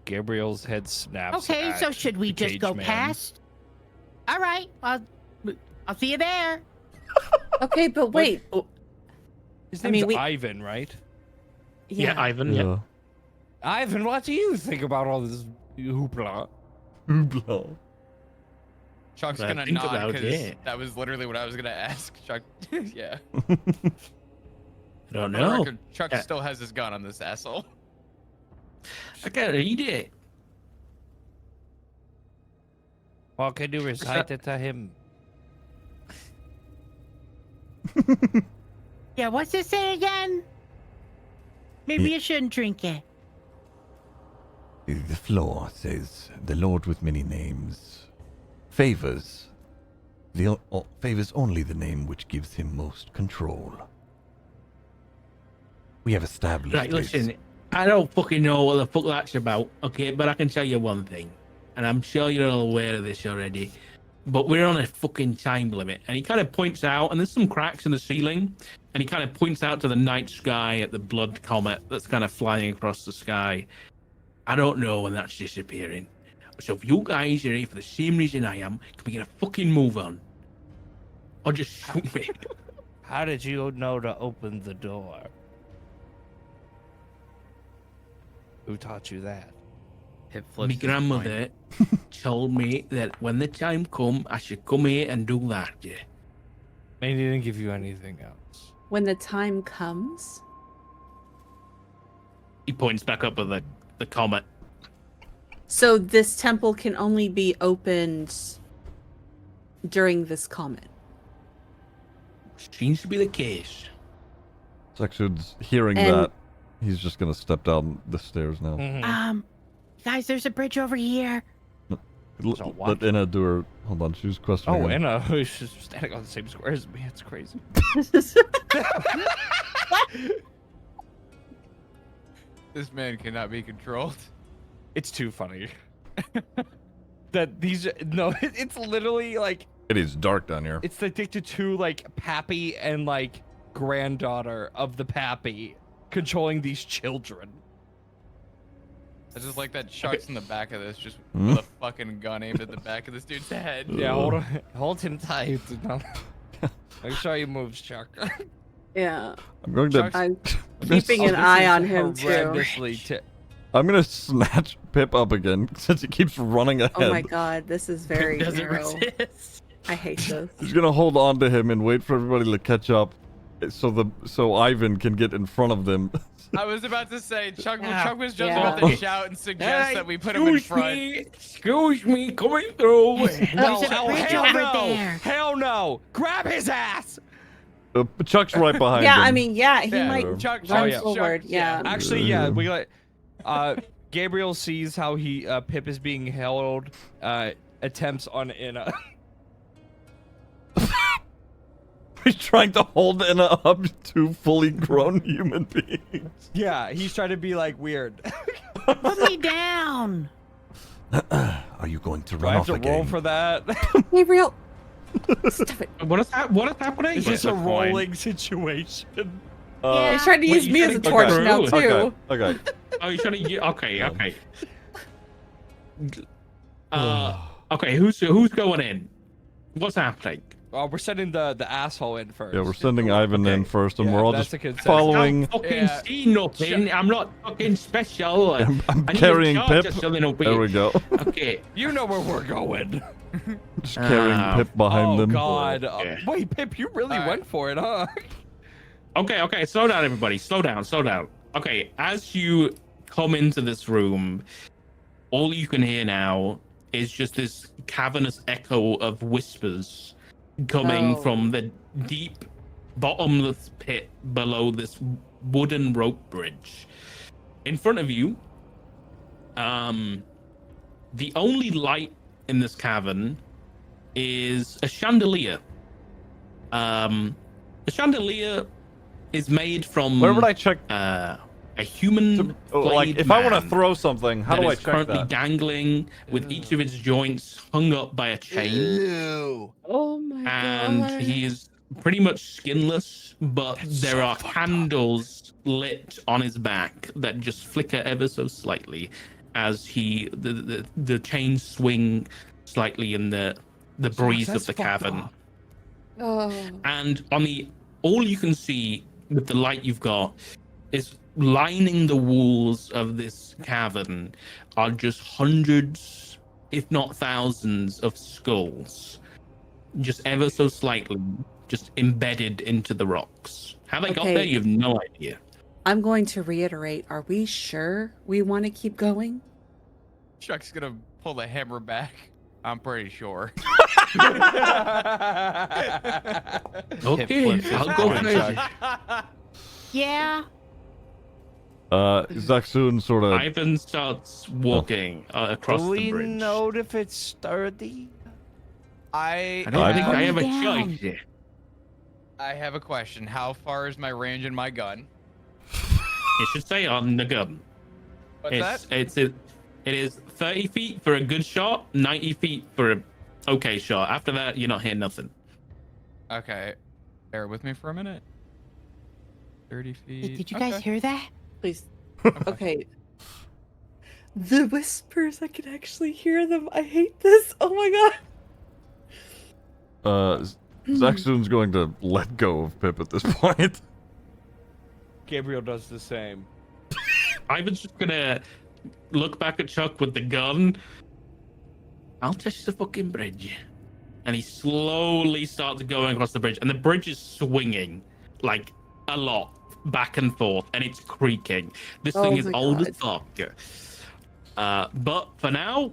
Speaker 8: Gabriel's head snaps.
Speaker 7: Okay, so
Speaker 8: at
Speaker 7: should we
Speaker 8: the
Speaker 7: just
Speaker 8: cage
Speaker 7: go
Speaker 8: man.
Speaker 7: past? All right, I'll see you there.
Speaker 4: Okay, but wait.
Speaker 8: His
Speaker 4: I
Speaker 8: name's
Speaker 4: mean,
Speaker 8: Ivan, right?
Speaker 2: Yeah, Ivan. Yeah.
Speaker 8: Ivan, what do you think about all this hoopla?
Speaker 3: Oobla.
Speaker 6: Chuck's
Speaker 2: But
Speaker 6: gonna
Speaker 2: think
Speaker 6: nod
Speaker 2: about
Speaker 6: because
Speaker 2: it.
Speaker 6: that was literally what I was gonna ask. Chuck, yeah.
Speaker 2: I don't
Speaker 6: For the
Speaker 2: know.
Speaker 6: record, Chuck
Speaker 2: Yeah.
Speaker 6: still has his gun on this asshole.
Speaker 2: I can't read it.
Speaker 8: Well, can you recite it to him?
Speaker 7: Yeah, what's it say again? Maybe you shouldn't drink it.
Speaker 5: The floor says, the Lord with many names favors only the name which gives him most control. We have established
Speaker 9: Right,
Speaker 5: this.
Speaker 9: listen, I don't fucking know what the fuck that's about, okay? But I can tell you one thing, and I'm sure you're all aware of this already, but we're on a fucking time limit. And he kind of points out, and there's some cracks in the ceiling, and he kind of points out to the night sky at the blood comet that's kind of flying across the sky. I don't know when that's disappearing. So if you guys are here for the same reason I am, can we get a fucking move on? Or just shoot me?
Speaker 8: How did you know to open the door? Who taught you that?
Speaker 1: Hip
Speaker 9: My
Speaker 1: flips. his
Speaker 9: grandmother told me that when the time come, I should come here and do that, yeah.
Speaker 8: They didn't give you anything else.
Speaker 4: When the time comes.
Speaker 9: He points back up at the comet.
Speaker 4: So this temple can only be opened during this comet.
Speaker 9: Seems to be the case.
Speaker 3: Sexud's hearing
Speaker 4: And-
Speaker 3: that. He's just gonna step down the stairs now.
Speaker 8: Mhm.
Speaker 7: Guys, there's a bridge over here.
Speaker 8: So what?
Speaker 3: Let Inna do her. Hold on, she was questioning
Speaker 8: Oh,
Speaker 3: him.
Speaker 8: Anna, who's just standing on the same square as me. It's crazy.
Speaker 6: This man cannot be controlled.
Speaker 8: It's too funny. That these no, it's literally like
Speaker 3: It is dark down here.
Speaker 8: it's addicted to like Pappy and like granddaughter of the Pappy controlling these children.
Speaker 6: I just like that Chuck's in the back of this, just
Speaker 3: Hmm?
Speaker 6: with a fucking gun aimed at the back of this dude's head.
Speaker 8: Yeah, hold him tight. Make sure he moves, Chuck.
Speaker 4: Yeah.
Speaker 3: I'm going to.
Speaker 8: Chuck's-
Speaker 4: I'm
Speaker 3: This-
Speaker 4: keeping an
Speaker 8: This
Speaker 4: eye
Speaker 8: is
Speaker 4: on him too.
Speaker 8: horrendously
Speaker 3: I'm gonna snatch Pip up again since he keeps running ahead.
Speaker 4: Oh my god, this is very
Speaker 1: Doesn't
Speaker 4: narrow.
Speaker 1: resist.
Speaker 4: I hate this.
Speaker 3: He's gonna hold on to him and wait for everybody to catch up, so Ivan can get in front of them.
Speaker 6: I was about to say, Chuck was just
Speaker 4: Yeah.
Speaker 6: about to shout and suggest that we put him in front.
Speaker 9: Excuse me, coming through.
Speaker 7: There's a bridge
Speaker 8: hell
Speaker 7: over
Speaker 8: no!
Speaker 7: there.
Speaker 8: Hell no! Grab his ass!
Speaker 3: Chuck's right behind
Speaker 4: Yeah,
Speaker 3: him.
Speaker 4: I mean, yeah, he
Speaker 6: Yeah,
Speaker 4: might
Speaker 6: Chuck,
Speaker 4: run
Speaker 8: yeah.
Speaker 4: forward. Yeah.
Speaker 8: Actually, yeah, we like. Gabriel sees how Pip is being held. Attempts on Inna.
Speaker 3: He's trying to hold Inna up to two fully grown human beings.
Speaker 8: Yeah, he's trying to be like weird.
Speaker 7: Put me down.
Speaker 5: Are you going to
Speaker 8: Do I
Speaker 5: run
Speaker 8: have
Speaker 5: off
Speaker 8: to
Speaker 5: again?
Speaker 8: roll for that?
Speaker 4: Gabriel. Stop it.
Speaker 9: What is happening?
Speaker 8: It's just a
Speaker 2: Flip a coin.
Speaker 8: rolling situation.
Speaker 7: Yeah.
Speaker 4: He's trying to
Speaker 9: Wait,
Speaker 4: use
Speaker 9: you
Speaker 4: me as a
Speaker 9: gotta go
Speaker 4: torch
Speaker 9: through.
Speaker 4: now too.
Speaker 3: Okay.
Speaker 9: Oh, you're trying to. Okay. Okay. Who's going in? What's happening?
Speaker 8: We're sending the asshole in first.
Speaker 3: Yeah, we're sending Ivan in
Speaker 9: Okay.
Speaker 3: first, and
Speaker 8: Yeah,
Speaker 3: we're all
Speaker 8: that's
Speaker 3: just
Speaker 8: a consensus.
Speaker 3: following.
Speaker 9: I don't fucking
Speaker 6: Yeah.
Speaker 9: see nothing. I'm not fucking special.
Speaker 3: I'm
Speaker 9: I need
Speaker 3: carrying
Speaker 9: a charge
Speaker 3: Pip.
Speaker 9: or something over
Speaker 3: There
Speaker 9: here.
Speaker 3: we go.
Speaker 9: Okay.
Speaker 8: You know where we're going.
Speaker 3: Just carrying Pip behind
Speaker 8: Oh
Speaker 3: them.
Speaker 8: God!
Speaker 9: Yeah.
Speaker 8: Wait, Pip, you really
Speaker 6: All right.
Speaker 8: went for it, huh?
Speaker 9: Okay. Slow down, everybody. Slow down. Okay. As you come into this room, all you can hear now is just this cavernous echo of whispers coming
Speaker 4: Oh.
Speaker 9: from the deep, bottomless pit below this wooden rope bridge. In front of you, the only light in this cavern is a chandelier. A chandelier is made from
Speaker 3: Where would I check?
Speaker 9: a human
Speaker 3: Like, if I want to throw something, how do I
Speaker 9: is
Speaker 3: check
Speaker 9: currently
Speaker 3: that?
Speaker 9: dangling with each of its joints hung up by a chain.
Speaker 6: Ew.
Speaker 4: Oh my
Speaker 9: And
Speaker 4: god.
Speaker 9: he is pretty much skinless, but there are candles lit on his back that just flicker ever so slightly as the chains swing slightly in the breeze of the cavern.
Speaker 4: Oh.
Speaker 9: And on the all you can see with the light you've got is lining the walls of this cavern are just hundreds, if not thousands, of skulls, just ever so slightly, just embedded into the rocks. How they got
Speaker 4: Okay.
Speaker 9: there, you have no idea.
Speaker 4: I'm going to reiterate. Are we sure we want to keep going?
Speaker 6: Chuck's gonna pull the hammer back. I'm pretty sure.
Speaker 9: Okay,
Speaker 1: flips his
Speaker 9: I'll go
Speaker 1: coin,
Speaker 9: crazy.
Speaker 7: Yeah.
Speaker 3: Zaxun sort of.
Speaker 9: Ivan starts walking across
Speaker 8: Do
Speaker 9: the
Speaker 8: we
Speaker 9: bridge.
Speaker 8: know if it's sturdy?
Speaker 6: I
Speaker 9: I don't think
Speaker 3: Ivan?
Speaker 9: I have a
Speaker 7: Down.
Speaker 9: choice here.
Speaker 6: I have a question. How far is my range in my gun?
Speaker 9: It should say on the gun.
Speaker 6: What's that?
Speaker 9: It is 30 feet for a good shot, 90 feet for a okay shot. After that, you're not hitting nothing.
Speaker 6: Okay. Bear with me for a minute. 30 feet.
Speaker 7: Did you guys hear that?
Speaker 4: Please. Okay. The whispers, I can actually hear them. I hate this. Oh my god.
Speaker 3: Zaxun's going to let go of Pip at this point.
Speaker 8: Gabriel does the same.
Speaker 9: Ivan's just gonna look back at Chuck with the gun. I'll touch the fucking bridge. And he slowly starts going across the bridge. And the bridge is swinging like a lot back and forth. And it's creaking. This
Speaker 4: Oh
Speaker 9: thing is
Speaker 4: my
Speaker 9: old as
Speaker 4: God.
Speaker 9: fuck. But for now,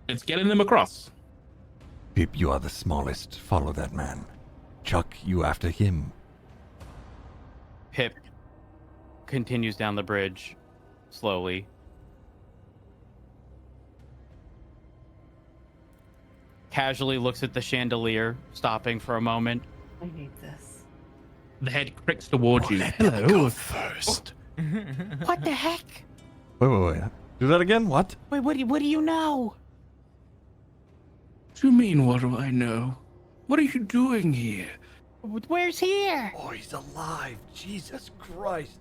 Speaker 9: it's getting them across.
Speaker 5: Pip, you are the smallest. Follow that man. Chuck, you after him.
Speaker 1: Pip continues down the bridge slowly. Casually looks at the chandelier, stopping for a moment.
Speaker 4: I hate this.
Speaker 9: The head cricks towards you.
Speaker 8: Hello. First.
Speaker 7: What the heck?
Speaker 5: Wait.
Speaker 3: Do that again? What?
Speaker 7: Wait, what do you know?
Speaker 9: What do you mean, what do I know? What are you doing here?
Speaker 7: Where's here?
Speaker 3: Oh, he's alive. Jesus Christ.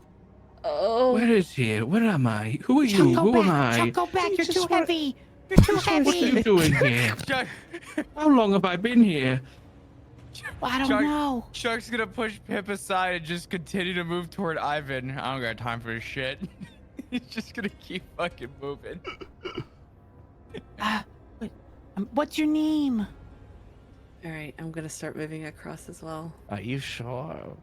Speaker 4: Oh.
Speaker 9: Where is here? Where am I? Who are
Speaker 7: Chuck,
Speaker 9: you?
Speaker 7: go
Speaker 9: Who am
Speaker 7: back.
Speaker 9: I?
Speaker 7: Chuck, go back. You're
Speaker 9: just
Speaker 7: too
Speaker 9: wanna-
Speaker 7: heavy. You're too
Speaker 9: What are you
Speaker 7: heavy.
Speaker 9: doing here?
Speaker 6: Chuck,
Speaker 9: How long have I been here?
Speaker 7: I don't
Speaker 6: Chuck-
Speaker 7: know.
Speaker 6: Chuck's gonna push Pip aside and just continue to move toward Ivan. I don't got time for this shit. He's just gonna keep fucking moving.
Speaker 7: What's your name?
Speaker 4: All right, I'm gonna start moving across as well.
Speaker 8: Are you sure?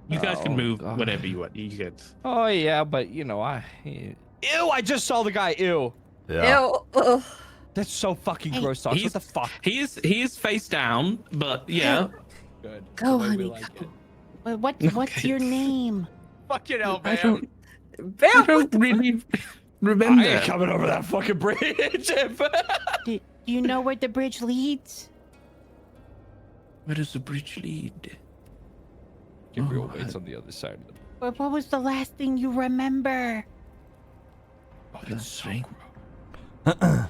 Speaker 9: You guys can
Speaker 8: Oh,
Speaker 9: move
Speaker 8: God.
Speaker 9: whatever you want. You get.
Speaker 8: Oh yeah, but you know Ew! I just saw the guy. Ew.
Speaker 3: Yeah.
Speaker 4: Ew. Ugh.
Speaker 8: That's so fucking
Speaker 7: Hey,
Speaker 8: gross. Dogs.
Speaker 9: he's-
Speaker 8: What the fuck?
Speaker 9: He is face down, but yeah.
Speaker 8: Good.
Speaker 4: Go,
Speaker 8: The way we
Speaker 4: honey,
Speaker 8: like
Speaker 4: go.
Speaker 8: it.
Speaker 7: What's your name?
Speaker 6: Fucking hell,
Speaker 9: I
Speaker 6: man.
Speaker 9: don't, I
Speaker 4: Bam!
Speaker 9: don't really remember.
Speaker 8: I ain't coming over that fucking bridge.
Speaker 7: Do you know where the bridge leads?
Speaker 9: Where does the bridge lead?
Speaker 8: Gabriel
Speaker 9: Oh,
Speaker 8: waits on the other side of the.
Speaker 7: What was the last thing you remember?
Speaker 9: Oh, that's so gross.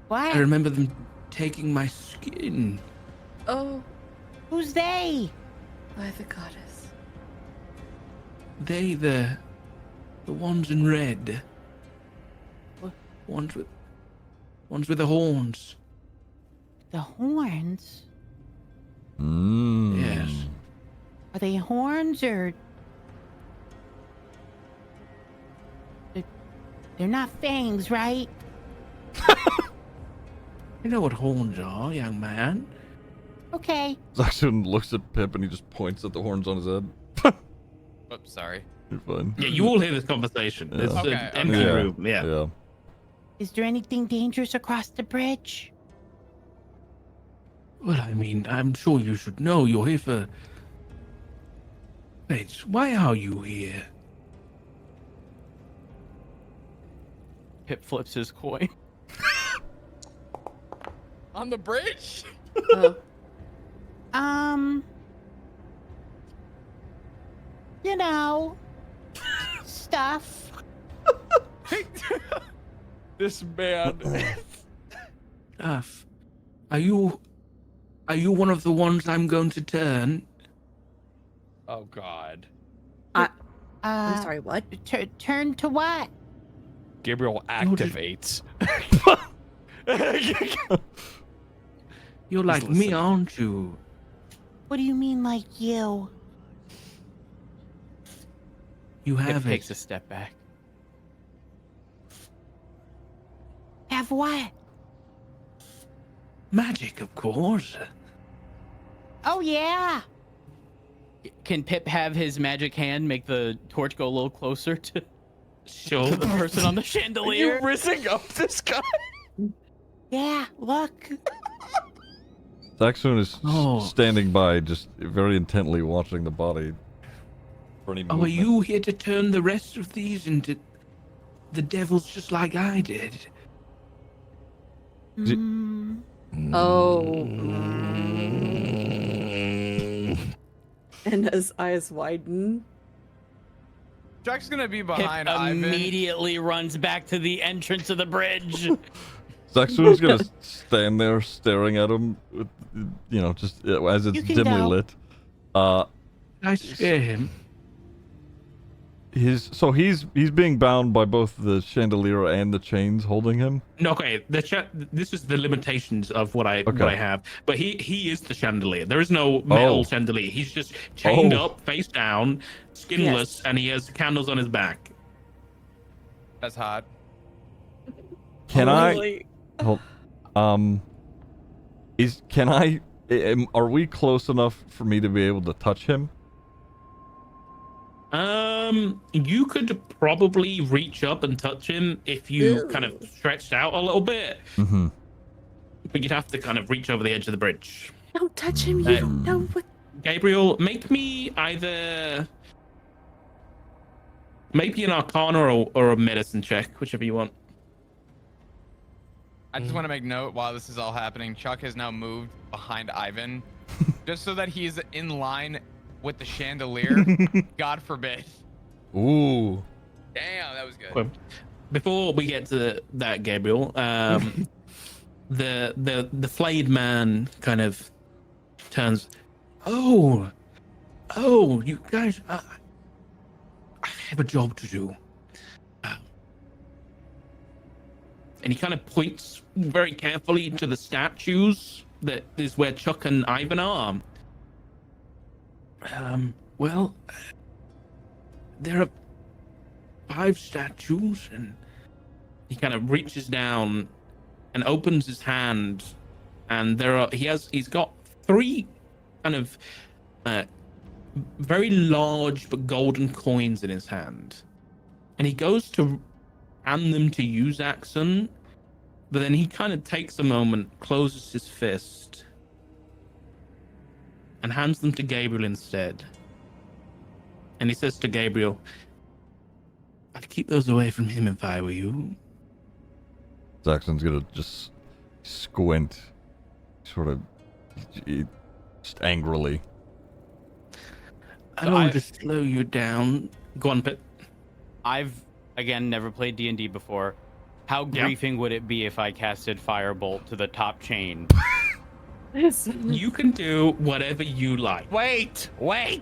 Speaker 7: What?
Speaker 9: I remember them taking my skin.
Speaker 4: Oh,
Speaker 7: Who's they?
Speaker 4: by the goddess.
Speaker 9: They the ones in red.
Speaker 7: What?
Speaker 9: Ones with the horns.
Speaker 7: The horns?
Speaker 9: Yes.
Speaker 7: Are they horns or? They're not fangs, right?
Speaker 9: You know what horns are, young man.
Speaker 7: Okay.
Speaker 3: Zaxun looks at Pip and he just points at the horns on his head.
Speaker 6: Oops, sorry.
Speaker 3: You're fine.
Speaker 9: Yeah, you all hear this conversation.
Speaker 3: Yeah.
Speaker 9: It's
Speaker 6: Okay,
Speaker 9: an empty
Speaker 3: Yeah.
Speaker 9: room. Yeah.
Speaker 3: Yeah.
Speaker 7: Is there anything dangerous across the bridge?
Speaker 9: Well, I mean, I'm sure you should know. You're here for. Wait, why are you here?
Speaker 1: Pip flips his coin.
Speaker 6: On the bridge?
Speaker 4: Oh.
Speaker 7: you know, stuff.
Speaker 8: This man.
Speaker 9: Stuff. Are you one of the ones I'm going to turn?
Speaker 8: Oh God.
Speaker 4: I'm sorry, what?
Speaker 7: Turn to what?
Speaker 8: Gabriel activates.
Speaker 9: You're like me,
Speaker 8: listening.
Speaker 9: aren't you?
Speaker 7: What do you mean, like you?
Speaker 9: You
Speaker 1: Pip
Speaker 9: have
Speaker 1: takes
Speaker 9: it.
Speaker 1: a step back.
Speaker 7: Have what?
Speaker 9: Magic, of course.
Speaker 7: Oh yeah.
Speaker 1: Can Pip have his magic hand make the torch go a little closer to
Speaker 9: Sure.
Speaker 1: the person on the
Speaker 8: Are you
Speaker 1: chandelier?
Speaker 8: rizzing up this guy?
Speaker 7: Yeah. Look.
Speaker 3: Saxon is
Speaker 9: Oh.
Speaker 3: standing by, just very intently watching the body. For any
Speaker 9: Oh, are
Speaker 3: movement.
Speaker 9: you here to turn the rest of these into the devils just like I did?
Speaker 3: Is it-
Speaker 7: Mm,
Speaker 4: Oh. And his eyes widen.
Speaker 6: Chuck's gonna be
Speaker 1: Pip
Speaker 6: behind Ivan.
Speaker 1: immediately runs back to the entrance of the bridge.
Speaker 3: Saxon's gonna stand there staring at him, with, just as it's
Speaker 7: You can
Speaker 3: dimly
Speaker 7: go.
Speaker 3: lit.
Speaker 9: I scare him.
Speaker 3: He's being bound by both the chandelier and the chains holding him.
Speaker 9: No, okay. This is the limitations of what I have. But he is the chandelier. There is no metal chandelier. He's just chained up, face down, skinless, and he has candles on his back.
Speaker 6: That's hot.
Speaker 3: Can
Speaker 4: Really?
Speaker 3: hold? Are we close enough for me to be able to touch him?
Speaker 9: You could probably reach up and touch him if you
Speaker 4: Ew.
Speaker 9: kind of stretched out a little bit,
Speaker 3: Mm-hmm.
Speaker 9: but you'd have to kind of reach over the edge of the bridge.
Speaker 4: Don't touch him. You don't know what.
Speaker 9: Gabriel, make me either maybe an Arcana or a Medicine check, whichever you want.
Speaker 6: I just want to make note while this is all happening. Chuck has now moved behind Ivan, just so that he's in line with the chandelier. God forbid.
Speaker 3: Ooh.
Speaker 6: Damn, that was good.
Speaker 9: Okay. Before we get to that, Gabriel, the flayed man kind of turns. Oh, you guys, I have a job to do. And he kind of points very carefully to the statues that is where Chuck and Ivan are. Well, there are 5 statues, and he kind of reaches down and opens his hand, and he's got 3 kind of very large but golden coins in his hand, and he goes to hand them to you, Zaxxon, but then he kind of takes a moment, closes his fist, and hands them to Gabriel instead. And he says to Gabriel, I'd keep those away from him if I were you.
Speaker 3: Saxon's gonna just squint, sort of, just angrily.
Speaker 9: I don't want to slow you down. Go on, Pip.
Speaker 1: I've again never played D&D before. How griefing would it be if I casted Firebolt to the top chain?
Speaker 9: You can do whatever you like.
Speaker 8: Wait. We're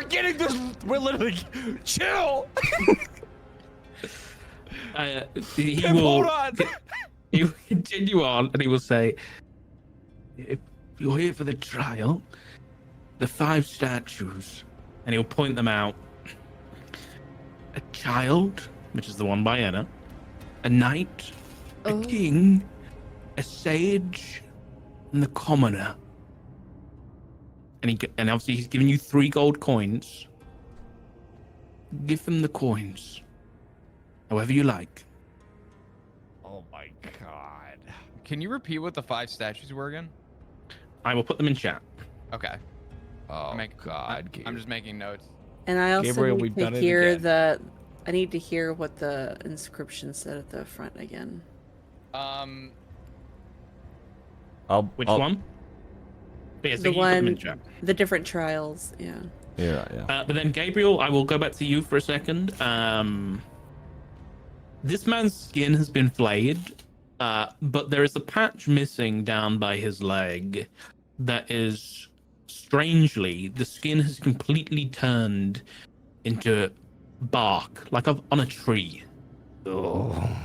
Speaker 8: getting this. We're literally chill.
Speaker 9: He
Speaker 8: Pip,
Speaker 9: will.
Speaker 8: hold on.
Speaker 9: He will continue on, and he will say, "If you're here for the trial, the 5 statues," and he'll point them out. A child, which is the one by Anna, a knight, a king, a sage, and the commoner. And obviously he's giving you 3 gold coins. Give him the coins, however you like.
Speaker 8: Oh my god.
Speaker 6: Can you repeat what the 5 statues were again?
Speaker 9: I will put them in chat.
Speaker 6: Okay.
Speaker 8: Oh god.
Speaker 6: I'm just making notes.
Speaker 4: And I also
Speaker 8: Gabriel,
Speaker 4: need
Speaker 8: we've
Speaker 4: to
Speaker 8: done it
Speaker 4: hear
Speaker 8: again.
Speaker 4: I need to hear what the inscription said at the front again.
Speaker 9: Which one? Yeah, so
Speaker 4: The
Speaker 9: you put them in
Speaker 4: one,
Speaker 9: chat.
Speaker 4: the different trials. Yeah.
Speaker 3: Yeah, yeah.
Speaker 9: But then Gabriel, I will go back to you for a second. This man's skin has been flayed, but there is a patch missing down by his leg that is strangely, the skin has completely turned into bark, like on a tree.
Speaker 8: Oh.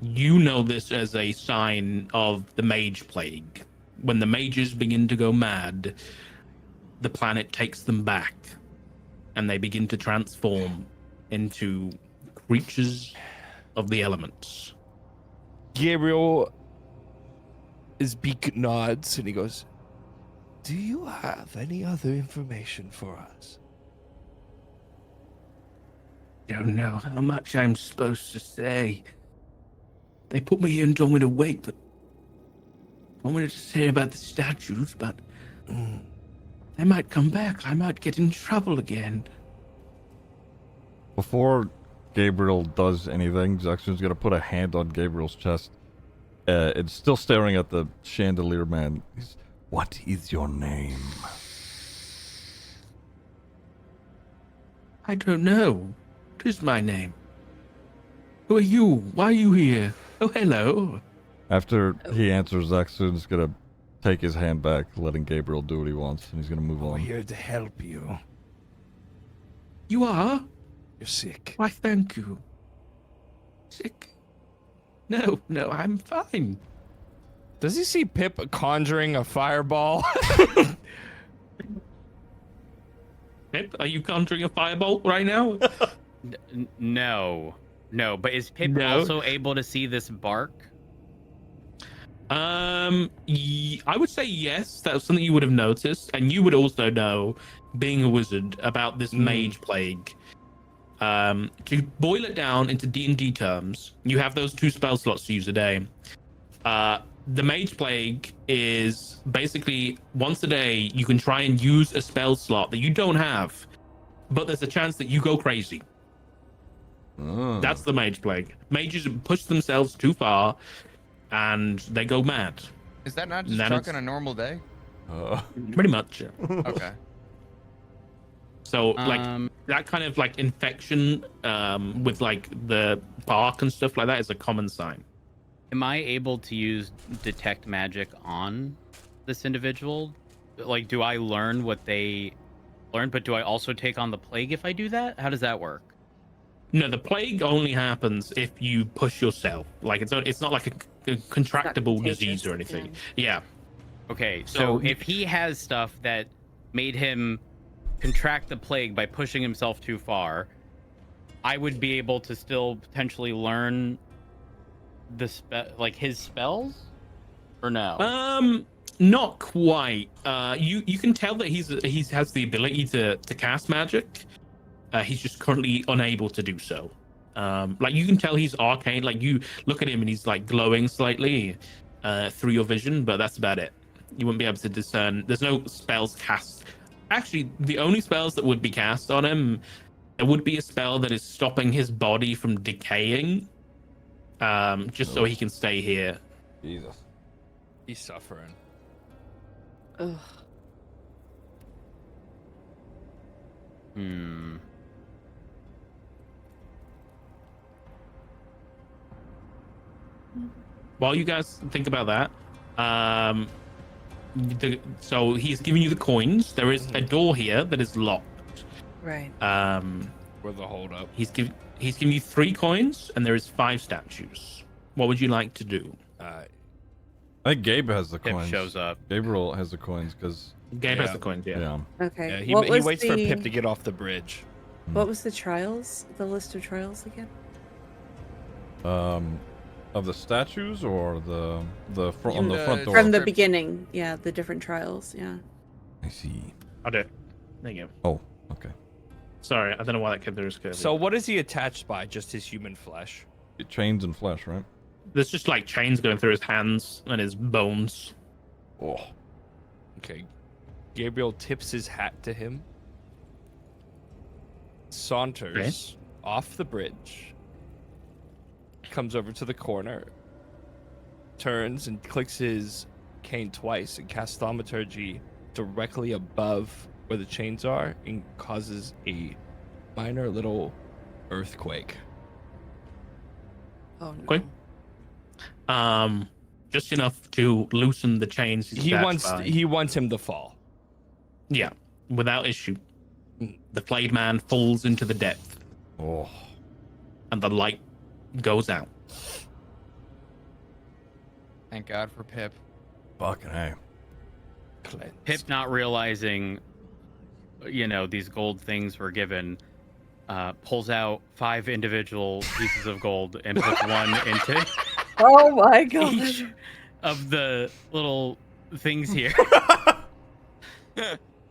Speaker 9: You know this as a sign of the mage plague. When the mages begin to go mad, the planet takes them back and they begin to transform into creatures of the elements.
Speaker 8: Gabriel, his beak nods and he goes, "Do you have any other information for us?"
Speaker 9: Don't know how much I'm supposed to say. They put me here and told me to wait, but I wanted to say about the statues, but they might come back. I might get in trouble again.
Speaker 3: Before Gabriel does anything, Zexion's gonna put a hand on Gabriel's chest. It's still staring at the chandelier man.
Speaker 5: What is your name?
Speaker 9: I don't know. What is my name? Who are you? Why are you here? Oh, hello.
Speaker 3: After he answers, Zexion's gonna take his hand back, letting Gabriel do what he wants, and he's gonna move
Speaker 8: We're
Speaker 3: on.
Speaker 8: here to help you.
Speaker 9: You are?
Speaker 8: You're sick.
Speaker 9: Why, thank you. Sick? No, I'm fine.
Speaker 8: Does he see Pip conjuring a fireball?
Speaker 9: Pip, are you conjuring a fireball right now?
Speaker 1: No. But is Pip
Speaker 9: No.
Speaker 1: also able to see this bark?
Speaker 9: I would say yes. That's something you would have noticed, and you would also know, being a wizard, about this mage plague. To boil it down into D&D terms, you have those 2 spell slots to use a day. The mage plague is basically once a day you can try and use a spell slot that you don't have, but there's a chance that you go crazy. That's the mage plague. Mages push themselves too far and they go mad.
Speaker 6: Is that not just
Speaker 9: That
Speaker 6: Chuck
Speaker 9: is-
Speaker 6: on a normal day?
Speaker 9: Pretty much.
Speaker 6: Okay.
Speaker 9: So like that kind of like infection with like the bark and stuff like that is a common sign.
Speaker 1: Am I able to use detect magic on this individual? Like, do I learn what they learned, but do I also take on the plague if I do that? How does that work?
Speaker 9: No, the plague only happens if you push yourself. Like it's not like a contractable disease or anything. Yeah.
Speaker 1: Okay,
Speaker 9: So-
Speaker 1: so if he has stuff that made him contract the plague by pushing himself too far, I would be able to still potentially learn like his spells, or no?
Speaker 9: Not quite. You can tell that he has the ability to cast magic. He's just currently unable to do so. Like you can tell he's arcane. Like you look at him and he's like glowing slightly through your vision, but that's about it. You wouldn't be able to discern. There's no spells cast. Actually, the only spells that would be cast on him, there would be a spell that is stopping his body from decaying, just so he can stay here.
Speaker 3: Jesus.
Speaker 8: He's suffering.
Speaker 4: Ugh.
Speaker 9: While you guys think about that, so he's giving you the coins. There is a door here that is locked.
Speaker 4: Right.
Speaker 8: Where the hold up.
Speaker 9: He's giving you 3 coins, and there is 5 statues. What would you like to do?
Speaker 3: I think Gabe has the
Speaker 1: Pip
Speaker 3: coins.
Speaker 1: shows up.
Speaker 3: Gabriel has the coins because
Speaker 9: Gabe has
Speaker 8: Yeah.
Speaker 9: the coins, yeah.
Speaker 3: yeah.
Speaker 4: Okay.
Speaker 8: Yeah, he
Speaker 4: What was
Speaker 8: waits for
Speaker 4: the-
Speaker 8: Pip to get off the bridge.
Speaker 4: What was the trials? The list of trials again?
Speaker 3: Of the statues or the on the
Speaker 6: You,
Speaker 3: front door.
Speaker 4: From the
Speaker 6: Description.
Speaker 4: beginning. Yeah, the different trials. Yeah.
Speaker 5: I see.
Speaker 9: I'll do it. There you go.
Speaker 3: Oh, okay.
Speaker 9: Sorry, I don't know why that came through as curvy.
Speaker 8: So what is he attached by? Just his human flesh?
Speaker 3: Chains and flesh, right?
Speaker 9: there's just like chains going through his hands and his bones.
Speaker 3: Oh.
Speaker 8: Okay. Gabriel tips his hat to him, saunters off the bridge, comes over to the corner, turns and clicks his cane twice and casts thaumaturgy directly above where the chains are and causes a minor little earthquake.
Speaker 4: Oh no.
Speaker 9: Quick. Just enough to loosen the chains.
Speaker 8: He wants him to fall.
Speaker 9: Yeah, without issue. The flayed man falls into the depth,
Speaker 3: Oh.
Speaker 9: and the light goes out.
Speaker 6: Thank God for Pip.
Speaker 3: Fucking hey.
Speaker 1: Pip not realizing, these gold things were given, pulls out 5 individual pieces of gold and puts one into
Speaker 4: Oh my god.
Speaker 1: each of the little things here.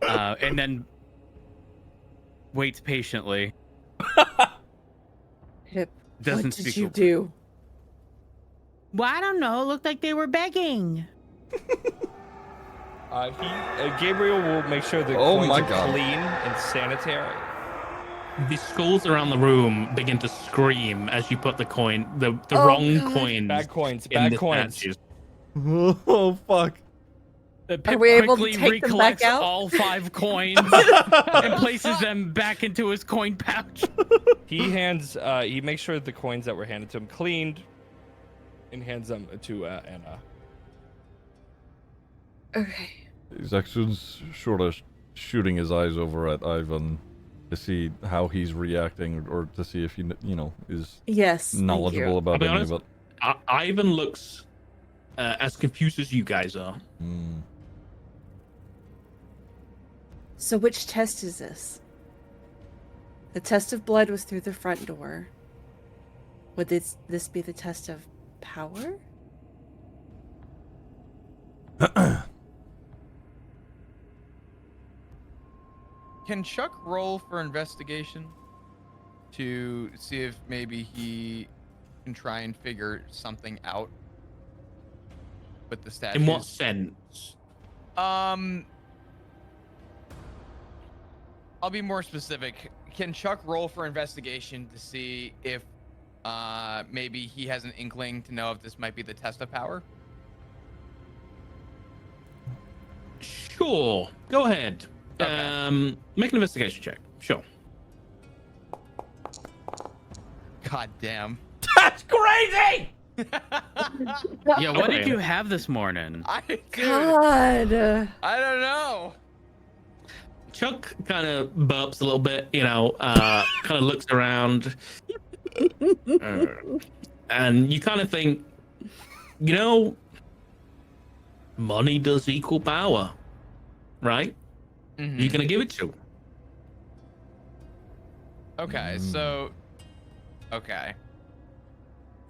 Speaker 1: And then waits patiently.
Speaker 4: Pip,
Speaker 1: Doesn't
Speaker 4: what
Speaker 1: speak
Speaker 4: did
Speaker 1: a
Speaker 4: you
Speaker 1: word.
Speaker 4: do?
Speaker 7: Well, I don't know. It looked like they were begging.
Speaker 8: Gabriel will make sure the
Speaker 3: Oh
Speaker 8: coins
Speaker 3: my
Speaker 8: are
Speaker 3: God.
Speaker 8: clean and sanitary.
Speaker 9: The skulls around the room begin to scream as you put the coin, the
Speaker 4: Oh,
Speaker 9: wrong
Speaker 4: God.
Speaker 9: coins.
Speaker 8: Bad coins.
Speaker 9: in
Speaker 8: Bad
Speaker 9: the
Speaker 8: coins.
Speaker 9: statues.
Speaker 3: Oh fuck.
Speaker 1: Pip
Speaker 4: we able to
Speaker 1: quickly
Speaker 4: take them back
Speaker 1: recollects
Speaker 4: out?
Speaker 1: all 5 coins and places them back into his coin pouch.
Speaker 8: He makes sure the coins that were handed to him cleaned and hands them to Anna.
Speaker 4: Okay.
Speaker 3: He's actually sort of shooting his eyes over at Ivan to see how he's reacting, or to see if he, is
Speaker 4: Yes. thank
Speaker 3: knowledgeable
Speaker 4: you.
Speaker 3: about
Speaker 9: I'll be
Speaker 3: any
Speaker 9: honest,
Speaker 3: of it.
Speaker 9: Ivan looks as confused as you guys are.
Speaker 3: Mm.
Speaker 4: So which test is this? The test of blood was through the front door. Would this be the test of power?
Speaker 6: Can Chuck roll for investigation to see if maybe he can try and figure something out with the statues?
Speaker 9: In what sense?
Speaker 6: I'll be more specific. Can Chuck roll for investigation to see if maybe he has an inkling to know if this might be the test of power?
Speaker 9: Sure. Go ahead.
Speaker 6: Okay.
Speaker 9: Make an investigation check. Sure.
Speaker 6: God damn.
Speaker 8: That's crazy!
Speaker 1: Yeah, what
Speaker 9: Okay.
Speaker 1: did you have this morning?
Speaker 4: God.
Speaker 6: I don't know.
Speaker 9: Chuck kind of burps a little bit, kind of looks around. And you kind of think, money does equal power, right?
Speaker 6: Mhm.
Speaker 9: You're going to give it to.
Speaker 6: Okay, so. Okay.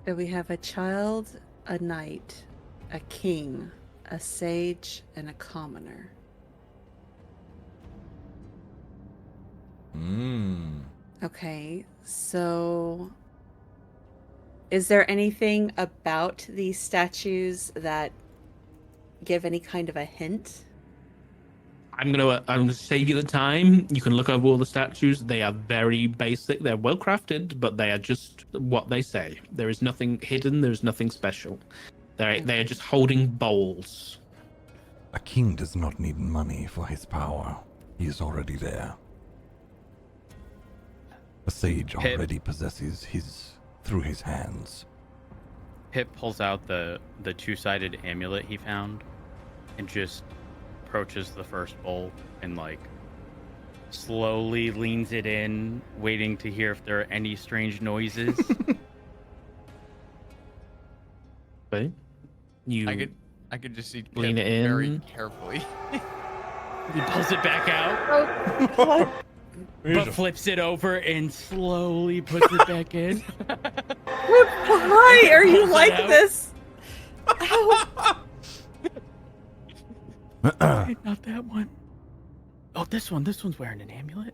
Speaker 4: So we have a child, a knight, a king, a sage, and a commoner.
Speaker 3: Mm.
Speaker 4: Okay, so is there anything about these statues that give any kind of a hint?
Speaker 9: I'm gonna save you the time. You can look over all the statues. They are very basic. They're well crafted, but they are just what they say. There is nothing hidden. There is nothing special. They are just holding bowls.
Speaker 5: A king does not need money for his power. He is already there. A sage
Speaker 1: Pip.
Speaker 5: already possesses his through his hands.
Speaker 1: Pip pulls out the 2-sided amulet he found and just approaches the first bowl and slowly leans it in, waiting to hear if there are any strange noises.
Speaker 9: Okay. You
Speaker 6: I could just see
Speaker 9: Lean
Speaker 6: Pip
Speaker 9: it
Speaker 6: very
Speaker 9: in.
Speaker 6: carefully.
Speaker 1: He pulls it back out,
Speaker 4: Oh, God.
Speaker 1: but flips it over and slowly puts it back in.
Speaker 4: Why are you
Speaker 1: Pulls it
Speaker 4: like
Speaker 1: out.
Speaker 4: this? Ow.
Speaker 1: Okay, not that one. Oh, this one. This one's wearing an amulet.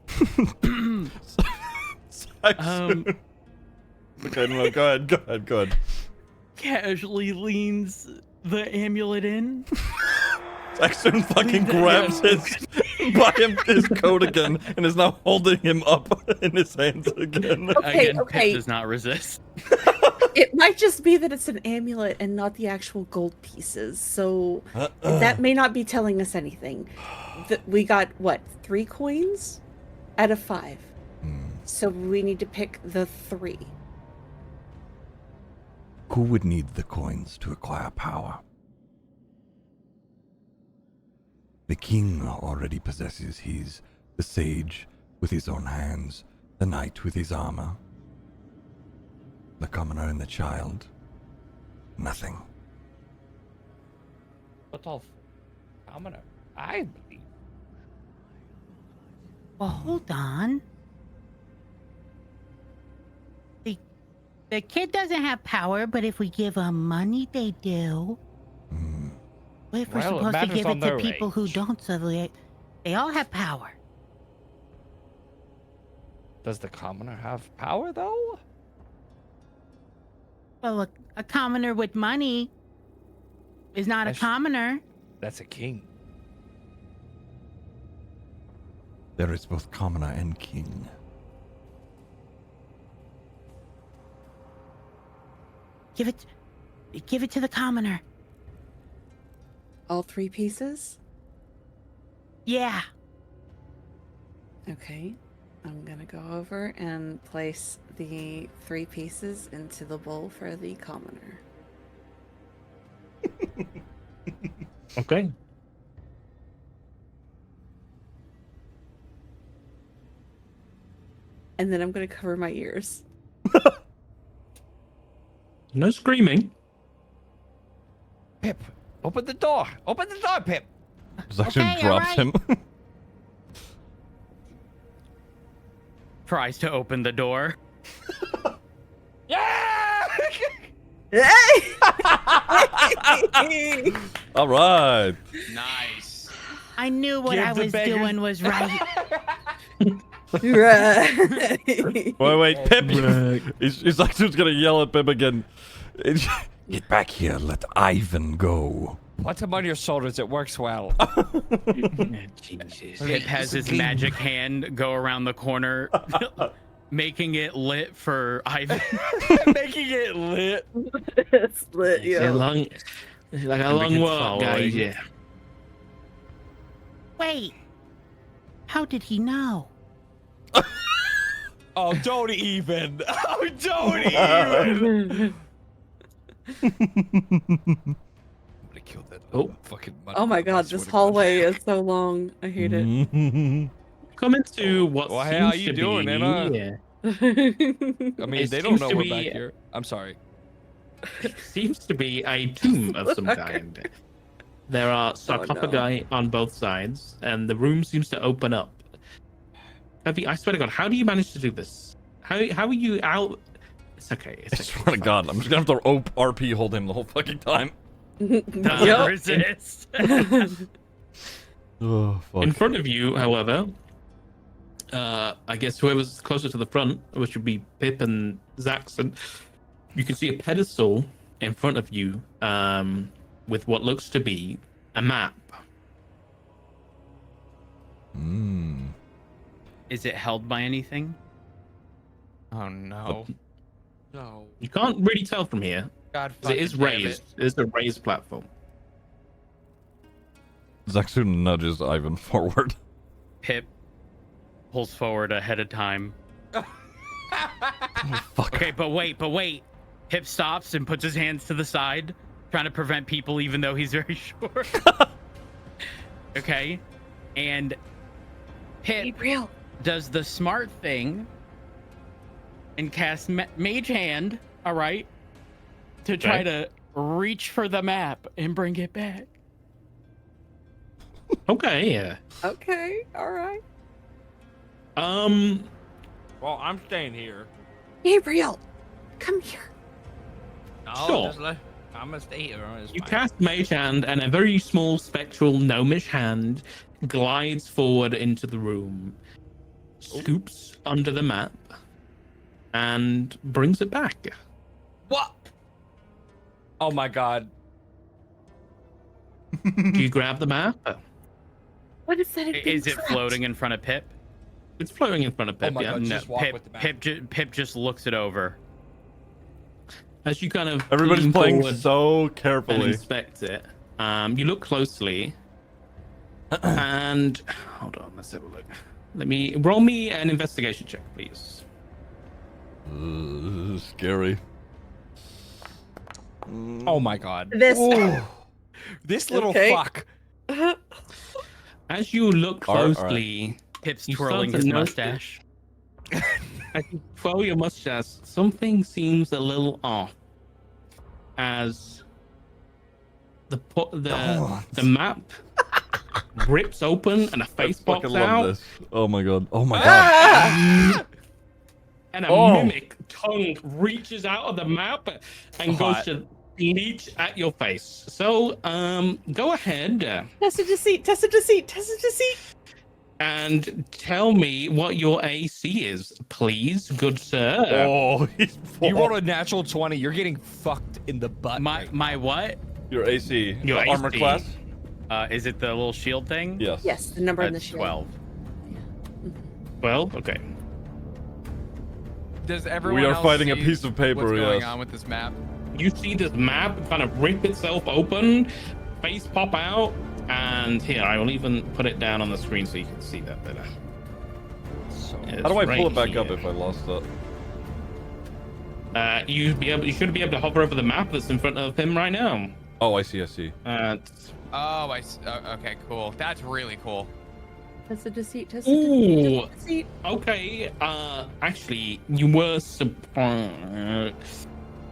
Speaker 3: Okay, no, go ahead.
Speaker 1: Casually leans the amulet in.
Speaker 3: Saxon fucking grabs his coat again and is now holding him up in his hands again.
Speaker 4: Okay,
Speaker 1: Again,
Speaker 4: okay.
Speaker 1: Pip does not resist.
Speaker 4: It might just be that it's an amulet and not the actual gold pieces. So that may not be telling us anything. We got, what, 3 coins out of 5. So we need to pick the 3.
Speaker 5: Who would need the coins to acquire power? The king already possesses his, the sage with his own hands, the knight with his armor. The commoner and the child, nothing.
Speaker 8: What of commoner? I believe.
Speaker 7: Well, hold on. The kid doesn't have power, but if we give them money, they do. What if we're
Speaker 8: Well, it
Speaker 7: supposed to
Speaker 8: matters
Speaker 7: give
Speaker 8: on
Speaker 7: it to
Speaker 8: their
Speaker 7: people who
Speaker 8: age.
Speaker 7: don't, so they all have power?
Speaker 8: Does the commoner have power though?
Speaker 7: Well, a commoner with money is not a
Speaker 8: That's-
Speaker 7: commoner.
Speaker 8: That's a king.
Speaker 5: There is both commoner and king.
Speaker 7: Give it to the commoner.
Speaker 4: All 3 pieces?
Speaker 7: Yeah.
Speaker 4: Okay. I'm gonna go over and place the 3 pieces into the bowl for the commoner.
Speaker 2: Okay.
Speaker 4: And then I'm gonna cover my ears.
Speaker 2: No screaming.
Speaker 8: Pip, open the door. Open the door, Pip.
Speaker 3: Zaxxon
Speaker 7: Okay,
Speaker 3: drops
Speaker 7: alright.
Speaker 3: him.
Speaker 1: Tries to open the door.
Speaker 8: Yeah.
Speaker 3: All right.
Speaker 6: Nice.
Speaker 7: I knew what
Speaker 8: Give
Speaker 7: I
Speaker 8: the
Speaker 7: was
Speaker 8: beggars-
Speaker 7: doing was right.
Speaker 4: Right.
Speaker 3: Wait, Pip. He's like, who's gonna yell at Pip again?
Speaker 5: Get back here, let Ivan go.
Speaker 8: Put him on your shoulders. It works well.
Speaker 9: Jesus.
Speaker 1: Pip has his magic hand go around the corner, making it lit for Ivan.
Speaker 8: Making it lit.
Speaker 4: It's lit,
Speaker 9: It's a
Speaker 4: yo.
Speaker 9: long, it's like a
Speaker 2: And
Speaker 9: long
Speaker 2: begins
Speaker 9: walk, guys.
Speaker 2: following.
Speaker 9: Yeah.
Speaker 7: Wait. How did he know?
Speaker 8: Oh, don't even. Oh, don't even. I'm gonna kill that fucking mud.
Speaker 4: Oh my
Speaker 8: I
Speaker 4: god,
Speaker 8: swear
Speaker 4: this
Speaker 8: to
Speaker 4: hallway is so long. I hate it.
Speaker 2: Come into what
Speaker 8: Well,
Speaker 2: seems
Speaker 8: hey, how you
Speaker 2: to
Speaker 8: doing,
Speaker 2: be,
Speaker 8: Emma?
Speaker 2: yeah,
Speaker 8: I mean,
Speaker 2: It
Speaker 8: they don't
Speaker 2: seems
Speaker 8: know
Speaker 2: to
Speaker 8: we're
Speaker 2: be-
Speaker 8: back here. I'm sorry.
Speaker 2: seems to be a tomb of some kind. There are sarcophagi on both sides, and the room seems to open up. I swear to God, how do you manage to do this? How are you out? It's okay. It's
Speaker 3: I
Speaker 2: okay.
Speaker 3: swear to God, I'm just gonna have to RP hold him the whole fucking time.
Speaker 1: Doesn't
Speaker 4: Yup.
Speaker 1: resist.
Speaker 3: Oh, fuck.
Speaker 2: In front of you, however, I guess whoever's closer to the front, which would be Pip and Zaxxon, you can see a pedestal in front of you with what looks to be a map.
Speaker 1: Is it held by anything?
Speaker 6: Oh no. No.
Speaker 2: You can't really tell from here.
Speaker 6: God
Speaker 2: 'Cause it is
Speaker 6: fucking damn
Speaker 2: raised. It is a raised platform.
Speaker 3: Zaxxon nudges Ivan forward.
Speaker 1: Pip pulls forward ahead of time.
Speaker 3: Fuck.
Speaker 1: Okay, but wait. Pip stops and puts his hands to the side, trying to prevent people, even though he's very short. Okay, and Pip
Speaker 4: Gabriel.
Speaker 1: does the smart thing and casts Mage Hand. All right, to try to reach for the map and bring it back.
Speaker 2: Okay, yeah.
Speaker 4: Okay, alright.
Speaker 8: Well, I'm staying here.
Speaker 4: Gabriel, come here.
Speaker 6: No,
Speaker 2: Sure.
Speaker 6: just I'm gonna stay here. It's
Speaker 2: You
Speaker 6: fine.
Speaker 2: cast Mage Hand, and a very small spectral gnomish hand glides forward into the room, scoops under the map, and brings it back.
Speaker 8: What? Oh my God.
Speaker 2: Do you grab the map?
Speaker 4: What is that?
Speaker 1: Is it floating in front of Pip?
Speaker 2: It's floating in front of Pip,
Speaker 8: my
Speaker 2: yeah.
Speaker 8: God.
Speaker 1: No,
Speaker 8: Just walk
Speaker 1: Pip.
Speaker 8: with the map.
Speaker 1: Pip just looks it over.
Speaker 9: As you kind of
Speaker 3: Everybody's
Speaker 9: lean
Speaker 3: playing
Speaker 9: forward
Speaker 3: so
Speaker 9: and
Speaker 3: carefully.
Speaker 9: inspect it, you look closely, and hold on, let's have a look. Let me roll me an investigation check, please.
Speaker 3: Scary.
Speaker 8: Oh my god.
Speaker 4: This.
Speaker 8: This little
Speaker 4: Okay.
Speaker 8: fuck.
Speaker 9: As you look
Speaker 3: All right.
Speaker 9: closely,
Speaker 1: Pips
Speaker 9: You
Speaker 1: twirling
Speaker 9: start
Speaker 1: his
Speaker 9: to notice-
Speaker 1: mustache.
Speaker 9: as you twirl your mustache, something seems a little off. As the map rips open and a
Speaker 3: I
Speaker 9: face
Speaker 3: fucking
Speaker 9: pops
Speaker 3: love
Speaker 9: out,
Speaker 3: this. Oh my god. Oh my god.
Speaker 4: Ah!
Speaker 9: and a
Speaker 3: Oh.
Speaker 9: mimic tongue reaches out of the map and goes
Speaker 8: Hot.
Speaker 9: to leech at your face. So, go ahead
Speaker 4: Test of deceit. Test of deceit. Test of deceit.
Speaker 9: and tell me what your AC is, please, good sir.
Speaker 3: Oh, he's
Speaker 8: You rolled a natural 20. You're getting fucked in the butt.
Speaker 1: My what?
Speaker 3: your AC.
Speaker 9: Your
Speaker 3: the armor
Speaker 9: AC.
Speaker 3: class?
Speaker 1: Is it the little shield thing?
Speaker 3: Yes.
Speaker 4: Yes, the number in the
Speaker 1: That's
Speaker 4: shield.
Speaker 1: 12.
Speaker 9: Well, okay.
Speaker 6: Does everyone
Speaker 3: We are
Speaker 6: else
Speaker 3: fighting a
Speaker 6: see
Speaker 3: piece of paper,
Speaker 6: what's going
Speaker 3: yes.
Speaker 6: on with this map?
Speaker 9: You see this map kind of rip itself open, face pop out, and here, I will even put it down on the screen so you can see that better.
Speaker 3: How do I pull it back up if I lost that?
Speaker 9: You should be able to hover over the map that's in front of him right now.
Speaker 3: Oh, I see.
Speaker 6: Oh, okay, cool. That's really cool.
Speaker 4: Test of deceit. Test of
Speaker 9: Ooh.
Speaker 4: deceit. Test of deceit.
Speaker 9: Okay, actually, you were surprised.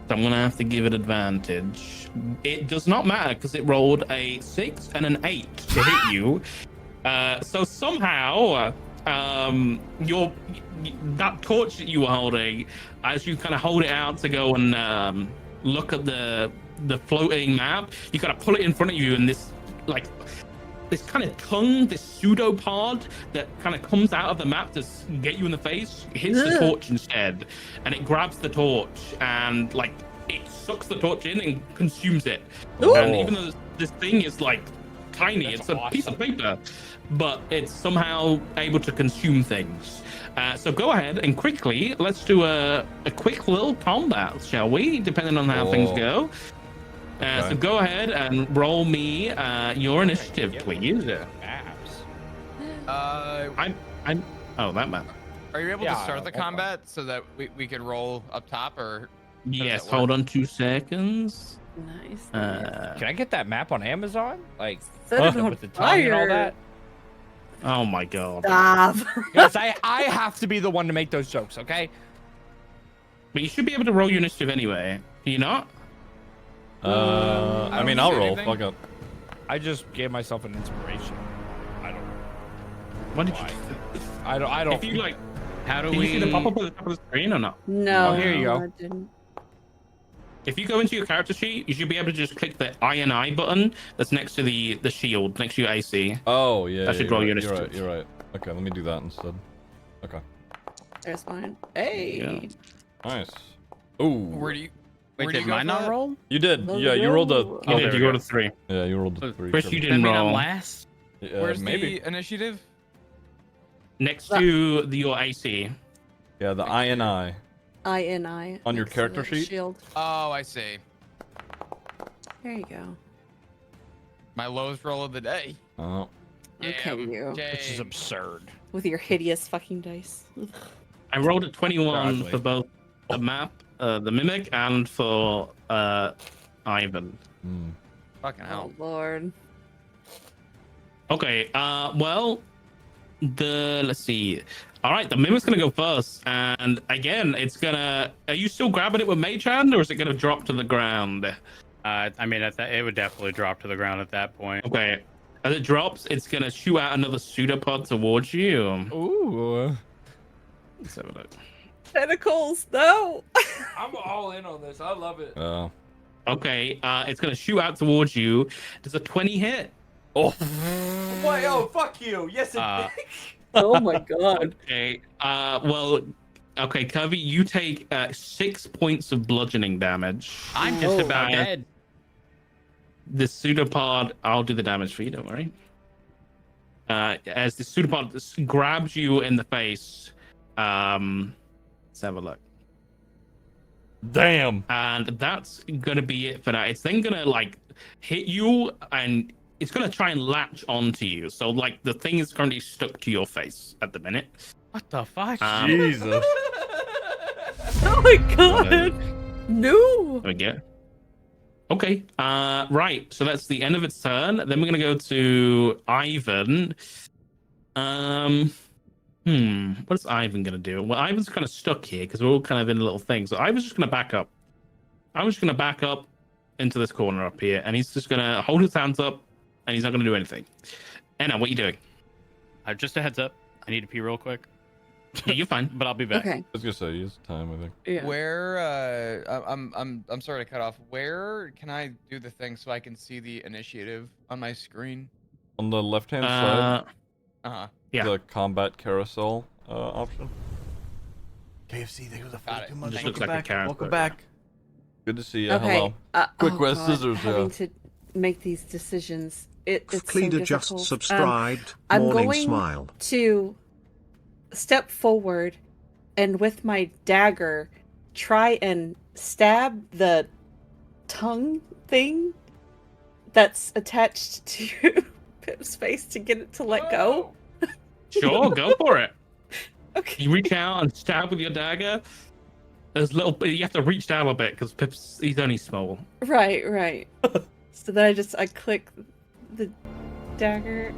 Speaker 9: So I'm gonna have to give it advantage. It does not matter because it rolled a 6 and an 8 to hit you. So somehow, that torch that you were holding, as you kind of hold it out to go and look at the floating map, you kind of pull it in front of you, and this kind of tongue, this pseudopod that kind of comes out of the map to get you in the face, hits the
Speaker 4: Ugh.
Speaker 9: torch instead, and it grabs the torch and it sucks the torch in and consumes it.
Speaker 3: Ooh.
Speaker 9: And even though this thing is tiny,
Speaker 8: That's
Speaker 9: it's a piece of paper, but it's somehow able to consume things. So go ahead and quickly, let's do a quick little combat, shall we? Depending on how things
Speaker 3: Oh.
Speaker 9: go.
Speaker 3: Okay.
Speaker 9: So go ahead and roll me your initiative, please. Oh, that map.
Speaker 6: Are you able
Speaker 8: Yeah,
Speaker 6: to start the
Speaker 8: okay.
Speaker 6: combat so that we could roll up top, or
Speaker 9: Yes,
Speaker 6: that
Speaker 9: hold
Speaker 6: work?
Speaker 9: on 2 seconds.
Speaker 4: Nice.
Speaker 8: Can I get that map on Amazon?
Speaker 4: Set it on
Speaker 8: with the tongue and all
Speaker 4: fire.
Speaker 8: that?
Speaker 9: Oh my god.
Speaker 4: Stop.
Speaker 8: Yes, I have to be the one to make those jokes, okay?
Speaker 9: But you should be able to roll your initiative anyway. Do you not?
Speaker 3: I mean,
Speaker 6: don't
Speaker 3: I'll
Speaker 6: see
Speaker 3: roll.
Speaker 6: anything.
Speaker 3: Fuck up.
Speaker 8: I just gave myself an inspiration. I don't know.
Speaker 9: What did you
Speaker 8: why. I don't.
Speaker 9: If you
Speaker 1: How do
Speaker 9: did you see the
Speaker 1: we?
Speaker 9: pop up at the top of the screen or not?
Speaker 4: No.
Speaker 8: Oh, here you go.
Speaker 4: I didn't.
Speaker 9: If you go into your character sheet, you should be able to just click the I button that's next to the shield, next to your AC.
Speaker 3: Oh, yeah.
Speaker 9: That should
Speaker 3: you're
Speaker 9: roll
Speaker 3: right,
Speaker 9: your
Speaker 3: You're right.
Speaker 9: initiative.
Speaker 3: You're right. Okay, let me do that instead. Okay.
Speaker 4: There's mine. Hey.
Speaker 9: Yeah.
Speaker 3: Nice. Ooh.
Speaker 6: Where do you?
Speaker 1: Wait,
Speaker 6: where do
Speaker 1: did
Speaker 6: you go
Speaker 1: mine
Speaker 6: for
Speaker 1: not
Speaker 6: that?
Speaker 1: roll?
Speaker 3: You did.
Speaker 4: Let's
Speaker 3: Yeah, you rolled a.
Speaker 4: go.
Speaker 9: You
Speaker 3: Oh,
Speaker 9: did.
Speaker 3: there
Speaker 9: You
Speaker 3: we
Speaker 9: rolled
Speaker 3: go.
Speaker 9: a 3.
Speaker 3: Yeah, you rolled a
Speaker 1: Oh,
Speaker 3: 3.
Speaker 9: Chris, you
Speaker 3: Sure.
Speaker 1: Does that
Speaker 9: didn't
Speaker 1: mean I'm
Speaker 9: roll.
Speaker 1: last?
Speaker 3: Yeah,
Speaker 6: Where's
Speaker 3: maybe.
Speaker 6: the initiative?
Speaker 9: Next to your AC.
Speaker 3: Yeah, the INI.
Speaker 4: INI.
Speaker 3: On your
Speaker 4: next to
Speaker 3: character
Speaker 4: the
Speaker 3: sheet?
Speaker 4: Shield.
Speaker 6: Oh, I see.
Speaker 4: There you go.
Speaker 6: My lowest roll of the day.
Speaker 3: Oh.
Speaker 4: Okay,
Speaker 6: Damn,
Speaker 4: you.
Speaker 8: Which is
Speaker 6: Jay.
Speaker 8: absurd.
Speaker 4: With your hideous fucking dice.
Speaker 9: I rolled a 21
Speaker 8: Sadly.
Speaker 9: for both the map, the mimic, and for Ivan.
Speaker 3: Hmm.
Speaker 6: Fucking hell.
Speaker 4: Oh lord.
Speaker 9: Okay, well, let's see. All right, the mimic's gonna go first, and again, it's gonna. Are you still grabbing it with Mage Hand, or is it gonna drop to the ground?
Speaker 1: I mean, it would definitely drop to the ground at that point.
Speaker 9: Okay, as it drops, it's gonna shoot out another pseudopod towards you.
Speaker 8: Ooh.
Speaker 9: Let's have a look.
Speaker 4: Tentacles, no!
Speaker 8: I'm all in on this. I love it.
Speaker 9: Okay, it's gonna shoot out towards you. Does a 20 hit?
Speaker 3: Oh.
Speaker 8: Why? Oh, fuck you. Yes, it
Speaker 1: Uh,
Speaker 8: did.
Speaker 4: Oh my god.
Speaker 9: Okay, well, okay, Covey, you take 6 points of bludgeoning damage.
Speaker 1: I'm just
Speaker 4: Oh.
Speaker 1: about dead.
Speaker 9: The pseudopod, I'll do the damage for you, don't worry. As the pseudopod grabs you in the face, let's have a look.
Speaker 3: Damn.
Speaker 9: And that's gonna be it for that. It's then gonna like hit you, and it's gonna try and latch onto you. So like the thing is currently stuck to your face at the minute.
Speaker 1: What the fuck?
Speaker 3: Jesus.
Speaker 4: Oh my god! No!
Speaker 9: There we go. Okay. Right. So that's the end of its turn. Then we're gonna go to Ivan. What's Ivan gonna do? Well, Ivan's kind of stuck here because we're all kind of in a little thing. So Ivan's just gonna back up. I was just gonna back up into this corner up here, and he's just gonna hold his hands up, and he's not gonna do anything. Anna, what are you doing?
Speaker 1: Just a heads up. I need to pee real quick,
Speaker 9: Yeah, you're fine.
Speaker 1: but I'll be back.
Speaker 4: Okay.
Speaker 3: I was gonna say use time. I think.
Speaker 4: Yeah.
Speaker 6: Where I'm sorry to cut off. Where can I do the thing so I can see the initiative on my screen?
Speaker 3: On the left-hand side,
Speaker 6: Uh-huh.
Speaker 9: Yeah.
Speaker 3: the combat carousel option.
Speaker 5: KFC, they was a
Speaker 6: Got it.
Speaker 5: too much.
Speaker 9: Just
Speaker 5: Welcome
Speaker 9: looks like a
Speaker 5: back.
Speaker 9: character.
Speaker 5: Welcome back.
Speaker 3: Good to see you.
Speaker 4: Okay.
Speaker 3: Hello. Quick
Speaker 4: oh
Speaker 3: West
Speaker 4: God,
Speaker 3: Scissors,
Speaker 4: having
Speaker 3: yeah.
Speaker 4: to make these decisions. It's so
Speaker 10: Cleda
Speaker 4: difficult.
Speaker 10: just subscribed.
Speaker 4: I'm
Speaker 10: Morning
Speaker 4: going
Speaker 10: smile.
Speaker 4: to step forward and with my dagger try and stab the tongue thing that's attached to Pip's face to get it to let go.
Speaker 9: Sure, go for it.
Speaker 4: Okay.
Speaker 9: You reach out and stab with your dagger. There's little, you have to reach down a bit because he's only small.
Speaker 4: Right. So then I click the dagger.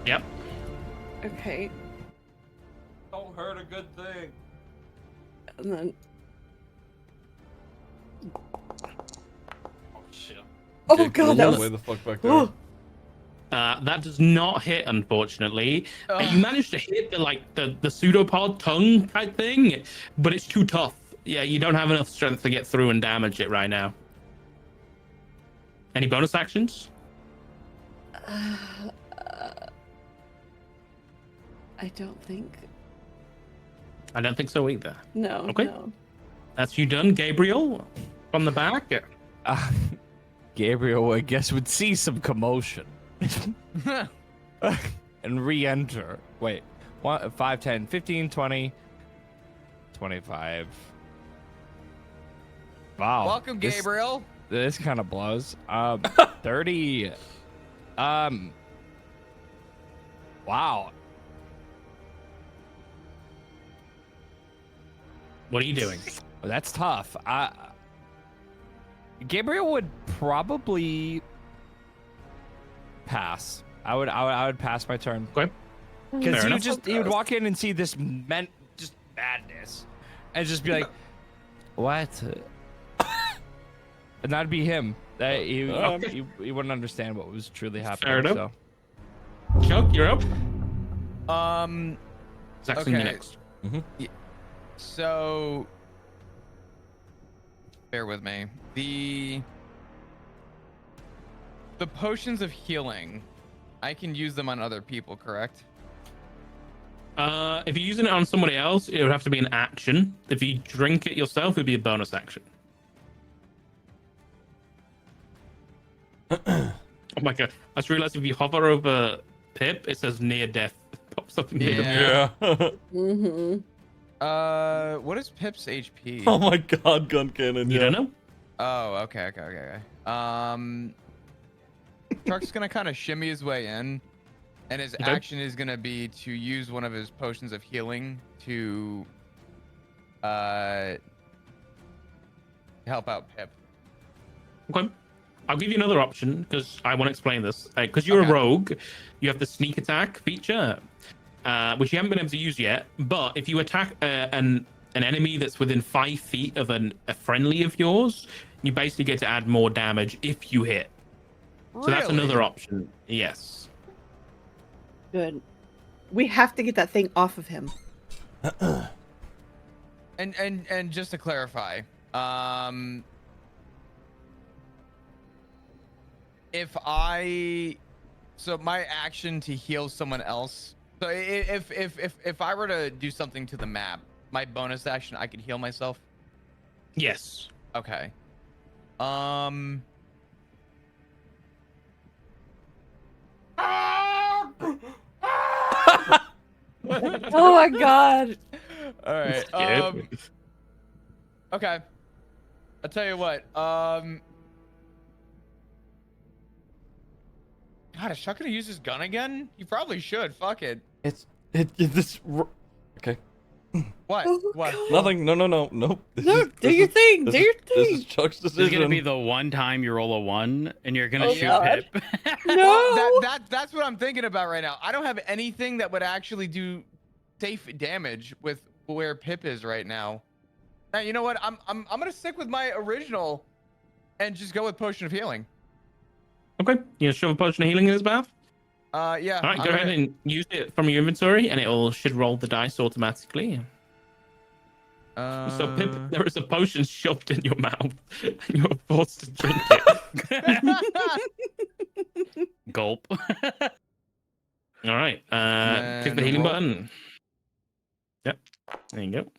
Speaker 9: Yep.
Speaker 4: Okay.
Speaker 3: Don't hurt a good thing.
Speaker 4: And then
Speaker 9: Oh shit.
Speaker 4: oh god, that
Speaker 3: way
Speaker 4: was
Speaker 3: the fuck back there.
Speaker 9: That does not hit, unfortunately. You managed to hit the pseudopod tongue type thing, but it's too tough. Yeah, you don't have enough strength to get through and damage it right now. Any bonus actions?
Speaker 4: I don't think.
Speaker 9: I don't think so either.
Speaker 4: No.
Speaker 9: Okay.
Speaker 4: No.
Speaker 9: That's you done, Gabriel, from the back.
Speaker 8: Gabriel, I guess, would see some commotion and re-enter. Wait, 1, 5, 10, 15, 20, 25. Wow.
Speaker 6: Welcome, Gabriel.
Speaker 8: This kind of blows. 30. Wow.
Speaker 9: What are you doing?
Speaker 8: That's tough. Gabriel would probably pass. I would pass my turn.
Speaker 9: Okay.
Speaker 8: Because
Speaker 9: Fair
Speaker 8: he
Speaker 9: enough.
Speaker 8: would walk in and see this just madness, and just be like, "What?" And that'd be him. He wouldn't understand what was truly happening.
Speaker 9: Fair enough.
Speaker 8: So.
Speaker 9: Chuck, you're up. Zaxton, you're
Speaker 6: Okay.
Speaker 9: next.
Speaker 6: So, bear with me. The potions of healing, I can use them on other people, correct?
Speaker 9: If you're using it on somebody else, it would have to be an action. If you drink it yourself, it'd be a bonus action. Oh my god! I just realized if you hover over Pip, it says near death. It pops up in here.
Speaker 6: Yeah.
Speaker 4: Mm-hmm.
Speaker 6: What is Pip's HP?
Speaker 3: Oh my god, gun cannon.
Speaker 9: You
Speaker 3: yeah.
Speaker 9: don't know?
Speaker 6: Oh, okay. Truck's gonna kind of shimmy his way in, and his
Speaker 9: Okay.
Speaker 6: action is gonna be to use one of his potions of healing to help out Pip.
Speaker 9: Okay. I'll give you another option because I want to explain this. Because you're
Speaker 6: Okay.
Speaker 9: a rogue, you have the sneak attack feature, which you haven't been able to use yet. But if you attack an enemy that's within 5 feet of a friendly of yours, you basically get to add more damage if you hit. So that's
Speaker 6: Really?
Speaker 9: another option. Yes.
Speaker 4: Good. We have to get that thing off of him.
Speaker 6: And just to clarify, so my action to heal someone else. So if I were to do something to the map, my bonus action, I could heal myself.
Speaker 9: Yes.
Speaker 6: Okay.
Speaker 4: Oh my god.
Speaker 6: All right.
Speaker 9: Scared.
Speaker 6: Okay. I'll tell you what. God, is Chuck gonna use his gun again? He probably should. Fuck it.
Speaker 3: Okay.
Speaker 6: What?
Speaker 4: Oh,
Speaker 6: What?
Speaker 4: God.
Speaker 3: Nothing. No. Nope.
Speaker 4: No, do your thing. Do your
Speaker 3: This is
Speaker 4: thing.
Speaker 3: Chuck's
Speaker 1: This
Speaker 3: decision.
Speaker 1: is gonna be the one time you roll a 1 and you're gonna
Speaker 4: Oh,
Speaker 1: shoot
Speaker 4: God.
Speaker 1: Pip.
Speaker 4: No.
Speaker 6: Well, that's what I'm thinking about right now. I don't have anything that would actually do safe damage with where Pip is right now. You know what? I'm gonna stick with my original and just go with Potion of Healing.
Speaker 9: Okay, you shove a potion of healing in his mouth.
Speaker 6: Yeah.
Speaker 9: All right, go ahead and use it from your inventory, and it should roll the dice automatically. So, Pip, there is a potion shoved in your mouth, and you're forced to drink it.
Speaker 1: Gulp.
Speaker 9: All right, click the
Speaker 6: And
Speaker 9: healing
Speaker 6: roll.
Speaker 9: button. Yep, there you go.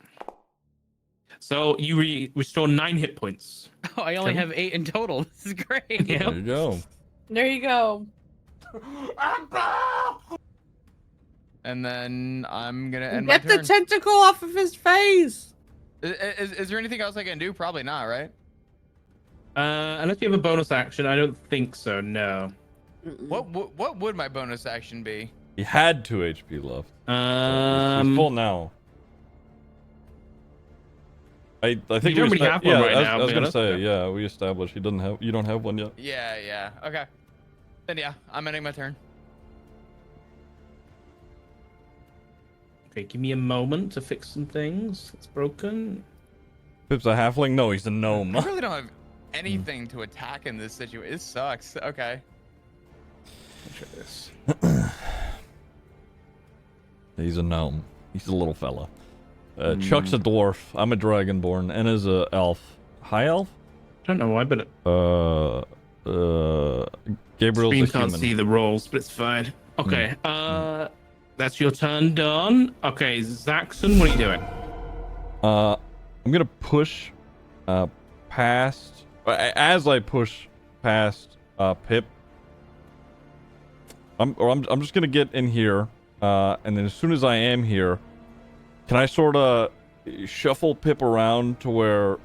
Speaker 9: So you restore 9 hit points.
Speaker 1: Oh, I only
Speaker 9: Kevin?
Speaker 1: have 8 in total. This is great.
Speaker 9: Yeah.
Speaker 3: There you go.
Speaker 4: There you go.
Speaker 6: And then I'm gonna end my
Speaker 4: Get the
Speaker 6: turn.
Speaker 4: tentacle off of his face.
Speaker 6: Is there anything else I can do? Probably not, right?
Speaker 9: Unless you have a bonus action, I don't think so. No.
Speaker 6: What would my bonus action be?
Speaker 3: He had 2 HP left. He's full now. I think
Speaker 9: You don't
Speaker 3: we
Speaker 9: really have one
Speaker 3: yeah,
Speaker 9: right now,
Speaker 3: I was
Speaker 9: to be
Speaker 3: gonna
Speaker 9: honest.
Speaker 3: say, yeah, we established he doesn't have. You don't have one yet.
Speaker 6: Yeah. Okay. Then yeah, I'm ending my turn.
Speaker 9: Okay, give me a moment to fix some things. It's broken.
Speaker 3: Pip's a halfling. No, he's a gnome.
Speaker 6: I really don't have anything to attack in this situation. It sucks. Okay.
Speaker 9: Let's try this.
Speaker 3: He's a gnome. He's a little fella. Chuck's a dwarf. I'm a dragonborn. And is a elf. High elf?
Speaker 9: Don't know why, but
Speaker 3: Gabriel's
Speaker 9: screen
Speaker 3: a
Speaker 9: can't
Speaker 3: human.
Speaker 9: see the rolls, but it's fine. Okay, that's your turn done. Okay, Zaxxon, what are you doing?
Speaker 3: I'm gonna push past. As I push past Pip, I'm just gonna get in here, and then as soon as I am here, can I sort of shuffle Pip around to where,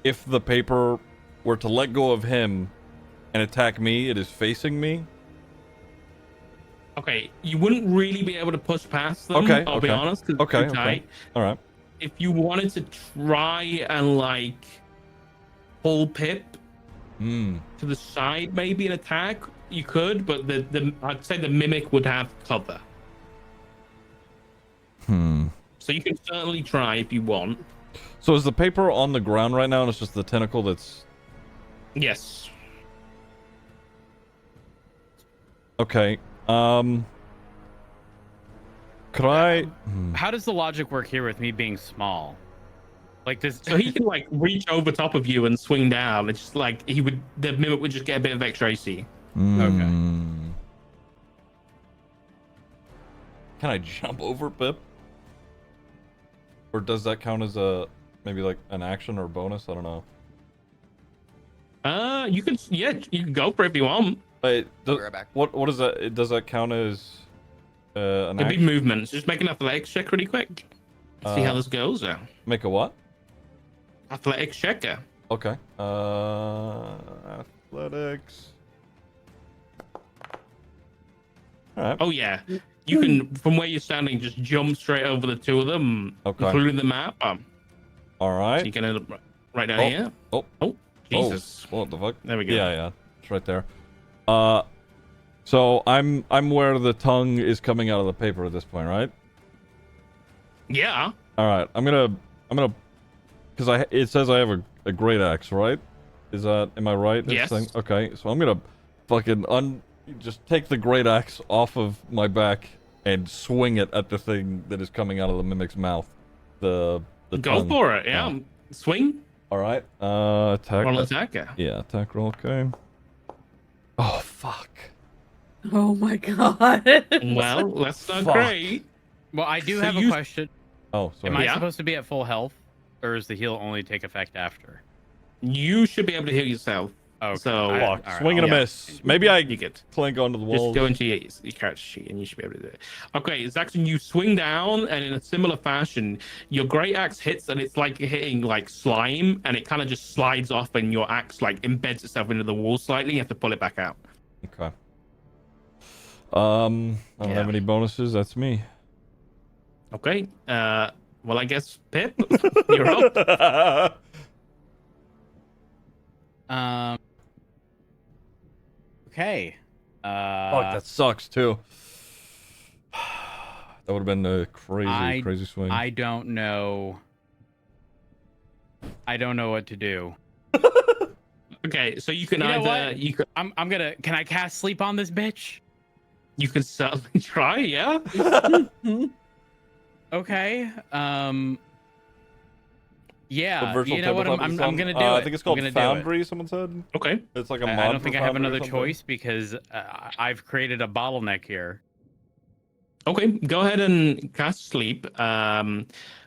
Speaker 3: if the paper were to let go of him and attack me, it is facing me?
Speaker 9: Okay, you wouldn't really be able to push past them.
Speaker 3: Okay,
Speaker 9: I'll be
Speaker 3: okay.
Speaker 9: honest. 'Cause
Speaker 3: Okay,
Speaker 9: it's too
Speaker 3: okay.
Speaker 9: tight.
Speaker 3: All right.
Speaker 9: If you wanted to try and like pull Pip
Speaker 3: Hmm.
Speaker 9: to the side, maybe an attack, you could, but the I'd say the mimic would have cover. So you can certainly try if you want.
Speaker 3: So is the paper on the ground right now, and it's just the tentacle that's...
Speaker 9: Yes.
Speaker 3: Okay. Could I...
Speaker 1: How does the logic work here with me being small? Like this.
Speaker 9: So he can like reach over top of you and swing down. It's just like the mimic would just get a bit of extra AC.
Speaker 3: Can I jump over Pip? Or does that count as maybe like an action or bonus? I don't know.
Speaker 9: You can go for it if you want.
Speaker 3: Wait,
Speaker 6: I'll be right back.
Speaker 3: what is that? Does that count as an
Speaker 9: It'd be
Speaker 3: action?
Speaker 9: movements. Just make an athletics check really quick. See how this goes.
Speaker 3: Make a what?
Speaker 9: Athletics check.
Speaker 3: Okay. Athletics. All right.
Speaker 9: Oh yeah, you can from where you're standing just jump straight over the two of them,
Speaker 3: Okay.
Speaker 9: including the map.
Speaker 3: All
Speaker 9: So
Speaker 3: right.
Speaker 9: you can end up right down
Speaker 3: Oh,
Speaker 9: here.
Speaker 3: oh,
Speaker 9: Oh, Jesus.
Speaker 3: Oh, what the fuck?
Speaker 9: There we go.
Speaker 3: Yeah, it's right there. So I'm where the tongue is coming out of the paper at this point, right?
Speaker 9: Yeah.
Speaker 3: All right. I'm gonna, because it says I have a great axe, right? Am I right? This
Speaker 9: Yes.
Speaker 3: thing? Okay. So I'm gonna fucking just take the great axe off of my back and swing it at the thing that is coming out of the mimic's mouth. The
Speaker 9: Go
Speaker 3: tongue.
Speaker 9: for it. Yeah. Swing.
Speaker 3: All right. Attack.
Speaker 9: Roll attacker.
Speaker 3: Yeah, attack roll. Okay. Oh fuck.
Speaker 4: Oh my god.
Speaker 9: Well, that's not
Speaker 3: Fuck.
Speaker 9: great.
Speaker 1: Well, I do
Speaker 9: So
Speaker 1: have a
Speaker 9: you-
Speaker 1: question.
Speaker 3: Oh, sorry.
Speaker 1: Am I
Speaker 9: Yeah.
Speaker 1: supposed to be at full health, or does the heal only take effect after?
Speaker 9: You should be able to heal yourself.
Speaker 1: Okay.
Speaker 2: So
Speaker 1: I-
Speaker 3: Fuck,
Speaker 1: all right,
Speaker 3: swing and a
Speaker 1: I'll-
Speaker 3: miss. Maybe I
Speaker 2: you get.
Speaker 3: clink onto the
Speaker 2: Just
Speaker 3: wall.
Speaker 2: go into your character sheet and you should be able to do it. Okay, Zaxxon, you swing down and in a similar fashion, your great axe hits and it's like hitting like slime and it kind of just slides off and your axe like embeds itself into the wall slightly. You have to pull it back out.
Speaker 3: Okay. I don't have any bonuses. That's me.
Speaker 2: Okay. Well, I guess Pip, you're up.
Speaker 1: Okay.
Speaker 3: Fuck, that sucks too. That would have been a crazy swing.
Speaker 1: I don't know. I don't know what to do.
Speaker 2: Okay, so you can
Speaker 1: You know
Speaker 2: either
Speaker 1: what? I'm gonna. Can I cast sleep on this bitch?
Speaker 2: you can certainly try, yeah.
Speaker 1: Okay. Yeah.
Speaker 3: What virtual
Speaker 1: You know what?
Speaker 3: tabletop
Speaker 1: I'm
Speaker 3: is this on?
Speaker 1: gonna do it.
Speaker 3: I think it's called
Speaker 1: I'm gonna do it.
Speaker 3: Foundry. Someone said
Speaker 2: Okay.
Speaker 3: it's like a mod.
Speaker 1: I don't
Speaker 3: for
Speaker 1: think I have
Speaker 3: Foundry or
Speaker 1: another
Speaker 3: something.
Speaker 1: choice because I've created a bottleneck here.
Speaker 2: Okay, go ahead and cast sleep.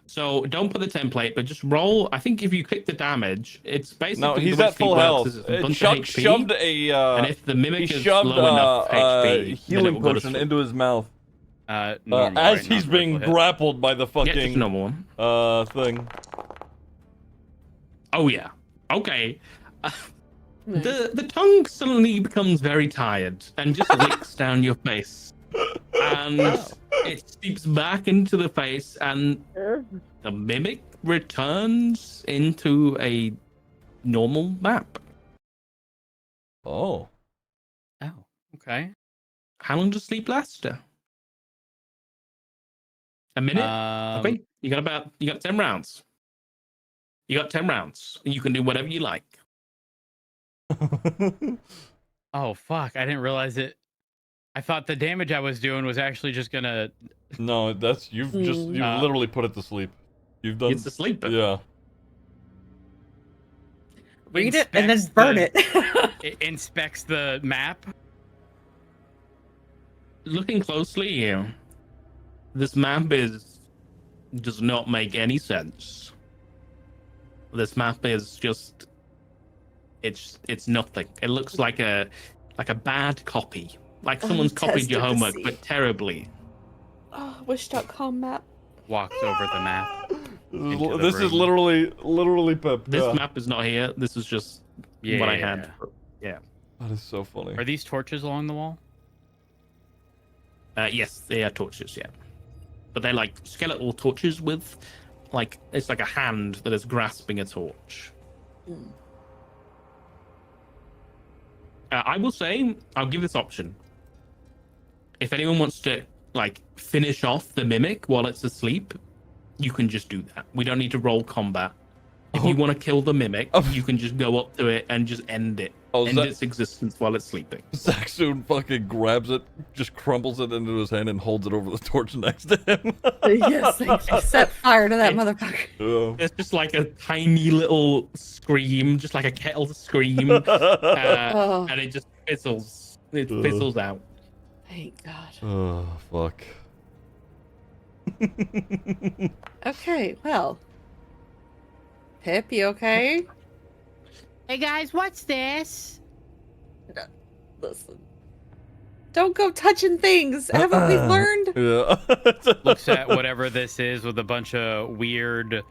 Speaker 2: So don't put the template, but just roll. I think if you click the damage, it's basically
Speaker 3: No, he's
Speaker 2: the way
Speaker 3: at
Speaker 2: sleep
Speaker 3: full
Speaker 2: works
Speaker 3: health.
Speaker 2: is it's a
Speaker 3: It
Speaker 2: bunch
Speaker 3: shoved,
Speaker 2: of HP,
Speaker 3: shoved a
Speaker 2: and if the mimic
Speaker 3: he
Speaker 2: is
Speaker 3: shoved
Speaker 2: low enough HP, then it
Speaker 3: healing
Speaker 2: will go to
Speaker 3: potion
Speaker 2: sleep.
Speaker 3: into his mouth
Speaker 1: Normal,
Speaker 3: as
Speaker 1: right?
Speaker 3: he's
Speaker 1: Not
Speaker 3: being
Speaker 1: critical hit.
Speaker 3: grappled by the
Speaker 2: Yeah, just a
Speaker 3: fucking
Speaker 2: normal one.
Speaker 3: thing.
Speaker 2: Oh yeah. Okay. The tongue suddenly becomes very tired and just licks down your face, and it seeps back into the face, and the mimic returns into a normal map.
Speaker 3: Oh.
Speaker 1: Oh. Okay.
Speaker 2: How long does sleep last? A minute? Okay. You got 10 rounds. You got 10 rounds. You can do whatever you like.
Speaker 1: Oh fuck! I didn't realize it. I thought the damage I was doing was actually just gonna.
Speaker 3: No, that's you've literally put it to sleep. You've done.
Speaker 2: It's asleep.
Speaker 3: Yeah.
Speaker 4: Read it and then
Speaker 1: inspects
Speaker 4: burn
Speaker 1: the-
Speaker 4: it.
Speaker 1: It inspects the map.
Speaker 2: Looking closely, this map does not make any sense. This map is just it's nothing. It looks like a bad copy. Like someone's copied your
Speaker 4: tested to
Speaker 2: homework,
Speaker 4: see.
Speaker 2: but terribly.
Speaker 4: Oh, wish.com map.
Speaker 1: Walks over the map. Into the
Speaker 3: This is
Speaker 1: room.
Speaker 3: literally Pep.
Speaker 2: This
Speaker 3: yeah.
Speaker 2: map is not here. This is just what I had. Yeah.
Speaker 3: That is so funny.
Speaker 1: Are these torches along the wall?
Speaker 2: Yes, they are torches, yeah. But they're like skeletal torches with it's like a hand that is grasping a torch. I will say, I'll give this option. If anyone wants to finish off the mimic while it's asleep, you can just do that. We don't need to roll combat. If you want to kill the mimic, you can just go up to it and just end it. End its existence while it's sleeping.
Speaker 3: Zaxxon fucking grabs it, just crumbles it into his hand and holds it over the torch next to him.
Speaker 4: Yes, set fire to that motherfucker.
Speaker 3: Yeah.
Speaker 2: There's just like a tiny little scream, just like a kettle scream, and it just fizzles. It fizzles out.
Speaker 4: Thank God.
Speaker 3: Oh, fuck.
Speaker 4: Okay, well. Pip, you okay?
Speaker 7: Hey guys, what's this?
Speaker 4: Listen. Don't go touching things. Haven't we learned?
Speaker 3: Yeah.
Speaker 1: Looks at whatever this is with a bunch of weird,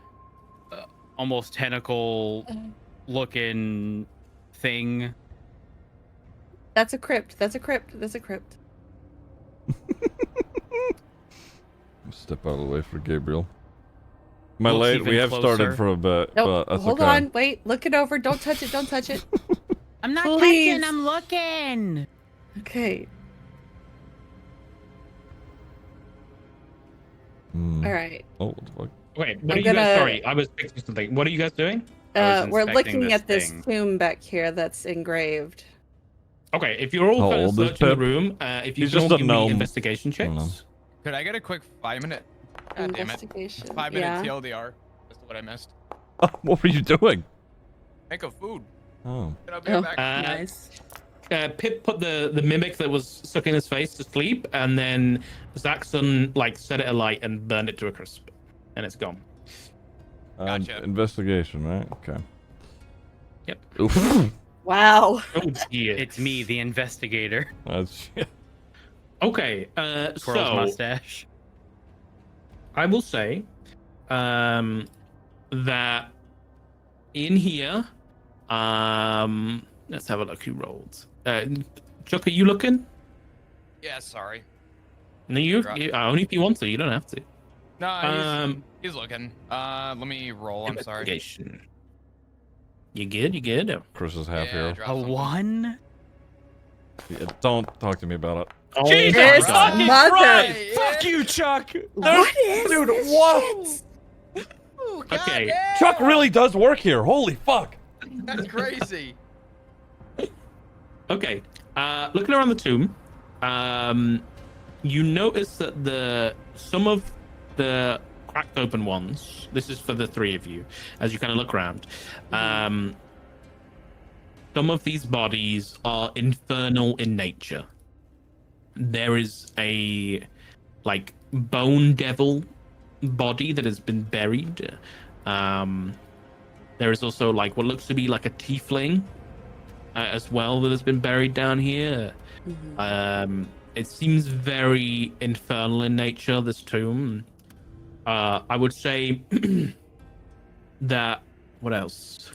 Speaker 1: almost tentacle-looking thing.
Speaker 4: That's a crypt. That's a crypt. That's a crypt.
Speaker 3: Step out of the way for Gabriel. Am I
Speaker 1: Looks
Speaker 3: late?
Speaker 1: even
Speaker 3: We have
Speaker 1: closer.
Speaker 3: started for a bit,
Speaker 4: Nope.
Speaker 3: but that's
Speaker 4: Hold
Speaker 3: okay.
Speaker 4: on. Wait. Look it over. Don't touch it. Don't touch it.
Speaker 7: I'm not
Speaker 4: Please.
Speaker 7: touching, I'm looking.
Speaker 4: Okay.
Speaker 3: Hmm.
Speaker 4: All right.
Speaker 3: Oh, what the fuck?
Speaker 2: Wait, what
Speaker 4: I'm
Speaker 2: are you guys?
Speaker 4: gonna-
Speaker 2: Sorry, I was fixing something. What are you guys doing?
Speaker 1: I was
Speaker 4: We're
Speaker 1: inspecting
Speaker 4: looking
Speaker 1: this
Speaker 4: at this
Speaker 1: thing.
Speaker 4: tomb back here that's engraved.
Speaker 2: Okay, if you're all
Speaker 3: How
Speaker 2: kind of
Speaker 3: old is
Speaker 2: searching the
Speaker 3: Pip?
Speaker 2: room, if you
Speaker 3: He's
Speaker 2: can
Speaker 3: just
Speaker 2: all
Speaker 3: a
Speaker 2: give me
Speaker 3: gnome.
Speaker 2: investigation
Speaker 3: I don't know.
Speaker 2: checks.
Speaker 6: Could I get a quick 5-minute? God damn it.
Speaker 4: Investigation.
Speaker 6: 5-minute
Speaker 4: Yeah.
Speaker 6: TLDR. That's what I missed.
Speaker 3: What were you doing?
Speaker 6: Make a food.
Speaker 3: Oh.
Speaker 6: And I'll be right
Speaker 4: Oh.
Speaker 6: back.
Speaker 4: Nice.
Speaker 2: Pip put the mimic that was stuck in his face to sleep, and then Zaxxon set it alight and burned it to a crisp, and it's gone.
Speaker 6: Gotcha.
Speaker 3: Investigation, right? Okay.
Speaker 2: Yep.
Speaker 3: Oof.
Speaker 4: Wow.
Speaker 9: Oh dear.
Speaker 1: It's me, the investigator.
Speaker 9: Okay.
Speaker 1: Squirrel's
Speaker 9: So
Speaker 1: mustache.
Speaker 9: I will say, that in here, let's have a look who rolled. Chuck, are you looking?
Speaker 6: Yeah, sorry.
Speaker 9: No, only if you want to. You don't have to.
Speaker 6: No, he's looking. Let me roll. I'm sorry.
Speaker 9: Investigation. You good? You good?
Speaker 3: Chris is half
Speaker 6: Yeah,
Speaker 3: here.
Speaker 6: drop
Speaker 1: A
Speaker 6: something.
Speaker 1: 1?
Speaker 3: Yeah, don't talk to me about it.
Speaker 9: Oh,
Speaker 1: Jesus
Speaker 4: His
Speaker 1: fucking
Speaker 4: mother.
Speaker 1: Christ!
Speaker 6: Yeah.
Speaker 1: Fuck you, Chuck!
Speaker 4: What is
Speaker 3: Dude,
Speaker 4: this
Speaker 3: what?
Speaker 4: shit?
Speaker 6: Ooh,
Speaker 9: Okay.
Speaker 6: goddamn!
Speaker 3: Chuck really does work here. Holy fuck.
Speaker 6: That's crazy.
Speaker 9: Okay. Looking around the tomb, you notice that some of the cracked open ones. This is for the three of you, as you kind of look around. Some of these bodies are infernal in nature. There is a bone devil body that has been buried. There is also what looks to be like a tiefling as well that has been buried down here. It seems very infernal in nature, this tomb. I would say that what else?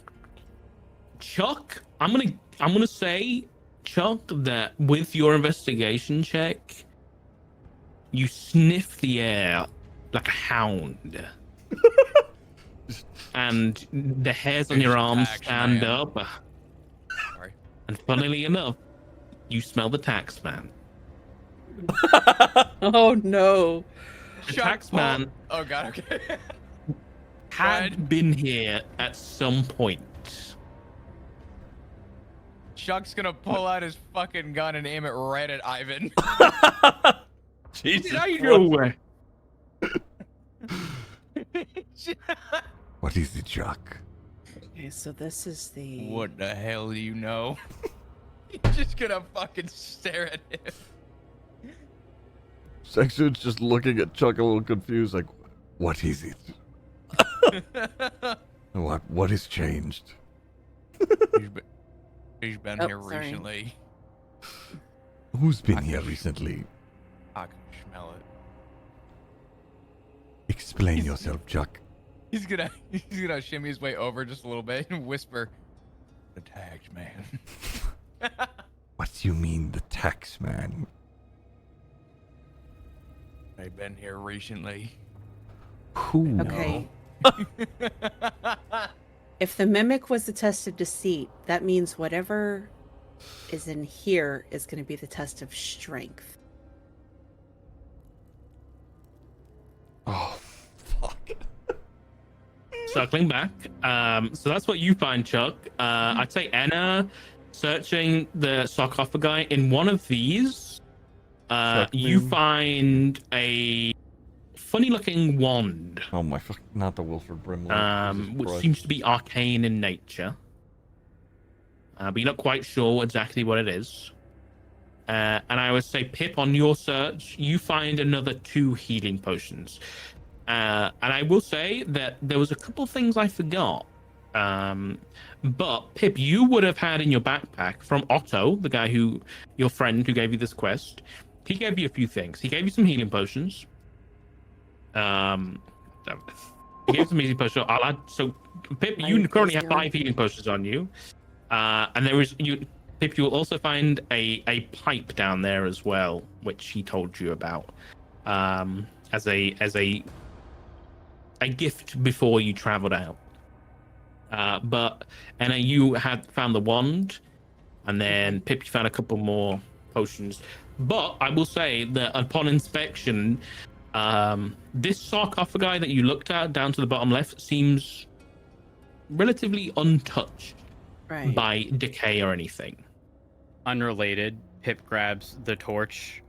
Speaker 9: Chuck, I'm gonna say, Chuck, that with your investigation check, you sniff the air like a hound. And the hairs on your arms
Speaker 6: Tax
Speaker 9: stand
Speaker 6: man.
Speaker 9: up.
Speaker 6: Sorry.
Speaker 9: And funnily enough, you smell the tax man.
Speaker 4: Oh no.
Speaker 9: The
Speaker 6: Chuck,
Speaker 9: tax man
Speaker 6: Oh god. Okay.
Speaker 9: had been here at some point.
Speaker 6: Chuck's gonna pull out his fucking gun and aim it right at Ivan.
Speaker 3: Jesus.
Speaker 9: Did I know?
Speaker 5: What is it, Chuck?
Speaker 4: Okay, so this is the.
Speaker 6: What the hell do you know? He's just gonna fucking stare at him.
Speaker 3: Sexton's just looking at Chuck a little confused, like,
Speaker 5: What is it? What has changed?
Speaker 6: He's been
Speaker 4: Oh,
Speaker 6: here
Speaker 4: sorry.
Speaker 6: recently.
Speaker 5: Who's been here recently?
Speaker 6: I can smell it.
Speaker 5: Explain yourself, Chuck.
Speaker 6: He's gonna shimmy his way over just a little bit and whisper, "The tax man."
Speaker 5: What do you mean, the tax man?
Speaker 6: I've been here recently.
Speaker 5: Who?
Speaker 4: Okay. If the mimic was the test of deceit, that means whatever is in here is going to be the test of strength.
Speaker 3: oh, fuck.
Speaker 9: Circling back. So that's what you find, Chuck. I'd say Anna searching the sarcophagi. In one of these, you find a funny looking wand,
Speaker 3: Oh my fuck, not the Wilford Brimley. Jesus
Speaker 9: which
Speaker 3: Christ.
Speaker 9: seems to be arcane in nature. But you're not quite sure exactly what it is. And I would say, Pip, on your search, you find another 2 healing potions. And I will say that there was a couple things I forgot. But Pip, you would have had in your backpack from Otto, the guy your friend who gave you this quest. He gave you a few things. He gave you some healing potions. He gave some healing potions. I'll add. So Pip, you currently have 5 healing potions on you. And there is Pip, you will also find a pipe down there as well, which he told you about. As a gift before you traveled out. But Anna, you had found the wand, and then Pip, you found a couple more potions. But I will say that upon inspection, this sarcophagi that you looked at down to the bottom left seems relatively untouched by decay or anything.
Speaker 1: Unrelated, Pip grabs the torch,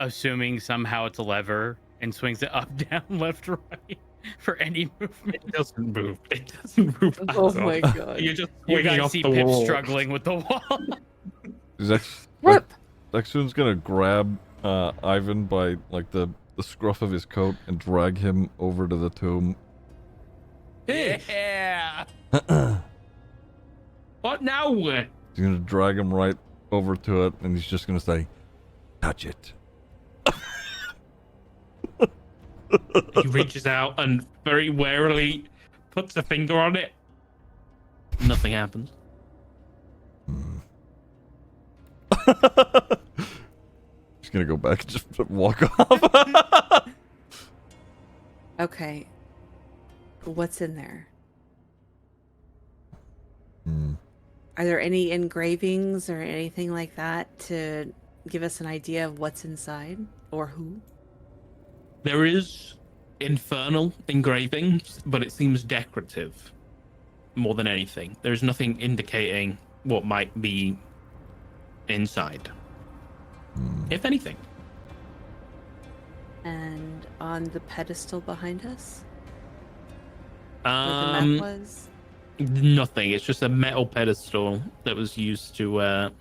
Speaker 1: assuming somehow it's a lever, and swings it up, down, left, right for any movement.
Speaker 9: It doesn't move. It doesn't move.
Speaker 4: Oh
Speaker 9: at all.
Speaker 4: my god.
Speaker 9: You're just
Speaker 1: You
Speaker 9: swinging
Speaker 1: guys
Speaker 9: off
Speaker 1: see
Speaker 9: the
Speaker 1: Pip
Speaker 9: wall.
Speaker 1: struggling with the wall.
Speaker 3: Zexun's gonna grab Ivan by the scruff of his coat and drag him over to the tomb.
Speaker 9: Hey,
Speaker 6: Yeah.
Speaker 9: What now?
Speaker 3: He's gonna drag him right over to it, and he's just gonna say, "Touch it."
Speaker 9: He reaches out and very warily puts a finger on it. Nothing happens.
Speaker 3: He's gonna go back and just walk off.
Speaker 4: Okay. What's in there? Are there any engravings or anything like that to give us an idea of what's inside or who?
Speaker 9: There is infernal engravings, but it seems decorative more than anything. There's nothing indicating what might be inside, if anything.
Speaker 4: And on the pedestal behind us? Where the map was?
Speaker 9: Nothing. It's just a metal pedestal that was used to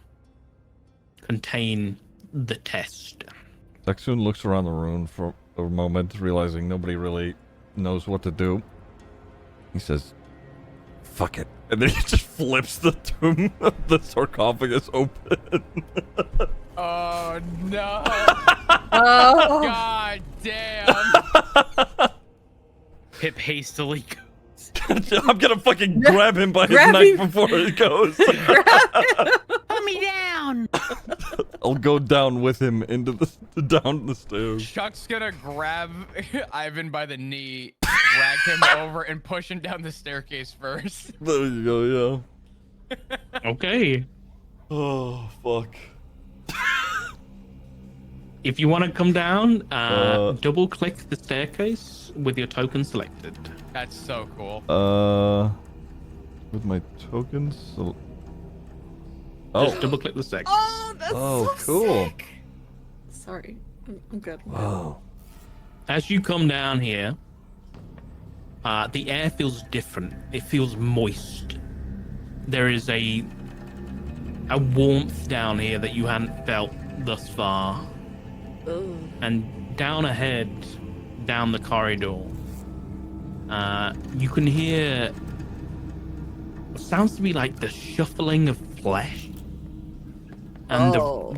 Speaker 9: contain the test.
Speaker 3: Zaxun looks around the room for a moment, realizing nobody really knows what to do. He says, "Fuck it." And then he just flips the tomb of the sarcophagus open.
Speaker 6: Oh no!
Speaker 4: Oh!
Speaker 6: God damn!
Speaker 1: Pip hastily.
Speaker 3: I'm gonna fucking grab him by his
Speaker 4: Grab
Speaker 3: neck
Speaker 4: him.
Speaker 3: before he goes.
Speaker 7: Put me down.
Speaker 3: I'll go down with him into down the stairs.
Speaker 6: Chuck's gonna grab Ivan by the knee, drag him over, and push him down the staircase first.
Speaker 3: There you go, yeah.
Speaker 9: Okay.
Speaker 3: Oh, fuck.
Speaker 9: If you want to come down, double click the staircase with your token selected.
Speaker 6: That's so cool.
Speaker 3: With my tokens.
Speaker 9: Just double click the staircase.
Speaker 4: Oh, that's
Speaker 3: Oh,
Speaker 4: so
Speaker 3: cool.
Speaker 4: sick. Sorry. I'm good.
Speaker 3: Wow.
Speaker 9: As you come down here, the air feels different. It feels moist. There is a warmth down here that you hadn't felt thus far.
Speaker 4: Ooh.
Speaker 9: And down ahead, down the corridor, you can hear what sounds to be like the shuffling of flesh. And
Speaker 4: Oh.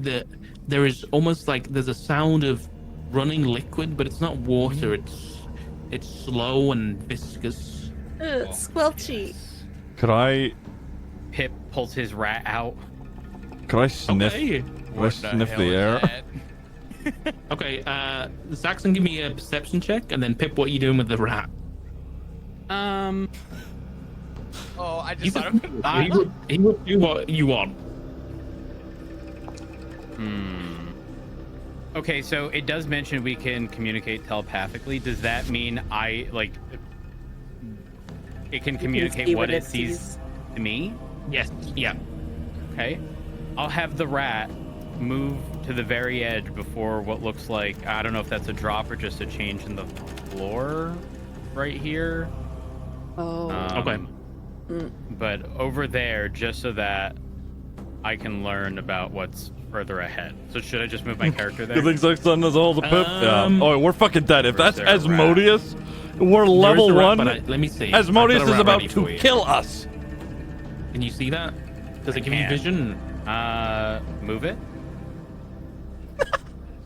Speaker 9: there is almost like there's a sound of running liquid, but it's not water. It's slow and viscous.
Speaker 4: Squelchy.
Speaker 3: Could I
Speaker 1: Pip pulls his rat out.
Speaker 3: sniff?
Speaker 9: Okay.
Speaker 3: Could I sniff the air?
Speaker 9: Okay. Saxon, give me a perception check, and then Pip, what are you doing with the rat?
Speaker 6: Oh, I
Speaker 9: You
Speaker 6: just thought
Speaker 9: can-
Speaker 6: of
Speaker 9: he will do what you want.
Speaker 1: Okay, so it does mention we can communicate telepathically. Does that mean it can communicate
Speaker 4: see
Speaker 1: what
Speaker 4: what
Speaker 1: it
Speaker 4: it
Speaker 1: sees
Speaker 4: sees.
Speaker 1: to me?
Speaker 9: Yes. Yeah.
Speaker 1: Okay. I'll have the rat move to the very edge before what looks like, I don't know if that's a drop or just a change in the floor right here.
Speaker 4: Oh.
Speaker 9: Okay.
Speaker 1: But over there, just so that I can learn about what's further ahead. So should I just move my character there?
Speaker 3: You think Zaxun has all the pip? Yeah. Oh, we're fucking dead. If
Speaker 1: Or is
Speaker 3: that's
Speaker 1: there a rat?
Speaker 3: Asmodeus, we're
Speaker 9: There is
Speaker 3: level
Speaker 9: a rat,
Speaker 3: 1.
Speaker 9: but let me see.
Speaker 3: Asmodeus
Speaker 9: I've got a
Speaker 3: is
Speaker 9: rat
Speaker 3: about
Speaker 9: ready for
Speaker 3: to
Speaker 9: you.
Speaker 3: kill us.
Speaker 9: Can you see that? Does it give you
Speaker 1: can.
Speaker 9: vision?
Speaker 1: Move it?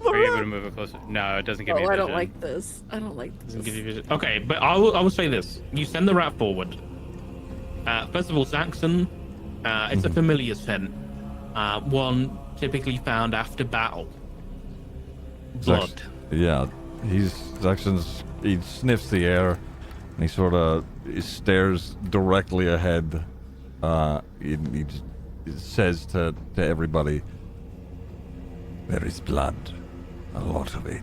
Speaker 1: Are you able to move it closer? No, it doesn't give me
Speaker 4: Oh, I
Speaker 1: vision.
Speaker 4: don't like this. I don't like
Speaker 9: Doesn't give
Speaker 4: this.
Speaker 9: you vision. Okay, but I will say this: you send the rat forward. First of all, Saxon, it's a familiar scent. One typically found after battle. Blood.
Speaker 3: Yeah, he sniffs the air, and he sort of stares directly ahead. He just says to everybody,
Speaker 5: There is blood. A lot of it.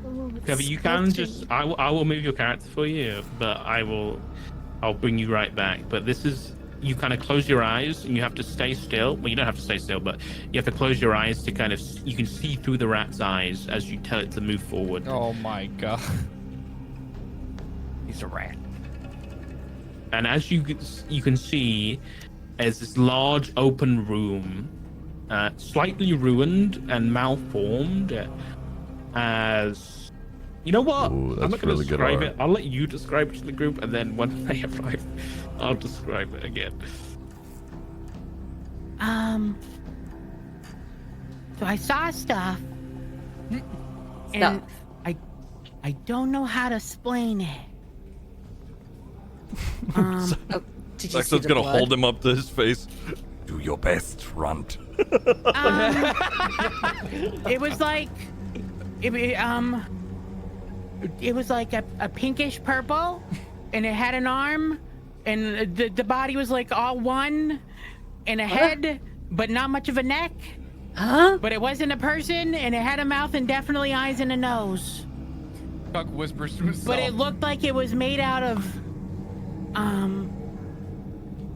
Speaker 9: Okay, but you can just I will move your character for you, but I'll bring you right back. But this is, you kind of close your eyes and you have to stay still. Well, you don't have to stay still, but you have to close your eyes to kind of, you can see through the rat's eyes as you tell it to move forward.
Speaker 8: Oh my god. He's a rat.
Speaker 9: And as you can see, there's this large open room, slightly ruined and malformed, as You know what?
Speaker 3: Ooh,
Speaker 9: I'm
Speaker 3: that's
Speaker 9: not going to
Speaker 3: really good
Speaker 9: describe
Speaker 3: art.
Speaker 9: it. I'll let you describe it to the group, and then when they arrive, I'll describe it again.
Speaker 7: So I saw stuff, and
Speaker 4: Stuff.
Speaker 7: I don't know how to explain it. Um,
Speaker 4: Oh, did you see
Speaker 3: Saxon's
Speaker 4: the
Speaker 3: gonna
Speaker 4: blood?
Speaker 3: hold him up to his face.
Speaker 5: Do your best, Runt.
Speaker 7: it was like, it was like a pinkish purple, and it had an arm, and the body was like all one, and a head, but not much of a neck.
Speaker 4: Huh?
Speaker 7: But it wasn't a person, and it had a mouth and definitely eyes and a nose.
Speaker 6: Chuck whispers to himself.
Speaker 7: But it looked like it was made out of,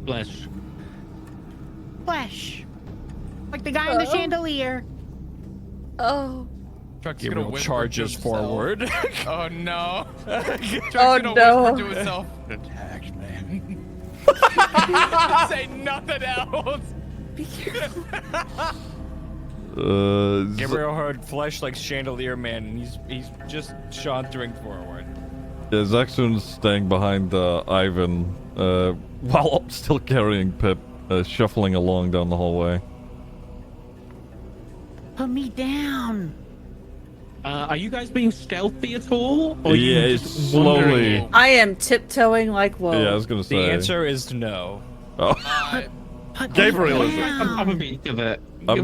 Speaker 9: Flesh.
Speaker 7: flesh. Like the guy in the chandelier.
Speaker 4: Oh.
Speaker 6: Chuck's
Speaker 8: Gabriel
Speaker 6: gonna whisper
Speaker 8: charges
Speaker 6: to himself.
Speaker 8: forward.
Speaker 6: Oh no. Chuck's
Speaker 4: Oh,
Speaker 6: gonna
Speaker 4: no.
Speaker 6: whisper to himself. Attacked, man. Say nothing else.
Speaker 4: Be careful.
Speaker 8: Gabriel heard flesh like chandelier man, and he's just sauntering forward.
Speaker 3: Yeah, Zaxxon's staying behind Ivan, while still carrying Pip, shuffling along down the hallway.
Speaker 7: Put me down.
Speaker 9: Are you guys being stealthy at all? Or are
Speaker 3: Yeah,
Speaker 9: you
Speaker 3: it's
Speaker 9: just
Speaker 3: slowly.
Speaker 9: wandering?
Speaker 4: I am tiptoeing like whoa.
Speaker 3: Yeah, I was gonna say.
Speaker 8: The answer is no.
Speaker 3: Oh.
Speaker 7: Put
Speaker 3: Gabriel
Speaker 7: me
Speaker 3: is it?
Speaker 7: down.
Speaker 9: I'm a bit of it.
Speaker 3: Okay,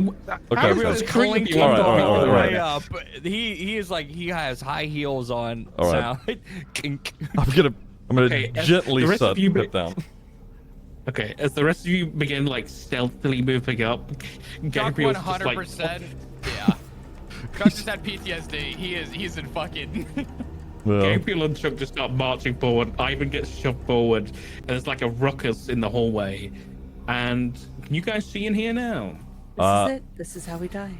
Speaker 8: Gabriel's
Speaker 3: okay.
Speaker 8: clinking
Speaker 3: All right, all right,
Speaker 8: all the
Speaker 3: all right.
Speaker 8: way up. He is like he has high heels on.
Speaker 3: All right.
Speaker 8: Sound. Kink.
Speaker 3: I'm gonna
Speaker 9: Okay, as
Speaker 3: gently
Speaker 9: the rest
Speaker 3: set
Speaker 9: of you
Speaker 3: Pip down.
Speaker 9: Okay, as the rest of you begin like stealthily moving up,
Speaker 6: Chuck
Speaker 9: Gabriel's just
Speaker 6: 100%.
Speaker 9: like,
Speaker 6: Yeah. Chuck just had PTSD. He's in fucking.
Speaker 3: Yeah.
Speaker 9: Gabriel and Chuck just start marching forward. Ivan gets shoved forward, and there's like a ruckus in the hallway. And can you guys see in here now?
Speaker 4: This is it. This is how we die.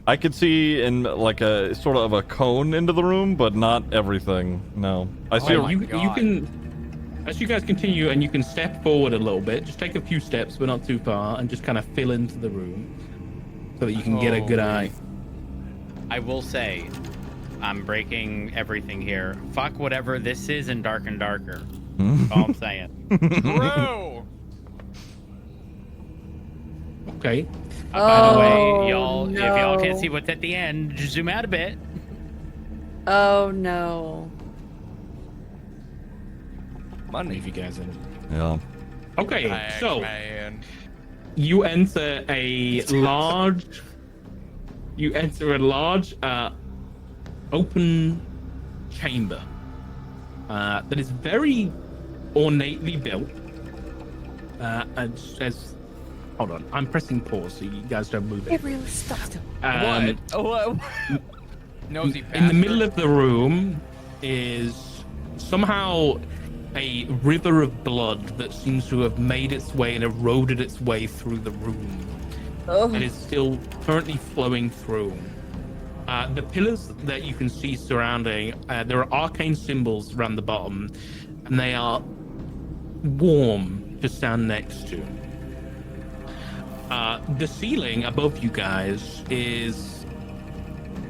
Speaker 3: I could see in like a sort of a cone into the room, but not everything. No, I see.
Speaker 9: Okay,
Speaker 6: my
Speaker 9: you
Speaker 6: God.
Speaker 9: can, as you guys continue, and you can step forward a little bit. Just take a few steps, but not too far, and just kind of fill into the room so that you can get a good eye.
Speaker 1: I will say, I'm breaking everything here. Fuck whatever this is in Dark and Darker. That's all I'm saying.
Speaker 6: Bro.
Speaker 9: Okay.
Speaker 1: By the way,
Speaker 4: Oh,
Speaker 1: y'all, if y'all can't
Speaker 4: no.
Speaker 1: see what's at the end, just zoom out a bit.
Speaker 4: Oh no.
Speaker 9: Money if you guys in.
Speaker 3: Yeah.
Speaker 9: Okay,
Speaker 6: Thanks,
Speaker 9: so
Speaker 6: man.
Speaker 9: you enter a large. You enter a large, open chamber that is very ornately built. And says, "Hold on, I'm pressing pause so you guys don't move it."
Speaker 4: Gabriel, stop.
Speaker 9: Um,
Speaker 8: What?
Speaker 6: Nosy
Speaker 9: In the middle
Speaker 6: bastard.
Speaker 9: of the room is somehow a river of blood that seems to have made its way and eroded its way through the room.
Speaker 4: Oh.
Speaker 9: It is still currently flowing through. The pillars that you can see surrounding, there are arcane symbols around the bottom, and they are warm to stand next to. The ceiling above you guys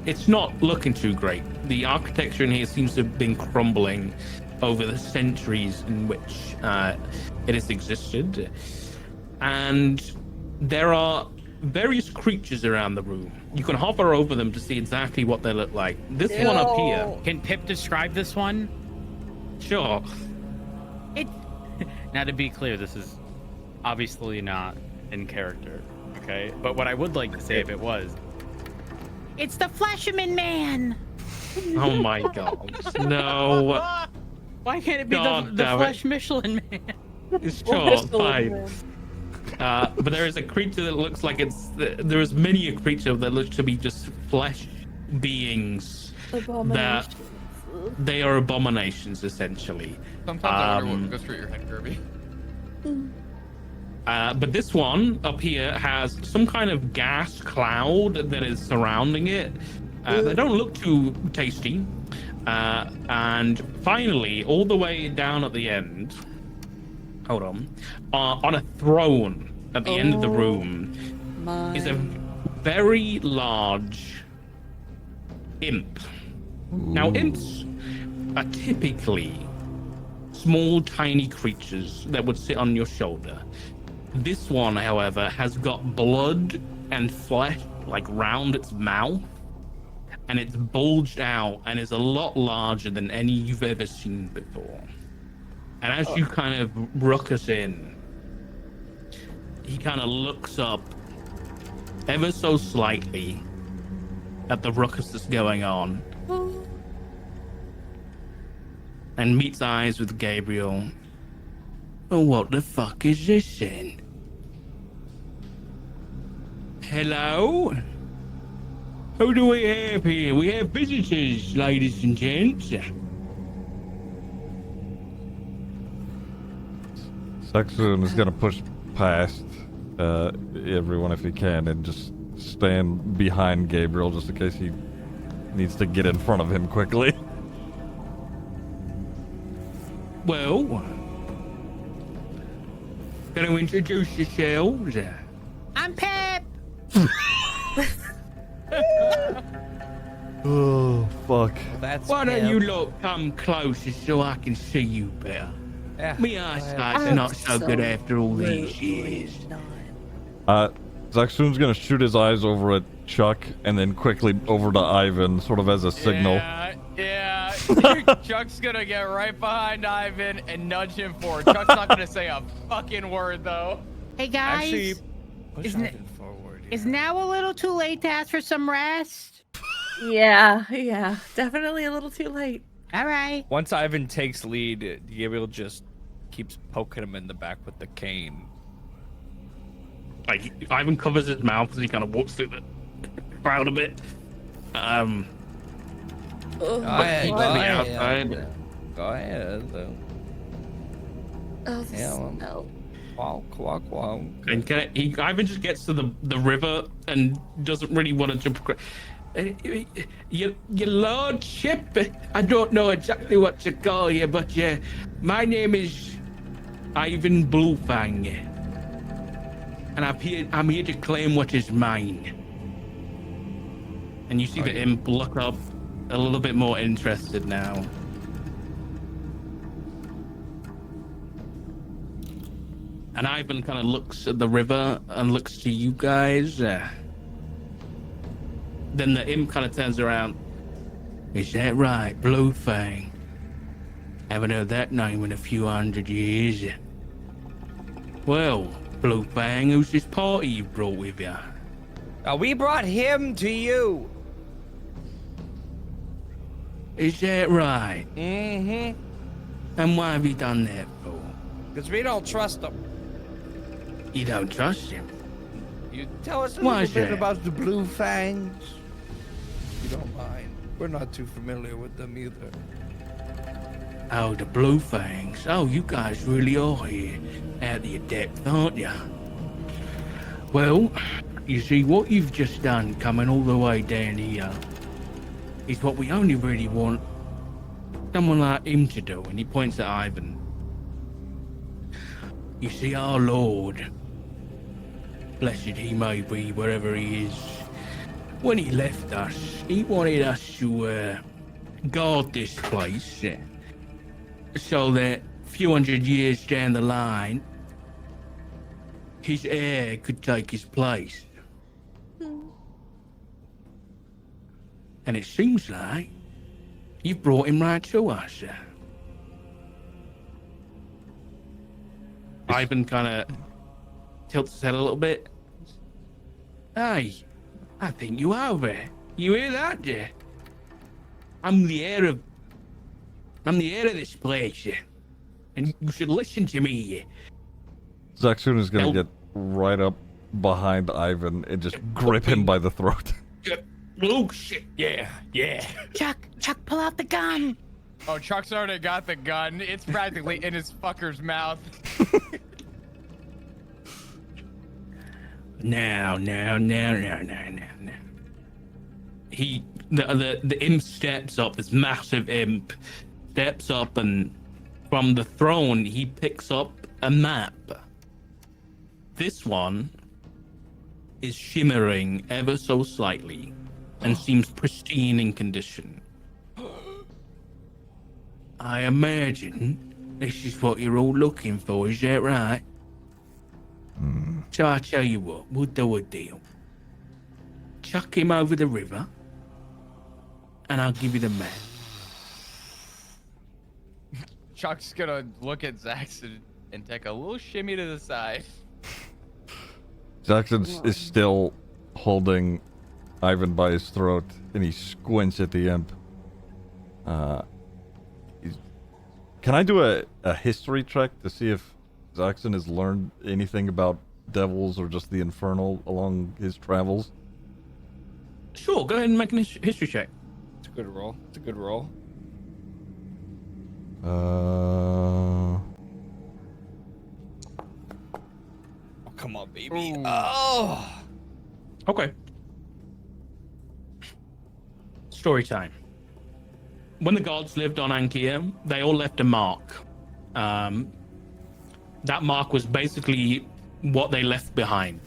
Speaker 9: it's not looking too great. The architecture in here seems to have been crumbling over the centuries in which it has existed. And there are various creatures around the room. You can hover over them to see exactly what they look like. This one up here,
Speaker 1: Can Pip describe this one?
Speaker 9: sure.
Speaker 1: It. Now, to be clear, this is obviously not in character, okay? But what I would like to say, if it was,
Speaker 7: It's the Flesherman Man.
Speaker 9: Oh my god. No.
Speaker 1: why can't it be
Speaker 9: God
Speaker 1: the
Speaker 9: damn it.
Speaker 1: Flesh Michelin Man?
Speaker 9: Sure, fine. But there is a creature that looks like there is many a creature that looks to be just flesh beings. That they are abominations essentially.
Speaker 6: Sometimes I wonder what goes through your head, Kirby.
Speaker 9: But this one up here has some kind of gas cloud that is surrounding it. They don't look too tasty. And finally, all the way down at the end, hold on a throne at the end of the room is a very large imp. Now, imps are typically small, tiny creatures that would sit on your shoulder. This one, however, has got blood and flesh like round its mouth, and it's bulged out and is a lot larger than any you've ever seen before. And as you kind of ruckus in, he kind of looks up ever so slightly at the ruckus that's going on and meets eyes with Gabriel. Oh, what the fuck is this then? Hello? Who do we have here? We have visitors, ladies and gents.
Speaker 3: Saxon is gonna push past everyone if he can and just stand behind Gabriel just in case he needs to get in front of him quickly.
Speaker 9: Well, gonna introduce yourselves.
Speaker 7: I'm Pep.
Speaker 3: Oh, fuck.
Speaker 10: That's
Speaker 9: Why don't you lot come closer so I can see you better? Me eyesight's not so good after all these years.
Speaker 3: Zaxxun's gonna shoot his eyes over at Chuck and then quickly over to Ivan, sort of as a signal.
Speaker 6: Yeah. Chuck's gonna get right behind Ivan and nudge him forward. Chuck's not gonna say a fucking word though.
Speaker 7: Hey guys,
Speaker 10: Actually, push
Speaker 7: isn't
Speaker 10: Ivan forward.
Speaker 7: is now a little too late to ask for some rest?
Speaker 4: Yeah, definitely a little too late.
Speaker 7: All right.
Speaker 8: Once Ivan takes lead, Gabriel just keeps poking him in the back with the cane.
Speaker 9: Like, Ivan covers his mouth as he kind of walks through the crowd a bit.
Speaker 10: Go ahead.
Speaker 9: Go
Speaker 10: Go
Speaker 9: ahead.
Speaker 10: ahead. Go ahead.
Speaker 4: Oh, the
Speaker 10: Yeah, well.
Speaker 4: smell.
Speaker 10: Walk.
Speaker 9: And Ivan just gets to the river and doesn't really want to jump across. Your lordship, I don't know exactly what to call you, but my name is Ivan Bluefang, and I'm here to claim what is mine. And you see the imp look up a little bit more interested now. And Ivan kind of looks at the river and looks to you guys. Then the imp kind of turns around. Is that right, Bluefang? Haven't heard that name in a few hundred years. Well, Bluefang, who's this party you brought with you?
Speaker 10: We brought him to you.
Speaker 9: Is that right?
Speaker 10: Mm-hmm.
Speaker 9: And why have you done that for?
Speaker 10: Because we don't trust him.
Speaker 9: You don't trust him?
Speaker 10: You tell us a
Speaker 9: Why
Speaker 10: little
Speaker 9: is
Speaker 10: bit
Speaker 9: that?
Speaker 10: about the Blue Fangs. If you don't mind. We're not too familiar with them either.
Speaker 9: Oh, the Bluefangs. Oh, you guys really are here out of your depth, aren't you? Well, you see, what you've just done coming all the way down here is what we only really want someone like him to do. And he points at Ivan. You see, our Lord, blessed he may be wherever he is, when he left us, he wanted us to guard this place so that a few hundred years down the line, his heir could take his place. And it seems like you've brought him right to us. Ivan kind of tilts his head a little bit. Hey, I think you are there. You hear that, yeah? I'm the heir of this place, and you should listen to me.
Speaker 3: Zaxxun is gonna get right up behind Ivan and just grip him by the throat.
Speaker 9: Oh shit!
Speaker 8: Yeah.
Speaker 7: Chuck, pull out the gun.
Speaker 6: Oh, Chuck's already got the gun. It's practically in his fucker's mouth.
Speaker 9: Now. The imp steps up, this massive imp steps up, and from the throne he picks up a map. This one is shimmering ever so slightly and seems pristine in condition. I imagine this is what you're all looking for, is that right? So I tell you what, we'll do a deal. Chuck him over the river, and I'll give you the map.
Speaker 6: Chuck's gonna look at Zaxxon and take a little shimmy to the side.
Speaker 3: Jackson is still holding Ivan by his throat, and he squints at the imp. Can I do a history check to see if Zaxxon has learned anything about devils or just the infernal along his travels?
Speaker 9: Sure, go ahead and make a history check.
Speaker 8: It's a good roll. It's a good roll.
Speaker 3: Uh,
Speaker 8: Oh, come on, baby.
Speaker 6: Ooh.
Speaker 8: Oh.
Speaker 9: Okay. Story time. When the gods lived on Ankia, they all left a mark. That mark was basically what they left behind.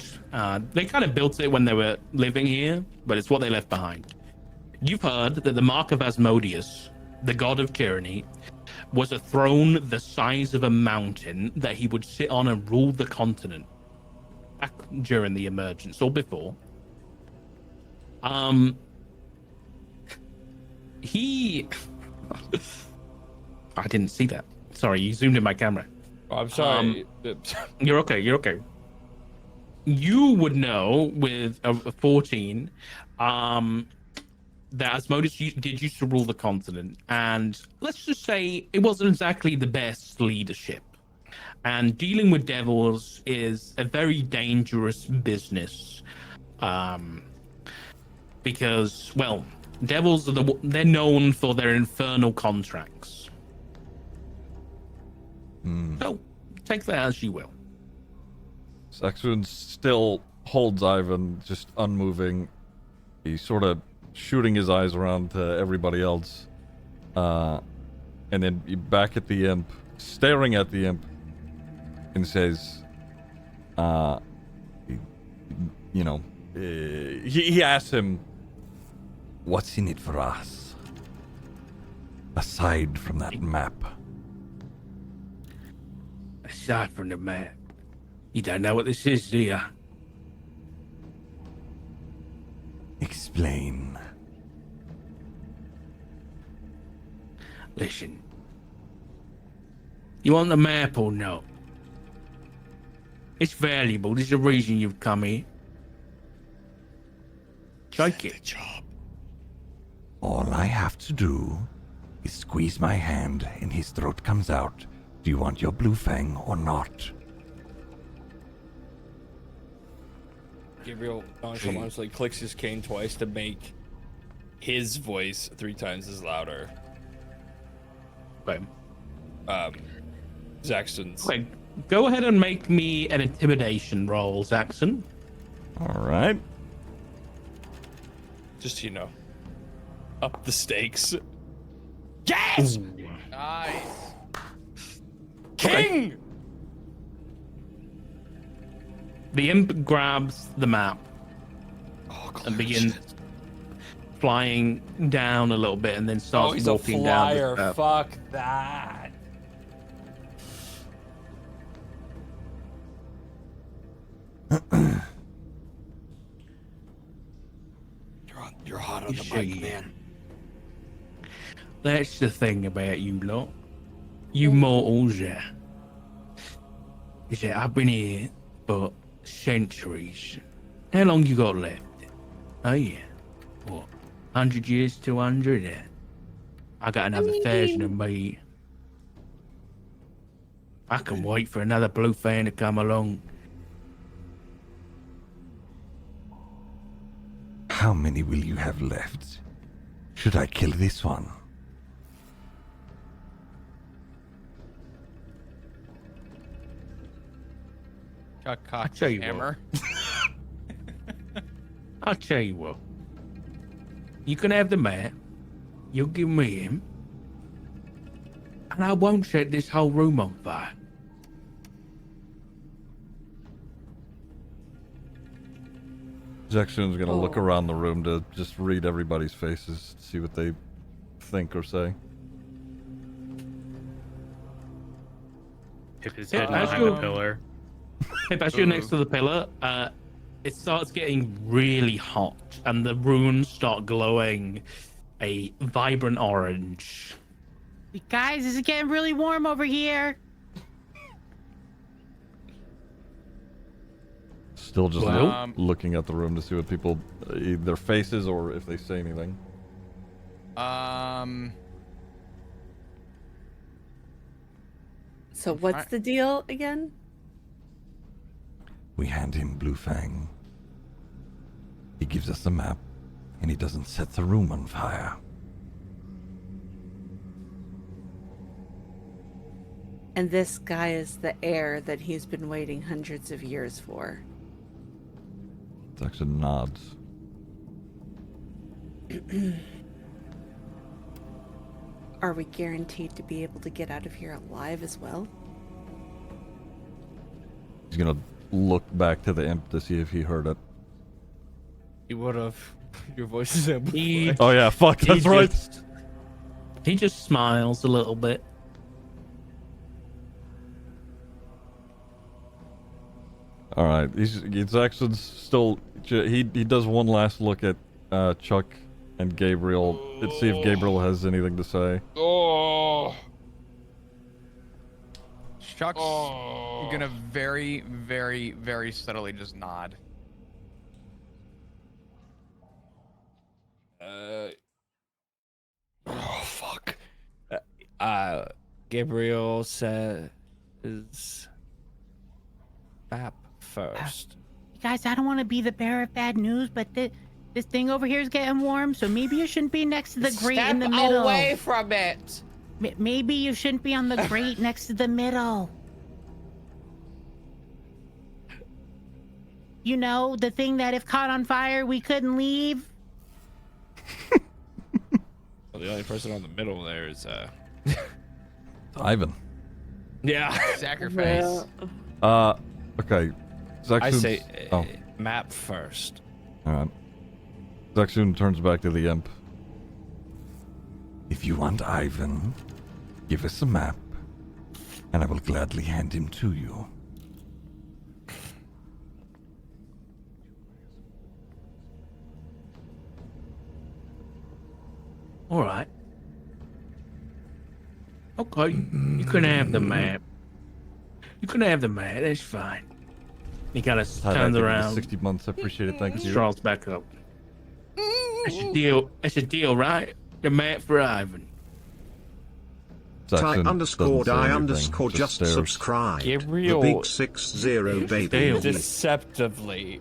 Speaker 9: They kind of built it when they were living here, but it's what they left behind. You've heard that the mark of Asmodeus, the god of tyranny, was a throne the size of a mountain that he would sit on and rule the continent. Back during the emergence or before. He I didn't see that. Sorry, you zoomed in my camera.
Speaker 8: Oh, I'm sorry.
Speaker 9: You're okay. You're okay. You would know with a 14 that Asmodeus did used to rule the continent, and let's just say it wasn't exactly the best leadership. And dealing with devils is a very dangerous business, because, well, devils are they're known for their infernal contracts. So take that as you will.
Speaker 3: Zaxxon still holds Ivan, just unmoving. He's sort of shooting his eyes around to everybody else. And then back at the imp, staring at the imp, and says, he asks him,
Speaker 5: What's in it for us? Aside from that map.
Speaker 9: Aside from the map, you don't know what this is, do you?
Speaker 5: Explain.
Speaker 9: Listen. You want the map or not? It's valuable. There's a reason you've come here. Take it.
Speaker 5: All I have to do is squeeze my hand and his throat comes out. Do you want your blue fang or not?
Speaker 8: Gabriel nonchalantly clicks his cane twice to make his voice 3 times as louder.
Speaker 9: Okay.
Speaker 8: Zaxxon's.
Speaker 9: Wait, go ahead and make me an intimidation roll, Zaxxon.
Speaker 3: all right.
Speaker 8: Just, up the stakes. Yes!
Speaker 6: Nice.
Speaker 8: King!
Speaker 9: The imp grabs the map and begins flying down a little bit, and then starts
Speaker 8: he's a
Speaker 9: walking down.
Speaker 8: flyer.
Speaker 9: The
Speaker 8: Fuck that. You're hot on the mic, man.
Speaker 9: That's the thing about you lot. You mortals, yeah. Is that I've been here for centuries. How long you got left? Oh yeah. What? 100 years, 200? Yeah. I got another 1,000 of me. I can wait for another blue fan to come along.
Speaker 5: How many will you have left? Should I kill this one?
Speaker 6: Chuck cocked
Speaker 9: tell
Speaker 6: his
Speaker 9: you what.
Speaker 6: hammer.
Speaker 9: I'll tell you what. You can have the map. You'll give me him. And I won't set this whole room on fire.
Speaker 3: Zaxxon's gonna look around the room to just read everybody's faces, see what they think or say.
Speaker 1: Tip his head
Speaker 9: as
Speaker 1: behind
Speaker 9: you-
Speaker 1: the pillar.
Speaker 9: Pip, as you're next to the pillar, it starts getting really hot, and the runes start glowing a vibrant orange.
Speaker 7: Guys, this is getting really warm over here.
Speaker 3: Still just
Speaker 6: Well-
Speaker 3: looking at the room to see what people, their faces or if they say anything.
Speaker 4: So what's the deal again?
Speaker 5: We hand him Blue Fang. He gives us a map, and he doesn't set the room on fire.
Speaker 4: And this guy is the heir that he's been waiting hundreds of years for.
Speaker 3: Zaxxon nods.
Speaker 4: Are we guaranteed to be able to get out of here alive as well?
Speaker 3: He's gonna look back to the imp to see if he heard it.
Speaker 8: You would have. Your voice is
Speaker 9: He,
Speaker 8: amplified.
Speaker 3: Oh yeah, fuck,
Speaker 9: he
Speaker 3: that's right.
Speaker 9: he just smiles a little bit.
Speaker 3: All right, Zaxxon's still. He does one last look at Chuck and Gabriel. Let's see if Gabriel has anything to say.
Speaker 6: Oh. Chuck's gonna very, very, very subtly just nod.
Speaker 8: Oh fuck. Gabriel says Bap first.
Speaker 7: Guys, I don't want to be the bearer of bad news, but this thing over here is getting warm, so maybe you shouldn't be next to the grate in the middle.
Speaker 8: away from it.
Speaker 7: Maybe you shouldn't be on the grate next to the middle. You know, the thing that if caught on fire, we couldn't leave.
Speaker 8: Well, the only person on the middle there is
Speaker 3: Ivan.
Speaker 8: Yeah.
Speaker 6: Sacrifice.
Speaker 3: Okay. Zaxxon.
Speaker 8: I say
Speaker 3: Oh,
Speaker 8: map first.
Speaker 3: all right. Zaxxon turns back to the imp.
Speaker 5: If you want Ivan, give us a map, and I will gladly hand him to you.
Speaker 9: All right. Okay, you can have the map. You can have the map. That's fine. He kind of
Speaker 3: Hi,
Speaker 9: turns
Speaker 3: thank you for the
Speaker 9: around,
Speaker 3: 60 months. I appreciate it. Thank you.
Speaker 9: strolls back up. That's a deal. That's a deal, right? The map for Ivan.
Speaker 3: Zaxxon doesn't say anything,
Speaker 11: just
Speaker 3: stares.
Speaker 11: subscribe.
Speaker 8: Gabriel-
Speaker 11: The big 6-0 baby.
Speaker 9: Deal.
Speaker 8: Deceptively,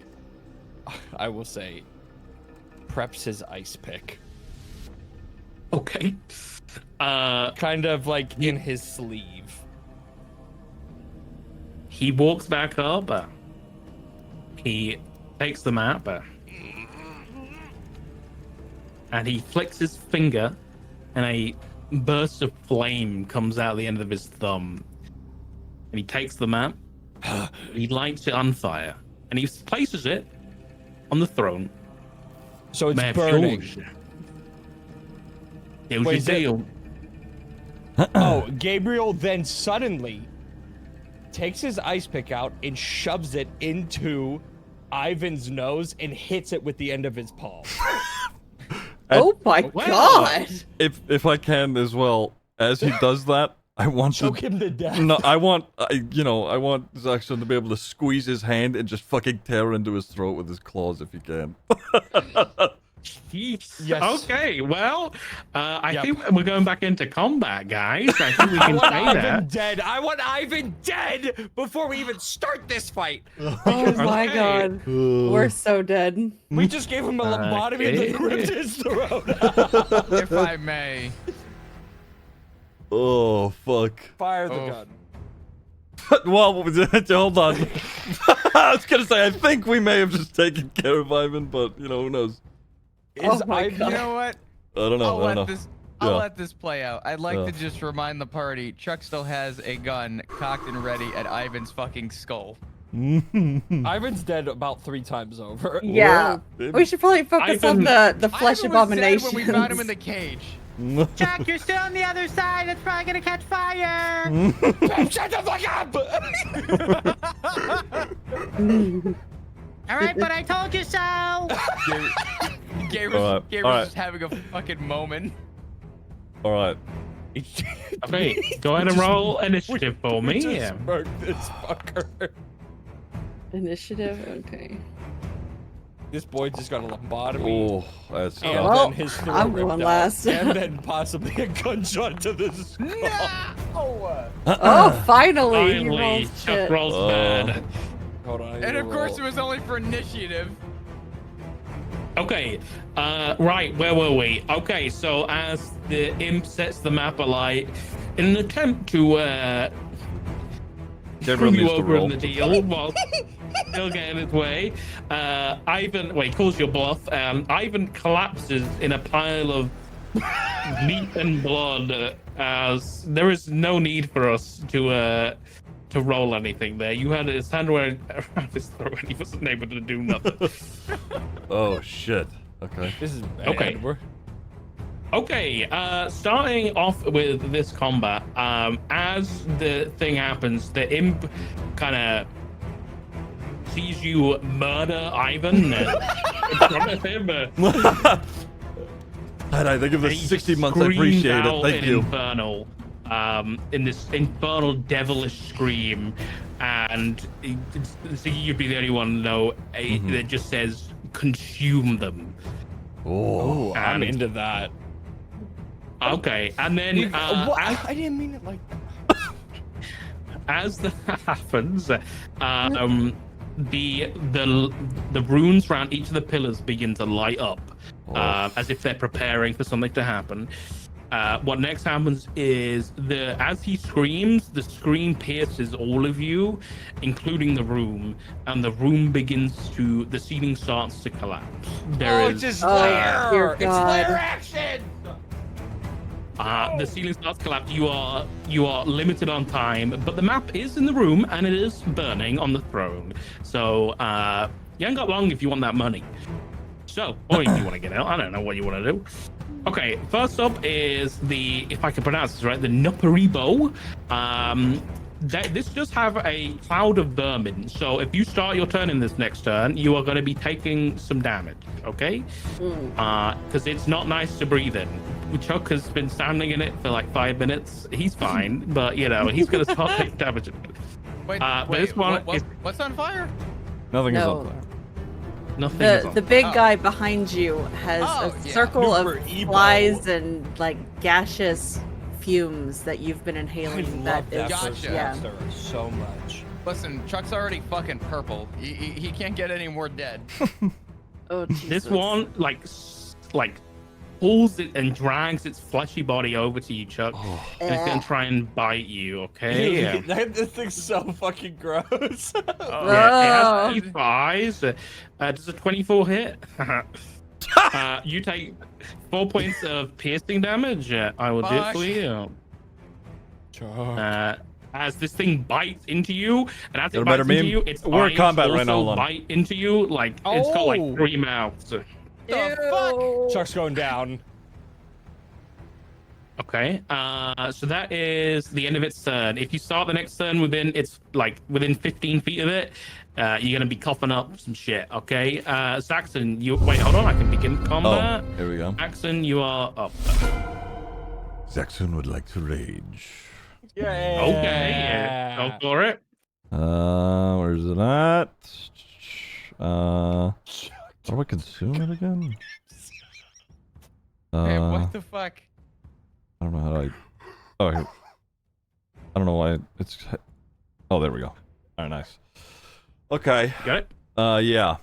Speaker 8: I will say, preps his ice pick.
Speaker 9: Okay.
Speaker 8: Kind of like in his sleeve.
Speaker 9: He walks back up. He takes the map. And he flicks his finger, and a burst of flame comes out the end of his thumb. And he takes the map. He lights it on fire, and he places it on the throne.
Speaker 8: So it's
Speaker 9: Map
Speaker 8: burning.
Speaker 9: yours. It was
Speaker 8: Wait,
Speaker 9: your
Speaker 8: is it-
Speaker 9: deal.
Speaker 8: Oh, Gabriel then suddenly takes his ice pick out and shoves it into Ivan's nose and hits it with the end of his palm.
Speaker 4: Oh my
Speaker 9: Wow.
Speaker 4: god!
Speaker 3: If I can as well, as he does that, I want
Speaker 8: Choke
Speaker 3: to.
Speaker 8: him to death.
Speaker 3: No, I want Zaxxon to be able to squeeze his hand and just fucking tear into his throat with his claws if he can.
Speaker 9: Yes.
Speaker 8: Yes.
Speaker 9: Okay. Well, I
Speaker 8: Yep.
Speaker 9: think we're going back into combat, guys. I think we
Speaker 8: I
Speaker 9: can
Speaker 8: want
Speaker 9: say
Speaker 8: Ivan
Speaker 9: that.
Speaker 8: dead. I want Ivan dead before we even start this fight.
Speaker 4: Oh my
Speaker 9: Okay.
Speaker 4: god. We're so dead.
Speaker 8: We just gave him a lobotomy and then ripped his throat.
Speaker 6: If I may.
Speaker 3: Oh fuck.
Speaker 8: Fire the
Speaker 6: Oh.
Speaker 8: gun.
Speaker 3: Well, hold on. I was gonna say I think we may have just taken care of Ivan, but who knows?
Speaker 4: Oh my
Speaker 6: You
Speaker 4: god.
Speaker 6: know what?
Speaker 3: I don't know.
Speaker 6: I'll
Speaker 3: Yeah.
Speaker 6: let this play out. I'd like
Speaker 3: Yeah.
Speaker 6: to just remind the party, Chuck still has a gun cocked and ready at Ivan's fucking skull.
Speaker 8: Ivan's dead about 3 times over.
Speaker 4: Yeah.
Speaker 3: Well,
Speaker 4: We should probably focus on
Speaker 9: Ivan-
Speaker 4: the flesh
Speaker 6: Ivan was dead
Speaker 4: abomination.
Speaker 6: when we found him in the cage.
Speaker 7: Chuck, you're still on the other side. That's probably gonna catch fire.
Speaker 8: Shut the fuck up!
Speaker 7: All right, but I told you so.
Speaker 6: Gabriel's
Speaker 3: alright.
Speaker 6: just having a fucking moment.
Speaker 3: All right.
Speaker 9: Okay, go ahead and roll initiative for me.
Speaker 8: Just murked this fucker.
Speaker 4: Initiative. Okay.
Speaker 8: This boy just got a lobotomy.
Speaker 3: Oh, that's
Speaker 8: And
Speaker 3: tough.
Speaker 4: Well,
Speaker 8: then his throat
Speaker 4: I'm
Speaker 8: ripped
Speaker 4: going
Speaker 8: out,
Speaker 4: last.
Speaker 8: and then possibly a gunshot to the skull.
Speaker 4: Oh, finally! He
Speaker 9: Finally,
Speaker 4: rolls
Speaker 9: Chuck
Speaker 4: shit.
Speaker 9: rolls
Speaker 3: Oh.
Speaker 9: bad.
Speaker 8: Hold on. I need
Speaker 6: And
Speaker 8: to
Speaker 6: of course, it
Speaker 8: roll.
Speaker 6: was only for initiative.
Speaker 9: Okay, right, where were we? Okay, so as the imp sets the map alight, in an attempt to
Speaker 3: Gabriel
Speaker 9: screw you
Speaker 3: needs to
Speaker 9: over
Speaker 3: roll.
Speaker 9: in the deal while still getting his way, Ivan, wait, calls your bluff, Ivan collapses in a pile of meat and blood, as there is no need for us to roll anything there. You had his hand around his throat and he wasn't able to do nothing.
Speaker 3: Oh shit. Okay.
Speaker 8: This is bad.
Speaker 9: Okay. Okay, starting off with this combat, as the thing happens, the imp kind of sees you murder Ivan in front of him.
Speaker 3: I think of the
Speaker 9: and he
Speaker 3: 60 months. I
Speaker 9: screams
Speaker 3: appreciate it.
Speaker 9: out
Speaker 3: Thank
Speaker 9: in
Speaker 3: you.
Speaker 9: Infernal, in this infernal devilish scream, and Ziggy, you'd be the only one to know that just says "consume them."
Speaker 3: Oh.
Speaker 8: Oh, I'm
Speaker 9: And-
Speaker 8: into that.
Speaker 9: Okay, and then
Speaker 8: What?
Speaker 9: as
Speaker 8: I didn't mean it like that.
Speaker 9: as that happens, the runes around each of the pillars begin to light up, as if they're preparing for something to happen. What next happens is as he screams, the scream pierces all of you, including the room, and the room the ceiling starts to collapse.
Speaker 8: It's just
Speaker 4: Oh,
Speaker 8: lair.
Speaker 4: dear
Speaker 8: It's
Speaker 4: God.
Speaker 8: lair action.
Speaker 9: The ceiling starts to collapse. You are limited on time, but the map is in the room and it is burning on the throne. So you ain't got long if you want that money. So, or if you want to get out, I don't know what you want to do. Okay, first up is if I can pronounce this right, the Nuparibo. This does have a cloud of vermin. So if you start your turn in this next turn, you are going to be taking some damage, okay? Because it's not nice to breathe in. Chuck has been standing in it for like 5 minutes. He's fine, but he's going to start taking damage.
Speaker 6: Wait,
Speaker 9: But
Speaker 6: wait,
Speaker 9: this one is
Speaker 6: what's on fire?
Speaker 3: Nothing is
Speaker 4: No.
Speaker 3: up there.
Speaker 9: nothing. is
Speaker 4: The
Speaker 9: on.
Speaker 4: the big
Speaker 6: Oh.
Speaker 4: guy behind you has
Speaker 6: Oh,
Speaker 4: a
Speaker 6: yeah.
Speaker 4: circle
Speaker 8: Super
Speaker 4: of
Speaker 8: Ebo.
Speaker 4: flies and like gaseous fumes that you've been
Speaker 8: I
Speaker 4: inhaling.
Speaker 8: love that
Speaker 6: Gotcha.
Speaker 8: first
Speaker 4: yeah.
Speaker 8: monster so much.
Speaker 6: Listen, Chuck's already fucking purple. He can't get any more dead.
Speaker 4: Oh, Jesus.
Speaker 9: This one like pulls it and drags its fleshy body over to you, Chuck. And it's gonna try and bite you, okay?
Speaker 8: This thing's so fucking gross.
Speaker 6: Oh,
Speaker 9: Yeah,
Speaker 4: Oh.
Speaker 9: it has teeth for eyes. Does a 24 hit? You take 4 points of piercing damage. I will do it for
Speaker 6: Fuck.
Speaker 9: you. As this thing bites into you, and as
Speaker 3: Got a
Speaker 9: it
Speaker 3: better
Speaker 9: bites into
Speaker 3: meme?
Speaker 9: you, its
Speaker 3: We're in
Speaker 9: eyes
Speaker 3: combat
Speaker 9: also
Speaker 3: right now, hold on.
Speaker 9: bite into you. Like it's got like
Speaker 8: Oh.
Speaker 9: 3 mouths.
Speaker 6: the fuck?
Speaker 8: Chuck's going down.
Speaker 9: Okay. So that is the end of its turn. If you start the next turn within 15 feet of it, you're gonna be coughing up some shit. Okay. Saxon, wait, hold on. I can begin combat.
Speaker 3: Oh, here we go.
Speaker 9: Saxon, you are up.
Speaker 5: Zaxxon would like to rage.
Speaker 8: Yeah.
Speaker 9: Okay. Yeah. Go for it.
Speaker 3: Where's it at? How do I consume it again?
Speaker 6: Hey, what the fuck?
Speaker 3: I don't know how to. Oh, here. I don't know why it's. Oh, there we go. All right, nice. Okay.
Speaker 9: Got it.
Speaker 3: Yeah.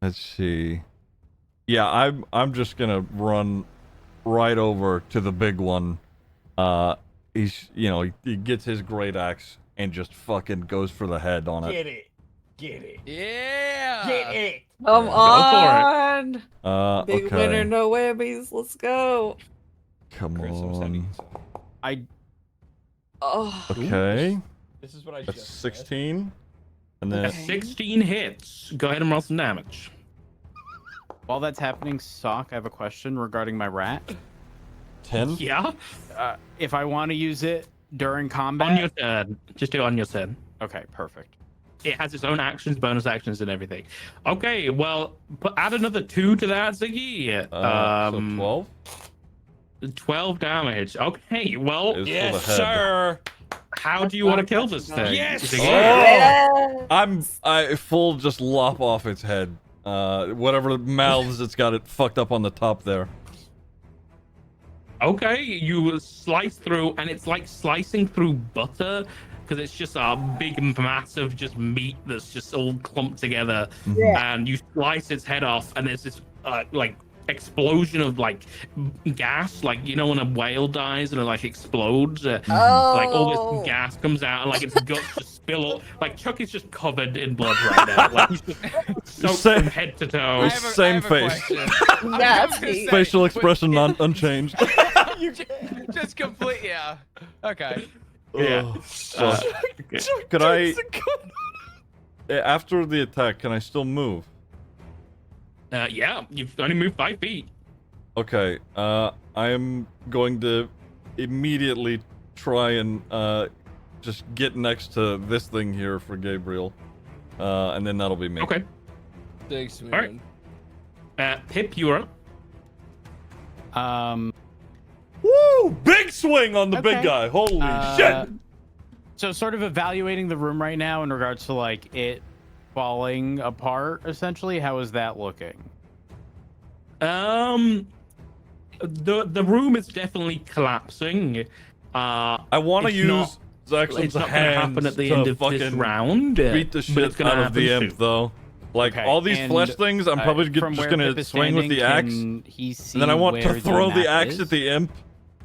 Speaker 3: Let's see. Yeah, I'm just gonna run right over to the big one. He's he gets his great axe and just fucking goes for the head on it.
Speaker 8: Get it. Get it.
Speaker 6: Yeah.
Speaker 8: Get it.
Speaker 4: Come
Speaker 9: for it.
Speaker 4: on! Big
Speaker 3: Okay.
Speaker 4: winner, no whammies. Let's go.
Speaker 3: Come
Speaker 8: Chris, I'm
Speaker 3: on.
Speaker 8: sending you
Speaker 4: Oh,
Speaker 3: Okay.
Speaker 8: This is what I
Speaker 3: That's
Speaker 8: just said.
Speaker 3: 16. And then
Speaker 4: Okay.
Speaker 9: 16 hits. Go ahead and roll some damage.
Speaker 1: While that's happening, Sock, I have a question regarding my rat.
Speaker 3: 10?
Speaker 9: Yeah.
Speaker 1: If I want to use it during combat.
Speaker 9: On your turn. Just do it on your turn.
Speaker 1: Okay, perfect.
Speaker 9: It has its own actions, bonus actions, and everything. Okay, well, add another 2 to that, Ziggy.
Speaker 3: So 12?
Speaker 9: 12 damage. Okay, well,
Speaker 3: Is for the
Speaker 8: Yes,
Speaker 3: head.
Speaker 8: sir.
Speaker 9: how do you want to kill this thing?
Speaker 8: Yes!
Speaker 9: Ziggy?
Speaker 3: Oh! I full just lop off its head. Whatever mouths it's got it fucked up on the top there.
Speaker 9: Okay, you slice through, and it's like slicing through butter, because it's just a big, massive, just meat that's just all clumped together.
Speaker 4: Yeah.
Speaker 9: And you slice its head off, and there's this like explosion of like gas, like you know when a whale dies and it like explodes, like all this gas comes out, and like its guts just spill. Like Chuck is just covered in blood right now, like he's just soaked from head to toe.
Speaker 3: Same face. Facial expression unchanged.
Speaker 6: You just complete, yeah. Okay.
Speaker 9: Yeah.
Speaker 3: Could I? After the attack, can I still move?
Speaker 9: Yeah, you've only moved 5 feet.
Speaker 3: Okay. I am going to immediately try and just get next to this thing here for Gabriel, and then that'll be me.
Speaker 9: Okay.
Speaker 10: Thanks, man.
Speaker 9: All right. Pip, you're up.
Speaker 3: Woo! Big swing on the big
Speaker 1: Okay.
Speaker 3: guy. Holy shit!
Speaker 1: So sort of evaluating the room right now in regards to like it falling apart, essentially. How is that looking?
Speaker 9: The room is definitely collapsing.
Speaker 3: I want to
Speaker 9: it's
Speaker 3: use
Speaker 9: not-
Speaker 3: Zaxxon's
Speaker 9: It's not going to
Speaker 3: hands
Speaker 9: happen at the
Speaker 3: to
Speaker 9: end of this
Speaker 3: fucking
Speaker 9: round.
Speaker 3: beat the
Speaker 9: but
Speaker 3: shit
Speaker 9: it's gonna
Speaker 3: out of the
Speaker 9: happen
Speaker 3: imp,
Speaker 9: soon.
Speaker 3: though. Like
Speaker 1: Okay,
Speaker 3: all these
Speaker 1: and,
Speaker 3: flesh things, I'm probably
Speaker 1: from
Speaker 3: just
Speaker 1: where
Speaker 3: gonna
Speaker 1: Pip is
Speaker 3: swing with the axe,
Speaker 1: standing, can he see
Speaker 3: and then I want to
Speaker 1: where
Speaker 3: throw the
Speaker 1: map
Speaker 3: axe
Speaker 1: is?
Speaker 3: at the imp,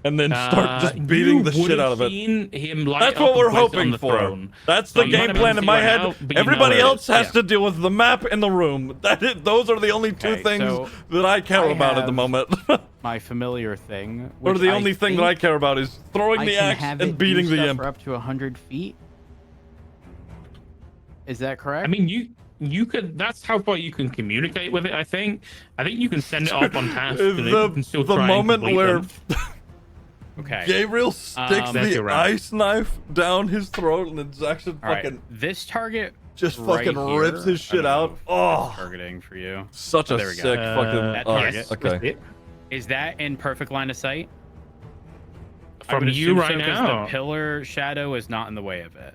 Speaker 3: and then start just beating the shit out of it.
Speaker 9: Him light
Speaker 3: That's
Speaker 9: up
Speaker 3: what
Speaker 9: and
Speaker 3: we're
Speaker 9: place it on
Speaker 3: hoping
Speaker 9: the
Speaker 3: for.
Speaker 9: throne.
Speaker 3: That's
Speaker 9: So
Speaker 3: the
Speaker 9: you
Speaker 3: game
Speaker 9: might
Speaker 3: plan
Speaker 9: not
Speaker 3: in
Speaker 9: see
Speaker 3: my
Speaker 9: right
Speaker 3: head.
Speaker 9: now, but you know
Speaker 3: Everybody
Speaker 9: where it
Speaker 3: else
Speaker 9: is.
Speaker 3: has
Speaker 9: Yeah.
Speaker 3: to deal with the map in the room. Those are the only two
Speaker 1: Okay,
Speaker 3: things
Speaker 1: so
Speaker 3: that I care
Speaker 1: I
Speaker 3: about at the
Speaker 1: have
Speaker 3: moment.
Speaker 1: My familiar thing.
Speaker 3: Or
Speaker 1: which
Speaker 3: the
Speaker 1: I
Speaker 3: only thing that I
Speaker 1: think
Speaker 3: care about is throwing
Speaker 1: I
Speaker 3: the
Speaker 1: can
Speaker 3: axe
Speaker 1: have
Speaker 3: and
Speaker 1: it
Speaker 3: beating
Speaker 1: do
Speaker 3: the
Speaker 1: stuff
Speaker 3: imp.
Speaker 1: for up to 100 feet. Is that correct?
Speaker 9: I mean, you could. That's how far you can communicate with it. I think you can send it off on task. And it can still
Speaker 3: The
Speaker 9: try
Speaker 3: moment
Speaker 9: and complete
Speaker 3: where
Speaker 9: them.
Speaker 1: okay.
Speaker 3: Gabriel sticks
Speaker 9: That's
Speaker 3: the
Speaker 9: your round.
Speaker 3: ice knife down his throat, and then Zaxxon
Speaker 1: All right.
Speaker 3: fucking
Speaker 1: This target
Speaker 3: just
Speaker 1: right
Speaker 3: fucking
Speaker 1: here,
Speaker 3: rips his
Speaker 1: I
Speaker 3: shit
Speaker 1: don't know
Speaker 3: out.
Speaker 1: if
Speaker 3: Oh,
Speaker 1: it's targeting for you.
Speaker 3: such a
Speaker 1: There we go.
Speaker 3: sick fucking.
Speaker 1: That
Speaker 3: oh,
Speaker 1: target.
Speaker 9: Yes,
Speaker 3: okay.
Speaker 9: that's it.
Speaker 1: Is that in perfect line of sight? I
Speaker 9: From
Speaker 1: would
Speaker 9: you
Speaker 1: assume
Speaker 9: right
Speaker 1: so, 'cause
Speaker 9: now.
Speaker 1: the pillar shadow is not in the way of it.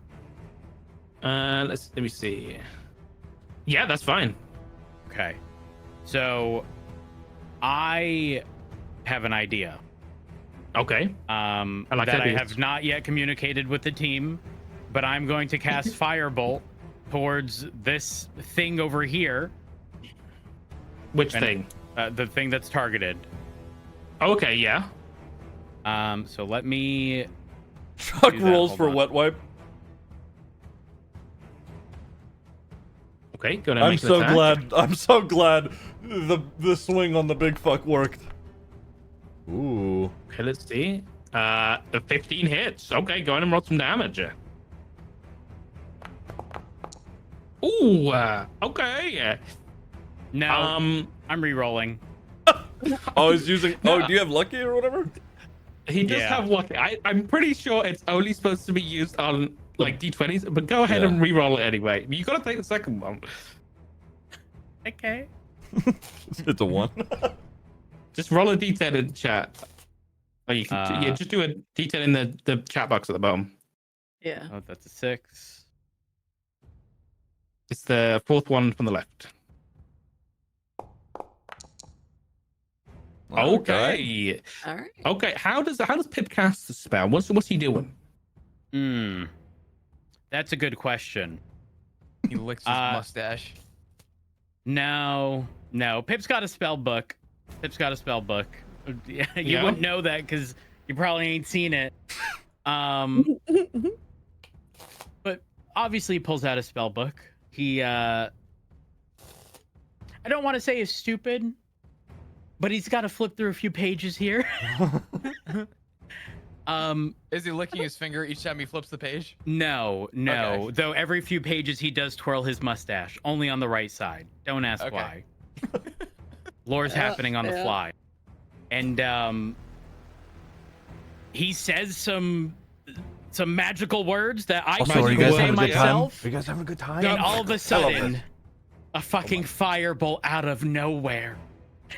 Speaker 9: Let me see. Yeah, that's fine.
Speaker 1: Okay. So I have an idea.
Speaker 9: Okay.
Speaker 1: I
Speaker 9: like
Speaker 1: that I
Speaker 9: ideas.
Speaker 1: have not yet communicated with the team, but I'm going to cast Firebolt towards this thing over here.
Speaker 9: Which
Speaker 1: And,
Speaker 9: thing?
Speaker 1: The thing that's targeted.
Speaker 9: Okay, yeah.
Speaker 1: So let me.
Speaker 3: Chuck
Speaker 1: do that,
Speaker 3: rolls
Speaker 1: hold
Speaker 3: for
Speaker 1: on.
Speaker 3: wet wipe.
Speaker 9: Okay, go ahead and
Speaker 3: I'm
Speaker 9: make an
Speaker 3: so
Speaker 9: attack.
Speaker 3: glad. I'm so glad the swing on the big fuck worked. Ooh.
Speaker 9: Okay, let's see. 15 hits. Okay, go ahead and roll some damage. Ooh, okay.
Speaker 1: No, I'm re-rolling.
Speaker 3: Oh, he's using. Oh, do you have lucky or whatever?
Speaker 9: He does
Speaker 1: Yeah.
Speaker 9: have lucky. I'm pretty sure it's only supposed to be used on like d20s, but go ahead
Speaker 3: Yeah.
Speaker 9: and re-roll it anyway. You gotta take the second one.
Speaker 1: Okay.
Speaker 3: It's a 1.
Speaker 9: Just roll a d10 in chat. Or you can, yeah, just do a d10 in the chat box at the bottom.
Speaker 4: Yeah.
Speaker 1: Oh, that's a 6.
Speaker 9: It's the fourth one from the left. Okay.
Speaker 4: All right.
Speaker 9: Okay. How does Pip cast the spell? What's he doing?
Speaker 1: That's a good question.
Speaker 6: He licks his mustache.
Speaker 1: No. Pip's got a spell book. You
Speaker 9: Yeah?
Speaker 1: wouldn't know that because you probably ain't seen it. But obviously he pulls out a spell book. He I don't want to say he's stupid, but he's got to flip through a few pages here.
Speaker 6: Is he licking his finger each time he flips the page?
Speaker 1: No.
Speaker 6: Okay.
Speaker 1: Though every few pages he does twirl his mustache, only on the right side. Don't ask
Speaker 6: Okay.
Speaker 1: why. Lore's happening on the
Speaker 4: yeah.
Speaker 1: fly. And he says some magical words that I
Speaker 5: Also, are
Speaker 1: couldn't
Speaker 5: you guys
Speaker 1: say
Speaker 5: having a good time?
Speaker 1: myself.
Speaker 5: Are you guys having a good time?
Speaker 1: And all of a sudden, a fucking firebolt out of nowhere.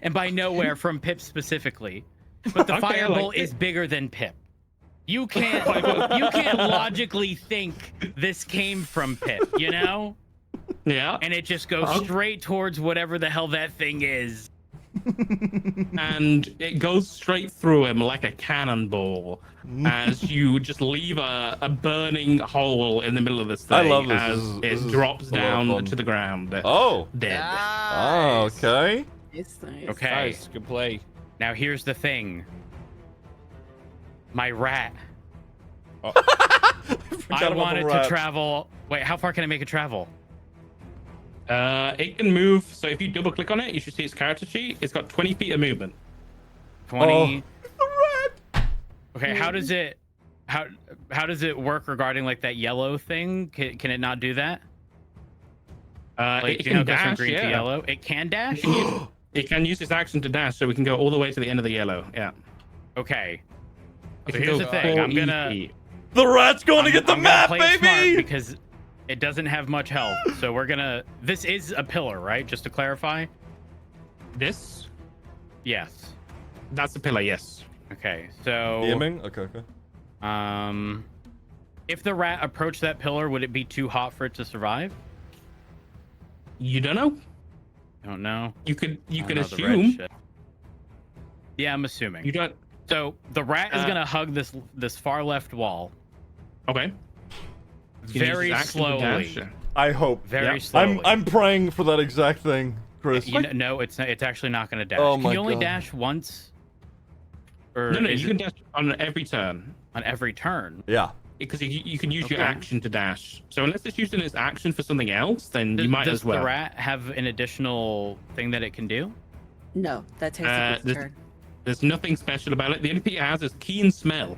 Speaker 1: And by nowhere, from Pip specifically. But the
Speaker 2: Okay, I
Speaker 1: firebolt
Speaker 2: like
Speaker 1: is
Speaker 2: it.
Speaker 1: bigger than Pip. You can't logically think this came from Pip, you know?
Speaker 2: Yeah.
Speaker 1: And it just goes straight towards whatever the hell that thing is.
Speaker 9: And it goes straight through him like a cannonball as you just leave a burning hole in the middle of this thing
Speaker 3: I love this.
Speaker 9: as
Speaker 3: This
Speaker 9: it
Speaker 3: is
Speaker 9: drops
Speaker 3: a lot of
Speaker 9: down
Speaker 3: fun.
Speaker 9: to the ground.
Speaker 3: Oh.
Speaker 9: Dead.
Speaker 3: Oh,
Speaker 6: Nice.
Speaker 3: okay.
Speaker 4: Nice, nice.
Speaker 1: Okay.
Speaker 8: Nice, good play.
Speaker 1: Now here's the thing. My rat.
Speaker 3: I
Speaker 1: I wanted to travel. Wait, how far can I make it travel?
Speaker 9: It can move. So if you double click on it, you should see its character sheet. It's got 20 feet of movement.
Speaker 1: 20. Okay, how does it work regarding like that yellow thing? Can it not do that? Like
Speaker 9: It
Speaker 1: you know,
Speaker 9: can
Speaker 1: it goes from
Speaker 9: dash.
Speaker 1: green to
Speaker 9: Yeah.
Speaker 1: yellow. It can dash.
Speaker 9: It can use its action to dash, so we can go all the way to the end of the yellow. Yeah.
Speaker 1: Okay.
Speaker 9: It
Speaker 1: So
Speaker 9: can
Speaker 1: here's
Speaker 9: go
Speaker 1: the thing.
Speaker 9: 4
Speaker 1: I'm gonna
Speaker 9: feet.
Speaker 3: The rat's going to get the
Speaker 1: I'm gonna
Speaker 3: map,
Speaker 1: play it smart
Speaker 3: baby.
Speaker 1: because it doesn't have much health. So we're gonna. This is a pillar, right? Just to clarify.
Speaker 9: This?
Speaker 1: Yes.
Speaker 9: That's the pillar. Yes.
Speaker 1: Okay. So.
Speaker 3: DMing? Okay.
Speaker 1: If the rat approached that pillar, would it be too hot for it to survive?
Speaker 9: You don't know.
Speaker 1: I don't know.
Speaker 9: You could
Speaker 1: I don't
Speaker 9: could
Speaker 1: know the red
Speaker 9: assume.
Speaker 1: shit. Yeah, I'm assuming.
Speaker 9: You don't.
Speaker 1: So the rat is gonna hug this far left wall
Speaker 9: Okay. You can use
Speaker 1: very
Speaker 9: its action to dash.
Speaker 1: slowly.
Speaker 3: I hope.
Speaker 1: Very
Speaker 9: Yeah.
Speaker 1: slowly.
Speaker 3: I'm praying for that exact thing, Chris.
Speaker 1: You know, no, it's not, it's actually not gonna dash.
Speaker 3: Oh
Speaker 1: Can
Speaker 3: my
Speaker 1: you only
Speaker 3: God.
Speaker 1: dash once? Or
Speaker 9: No,
Speaker 1: is
Speaker 9: you
Speaker 1: it
Speaker 9: can dash on every turn
Speaker 1: on every turn?
Speaker 3: Yeah.
Speaker 9: because you can use your
Speaker 1: Okay.
Speaker 9: action to dash. So unless it's using its action for something else, then you might
Speaker 1: Does
Speaker 9: as well.
Speaker 1: the rat have an additional thing that it can do?
Speaker 4: No, that takes a
Speaker 9: this-
Speaker 4: turn.
Speaker 9: There's nothing special about it. The only thing it has is keen smell,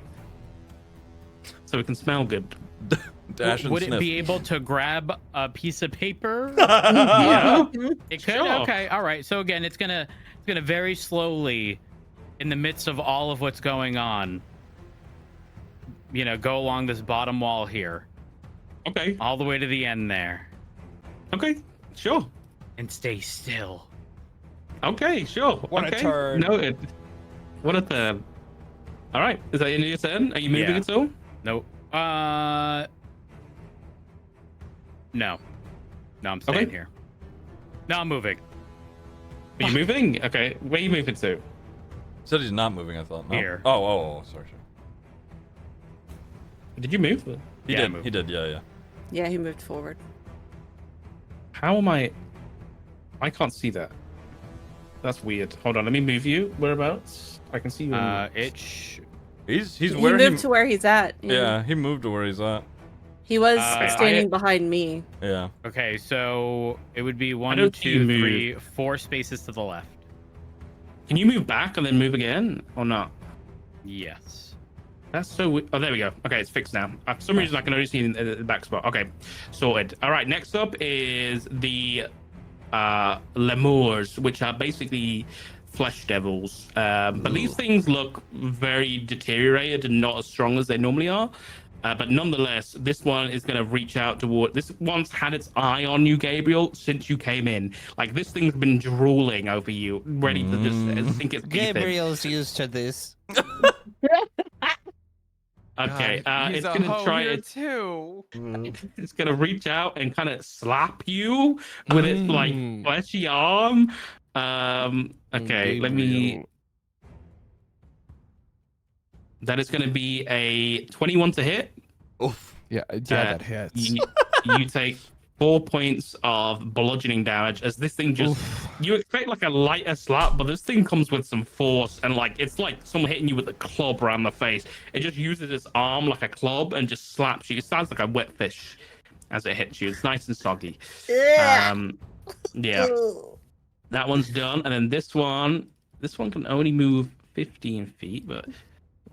Speaker 9: so it can smell good.
Speaker 3: Dash and
Speaker 1: Would
Speaker 3: sniff.
Speaker 1: it be able to grab a piece of paper?
Speaker 9: Yeah.
Speaker 1: It could.
Speaker 9: Sure.
Speaker 1: Okay. All right. So again, it's gonna very slowly, in the midst of all of what's going on, you know, go along this bottom wall here,
Speaker 9: Okay.
Speaker 1: all the way to the end there,
Speaker 9: Okay. Sure.
Speaker 1: and stay still.
Speaker 9: Okay. Sure.
Speaker 8: What a
Speaker 9: okay.
Speaker 8: turn.
Speaker 9: Noted. What a turn. All right. Is that your turn? Are you moving
Speaker 1: Yeah.
Speaker 9: at all?
Speaker 1: Nope. No. No, I'm staying
Speaker 9: Okay.
Speaker 1: here. No, I'm moving.
Speaker 9: Are you moving? Okay. Where are you moving to?
Speaker 3: Said he's not moving. I thought. No?
Speaker 1: Here.
Speaker 3: Oh, sorry.
Speaker 9: Did you move?
Speaker 3: He
Speaker 1: Yeah, I
Speaker 3: did.
Speaker 1: moved.
Speaker 3: He did. Yeah.
Speaker 4: Yeah, he moved forward.
Speaker 9: How am I? I can't see that. That's weird. Hold on. Let me move you. Whereabouts? I can see you.
Speaker 1: It's
Speaker 3: He's
Speaker 4: He
Speaker 3: where
Speaker 4: moved to where he's at.
Speaker 3: Yeah, he moved to where he's at.
Speaker 4: He was
Speaker 1: I-
Speaker 4: standing behind me.
Speaker 3: Yeah.
Speaker 1: okay. So it would be one,
Speaker 9: don't see you
Speaker 1: 2,
Speaker 9: move.
Speaker 1: 3, 4 spaces to the left.
Speaker 9: Can you move back and then move again, or not?
Speaker 1: Yes.
Speaker 9: That's so weird. Oh, there we go. Okay, it's fixed now. For some reason, I can only see in the back spot. Okay, sorted. All right, next up is the lemurs, which are basically flesh devils. But these things look very deteriorated and not as strong as they normally are. But nonetheless, this one is going to reach out toward. This one's had its eye on you, Gabriel, since you came in. Like this thing's been drooling over you, ready to just sink its teeth in.
Speaker 12: Gabriel's used to this.
Speaker 9: Okay,
Speaker 6: God,
Speaker 9: it's
Speaker 6: he's a
Speaker 9: gonna
Speaker 6: hoe
Speaker 9: try
Speaker 6: here
Speaker 9: it.
Speaker 6: too.
Speaker 9: It's gonna reach out and kind of slap you with its like fleshy arm. Okay, let me. That is gonna be a 21 to hit.
Speaker 3: Oof.
Speaker 8: Yeah, that hits.
Speaker 9: You take 4 points of bludgeoning damage as this thing just. You expect like a lighter slap, but this thing comes with some force and like it's like someone hitting you with a club around the face. It just uses its arm like a club and just slaps you. It sounds like a wet fish as it hits you. It's nice and soggy. Yeah, that one's done, and then this one can only move 15 feet, but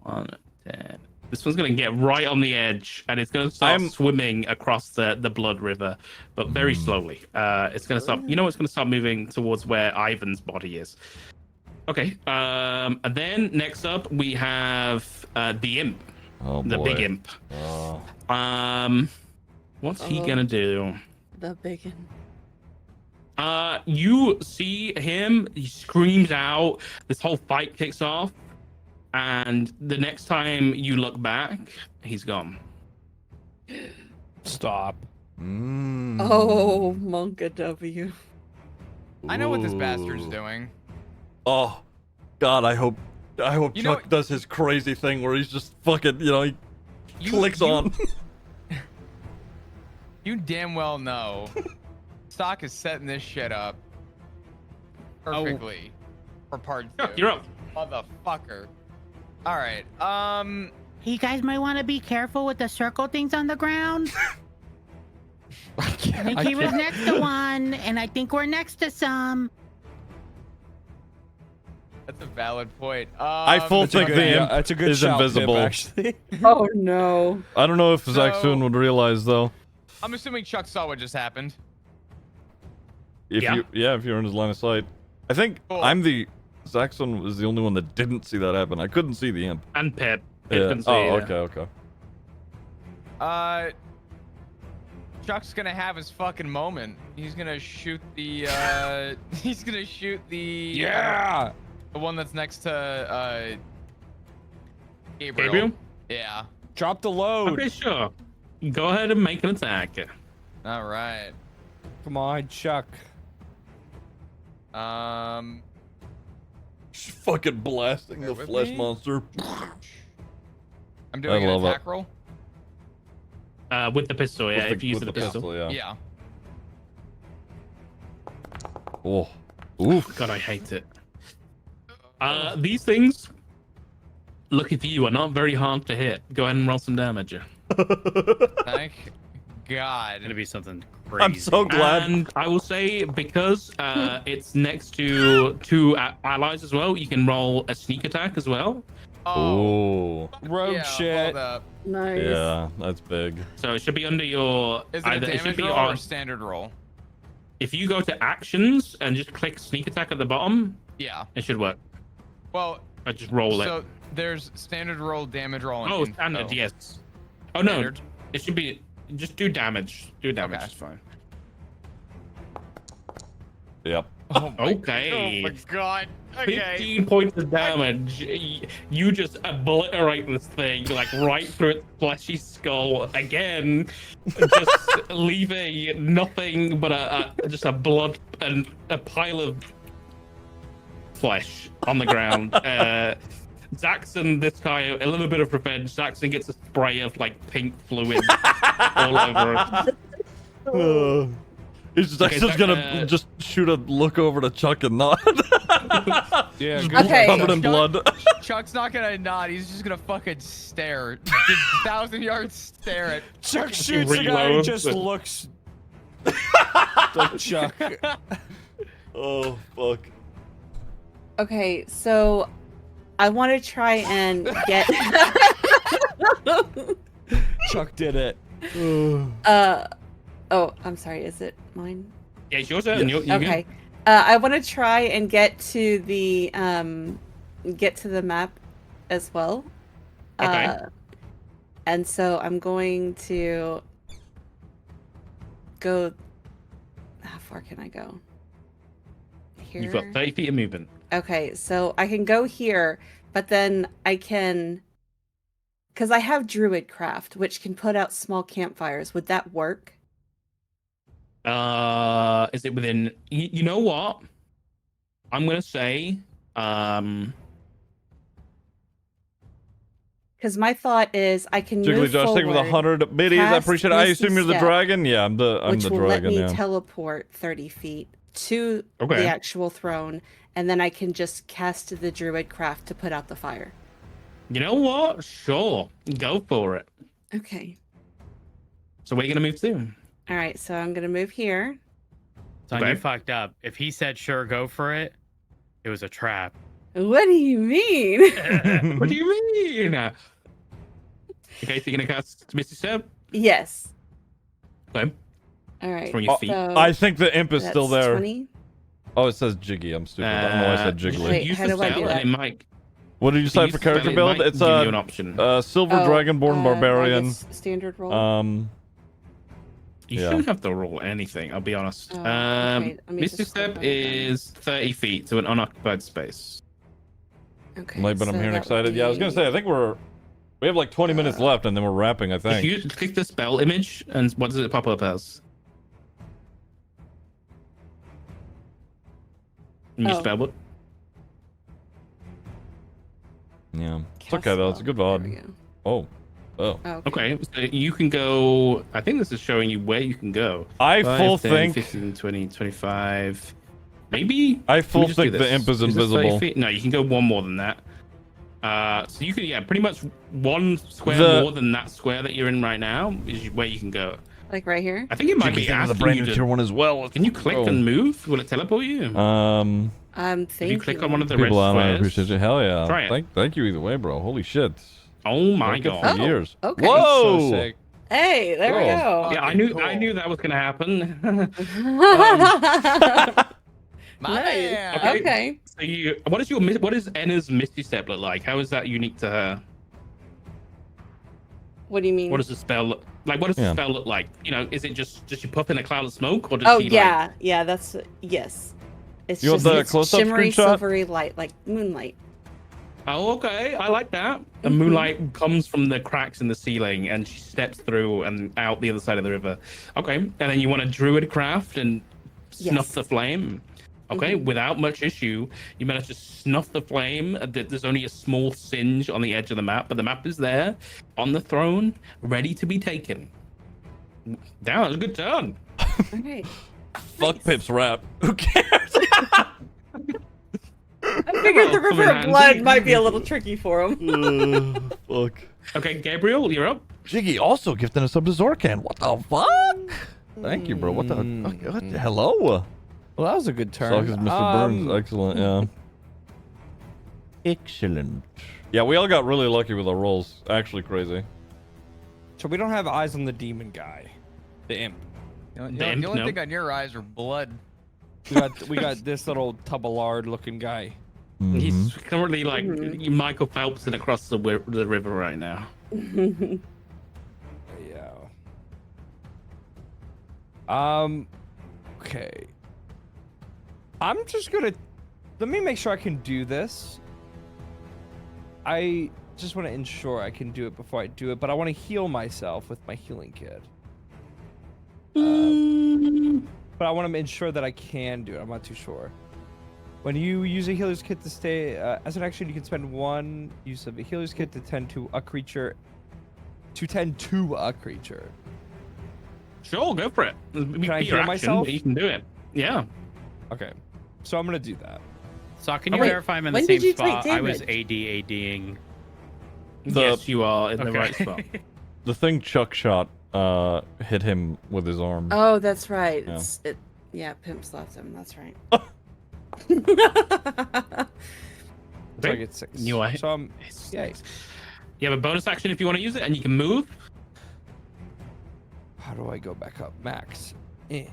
Speaker 9: 1, 10, This one's gonna get right on the edge, and it's gonna start swimming across the blood river, but very slowly. It's gonna stop. You know, it's gonna start moving towards where Ivan's body is. Okay. And then next up we have the imp, the big imp. What's he gonna do?
Speaker 4: The big one.
Speaker 9: You see him. He screams out. This whole fight kicks off. And the next time you look back, he's gone.
Speaker 8: Stop.
Speaker 4: Oh, Monka W.
Speaker 6: I know what this bastard's doing.
Speaker 3: Oh, God, I hope
Speaker 6: You know-
Speaker 3: Chuck does his crazy thing where he's just fucking, he clicks on.
Speaker 6: You damn well know. Stock is setting this shit up perfectly for part 2.
Speaker 9: You're up.
Speaker 6: Motherfucker. All right.
Speaker 7: You guys might want to be careful with the circle things on the ground. I think he was next to one, and I think we're next to some.
Speaker 6: That's a valid point.
Speaker 3: I full think the imp
Speaker 8: that's a good
Speaker 3: is
Speaker 8: shout,
Speaker 3: invisible.
Speaker 8: Pip, actually.
Speaker 4: Oh no.
Speaker 3: I don't know if
Speaker 6: So-
Speaker 3: Zaxxon would realize though.
Speaker 6: I'm assuming Chuck saw what just happened.
Speaker 3: If you're in his line of sight. I think
Speaker 6: Cool.
Speaker 3: Zaxxon was the only one that didn't see that happen. I couldn't see the imp.
Speaker 9: And Pip.
Speaker 3: Yeah. Oh, okay.
Speaker 6: Chuck's gonna have his fucking moment. He's gonna shoot the
Speaker 8: Yeah.
Speaker 6: the one that's next to Gabriel.
Speaker 9: Gabriel?
Speaker 6: Yeah.
Speaker 8: Drop the load.
Speaker 9: Okay, sure. Go ahead and make an attack.
Speaker 6: All right.
Speaker 8: Come on, Chuck.
Speaker 3: Just fucking blasting the
Speaker 6: with
Speaker 3: flesh
Speaker 6: me?
Speaker 3: monster.
Speaker 6: I'm doing an
Speaker 3: love
Speaker 6: attack
Speaker 3: it.
Speaker 6: roll.
Speaker 9: With the pistol, yeah. If you use
Speaker 3: with
Speaker 9: the pistol.
Speaker 3: yeah.
Speaker 6: Yeah.
Speaker 3: Oh. Oof.
Speaker 9: God, I hate it. These things, lucky for you, are not very hard to hit. Go ahead and roll some damage.
Speaker 6: Thank God.
Speaker 1: It's gonna be something crazy.
Speaker 3: I'm so glad.
Speaker 9: And I will say, because it's next to two allies as well, you can roll a sneak attack as well.
Speaker 3: Oh.
Speaker 8: Rogue
Speaker 6: yeah,
Speaker 8: shit.
Speaker 6: hold up.
Speaker 4: Nice.
Speaker 3: Yeah, that's big.
Speaker 9: So it should be under your.
Speaker 6: Is it a
Speaker 9: it should
Speaker 6: damage
Speaker 9: be
Speaker 6: roll
Speaker 9: on.
Speaker 6: or standard roll?
Speaker 9: If you go to actions and just click sneak attack at the bottom,
Speaker 6: Yeah.
Speaker 9: it should work.
Speaker 6: Well,
Speaker 9: I just roll it.
Speaker 6: so there's standard roll, damage roll, and
Speaker 9: Oh,
Speaker 6: info.
Speaker 9: standard, yes. Oh no,
Speaker 6: Standard?
Speaker 9: it should be. Just do damage. Do damage.
Speaker 6: Okay.
Speaker 9: It's fine.
Speaker 3: Yep.
Speaker 6: Oh my,
Speaker 9: Okay.
Speaker 6: Oh my God. Okay.
Speaker 9: 15 points of damage. You just obliterate this thing like right through its fleshy skull again, just leaving nothing but just a blood and a pile of flesh on the ground. Zaxxon, this guy, a little bit of revenge. Zaxxon gets a spray of like pink fluid all over it.
Speaker 3: He's just,
Speaker 9: Okay,
Speaker 3: just
Speaker 9: Chuck,
Speaker 3: gonna just shoot a look over to Chuck and nod.
Speaker 8: Yeah,
Speaker 3: Just
Speaker 8: good
Speaker 4: Okay.
Speaker 3: covered in blood.
Speaker 6: Chuck's not gonna nod. He's just gonna fucking stare. 1,000-yard stare at.
Speaker 8: Chuck shoots a guy who
Speaker 9: Reload.
Speaker 8: just looks like Chuck.
Speaker 3: Oh fuck.
Speaker 4: Okay, so I want to try and get.
Speaker 8: Chuck did it.
Speaker 4: Oh, I'm sorry. Is it mine?
Speaker 9: Yeah, it's your turn. You
Speaker 4: Okay. I want to try and get to the map as well.
Speaker 9: Okay.
Speaker 4: And so I'm going to go. How far can I go? Here.
Speaker 9: You've got 30 feet of movement.
Speaker 4: Okay, so I can go here, but then I can, because I have Druid Craft, which can put out small campfires. Would that work?
Speaker 9: Is it within? You know what? I'm gonna say,
Speaker 4: Because my thought is I can
Speaker 3: Jiggly
Speaker 4: move
Speaker 3: Josh, thank you for the
Speaker 4: forward,
Speaker 3: 100 biddies. I
Speaker 4: cast
Speaker 3: appreciate it. I
Speaker 4: Misty
Speaker 3: assume you're the
Speaker 4: Step,
Speaker 3: dragon. Yeah, I'm the
Speaker 4: which
Speaker 3: the
Speaker 4: will let
Speaker 3: dragon.
Speaker 4: me
Speaker 3: Yeah.
Speaker 4: teleport 30 feet to
Speaker 9: Okay.
Speaker 4: the actual throne, and then I can just cast the Druid Craft to put out the fire.
Speaker 9: you know what? Sure, go for it.
Speaker 4: Okay.
Speaker 9: So where are you gonna move to?
Speaker 4: All right, so I'm gonna move here.
Speaker 1: Son,
Speaker 9: Okay.
Speaker 1: you fucked up. If he said sure, go for it, it was a trap.
Speaker 4: What do you mean?
Speaker 9: What do you mean? Okay, so you're gonna cast Misty Step.
Speaker 4: Yes.
Speaker 9: Okay.
Speaker 4: All right.
Speaker 9: From your feet.
Speaker 4: So
Speaker 3: I think the imp is still
Speaker 4: that's
Speaker 3: there.
Speaker 4: 20.
Speaker 3: Oh, it says Jiggy. I'm stupid. I don't know why I said jiggly.
Speaker 4: Wait,
Speaker 9: Use
Speaker 4: how
Speaker 9: the
Speaker 4: do I do
Speaker 9: spell,
Speaker 4: that?
Speaker 9: and it might.
Speaker 3: What did you say
Speaker 9: use
Speaker 3: for
Speaker 9: the spell,
Speaker 3: character
Speaker 9: it
Speaker 3: build?
Speaker 9: might
Speaker 3: It's
Speaker 9: give you an option.
Speaker 3: Silver Dragonborn
Speaker 4: I
Speaker 3: Barbarian.
Speaker 4: guess standard roll.
Speaker 9: You
Speaker 3: yeah.
Speaker 9: shouldn't have to roll anything. I'll be honest.
Speaker 4: Oh, okay, let me
Speaker 9: Misty
Speaker 4: just click
Speaker 9: Step
Speaker 4: on it then.
Speaker 9: is 30 feet to an unoccupied space.
Speaker 4: Okay.
Speaker 3: But I'm
Speaker 4: so
Speaker 3: hearing
Speaker 4: that would
Speaker 3: excited. Yeah, I was gonna say I think we have like 20 minutes left and then we're wrapping. I
Speaker 9: If
Speaker 3: think.
Speaker 9: you click the spell image, and what does it pop up as? In your
Speaker 4: Oh.
Speaker 9: spell book.
Speaker 3: Yeah. It's
Speaker 4: Cast
Speaker 3: okay though. It's a good
Speaker 4: spell. There we
Speaker 3: VOD.
Speaker 4: go.
Speaker 3: Oh.
Speaker 9: Okay, so you can go. I think this is showing you where you can go.
Speaker 3: I
Speaker 9: 5,
Speaker 3: full
Speaker 9: 10,
Speaker 3: think.
Speaker 9: 15, 20, 25. Maybe.
Speaker 3: I
Speaker 9: Let me
Speaker 3: full
Speaker 9: just do
Speaker 3: think the
Speaker 9: this.
Speaker 3: imp is
Speaker 9: this 30
Speaker 3: invisible.
Speaker 9: feet? No, you can go one more than that. So you can, yeah, pretty much one square more than that square that you're in right now is where you can go.
Speaker 4: Like right here?
Speaker 9: I think it might
Speaker 3: Jiggy's
Speaker 9: be
Speaker 3: into the
Speaker 9: asking
Speaker 3: brain
Speaker 9: you
Speaker 3: tier
Speaker 9: to.
Speaker 3: one as well.
Speaker 9: Can you click and move? Will it teleport you?
Speaker 4: Thank
Speaker 9: If you click
Speaker 4: you.
Speaker 9: on one of the red
Speaker 3: People out, I
Speaker 9: squares.
Speaker 3: appreciate you. Hell yeah.
Speaker 9: Try it.
Speaker 3: Thank you either way, bro. Holy shit.
Speaker 9: Oh my
Speaker 3: Worked it
Speaker 9: god.
Speaker 3: for years.
Speaker 4: Okay.
Speaker 3: Whoa.
Speaker 10: So sick.
Speaker 4: Hey, there we
Speaker 3: Whoa.
Speaker 4: go.
Speaker 9: Yeah, I knew that was gonna happen.
Speaker 6: My
Speaker 4: Nice.
Speaker 6: man.
Speaker 4: Okay.
Speaker 9: So what does Enna's Misty Step look like? How is that unique to her?
Speaker 4: What do you mean?
Speaker 9: What does the spell look like? What does
Speaker 3: Yeah.
Speaker 9: the spell look like? You know, is it just does she puff in a cloud of smoke, or does
Speaker 4: Oh
Speaker 9: she
Speaker 4: yeah, yeah. That's yes. It's
Speaker 3: You want
Speaker 4: just
Speaker 3: the
Speaker 4: it's
Speaker 3: close-up
Speaker 4: shimmery,
Speaker 3: screenshot?
Speaker 4: silvery light, like moonlight.
Speaker 9: Oh, okay, I like that. The
Speaker 4: Mhm.
Speaker 9: moonlight comes from the cracks in the ceiling, and she steps through and out the other side of the river. Okay, and then you want a druid craft and snuff
Speaker 4: Yes.
Speaker 9: the flame. Okay, without much issue, you manage to snuff the flame. There's only a small singe on the edge of the map, but the map is there on the throne, ready to be taken. That was a good turn.
Speaker 4: Okay.
Speaker 3: Fuck Pip's rap. Who cares?
Speaker 4: I figured the
Speaker 9: Come
Speaker 4: river
Speaker 9: on,
Speaker 4: of blood
Speaker 9: Andy.
Speaker 4: might be a little tricky for him.
Speaker 3: Fuck.
Speaker 9: Okay, Gabriel, you're up.
Speaker 3: Jiggy also gifted us up to Zorkan. What the fuck? Thank you, bro. What the? Hello.
Speaker 10: Well, that was a good turn.
Speaker 3: Sucks, Mr. Burns. Excellent. Yeah. Excellent. Yeah, we all got really lucky with our rolls. Actually, crazy.
Speaker 10: So we don't have eyes on the demon guy, the imp.
Speaker 6: The only
Speaker 9: No.
Speaker 6: thing on your eyes are blood.
Speaker 10: We got this little Tuballard looking guy.
Speaker 9: He's currently like Michael Phelpsing across the river right now.
Speaker 10: Yeah. Okay. I'm just gonna. Let me make sure I can do this. I just want to ensure I can do it before I do it, but I want to heal myself with my healing kit. But I want to ensure that I can do it. I'm not too sure. When you use a healer's kit to stay, as an action, you can spend one use of a healer's kit to tend to a creature.
Speaker 9: Sure, go for it.
Speaker 10: Can I heal myself?
Speaker 9: You can do it. Yeah.
Speaker 10: Okay, so I'm gonna do that.
Speaker 1: So can you
Speaker 4: Wait,
Speaker 1: verify I'm in
Speaker 4: when
Speaker 1: the
Speaker 4: did
Speaker 1: same
Speaker 4: you take
Speaker 1: spot? I was
Speaker 4: damage?
Speaker 1: ADing.
Speaker 9: Yes, you are in the
Speaker 1: Okay.
Speaker 9: right spot.
Speaker 3: The thing Chuck shot hit him with his arm.
Speaker 4: Oh, that's right.
Speaker 3: Yeah.
Speaker 4: Yeah, Pimp slapped him. That's right.
Speaker 10: So I get 6.
Speaker 9: You are.
Speaker 10: So I'm. Yay.
Speaker 9: You have a bonus action if you want to use it, and you can move.
Speaker 10: How do I go back up? Max. Eh.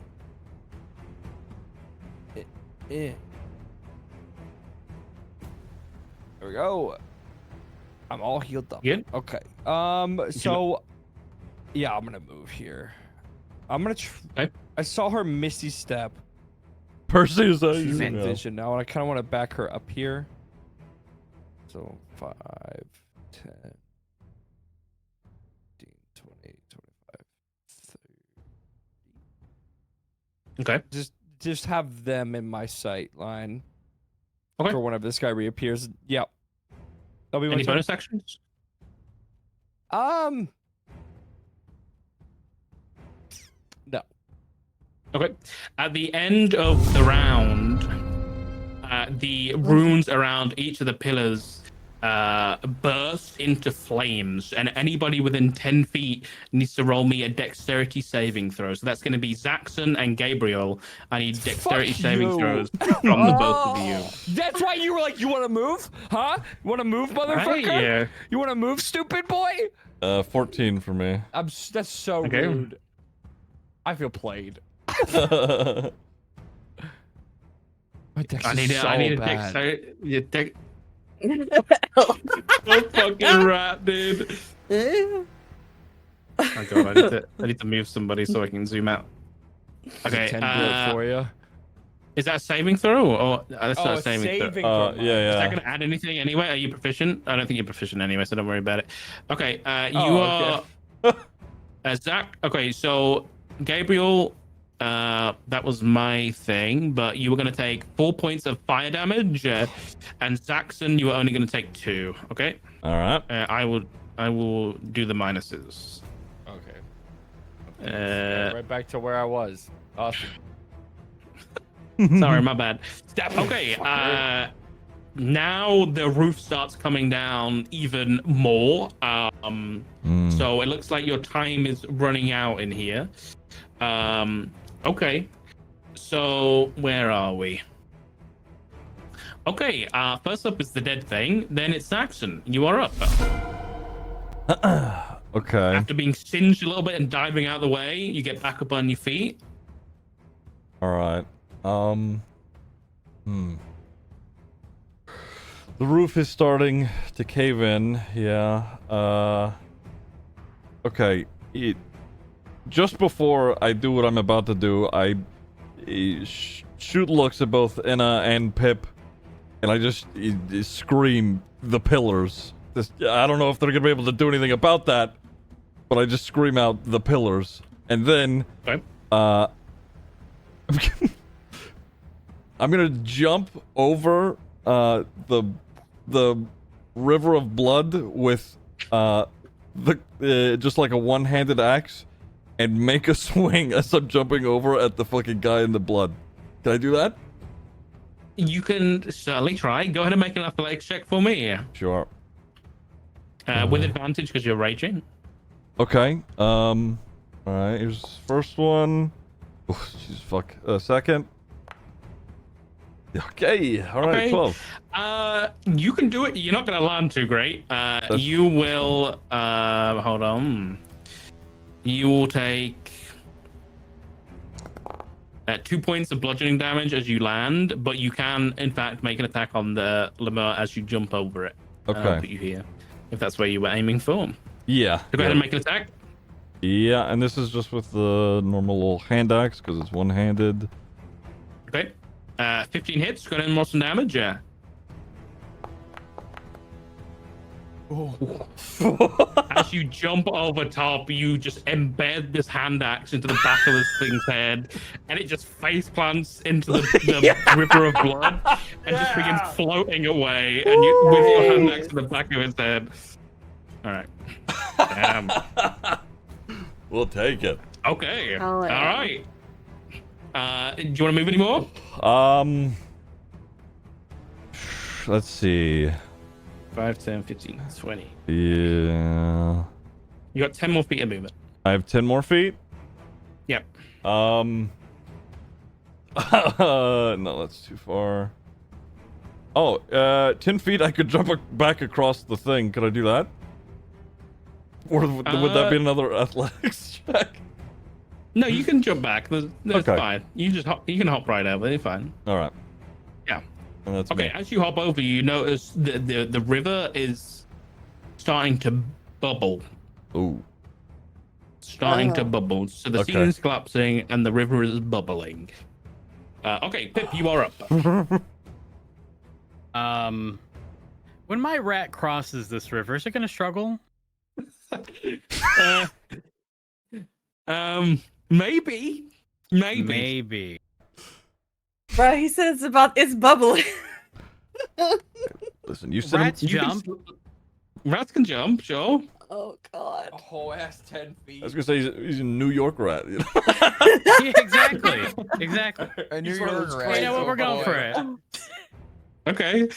Speaker 10: There we go. I'm all healed up.
Speaker 9: Good.
Speaker 10: Okay. So, yeah, I'm gonna move here. I'm gonna.
Speaker 9: Okay.
Speaker 10: I saw her Misty Step.
Speaker 3: Percy is
Speaker 10: She's in vision now, and I kind of want to back her up here. So 5, 10, 15, 20, 25, 30.
Speaker 9: Okay.
Speaker 10: Just have them in my sight line.
Speaker 9: Okay.
Speaker 10: For whenever this guy reappears. Yep. That'll be my
Speaker 9: Any
Speaker 10: turn.
Speaker 9: bonus actions?
Speaker 10: No.
Speaker 9: Okay. At the end of the round, the runes around each of the pillars burst into flames, and anybody within 10 feet needs to roll me a dexterity saving throw. So that's going to be Zaxxon and Gabriel. I need dexterity saving
Speaker 10: you.
Speaker 9: throws from the both of you.
Speaker 10: That's why you were like, you want to move? Huh? You want to move, motherfucker?
Speaker 9: Hey,
Speaker 10: You want to move, stupid boy?
Speaker 3: 14 for me.
Speaker 10: That's so
Speaker 2: Okay.
Speaker 10: rude. I feel played.
Speaker 8: My dex
Speaker 2: I
Speaker 8: is
Speaker 2: need
Speaker 8: so
Speaker 2: a
Speaker 8: bad.
Speaker 2: so fucking rat, dude. Oh god, I need to move somebody so I can zoom out. Okay,
Speaker 8: 10 do it for you.
Speaker 2: is that a saving throw or that's not a saving throw?
Speaker 3: Yeah,
Speaker 2: Is that
Speaker 3: yeah.
Speaker 2: gonna add anything anyway? Are you proficient? I don't think you're proficient anyway, so don't worry about it. Okay, you
Speaker 10: Oh,
Speaker 2: are Zach. Okay, so Gabriel, that was my thing, but you were gonna take 4 points of fire damage, and Zaxxon, you were only gonna take 2. Okay,
Speaker 3: All right.
Speaker 2: I will do the minuses.
Speaker 8: Okay.
Speaker 2: Uh,
Speaker 8: Right back to where I was. Awesome.
Speaker 2: Sorry, my bad. Okay, now the roof starts coming down even more. So it looks like your time is running out in here. Okay. So where are we? Okay, first up is the dead thing. Then it's Saxon. You are up.
Speaker 3: Okay.
Speaker 2: After being singed a little bit and diving out of the way, you get back up on your feet.
Speaker 3: All right. The roof is starting to cave in. Yeah. Okay. Just before I do what I'm about to do, I shoot looks at both Inna and Pip, and I just scream the pillars. I don't know if they're gonna be able to do anything about that, but I just scream out the pillars, and then
Speaker 2: Okay.
Speaker 3: I'm gonna jump over the river of blood with just like a one-handed axe, and make a swing as I'm jumping over at the fucking guy in the blood. Can I do that?
Speaker 2: You can certainly try. Go ahead and make an athletics check for me.
Speaker 3: Sure.
Speaker 2: With advantage because you're raging.
Speaker 3: Okay. All right. Here's the first one. Oh, jeez, fuck. Second. Okay. All right.
Speaker 2: Okay.
Speaker 3: 12.
Speaker 2: You can do it. You're not going to land too great. You will. Hold on. You will take 2 points of bludgeoning damage as you land, but you can, in fact, make an attack on the lemur as you jump over it.
Speaker 3: Okay.
Speaker 2: I'll put you here, if that's where you were aiming for.
Speaker 3: Yeah.
Speaker 2: So go ahead and make an attack.
Speaker 3: Yeah, and this is just with the normal little hand axe because it's one-handed.
Speaker 2: Okay. 15 hits. Go ahead and roll some damage. Yeah. As you jump over top, you just embed this hand axe into the back of this thing's head, and it just face plants into the river of blood and just begins floating away. And you, with your hand axe in the back of his head. All right. Damn.
Speaker 3: We'll take it.
Speaker 2: Okay.
Speaker 4: Oh,
Speaker 2: All
Speaker 4: yeah.
Speaker 2: right. Do you want to move anymore?
Speaker 3: Let's see.
Speaker 2: 5, 10, 15, 20.
Speaker 3: Yeah.
Speaker 2: You got 10 more feet of movement.
Speaker 3: I have 10 more feet?
Speaker 2: Yep.
Speaker 3: No, that's too far. Oh, 10 feet I could jump back across the thing. Could I do that? Or would that be another athletics check?
Speaker 2: No, you can jump back. That's
Speaker 3: Okay.
Speaker 2: fine. You can hop right over. It's fine.
Speaker 3: All right.
Speaker 2: Yeah.
Speaker 3: And that's
Speaker 2: Okay.
Speaker 3: me.
Speaker 2: As you hop over, you notice the river is starting to bubble.
Speaker 3: Ooh.
Speaker 2: Starting to bubble. So the
Speaker 3: Okay.
Speaker 2: scene is collapsing and the river is bubbling. Okay, Pip, you are up.
Speaker 1: When my rat crosses this river, is it gonna struggle?
Speaker 2: Maybe.
Speaker 1: Maybe.
Speaker 4: Bro, he said it's bubbling.
Speaker 3: Listen, you said
Speaker 1: Rats jump.
Speaker 2: Rats can jump, sure.
Speaker 4: Oh god.
Speaker 10: A whole ass 10 feet.
Speaker 3: I was gonna say he's a New York rat. You know?
Speaker 1: Yeah, exactly. Exactly.
Speaker 6: And
Speaker 10: He's
Speaker 6: you're
Speaker 10: one of those
Speaker 6: right.
Speaker 1: You know what? We're going for
Speaker 6: boy.
Speaker 1: it.
Speaker 2: Okay.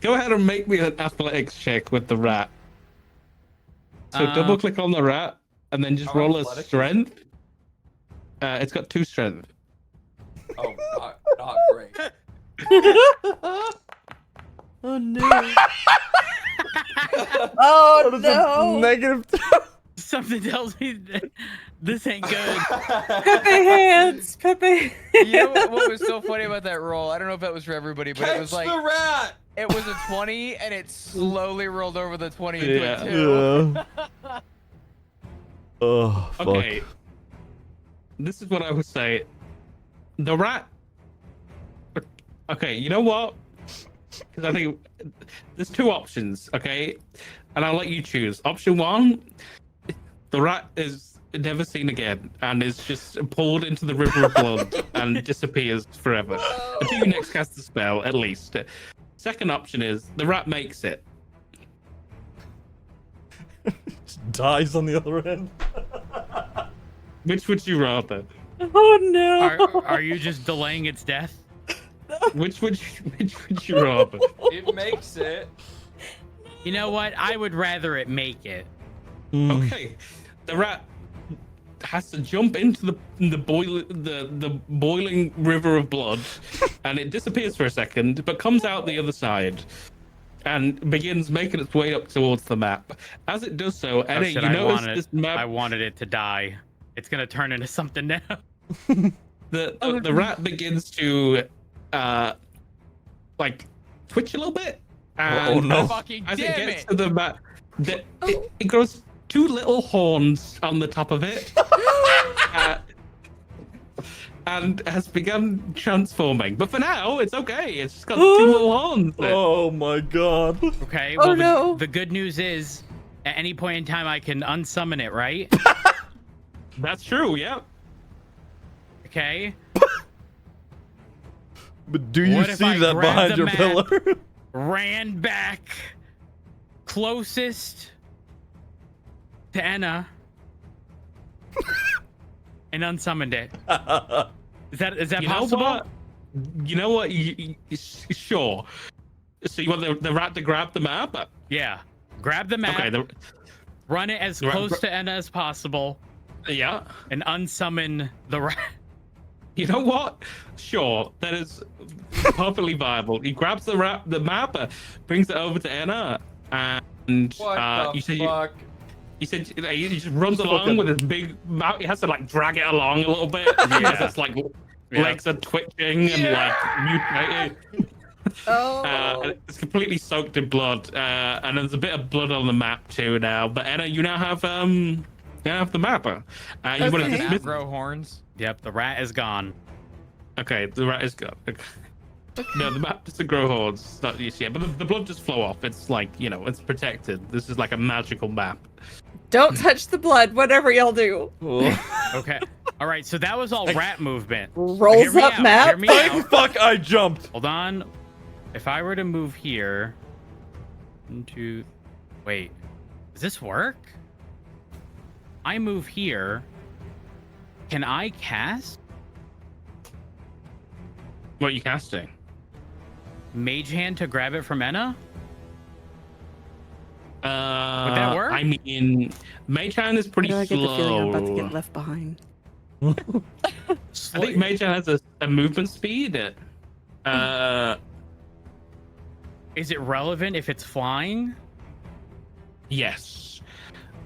Speaker 2: Go ahead and make me an athletics check with the rat. So double click on the rat and then just
Speaker 10: How
Speaker 2: roll a
Speaker 10: athletic is it?
Speaker 2: strength. It's got 2 strength.
Speaker 10: Oh, not great.
Speaker 4: Oh no. Oh
Speaker 3: What is it?
Speaker 4: no!
Speaker 3: -2?
Speaker 7: Something tells me that this ain't good.
Speaker 4: Pepe hands, Pepe.
Speaker 6: You know what was so funny about that roll? I don't know if that was for everybody, but it was like
Speaker 12: the rat.
Speaker 6: it was a 20 and it slowly rolled over the 20 into
Speaker 2: Yeah.
Speaker 6: a 2.
Speaker 3: Yeah. Oh, fuck.
Speaker 2: Okay. This is what I would say. The rat. Okay, you know what? Because I think there's two options, okay? And I'll let you choose. Option one, the rat is never seen again and is just pulled into the river of blood and disappears forever. Until you next cast the spell, at least. Second option is the rat makes it.
Speaker 3: Just dies on the other end.
Speaker 2: Which would you rather?
Speaker 4: Oh no!
Speaker 7: Are you just delaying its death?
Speaker 2: Which would you rather?
Speaker 12: It makes it.
Speaker 7: You know what? I would rather it make it.
Speaker 2: Okay, the rat has to jump into the boiling river of blood, and it disappears for a second, but comes out the other side and begins making its way up towards the map. As it does so, Eddie, you notice this map.
Speaker 7: I wanted it to die. It's gonna turn into something now.
Speaker 2: The rat begins to like twitch a little bit. And
Speaker 3: Oh, no.
Speaker 6: Fucking
Speaker 2: as it
Speaker 6: damn
Speaker 2: gets
Speaker 6: it!
Speaker 2: to the map, it grows two little horns on the top of it. And has begun transforming. But for now, it's okay. It's just got two little horns.
Speaker 3: Oh my god.
Speaker 7: Okay.
Speaker 4: Oh,
Speaker 7: Well,
Speaker 4: no.
Speaker 7: the good news is, at any point in time, I can unsummon it, right?
Speaker 2: That's true, yeah.
Speaker 7: Okay.
Speaker 3: But do you
Speaker 7: What if
Speaker 3: see
Speaker 7: I
Speaker 3: that
Speaker 7: grab
Speaker 3: behind
Speaker 7: the
Speaker 3: your
Speaker 7: map?
Speaker 3: pillar?
Speaker 7: Ran back closest to Enna and unsummoned it. Is that
Speaker 2: You know
Speaker 7: possible?
Speaker 2: what? You know what? Sure. So you want the rat to grab the map?
Speaker 7: Yeah. Grab the map.
Speaker 2: Okay.
Speaker 7: Run it as
Speaker 2: Gra-
Speaker 7: close
Speaker 2: gra-
Speaker 7: to Enna as possible
Speaker 2: Yeah.
Speaker 7: and unsummon the rat.
Speaker 2: You know what? Sure, that is perfectly viable. He grabs the map, brings it over to Anna, and
Speaker 12: What the fuck?
Speaker 2: he said he just runs along with his big mouth. He has to like drag it along a little bit.
Speaker 7: Yeah.
Speaker 2: It's like legs are twitching and like mutated.
Speaker 4: Oh.
Speaker 2: And it's completely soaked in blood, and there's a bit of blood on the map too now. But Anna, you now have the map. You want to
Speaker 4: Okay.
Speaker 2: dismiss?
Speaker 6: Grow horns.
Speaker 7: Yep, the rat is gone.
Speaker 2: Okay, the rat is gone. Okay. No, the map doesn't grow horns. It's not used yet, but the blood just flow off. It's like, it's protected. This is like a magical map.
Speaker 4: Don't touch the blood, whatever y'all do.
Speaker 7: Okay. All right, so that was all rat movement.
Speaker 4: Rolls
Speaker 7: Hear me
Speaker 4: up
Speaker 7: out,
Speaker 4: map.
Speaker 7: hear me
Speaker 3: Thank
Speaker 7: out.
Speaker 3: fuck I jumped.
Speaker 7: Hold on. If I were to move here, wait, does this work? I move here. Can I cast
Speaker 2: What are you casting?
Speaker 7: Mage Hand to grab it from Enna?
Speaker 2: Would
Speaker 7: that work?
Speaker 2: I mean, Mage Hand is
Speaker 4: Why
Speaker 2: pretty
Speaker 4: do I get the feeling I'm about to
Speaker 2: slow.
Speaker 4: get left behind?
Speaker 2: I think Mage Hand has a movement speed.
Speaker 7: Is it relevant if it's flying?
Speaker 2: Yes.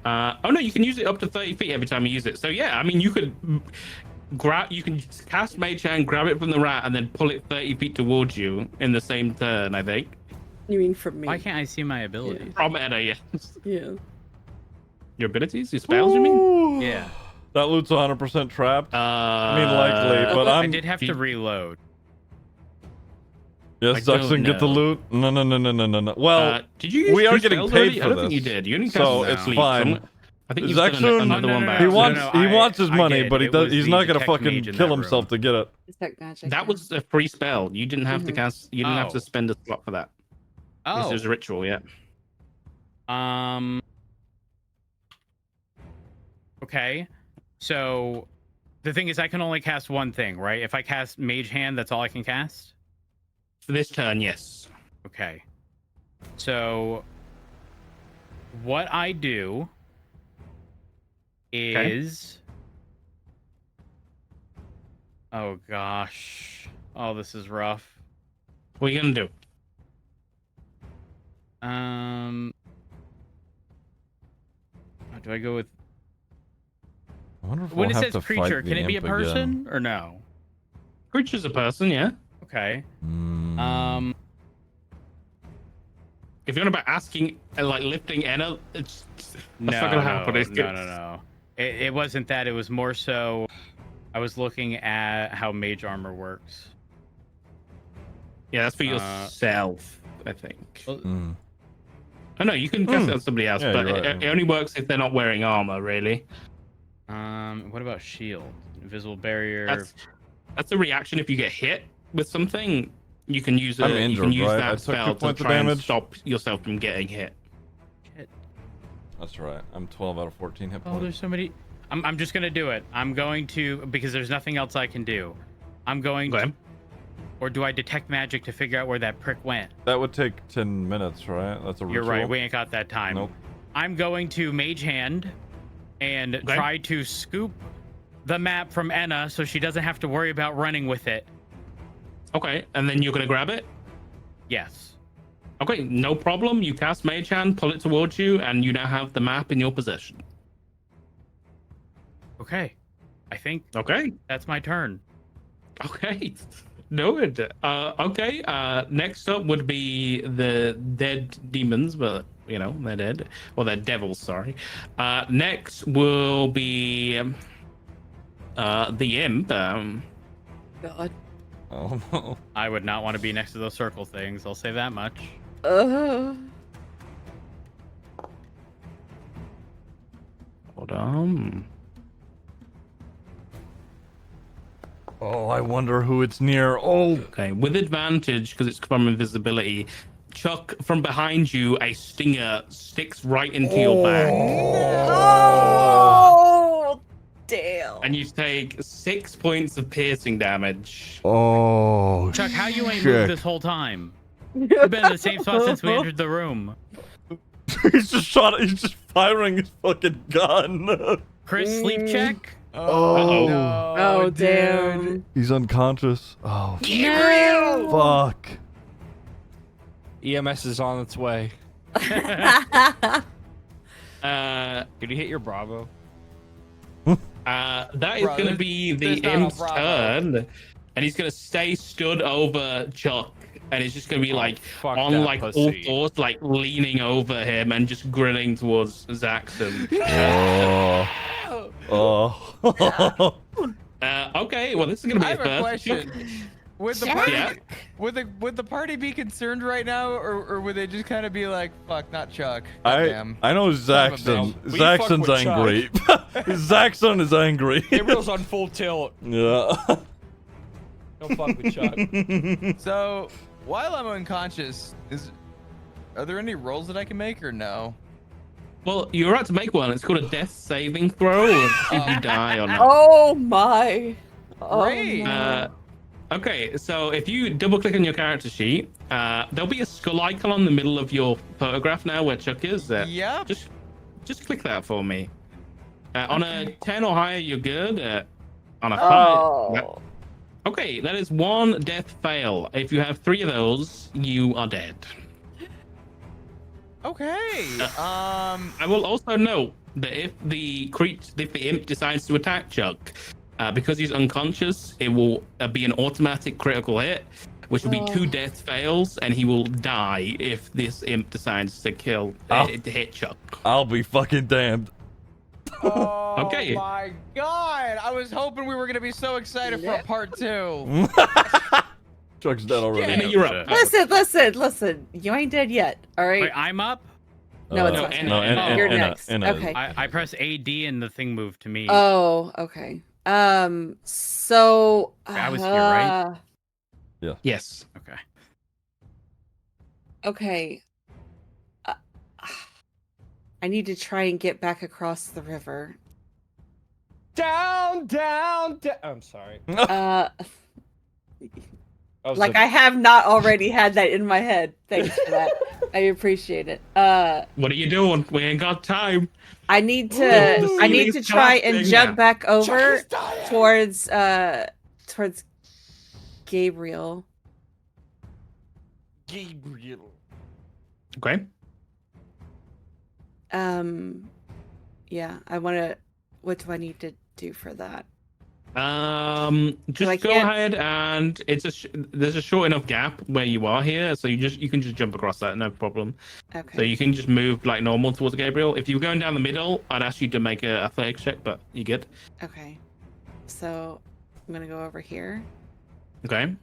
Speaker 2: Oh no, you can use it up to 30 feet every time you use it. So yeah, I mean, you could you can cast Mage Hand, grab it from the rat, and then pull it 30 feet towards you in the same turn. I think.
Speaker 4: You mean from me?
Speaker 7: Why can't I see my abilities?
Speaker 2: From Edda, yes.
Speaker 4: Yeah.
Speaker 2: Your abilities, your spells, you mean?
Speaker 7: Yeah.
Speaker 3: That loot's 100% trapped. I mean,
Speaker 2: Uh,
Speaker 3: likely, but
Speaker 7: I
Speaker 3: I'm.
Speaker 7: did have to reload.
Speaker 3: Yes,
Speaker 2: I don't
Speaker 3: Zuxon, get the
Speaker 2: know.
Speaker 3: loot. No. Well,
Speaker 2: did you use
Speaker 3: we are
Speaker 2: two
Speaker 3: getting
Speaker 2: spells
Speaker 3: paid
Speaker 2: already?
Speaker 3: for
Speaker 2: I don't think
Speaker 3: this,
Speaker 2: you did. You only
Speaker 3: so
Speaker 2: cast
Speaker 3: it's
Speaker 2: sleep.
Speaker 3: fine.
Speaker 2: I think you've done
Speaker 3: Zuxon,
Speaker 2: another one back.
Speaker 3: he wants
Speaker 7: I-
Speaker 3: he wants his
Speaker 7: I
Speaker 3: money,
Speaker 7: did.
Speaker 3: but
Speaker 7: It was
Speaker 3: he's
Speaker 7: the
Speaker 3: not gonna
Speaker 7: detect
Speaker 3: fucking
Speaker 7: mage in
Speaker 3: kill
Speaker 7: that
Speaker 3: himself
Speaker 7: room.
Speaker 3: to get it.
Speaker 4: Detect magic.
Speaker 2: That
Speaker 4: yeah.
Speaker 2: was a free spell. You didn't have to
Speaker 4: Mhm.
Speaker 2: cast. You didn't have to
Speaker 7: Oh.
Speaker 2: spend a slot for that. This
Speaker 7: Oh.
Speaker 2: is a ritual, yeah.
Speaker 7: Okay. So the thing is I can only cast one thing, right? If I cast Mage Hand, that's all I can cast?
Speaker 2: For this turn, yes.
Speaker 7: Okay. So what I do is oh gosh. Oh, this is rough.
Speaker 2: What are you gonna do?
Speaker 1: Do I go with
Speaker 3: I wonder if
Speaker 1: when
Speaker 3: we'll
Speaker 1: it
Speaker 3: have
Speaker 1: says
Speaker 3: to
Speaker 1: creature?
Speaker 3: fight
Speaker 1: Can
Speaker 3: the
Speaker 1: it be a
Speaker 3: imp
Speaker 1: person
Speaker 3: again.
Speaker 1: or no?
Speaker 9: Creature's a person, yeah.
Speaker 1: Okay.
Speaker 3: Mm.
Speaker 9: If you're on about asking, like lifting Anna, that's
Speaker 1: No,
Speaker 9: not gonna happen.
Speaker 1: no,
Speaker 9: It's
Speaker 1: no, no, no. It wasn't that. It was more so. I was looking at how mage armor works.
Speaker 9: Yeah, that's for yourself, I think.
Speaker 3: Mm.
Speaker 9: Oh no, you can cast it on somebody else,
Speaker 3: Yeah,
Speaker 9: but
Speaker 3: you're right.
Speaker 9: it only works if they're not wearing armor, really.
Speaker 1: What about shield? Invisible barrier.
Speaker 9: That's a reaction if you get hit with something. You can use
Speaker 3: I'm
Speaker 9: you
Speaker 3: injured,
Speaker 9: can use
Speaker 3: right?
Speaker 9: that
Speaker 3: I took 2
Speaker 9: spell to
Speaker 3: points of
Speaker 9: try and
Speaker 3: damage.
Speaker 9: stop yourself from getting hit.
Speaker 1: Shit.
Speaker 3: That's right. I'm 12 out of 14 hit
Speaker 1: Oh,
Speaker 3: points.
Speaker 1: there's so many. I'm just gonna do it. I'm going to because there's nothing else I can do. I'm going to. Or do I detect magic to figure out where that prick went?
Speaker 3: That would take 10 minutes, right? That's a ritual.
Speaker 1: You're right. We ain't got that time.
Speaker 3: Nope.
Speaker 1: I'm going to mage hand and try to scoop the map from Enna so she doesn't have to worry about running with it.
Speaker 9: Okay, and then you're gonna grab it?
Speaker 1: Yes.
Speaker 9: Okay, no problem. You cast Mage Hand, pull it towards you, and you now have the map in your possession.
Speaker 1: Okay. I think
Speaker 9: Okay.
Speaker 1: that's my turn.
Speaker 9: Okay. Noted. Okay. Next up would be the dead demons, but you know they're dead. Well, they're devils. Sorry. Next will be the imp.
Speaker 4: God.
Speaker 3: Oh no.
Speaker 1: I would not want to be next to those circle things. I'll say that much.
Speaker 9: Hold on.
Speaker 3: Oh, I wonder who it's near. Oh.
Speaker 9: Okay. With advantage because it's from invisibility. Chuck, from behind you, a stinger sticks right into your back.
Speaker 4: Oh, damn.
Speaker 9: And you take 6 points of piercing damage.
Speaker 3: Oh.
Speaker 1: Chuck, how you ain't
Speaker 3: shit.
Speaker 1: moved this whole time? You've been in the same spot since we entered the room.
Speaker 3: He's just firing his fucking gun.
Speaker 1: Chris, sleep check?
Speaker 3: Oh.
Speaker 6: No,
Speaker 4: Oh,
Speaker 6: dude.
Speaker 4: damn.
Speaker 3: He's unconscious. Oh.
Speaker 4: No.
Speaker 3: Fuck.
Speaker 10: EMS is on its way.
Speaker 9: Uh,
Speaker 10: Did you hit your Bravo?
Speaker 9: that is
Speaker 6: Bro,
Speaker 9: going to be the
Speaker 6: there's not a
Speaker 9: imp's
Speaker 6: Bravo.
Speaker 9: turn. And he's going to stay stood over Chuck. And it's just going to be like
Speaker 10: fuck
Speaker 9: on
Speaker 10: that
Speaker 9: like all
Speaker 10: pussy.
Speaker 9: fours, like leaning over him and just grinning towards Zaxxon.
Speaker 3: Oh.
Speaker 9: Okay, well, this is going to
Speaker 6: I
Speaker 9: be
Speaker 6: have
Speaker 9: a
Speaker 6: a
Speaker 9: first.
Speaker 6: question. Would the party, would the party be concerned right now, or would they just kind of be like, "Fuck, not Chuck"? Goddamn.
Speaker 3: I know
Speaker 6: Son of a
Speaker 3: Zaxxon.
Speaker 6: bitch.
Speaker 10: We fuck
Speaker 3: Zaxxon's
Speaker 10: with Chuck.
Speaker 3: angry. Zaxxon is angry.
Speaker 10: Gabriel's on full tilt.
Speaker 3: Yeah.
Speaker 10: Don't fuck with Chuck.
Speaker 6: So while I'm unconscious, are there any rolls that I can make or no?
Speaker 9: Well, you're about to make one. It's called a death saving throw. If you die or not.
Speaker 4: Oh my. Oh,
Speaker 6: Great.
Speaker 4: no.
Speaker 9: Okay, so if you double click on your character sheet, there'll be a skull icon on the middle of your photograph now where Chuck is.
Speaker 6: Yep.
Speaker 9: Just click that for me. On a 10 or higher, you're good. On a 5.
Speaker 4: Oh.
Speaker 9: Okay, that is 1 death fail. If you have 3 of those, you are dead.
Speaker 6: Okay.
Speaker 9: I will also note that if the imp decides to attack Chuck, because he's unconscious, it will be an automatic critical hit, which will be 2 death fails, and he will die if this imp decides to to hit Chuck.
Speaker 3: I'll be fucking damned.
Speaker 6: Oh
Speaker 9: Okay.
Speaker 6: my god! I was hoping we were gonna be so excited for a part 2.
Speaker 3: Chuck's dead already.
Speaker 9: Anna, you're up.
Speaker 4: Listen. You ain't dead yet. All right.
Speaker 1: Wait, I'm up?
Speaker 4: No, it's
Speaker 9: no,
Speaker 4: not.
Speaker 9: Anna,
Speaker 3: Anna,
Speaker 4: You're
Speaker 3: Anna,
Speaker 4: next.
Speaker 3: Anna is.
Speaker 4: Okay.
Speaker 1: I press AD and the thing moved to me.
Speaker 4: Oh, okay. So
Speaker 1: I was here, right?
Speaker 9: Yes.
Speaker 1: Okay.
Speaker 4: Okay. I need to try and get back across the river.
Speaker 10: Down. I'm sorry.
Speaker 4: Like I have not already had that in my head. Thanks for that. I appreciate it.
Speaker 9: What are you doing? We ain't got time.
Speaker 4: I need
Speaker 9: The
Speaker 4: to
Speaker 9: ceiling's
Speaker 4: try and
Speaker 9: collapsing.
Speaker 4: jump back over towards Gabriel.
Speaker 10: Gabriel.
Speaker 9: Okay.
Speaker 4: Yeah, I want to. What do I need to do for that?
Speaker 9: Just go ahead and there's a short enough gap where you are here, so you can just jump across that, no problem.
Speaker 4: Okay.
Speaker 9: So you can just move like normal towards Gabriel. If you were going down the middle, I'd ask you to make a athletics check, but you good.
Speaker 4: Okay. So I'm gonna go over here.
Speaker 9: Okay.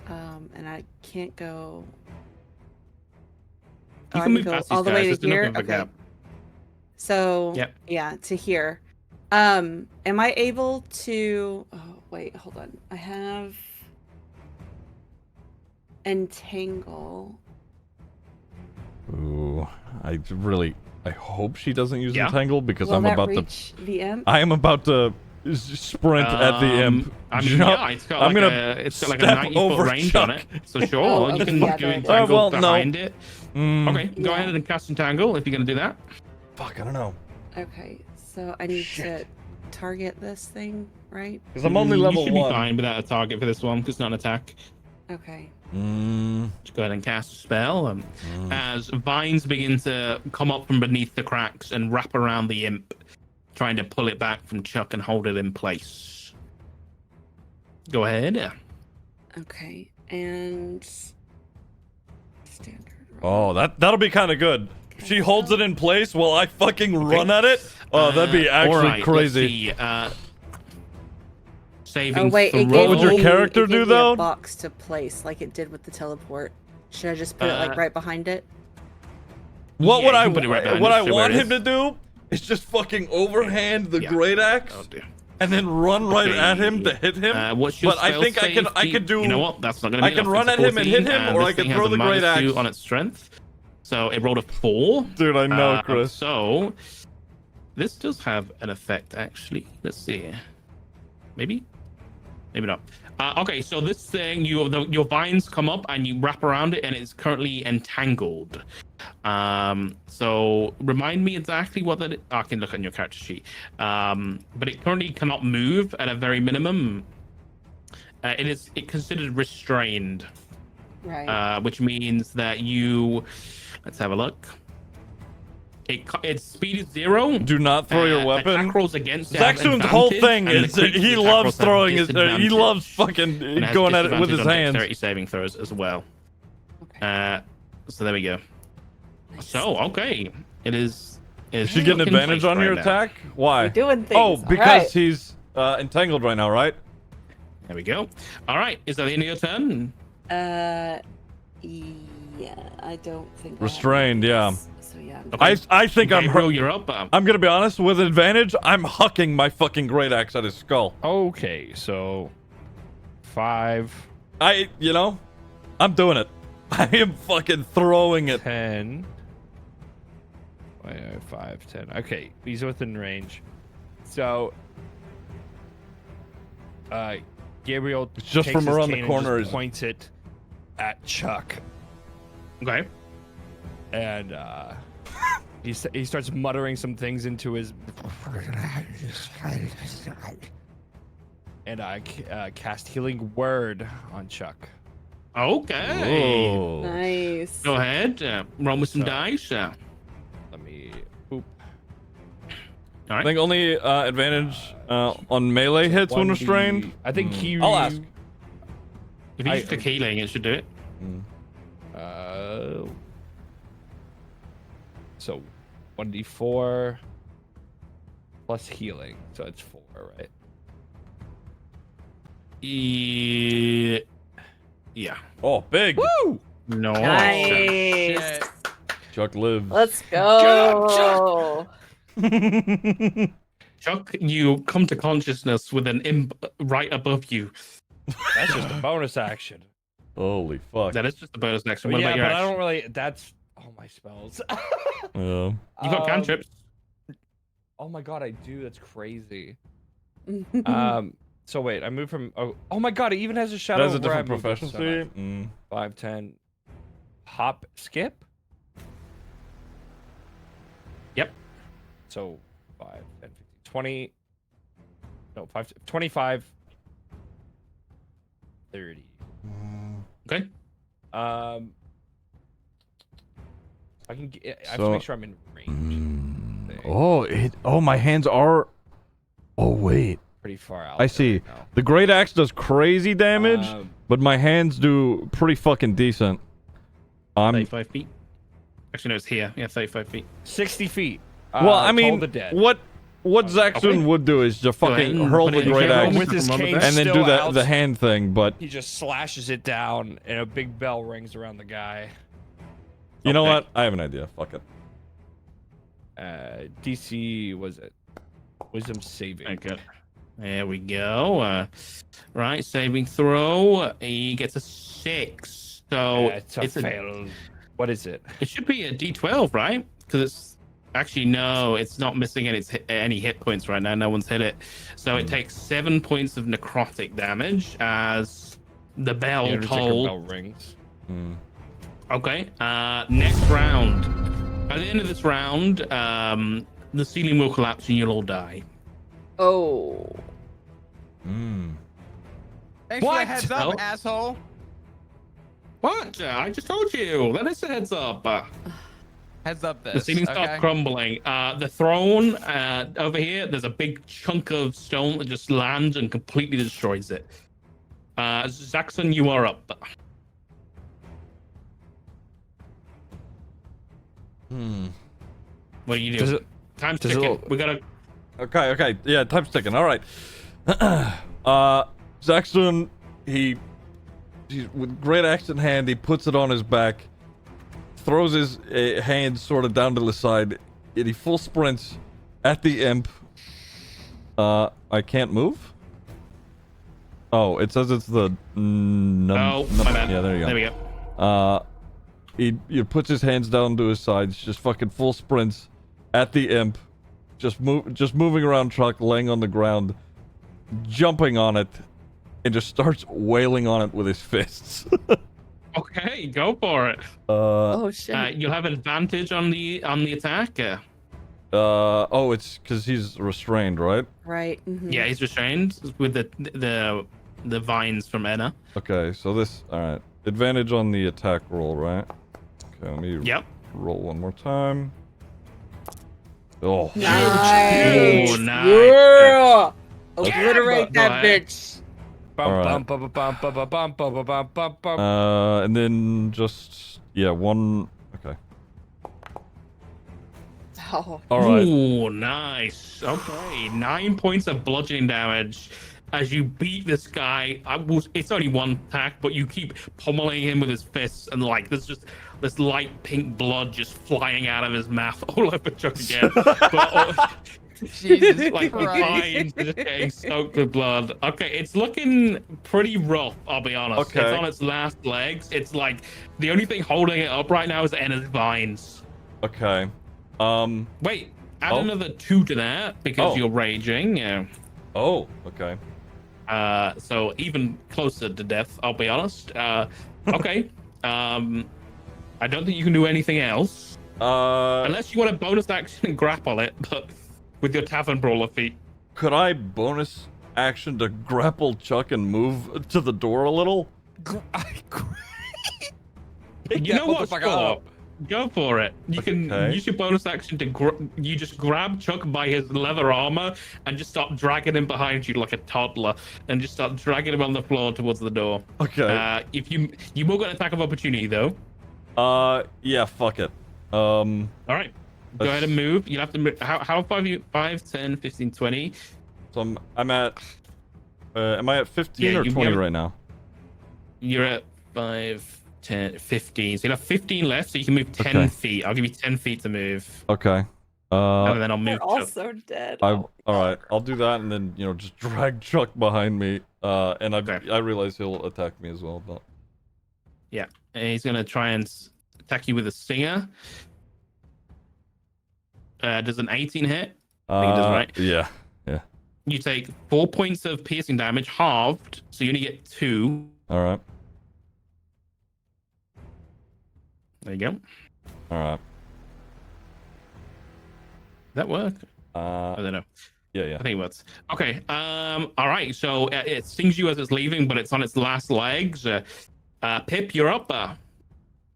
Speaker 4: And I can't go.
Speaker 9: You
Speaker 4: I
Speaker 9: can move
Speaker 4: go
Speaker 9: past
Speaker 4: all
Speaker 9: these
Speaker 4: the way
Speaker 9: guys.
Speaker 4: to
Speaker 9: There's enough
Speaker 4: here.
Speaker 9: of a
Speaker 4: Okay.
Speaker 9: gap.
Speaker 4: So
Speaker 9: Yep.
Speaker 4: yeah, to here. Am I able to? Oh wait, hold on. I have entangle.
Speaker 3: Ooh, I hope she doesn't use
Speaker 9: Yeah.
Speaker 3: entangle because
Speaker 4: Will
Speaker 3: I'm
Speaker 4: that
Speaker 3: about
Speaker 4: reach the imp?
Speaker 3: I am about to sprint at the imp.
Speaker 9: I mean,
Speaker 3: Jump.
Speaker 9: yeah, it's got
Speaker 3: I'm
Speaker 9: like
Speaker 3: gonna
Speaker 9: it's got like a
Speaker 3: step
Speaker 9: 90-foot
Speaker 3: over
Speaker 9: range
Speaker 3: Chuck.
Speaker 9: on it. So sure,
Speaker 4: Oh,
Speaker 9: you
Speaker 4: okay,
Speaker 9: can
Speaker 4: yeah,
Speaker 9: do
Speaker 4: there it is.
Speaker 9: entangle
Speaker 3: well, no.
Speaker 9: behind it. Okay, go
Speaker 4: Yeah.
Speaker 9: ahead and cast entangle if you're gonna do that.
Speaker 3: Fuck, I don't know.
Speaker 4: Okay, so I need to target this thing, right?
Speaker 3: Because I'm only level
Speaker 9: You should be
Speaker 3: 1.
Speaker 9: fine without a target for this one because it's not an attack.
Speaker 4: Okay.
Speaker 9: Just go ahead and cast a spell. As vines begin to come up from beneath the cracks and wrap around the imp, trying to pull it back from Chuck and hold it in place. Go ahead.
Speaker 4: Okay, and standard.
Speaker 3: Oh, that'll be kind of good. If she holds it in place while I fucking run at it. Oh, that'd be actually
Speaker 9: alright,
Speaker 3: crazy.
Speaker 9: Let's see. Saving
Speaker 4: Oh wait, it
Speaker 9: throw.
Speaker 3: What would your
Speaker 4: gave me-
Speaker 3: character
Speaker 4: it
Speaker 3: do,
Speaker 4: gave me
Speaker 3: though?
Speaker 4: A box to place like it did with the teleport. Should I just put it like right behind it?
Speaker 3: What
Speaker 9: Yeah,
Speaker 3: would
Speaker 9: you
Speaker 3: I
Speaker 9: can put it right behind
Speaker 3: what
Speaker 9: it,
Speaker 3: I
Speaker 9: show where
Speaker 3: want
Speaker 9: it
Speaker 3: him to
Speaker 9: is.
Speaker 3: do is just fucking overhand the
Speaker 9: Yeah.
Speaker 3: great axe
Speaker 9: Oh, dear.
Speaker 3: and then run right
Speaker 9: Okay.
Speaker 3: at him to hit him.
Speaker 9: What's your
Speaker 3: But I
Speaker 9: spell
Speaker 3: think I
Speaker 9: save?
Speaker 3: could do.
Speaker 9: You know what? That's not going to
Speaker 3: I
Speaker 9: be
Speaker 3: can
Speaker 9: enough.
Speaker 3: run
Speaker 9: It's
Speaker 3: at
Speaker 9: a
Speaker 3: him and hit
Speaker 9: 14,
Speaker 3: him, or
Speaker 9: this
Speaker 3: I can
Speaker 9: thing
Speaker 3: throw
Speaker 9: has a
Speaker 3: the great
Speaker 9: -2
Speaker 3: axe.
Speaker 9: on its strength. So it rolled a 4.
Speaker 3: Dude, I know, Chris.
Speaker 9: So this does have an effect, actually. Let's see. Maybe not. Okay, so this thing, your vines come up and you wrap around it, and it's currently entangled. So remind me exactly what that. I can look on your character sheet. But it currently cannot move at a very minimum. It's considered restrained,
Speaker 4: Right.
Speaker 9: which means that you. Let's have a look. Its speed is 0.
Speaker 3: Do not throw your weapon.
Speaker 9: Attack rolls against it have
Speaker 3: Zaxxun's whole
Speaker 9: advantage,
Speaker 3: thing
Speaker 9: and the
Speaker 3: is
Speaker 9: creature's
Speaker 3: he
Speaker 9: attack
Speaker 3: loves
Speaker 9: rolls have
Speaker 3: throwing his. He
Speaker 9: disadvantage,
Speaker 3: loves
Speaker 9: and
Speaker 3: fucking
Speaker 9: it has
Speaker 3: going at it with
Speaker 9: disadvantage
Speaker 3: his
Speaker 9: on
Speaker 3: hands.
Speaker 9: dexterity saving throws as well.
Speaker 4: Okay.
Speaker 9: So there we go.
Speaker 4: Nice.
Speaker 9: So okay, it is.
Speaker 3: You should get an advantage on your attack. Why?
Speaker 4: We're doing things.
Speaker 3: Oh,
Speaker 4: All
Speaker 3: because
Speaker 4: right.
Speaker 3: he's entangled right now, right?
Speaker 9: There we go. All right, is that the end of your turn?
Speaker 4: Yeah, I don't think. I have
Speaker 3: Restrained,
Speaker 4: any of
Speaker 3: yeah.
Speaker 4: this, So yeah.
Speaker 9: Okay.
Speaker 3: I think I'm.
Speaker 9: Gabriel, you're up.
Speaker 3: I'm gonna be honest. With advantage, I'm hucking my fucking great axe at his skull.
Speaker 8: Okay, so 5,
Speaker 3: I'm doing it. I am fucking throwing it.
Speaker 8: 10. 5, 10. Okay, he's within range. So, Gabriel
Speaker 3: It's just
Speaker 8: takes
Speaker 3: from
Speaker 8: his
Speaker 3: around the
Speaker 8: cane and
Speaker 3: corner,
Speaker 8: just
Speaker 3: is it?
Speaker 8: points it at Chuck,
Speaker 9: Okay.
Speaker 8: and he starts muttering some things into his. And I cast Healing Word on Chuck.
Speaker 9: Okay.
Speaker 3: Whoa.
Speaker 4: Nice.
Speaker 9: Go ahead. Roll with some
Speaker 8: So-
Speaker 9: dice.
Speaker 8: Let me. Boop.
Speaker 9: All
Speaker 3: I
Speaker 9: right.
Speaker 3: think only advantage on melee hits when
Speaker 8: 1d
Speaker 3: restrained.
Speaker 8: I think he.
Speaker 3: I'll ask.
Speaker 9: If you just took healing, it should do it.
Speaker 8: So 1d4 plus healing, so it's 4, right?
Speaker 9: Yeah.
Speaker 3: Oh, big.
Speaker 8: Woo!
Speaker 9: No.
Speaker 4: Nice.
Speaker 3: Chuck lives.
Speaker 4: Let's go.
Speaker 9: Chuck, you come to consciousness with an imp right above you.
Speaker 8: That's just a bonus action.
Speaker 3: Holy fuck.
Speaker 9: That is just a bonus action.
Speaker 8: But
Speaker 9: What
Speaker 8: yeah,
Speaker 9: about your
Speaker 8: but I
Speaker 9: action?
Speaker 8: don't really. That's all my spells.
Speaker 3: Yeah.
Speaker 9: You got cantrips.
Speaker 8: Oh my god, I do. That's crazy. So wait, I moved from. Oh my god, it even has a shadow.
Speaker 3: That's a
Speaker 8: where I
Speaker 3: different
Speaker 8: moved it, so
Speaker 3: proficiency.
Speaker 8: nice. 5, 10. Hop, skip.
Speaker 9: Yep.
Speaker 8: So 5, 10, 15, 20. No, 5, 25. 30.
Speaker 9: Okay.
Speaker 8: I can. I have to
Speaker 3: So-
Speaker 8: make sure I'm in range. think.
Speaker 3: Oh, my hands are. Oh wait,
Speaker 8: Pretty far out.
Speaker 3: I
Speaker 8: there
Speaker 3: see.
Speaker 8: right now.
Speaker 3: The great axe does crazy damage, but my hands do pretty fucking decent.
Speaker 9: 35 feet. Actually, no, it's here. Yeah, 35 feet.
Speaker 8: 60 feet.
Speaker 3: Well, I
Speaker 8: Toll
Speaker 3: mean,
Speaker 8: the dead.
Speaker 3: what Zaxxon
Speaker 9: Okay.
Speaker 3: would do is just
Speaker 9: Go ahead
Speaker 3: fucking
Speaker 9: and
Speaker 3: hurl
Speaker 9: put
Speaker 3: the
Speaker 9: it in
Speaker 3: great
Speaker 9: camera
Speaker 3: axe
Speaker 8: with his cane
Speaker 3: and then do
Speaker 8: still
Speaker 3: the
Speaker 8: out.
Speaker 3: hand thing, but
Speaker 8: He just slashes it down, and a big bell rings around the guy.
Speaker 3: you know
Speaker 9: Okay.
Speaker 3: what? I have an idea. Fuck it.
Speaker 8: DC was it? Wisdom saving.
Speaker 9: Okay. There we go. Right, saving throw. He gets a 6. So
Speaker 8: It's a fail. What is it?
Speaker 9: It should be a D12, right? Because it's actually no, it's not missing any hit points right now. No one's hit it, so it takes 7 points of necrotic damage as the bell
Speaker 8: The Undertaker
Speaker 9: tolled.
Speaker 8: bell rings.
Speaker 9: Okay. Next round. At the end of this round, the ceiling will collapse and you'll all die.
Speaker 4: Oh.
Speaker 6: Thanks for
Speaker 9: What?
Speaker 6: the heads up,
Speaker 9: Oh.
Speaker 6: asshole.
Speaker 9: What? I just told you. That is a heads up.
Speaker 6: Heads up this.
Speaker 9: The ceiling starts
Speaker 6: okay?
Speaker 9: crumbling. The throne over here, there's a big chunk of stone that just lands and completely destroys it. Zaxxon, you are up. What do you
Speaker 8: Does
Speaker 9: do?
Speaker 8: it-
Speaker 9: Time's
Speaker 8: does it
Speaker 9: ticking.
Speaker 8: look-
Speaker 9: We gotta.
Speaker 3: Okay. Yeah, time's ticking. All right. Zaxxon, he's with great axe in hand, he puts it on his back, throws his hands sort of down to the side, and he full sprints at the imp. I can't move? Oh, it says it's the...
Speaker 9: Oh, my bad.
Speaker 3: Yeah, there you go.
Speaker 9: There we go.
Speaker 3: He puts his hands down to his sides, just fucking full sprints at the imp, just moving around Chuck, laying on the ground, jumping on it, and just starts wailing on it with his fists.
Speaker 9: Okay, go for it.
Speaker 4: Oh shit.
Speaker 9: You'll have advantage on the attack.
Speaker 3: Oh, it's because he's restrained, right?
Speaker 4: Right. Mhm.
Speaker 9: Yeah, he's restrained with the vines from Enna.
Speaker 3: Okay, so this, all right, advantage on the attack roll, right? Okay, let me
Speaker 9: Yep.
Speaker 3: roll one more time. Oh,
Speaker 4: Nice.
Speaker 9: Oh, nice.
Speaker 4: Yeah. Obliterate
Speaker 9: Go
Speaker 4: that
Speaker 9: ahead.
Speaker 4: bitch.
Speaker 8: Bum,
Speaker 3: All
Speaker 8: bum,
Speaker 3: right.
Speaker 8: bum, bum, bum, bum, bum, bum, bum, bum, bum.
Speaker 3: and then just one. Okay,
Speaker 4: Oh.
Speaker 3: all right.
Speaker 9: Ooh, nice. Okay, 9 points of bludgeoning damage as you beat this guy. It's only one attack, but you keep pummeling him with his fists, and like there's just this light pink blood just flying out of his mouth all over Chuck again. But,
Speaker 6: Jesus
Speaker 9: like the
Speaker 6: Christ.
Speaker 9: vines are just getting soaked with blood. Okay, it's looking pretty rough, I'll be honest.
Speaker 3: Okay.
Speaker 9: It's on its last legs. It's like the only thing holding it up right now is Enna's vines.
Speaker 3: Okay.
Speaker 9: Wait, add
Speaker 3: Oh.
Speaker 9: another 2 to that because
Speaker 3: Oh.
Speaker 9: you're raging.
Speaker 3: Oh, okay.
Speaker 9: So even closer to death, I'll be honest. Okay. I don't think you can do anything else unless you want a bonus action and grapple it, but with your tavern brawler feat.
Speaker 3: Could I bonus action to grapple Chuck and move to the door a little?
Speaker 9: You know what? Score? Go for it. You can
Speaker 3: Okay.
Speaker 9: use your bonus action to you just grab Chuck by his leather armor and just start dragging him behind you like a toddler, and just start dragging him on the floor towards the door.
Speaker 3: Okay.
Speaker 9: If you will get an attack of opportunity though.
Speaker 3: Yeah, fuck it.
Speaker 9: All right. Go
Speaker 3: Let's-
Speaker 9: ahead and move. You'll have to move. How far are you? 5, 10, 15, 20.
Speaker 3: So I'm at. Am I at 15
Speaker 9: Yeah,
Speaker 3: or
Speaker 9: you
Speaker 3: 20
Speaker 9: have-
Speaker 3: right now?
Speaker 9: You're at 5, 10, 15. So you'll have 15 left, so you can move 10
Speaker 3: Okay.
Speaker 9: feet. I'll give you 10 feet to move.
Speaker 3: Okay.
Speaker 9: And then I'll move.
Speaker 4: They're all
Speaker 9: Chuck.
Speaker 4: so dead.
Speaker 3: All right. I'll do that, and then just drag Chuck behind me. And I realize he'll attack me as well. But
Speaker 9: Yeah. And he's going to try and attack you with a stinger. Does an 18 hit? I think it does, right?
Speaker 3: Yeah.
Speaker 9: You take 4 points of piercing damage, halved, so you only get 2.
Speaker 3: All right.
Speaker 9: There you go.
Speaker 3: All right.
Speaker 9: That work?
Speaker 3: I
Speaker 9: don't know.
Speaker 3: Yeah.
Speaker 9: I think it works. Okay. All right. So it stings you as it's leaving, but it's on its last legs. Pip, you're up.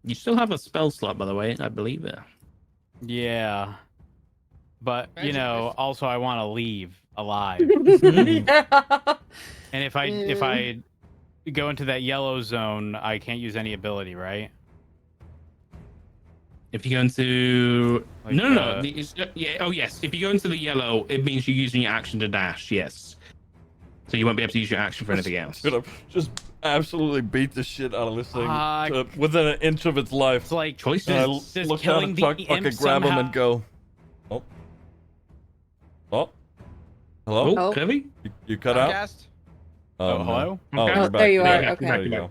Speaker 9: You still have a spell slot, by the way, I believe.
Speaker 1: Yeah. but you
Speaker 6: Magic
Speaker 1: know,
Speaker 6: missile.
Speaker 1: also I want to leave alive.
Speaker 4: Yeah.
Speaker 1: And if I go into that yellow zone, I can't use any ability, right?
Speaker 9: If you go into
Speaker 1: Like,
Speaker 9: no. Yeah. Oh yes. If you go into the yellow, it means you're using your action to dash. Yes. So you won't be able to use your action for anything else.
Speaker 3: Gonna just absolutely beat the shit out of this thing
Speaker 1: Uh,
Speaker 3: within an inch of its life.
Speaker 1: It's like
Speaker 9: Choices.
Speaker 3: And I
Speaker 1: does
Speaker 3: look down
Speaker 1: killing
Speaker 3: at
Speaker 1: the
Speaker 3: Chuck,
Speaker 1: imp
Speaker 3: fucking grab him
Speaker 1: somehow-
Speaker 3: and go. Oh. Oh. Hello?
Speaker 9: Oh,
Speaker 4: Oh.
Speaker 9: Kirby?
Speaker 3: You cut out?
Speaker 6: Podcast?
Speaker 1: Oh,
Speaker 3: no.
Speaker 1: hello?
Speaker 3: Oh,
Speaker 9: Okay.
Speaker 3: you're
Speaker 4: Oh,
Speaker 3: back.
Speaker 4: there you
Speaker 3: Yeah,
Speaker 4: are,
Speaker 3: yeah,
Speaker 4: okay.
Speaker 3: There you go.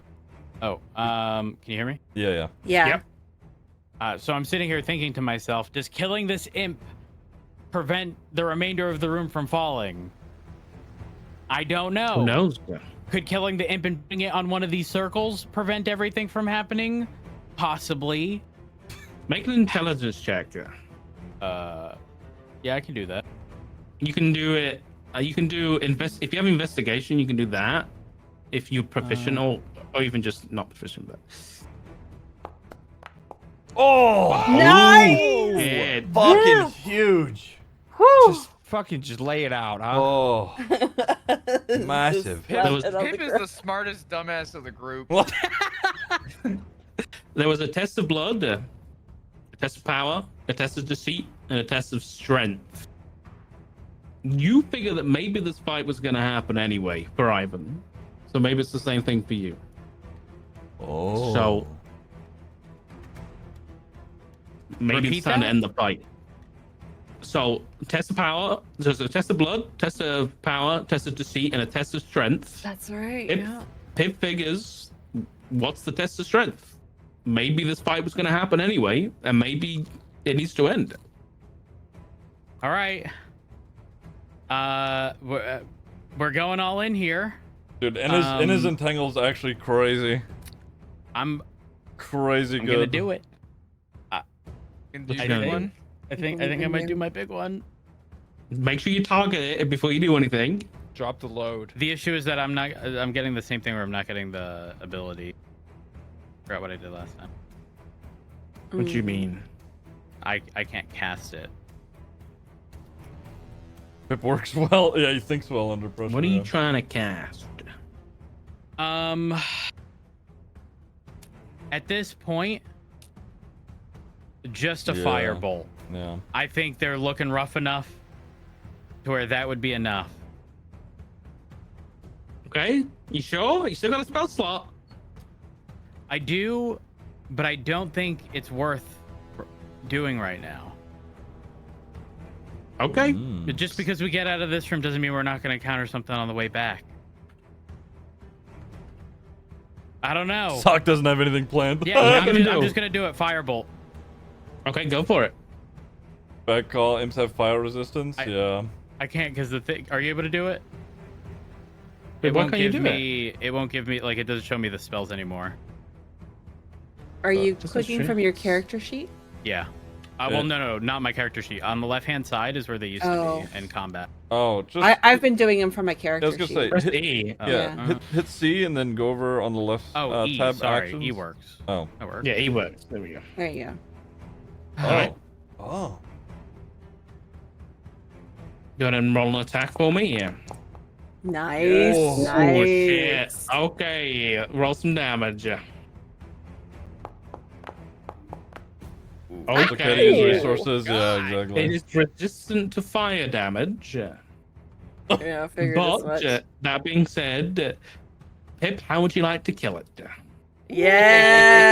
Speaker 1: Oh, can you hear me?
Speaker 3: Yeah, yeah.
Speaker 4: Yeah.
Speaker 9: Yep.
Speaker 1: So I'm sitting here thinking to myself, does killing this imp prevent the remainder of the room from falling? I don't know.
Speaker 9: Who knows?
Speaker 1: Could killing the imp and putting it on one of these circles prevent everything from happening? Possibly.
Speaker 9: Make an intelligence check.
Speaker 1: Yeah, I can do that.
Speaker 9: You can do it. You can do if you have investigation, you can do that. If you're proficient, or even just not proficient, but
Speaker 4: Nice!
Speaker 9: yeah,
Speaker 3: Fucking huge.
Speaker 4: Whew.
Speaker 10: Just lay it out, huh?
Speaker 3: Oh. Massive.
Speaker 4: Just
Speaker 9: was-
Speaker 4: let it on
Speaker 6: Pip
Speaker 4: the
Speaker 6: is
Speaker 4: ground.
Speaker 6: the smartest dumbass of the group.
Speaker 9: there was a test of blood, a test of power, a test of deceit, and a test of strength. You figure that maybe this fight was going to happen anyway for Ivan, so maybe it's the same thing for you.
Speaker 3: Oh.
Speaker 9: So maybe
Speaker 1: Repeat
Speaker 9: it's time to
Speaker 1: that?
Speaker 9: end the fight. So test of power, there's a test of blood, test of power, test of deceit, and a test of strength.
Speaker 4: That's right.
Speaker 9: Pip,
Speaker 4: Yeah.
Speaker 9: Pip figures, what's the test of strength? Maybe this fight was going to happen anyway, and maybe it needs to end.
Speaker 1: All right. We're going all in here.
Speaker 3: Dude, Inna's Entangle's actually crazy.
Speaker 1: I'm
Speaker 3: Crazy good.
Speaker 1: gonna do it.
Speaker 6: Can do
Speaker 9: I
Speaker 6: big
Speaker 9: think-
Speaker 6: one?
Speaker 1: I think I might do my big one.
Speaker 9: Make sure you target it before you do anything.
Speaker 10: Drop the load.
Speaker 1: The issue is that I'm getting the same thing where I'm not getting the ability. Forgot what I did last time.
Speaker 9: What do you
Speaker 4: Mm.
Speaker 9: mean?
Speaker 1: I can't cast it.
Speaker 3: Pip works well. Yeah, he thinks well under pressure.
Speaker 9: What are you
Speaker 3: yeah.
Speaker 9: trying to cast?
Speaker 1: At this point, just a
Speaker 3: Yeah.
Speaker 1: firebolt.
Speaker 3: Yeah.
Speaker 1: I think they're looking rough enough to where that would be enough.
Speaker 9: Okay, you sure? You still got a spell slot?
Speaker 1: I do, but I don't think it's worth doing right now.
Speaker 9: Okay.
Speaker 3: Mm.
Speaker 1: Just because we get out of this room doesn't mean we're not going to encounter something on the way back. I don't know.
Speaker 3: Sock doesn't have anything planned.
Speaker 1: Yeah,
Speaker 9: What
Speaker 1: I'm
Speaker 9: are you gonna
Speaker 1: just
Speaker 9: do?
Speaker 1: going to do it. Firebolt.
Speaker 9: Okay, go for it.
Speaker 3: Back call. Imps have fire resistance. Yeah.
Speaker 1: I can't because the thing. Are you able to do it?
Speaker 9: Wait,
Speaker 1: It
Speaker 9: why
Speaker 1: won't
Speaker 9: can't you
Speaker 1: give
Speaker 9: do
Speaker 1: me. It won't give me like it doesn't show me the spells anymore.
Speaker 4: Are you
Speaker 9: That's
Speaker 4: clicking
Speaker 9: strange.
Speaker 4: from your character sheet?
Speaker 1: Yeah. Well, no, not my character sheet. On the left-hand side is where they used to
Speaker 4: Oh.
Speaker 1: be in combat.
Speaker 3: Oh, just.
Speaker 4: I've been doing them from my
Speaker 3: I
Speaker 4: character
Speaker 3: was gonna
Speaker 4: sheet.
Speaker 3: say,
Speaker 9: Press
Speaker 3: hit,
Speaker 9: E.
Speaker 1: Oh,
Speaker 4: Yeah.
Speaker 3: hit C and then go over on the left
Speaker 1: Oh, E.
Speaker 3: tab
Speaker 1: Sorry,
Speaker 3: actions.
Speaker 1: E works.
Speaker 3: Oh.
Speaker 1: That works.
Speaker 9: Yeah, E works. There we go.
Speaker 4: There you go.
Speaker 3: Oh.
Speaker 9: Alright.
Speaker 3: Oh.
Speaker 9: Go ahead and roll an attack for me. Yeah.
Speaker 4: Nice.
Speaker 3: Oh,
Speaker 4: nice.
Speaker 9: Shit. Okay, roll some damage.
Speaker 3: Look at his
Speaker 9: Okay.
Speaker 3: resources. Yeah,
Speaker 9: It
Speaker 3: exactly.
Speaker 9: is resistant to fire damage.
Speaker 4: Yeah, I figured as
Speaker 9: But
Speaker 4: much.
Speaker 9: that being said, Pip, how would you like to kill it?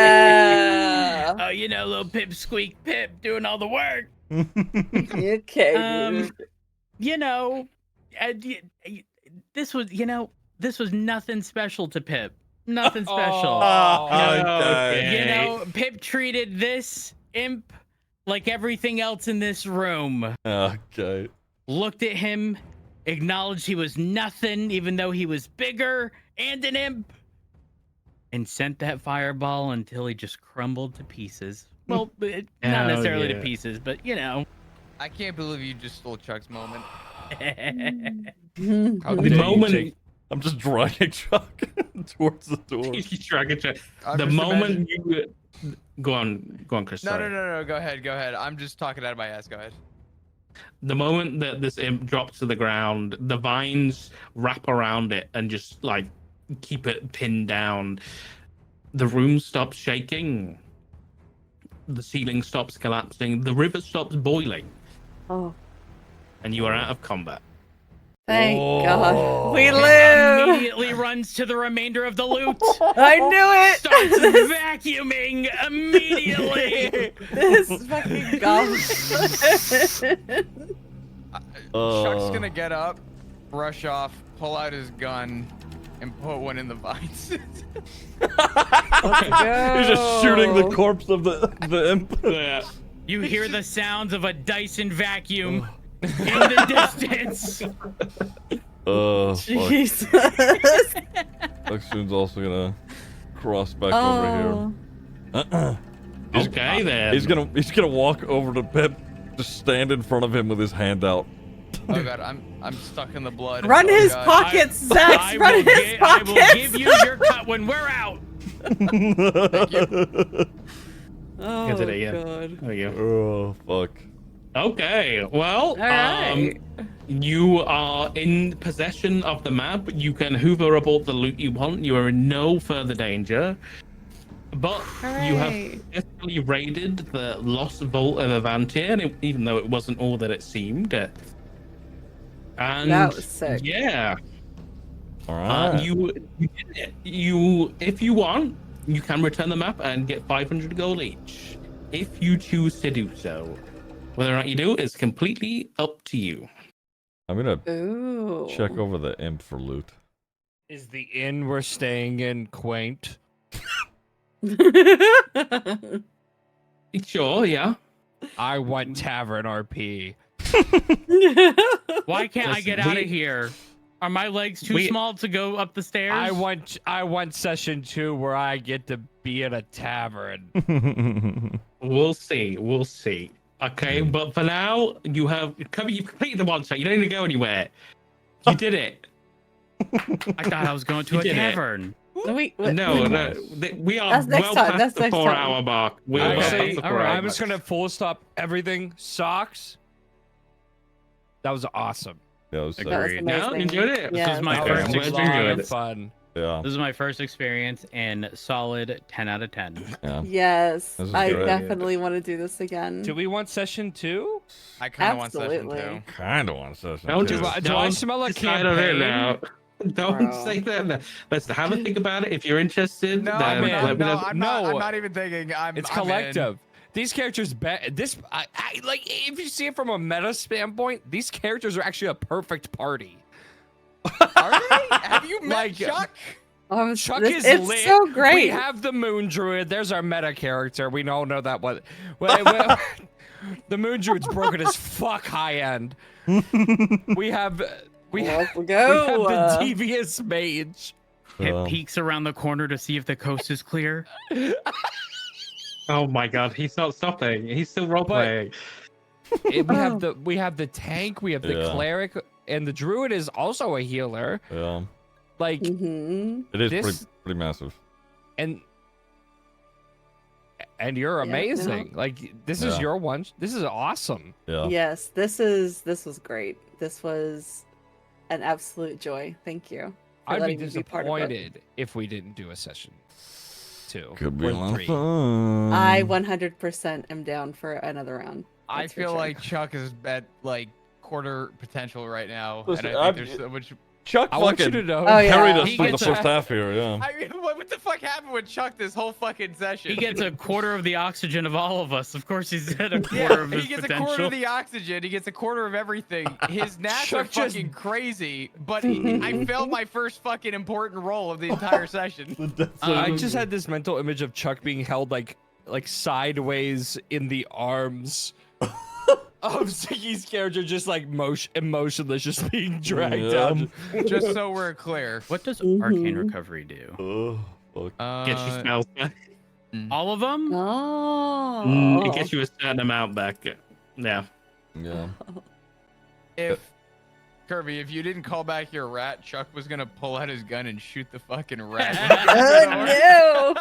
Speaker 4: Yeah.
Speaker 1: Oh, you know, little Pip Squeak Pip doing all the work.
Speaker 4: Okay.
Speaker 1: You know, this was nothing special to Pip. Nothing special.
Speaker 3: Okay.
Speaker 1: You know, Pip treated this imp like everything else in this room.
Speaker 3: Okay.
Speaker 1: Looked at him, acknowledged he was nothing, even though he was bigger and an imp, and sent that fireball until he just crumbled to pieces. Well, not
Speaker 9: Oh,
Speaker 1: necessarily
Speaker 9: yeah.
Speaker 1: to pieces, but you know.
Speaker 6: I can't believe you just stole Chuck's moment. How
Speaker 9: The
Speaker 6: dare you
Speaker 9: moment
Speaker 6: take-
Speaker 3: I'm just dragging Chuck towards the door.
Speaker 9: you drag it,
Speaker 6: I'm
Speaker 9: the
Speaker 6: just
Speaker 9: moment you go on, Chris.
Speaker 6: No,
Speaker 9: sorry.
Speaker 6: no, no, no. Go ahead, go ahead. I'm just talking out of my ass. Go ahead.
Speaker 9: The moment that this imp drops to the ground, the vines wrap around it and just like keep it pinned down. The room stops shaking. The ceiling stops collapsing. The river stops boiling.
Speaker 4: Oh,
Speaker 9: And you are out of combat.
Speaker 4: thank God. We
Speaker 7: It
Speaker 4: live!
Speaker 7: immediately runs to the remainder of the loot.
Speaker 4: I knew it!
Speaker 7: Starts vacuuming immediately.
Speaker 4: This fucking goblin.
Speaker 6: Chuck's gonna get up, rush off, pull out his gun, and put one in the vines.
Speaker 3: He's just shooting the corpse of the imp.
Speaker 9: Yeah.
Speaker 7: You hear the sounds of a Dyson vacuum in the distance.
Speaker 3: Fuck.
Speaker 4: Jesus.
Speaker 3: Luxun's also gonna cross back over here.
Speaker 9: Okay then.
Speaker 3: He's gonna walk over to Pip, just stand in front of him with his hand out.
Speaker 6: Oh god, I'm stuck in the blood.
Speaker 4: Run
Speaker 6: Oh,
Speaker 4: his
Speaker 6: God.
Speaker 4: pockets, Zach! Run his pockets!
Speaker 7: I will give you your cut when we're out.
Speaker 6: Thank you.
Speaker 4: Oh,
Speaker 9: Get it again.
Speaker 4: God.
Speaker 9: There you go.
Speaker 3: Oh fuck.
Speaker 9: Okay, well,
Speaker 4: right.
Speaker 9: you are in possession of the map. You can hoover up all the loot you want. You are in no further danger. But you have
Speaker 4: Hooray.
Speaker 9: successfully raided the lost vault of Avantia, even though it wasn't all that it seemed. And
Speaker 4: That was sick.
Speaker 9: yeah,
Speaker 3: All right.
Speaker 9: you did it. You, if you want, you can return the map and get 500 gold each, if you choose to do so. Whether or not you do is completely up to you.
Speaker 3: I'm gonna
Speaker 4: Ooh.
Speaker 3: check over the imp for loot.
Speaker 8: Is the inn we're staying in quaint?
Speaker 9: Sure, yeah.
Speaker 8: I want tavern RP.
Speaker 7: Why can't I get
Speaker 9: Listen,
Speaker 7: out of here? Are my legs too
Speaker 9: we-
Speaker 7: small to go up the stairs?
Speaker 8: I want session 2 where I get to be in a tavern.
Speaker 9: We'll see. We'll see. Okay, but for now, you've completed the one shot. You don't need to go anywhere. You did it.
Speaker 7: I thought I was going to
Speaker 9: You
Speaker 7: a
Speaker 9: did it.
Speaker 7: tavern.
Speaker 4: Wait,
Speaker 9: No, we are
Speaker 4: That's next
Speaker 9: well
Speaker 4: time,
Speaker 9: past
Speaker 4: that's
Speaker 9: the
Speaker 4: next
Speaker 9: 4-hour
Speaker 4: time.
Speaker 9: mark. We're well
Speaker 8: Actually,
Speaker 9: past the
Speaker 8: all right,
Speaker 9: 4-hour
Speaker 8: I'm just
Speaker 9: mark.
Speaker 8: gonna full stop everything. Socks. That was awesome.
Speaker 3: Yeah, it was sick.
Speaker 4: That was
Speaker 7: Agreed.
Speaker 9: No,
Speaker 4: amazing.
Speaker 9: enjoyed it.
Speaker 7: This is my
Speaker 4: that
Speaker 9: Okay,
Speaker 7: first
Speaker 9: I'm glad you
Speaker 8: Lot
Speaker 9: enjoyed
Speaker 8: of
Speaker 9: it.
Speaker 8: fun.
Speaker 3: Yeah.
Speaker 7: This is my first experience and solid 10 out of 10.
Speaker 3: Yeah.
Speaker 4: Yes,
Speaker 3: This is
Speaker 4: I
Speaker 3: great.
Speaker 4: definitely want to do this again.
Speaker 8: Do we want session 2?
Speaker 6: I kind of want session
Speaker 4: Absolutely.
Speaker 6: 2.
Speaker 3: Kind of want session.
Speaker 9: Don't
Speaker 3: two.
Speaker 9: just
Speaker 8: Do I
Speaker 9: don't
Speaker 8: smell a
Speaker 9: decide on it
Speaker 8: campaign?
Speaker 9: now. Don't
Speaker 4: Bro.
Speaker 9: say that. Now. Let's have a think about it. If you're interested,
Speaker 6: No,
Speaker 9: then
Speaker 8: in.
Speaker 9: let me know.
Speaker 6: I'm
Speaker 8: No.
Speaker 6: not even thinking.
Speaker 8: It's
Speaker 6: I'm in.
Speaker 8: collective. These characters, I like. If you see it from a meta standpoint, these characters are actually a perfect party.
Speaker 6: Are they? Have you met
Speaker 8: Like,
Speaker 6: Chuck?
Speaker 4: Oh,
Speaker 8: Chuck
Speaker 4: this-
Speaker 8: is
Speaker 4: it's
Speaker 8: lit.
Speaker 4: so great.
Speaker 8: We have the Moon Druid. There's our meta character. We all know that one. The Moon Druid's broken as fuck high end. We have
Speaker 4: Off we
Speaker 8: we
Speaker 4: go.
Speaker 8: have the devious mage.
Speaker 7: It peeks around the corner to see if the coast is clear.
Speaker 9: Oh my god, he's not stopping. He's still role playing.
Speaker 8: We have the tank. We have the
Speaker 3: Yeah.
Speaker 8: cleric, and the druid is also a healer.
Speaker 3: Yeah.
Speaker 8: Like
Speaker 4: Mhm.
Speaker 3: It is
Speaker 8: This-
Speaker 3: pretty massive.
Speaker 8: and you're
Speaker 4: Yeah,
Speaker 8: amazing. Like this is
Speaker 3: Yeah.
Speaker 8: your one. This is awesome.
Speaker 3: Yeah.
Speaker 4: Yes, this was great. This was an absolute joy. Thank you. for
Speaker 8: I'd be
Speaker 4: letting me part of it.
Speaker 8: disappointed if we didn't do a session 2.
Speaker 3: Could be
Speaker 8: or
Speaker 3: a lot of
Speaker 8: 3.
Speaker 3: fun.
Speaker 4: I 100% am down for another round.
Speaker 6: I
Speaker 4: That's for
Speaker 6: feel
Speaker 4: sure.
Speaker 6: like Chuck is at like quarter potential right now,
Speaker 3: Listen,
Speaker 6: and I think there's so much.
Speaker 3: Chuck
Speaker 8: I want you
Speaker 3: fucking
Speaker 8: to know.
Speaker 4: Oh, yeah.
Speaker 3: carried us
Speaker 7: He
Speaker 3: through the
Speaker 7: gets
Speaker 3: first half here. Yeah.
Speaker 6: I mean, what the fuck happened with Chuck this whole fucking session?
Speaker 7: He gets a quarter of the oxygen of all of us. Of course, he's at a quarter
Speaker 6: Yeah,
Speaker 7: of his
Speaker 6: he gets
Speaker 7: potential.
Speaker 6: a quarter of the oxygen. He gets a quarter of everything. His nats are
Speaker 8: Chuck just-
Speaker 6: fucking crazy, but I failed my first fucking important role of the entire session.
Speaker 8: I just had this mental image of Chuck being held like sideways in the arms of Ziggy's character, just like emotionless, just being dragged
Speaker 3: Yeah.
Speaker 8: down.
Speaker 6: Just so we're clear.
Speaker 7: What does
Speaker 4: Mhm.
Speaker 7: arcane recovery do?
Speaker 3: Oh, fuck.
Speaker 9: Get your spells back.
Speaker 7: All of them?
Speaker 4: Oh.
Speaker 9: It gets you a certain amount back. Yeah.
Speaker 3: Yeah.
Speaker 6: If Kirby, if you didn't call back your rat, Chuck was gonna pull out his gun and shoot the fucking rat.
Speaker 4: Oh,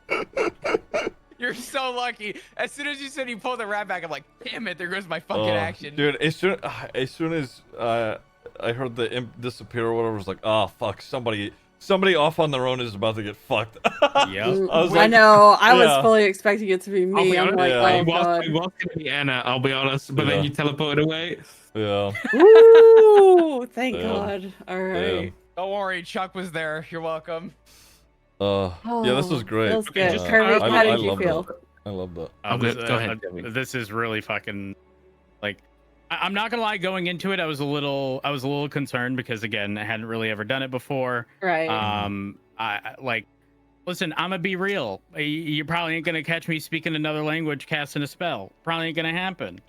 Speaker 4: no.
Speaker 6: You're so lucky. As soon as you said you pulled the rat back, I'm like, damn it, there goes my fucking
Speaker 3: Oh,
Speaker 6: action.
Speaker 3: dude. As soon as I heard the imp disappear or whatever, I was like, oh fuck, somebody off on their own is about to get fucked.
Speaker 1: Yep.
Speaker 4: I know. I was fully expecting it to be
Speaker 9: I'll
Speaker 4: me.
Speaker 9: be
Speaker 4: I'm
Speaker 9: honest,
Speaker 4: like,
Speaker 9: it
Speaker 4: oh god.
Speaker 9: was gonna be Anna, I'll be honest, but then you teleported away.
Speaker 3: Yeah.
Speaker 4: Ooh, thank
Speaker 3: Damn.
Speaker 4: God. All right.
Speaker 6: Don't worry, Chuck was there. You're welcome.
Speaker 3: Yeah, this is great.
Speaker 4: Feels good.
Speaker 3: Uh,
Speaker 4: Kirby,
Speaker 3: I-
Speaker 4: how
Speaker 3: I
Speaker 4: did you
Speaker 3: love
Speaker 4: feel?
Speaker 3: that. I love that.
Speaker 9: Go ahead, Kevin.
Speaker 1: This is really fucking like. I'm not gonna lie. Going into it, I was a little concerned because again, I hadn't really ever done it before.
Speaker 4: Right.
Speaker 1: I like. Listen, I'm gonna be real. You probably ain't gonna catch me speaking another language, casting a spell. Probably ain't gonna happen.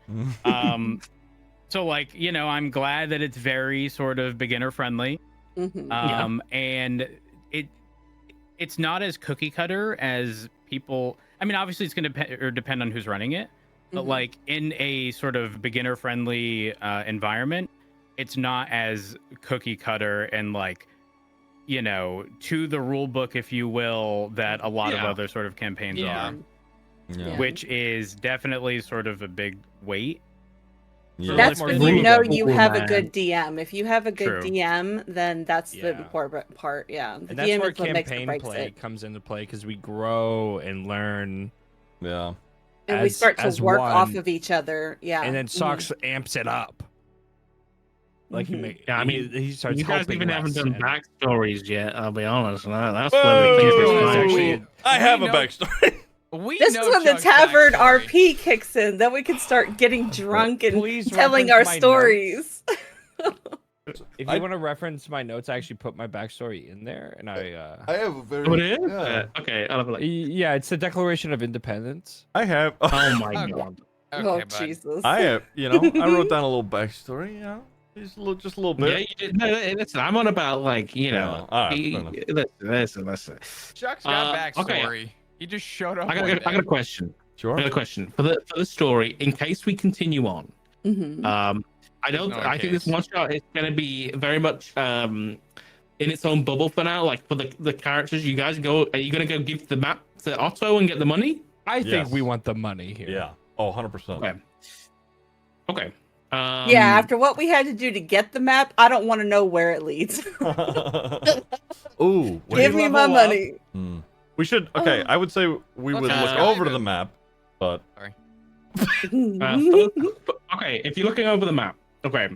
Speaker 1: So like, you know, I'm glad that it's very sort of beginner friendly. And it's not as cookie cutter as people. I mean, obviously it's going to depend on who's running it, but like in a sort of beginner friendly environment, it's not as cookie cutter and like, you know, to the rule book, if you will, that a lot of other sort of campaigns are, which is definitely sort of a big weight.
Speaker 4: That's when you know you have a good DM. If you have a good
Speaker 1: True.
Speaker 4: DM, then that's the important part. Yeah, the
Speaker 10: And that's
Speaker 4: DM
Speaker 10: where
Speaker 4: is what makes or
Speaker 10: campaign
Speaker 4: breaks
Speaker 10: play
Speaker 4: it.
Speaker 10: comes into play because we grow and learn.
Speaker 3: Yeah.
Speaker 4: And we start to work off
Speaker 10: one,
Speaker 4: of each other. Yeah.
Speaker 10: And then Socks amps it up. Like he may,
Speaker 9: Yeah, I mean,
Speaker 10: he starts
Speaker 9: you guys
Speaker 10: helping
Speaker 9: even haven't
Speaker 10: less
Speaker 9: done
Speaker 10: and-
Speaker 9: backstories yet. I'll be honest. That's
Speaker 3: Whoa!
Speaker 9: where the things
Speaker 3: Whoa!
Speaker 9: actually.
Speaker 3: I have a backstory.
Speaker 4: This is when the tavern RP kicks in. Then we can start getting drunk and
Speaker 10: Please
Speaker 4: telling
Speaker 10: reference
Speaker 4: our
Speaker 10: my
Speaker 4: stories.
Speaker 10: If you want to reference my notes, I actually put my backstory in there, and I
Speaker 3: have a very.
Speaker 9: Oh, it is? Okay, I'll have a look.
Speaker 10: Yeah, it's the Declaration of Independence.
Speaker 3: I have.
Speaker 9: Oh my god.
Speaker 4: Oh Jesus!
Speaker 3: I have. You know, I wrote down a little backstory. You know, just a little bit.
Speaker 9: Yeah, you did. No, listen, I'm on about like you know.
Speaker 3: all right,
Speaker 9: Listen.
Speaker 6: Chuck's got backstory.
Speaker 9: Okay.
Speaker 6: He just showed up.
Speaker 9: I got a question.
Speaker 3: Sure.
Speaker 9: I got a question for the story. In case we continue on, I think this one shot is going to be very much in its own bubble for now. Like for the characters, you guys go. Are you going to go give the map to Otto and get the money?
Speaker 10: I think we want the money here.
Speaker 3: Yeah. Oh, 100%.
Speaker 9: Okay.
Speaker 4: Yeah, after what we had to do to get the map, I don't want to know where it leads.
Speaker 3: Ooh.
Speaker 4: Give me my money.
Speaker 3: We should. Okay, I would say we would look over to the map, but.
Speaker 9: Okay, if you're looking over the map, okay,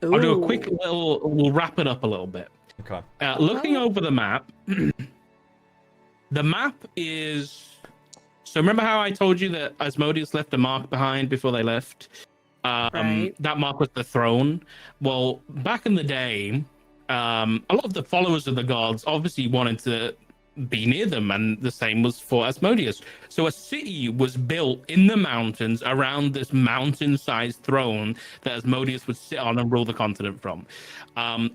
Speaker 9: I'll do a quick little. We'll wrap it up a little bit.
Speaker 3: Okay.
Speaker 9: Looking over the map, the map is. So remember how I told you that Asmodeus left a mark behind before they left? That mark was the throne. Well, back in the day, a lot of the followers of the gods obviously wanted to be near them, and the same was for Asmodeus. So a city was built in the mountains around this mountain-sized throne that Asmodeus would sit on and rule the continent from.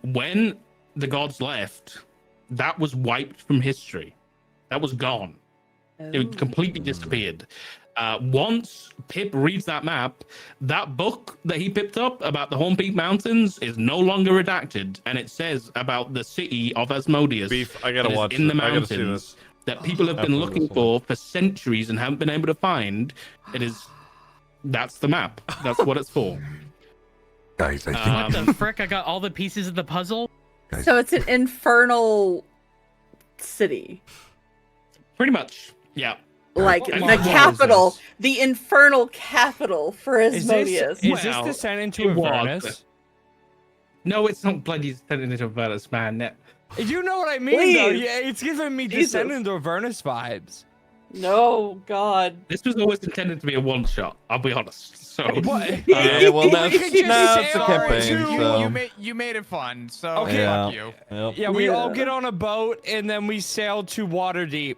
Speaker 9: When the gods left, that was wiped from history. That was gone. It completely disappeared. Once Pip reads that map, that book that he picked up about the Horn Peak Mountains is no longer redacted, and it says about the city of Asmodeus.
Speaker 3: I gotta
Speaker 9: that is
Speaker 3: watch
Speaker 9: in the
Speaker 3: it. I gotta see
Speaker 9: mountains
Speaker 3: this.
Speaker 9: that people have been
Speaker 3: After
Speaker 9: looking
Speaker 3: this one.
Speaker 9: for centuries and haven't been able to find. That's the map. That's what it's for.
Speaker 5: Guys, I think
Speaker 1: What the frick? I got all the pieces of the puzzle.
Speaker 4: So it's an infernal city.
Speaker 9: Pretty much. Yeah.
Speaker 4: Like
Speaker 9: And
Speaker 4: the
Speaker 9: what was
Speaker 4: capital,
Speaker 9: this?
Speaker 4: the infernal capital for Asmodeus.
Speaker 10: Is this descent into
Speaker 9: it was.
Speaker 10: Avernus?
Speaker 9: No, it's not bloody descending into Avernus, man.
Speaker 10: You know what I mean, though.
Speaker 4: Please.
Speaker 10: Yeah, it's giving me
Speaker 4: Jesus.
Speaker 10: descent into Avernus vibes.
Speaker 4: No, God.
Speaker 9: This was always intended to be a one shot. I'll be honest. So
Speaker 10: What?
Speaker 3: Yeah, well,
Speaker 10: We could just
Speaker 3: now it's a
Speaker 10: sail
Speaker 3: campaign,
Speaker 10: into-
Speaker 3: so.
Speaker 6: You made it fun, so
Speaker 10: Okay.
Speaker 3: Yeah.
Speaker 6: fuck you.
Speaker 3: Yep.
Speaker 10: Yeah, we all
Speaker 4: Yeah.
Speaker 10: get on a boat and then we sail to Waterdeep.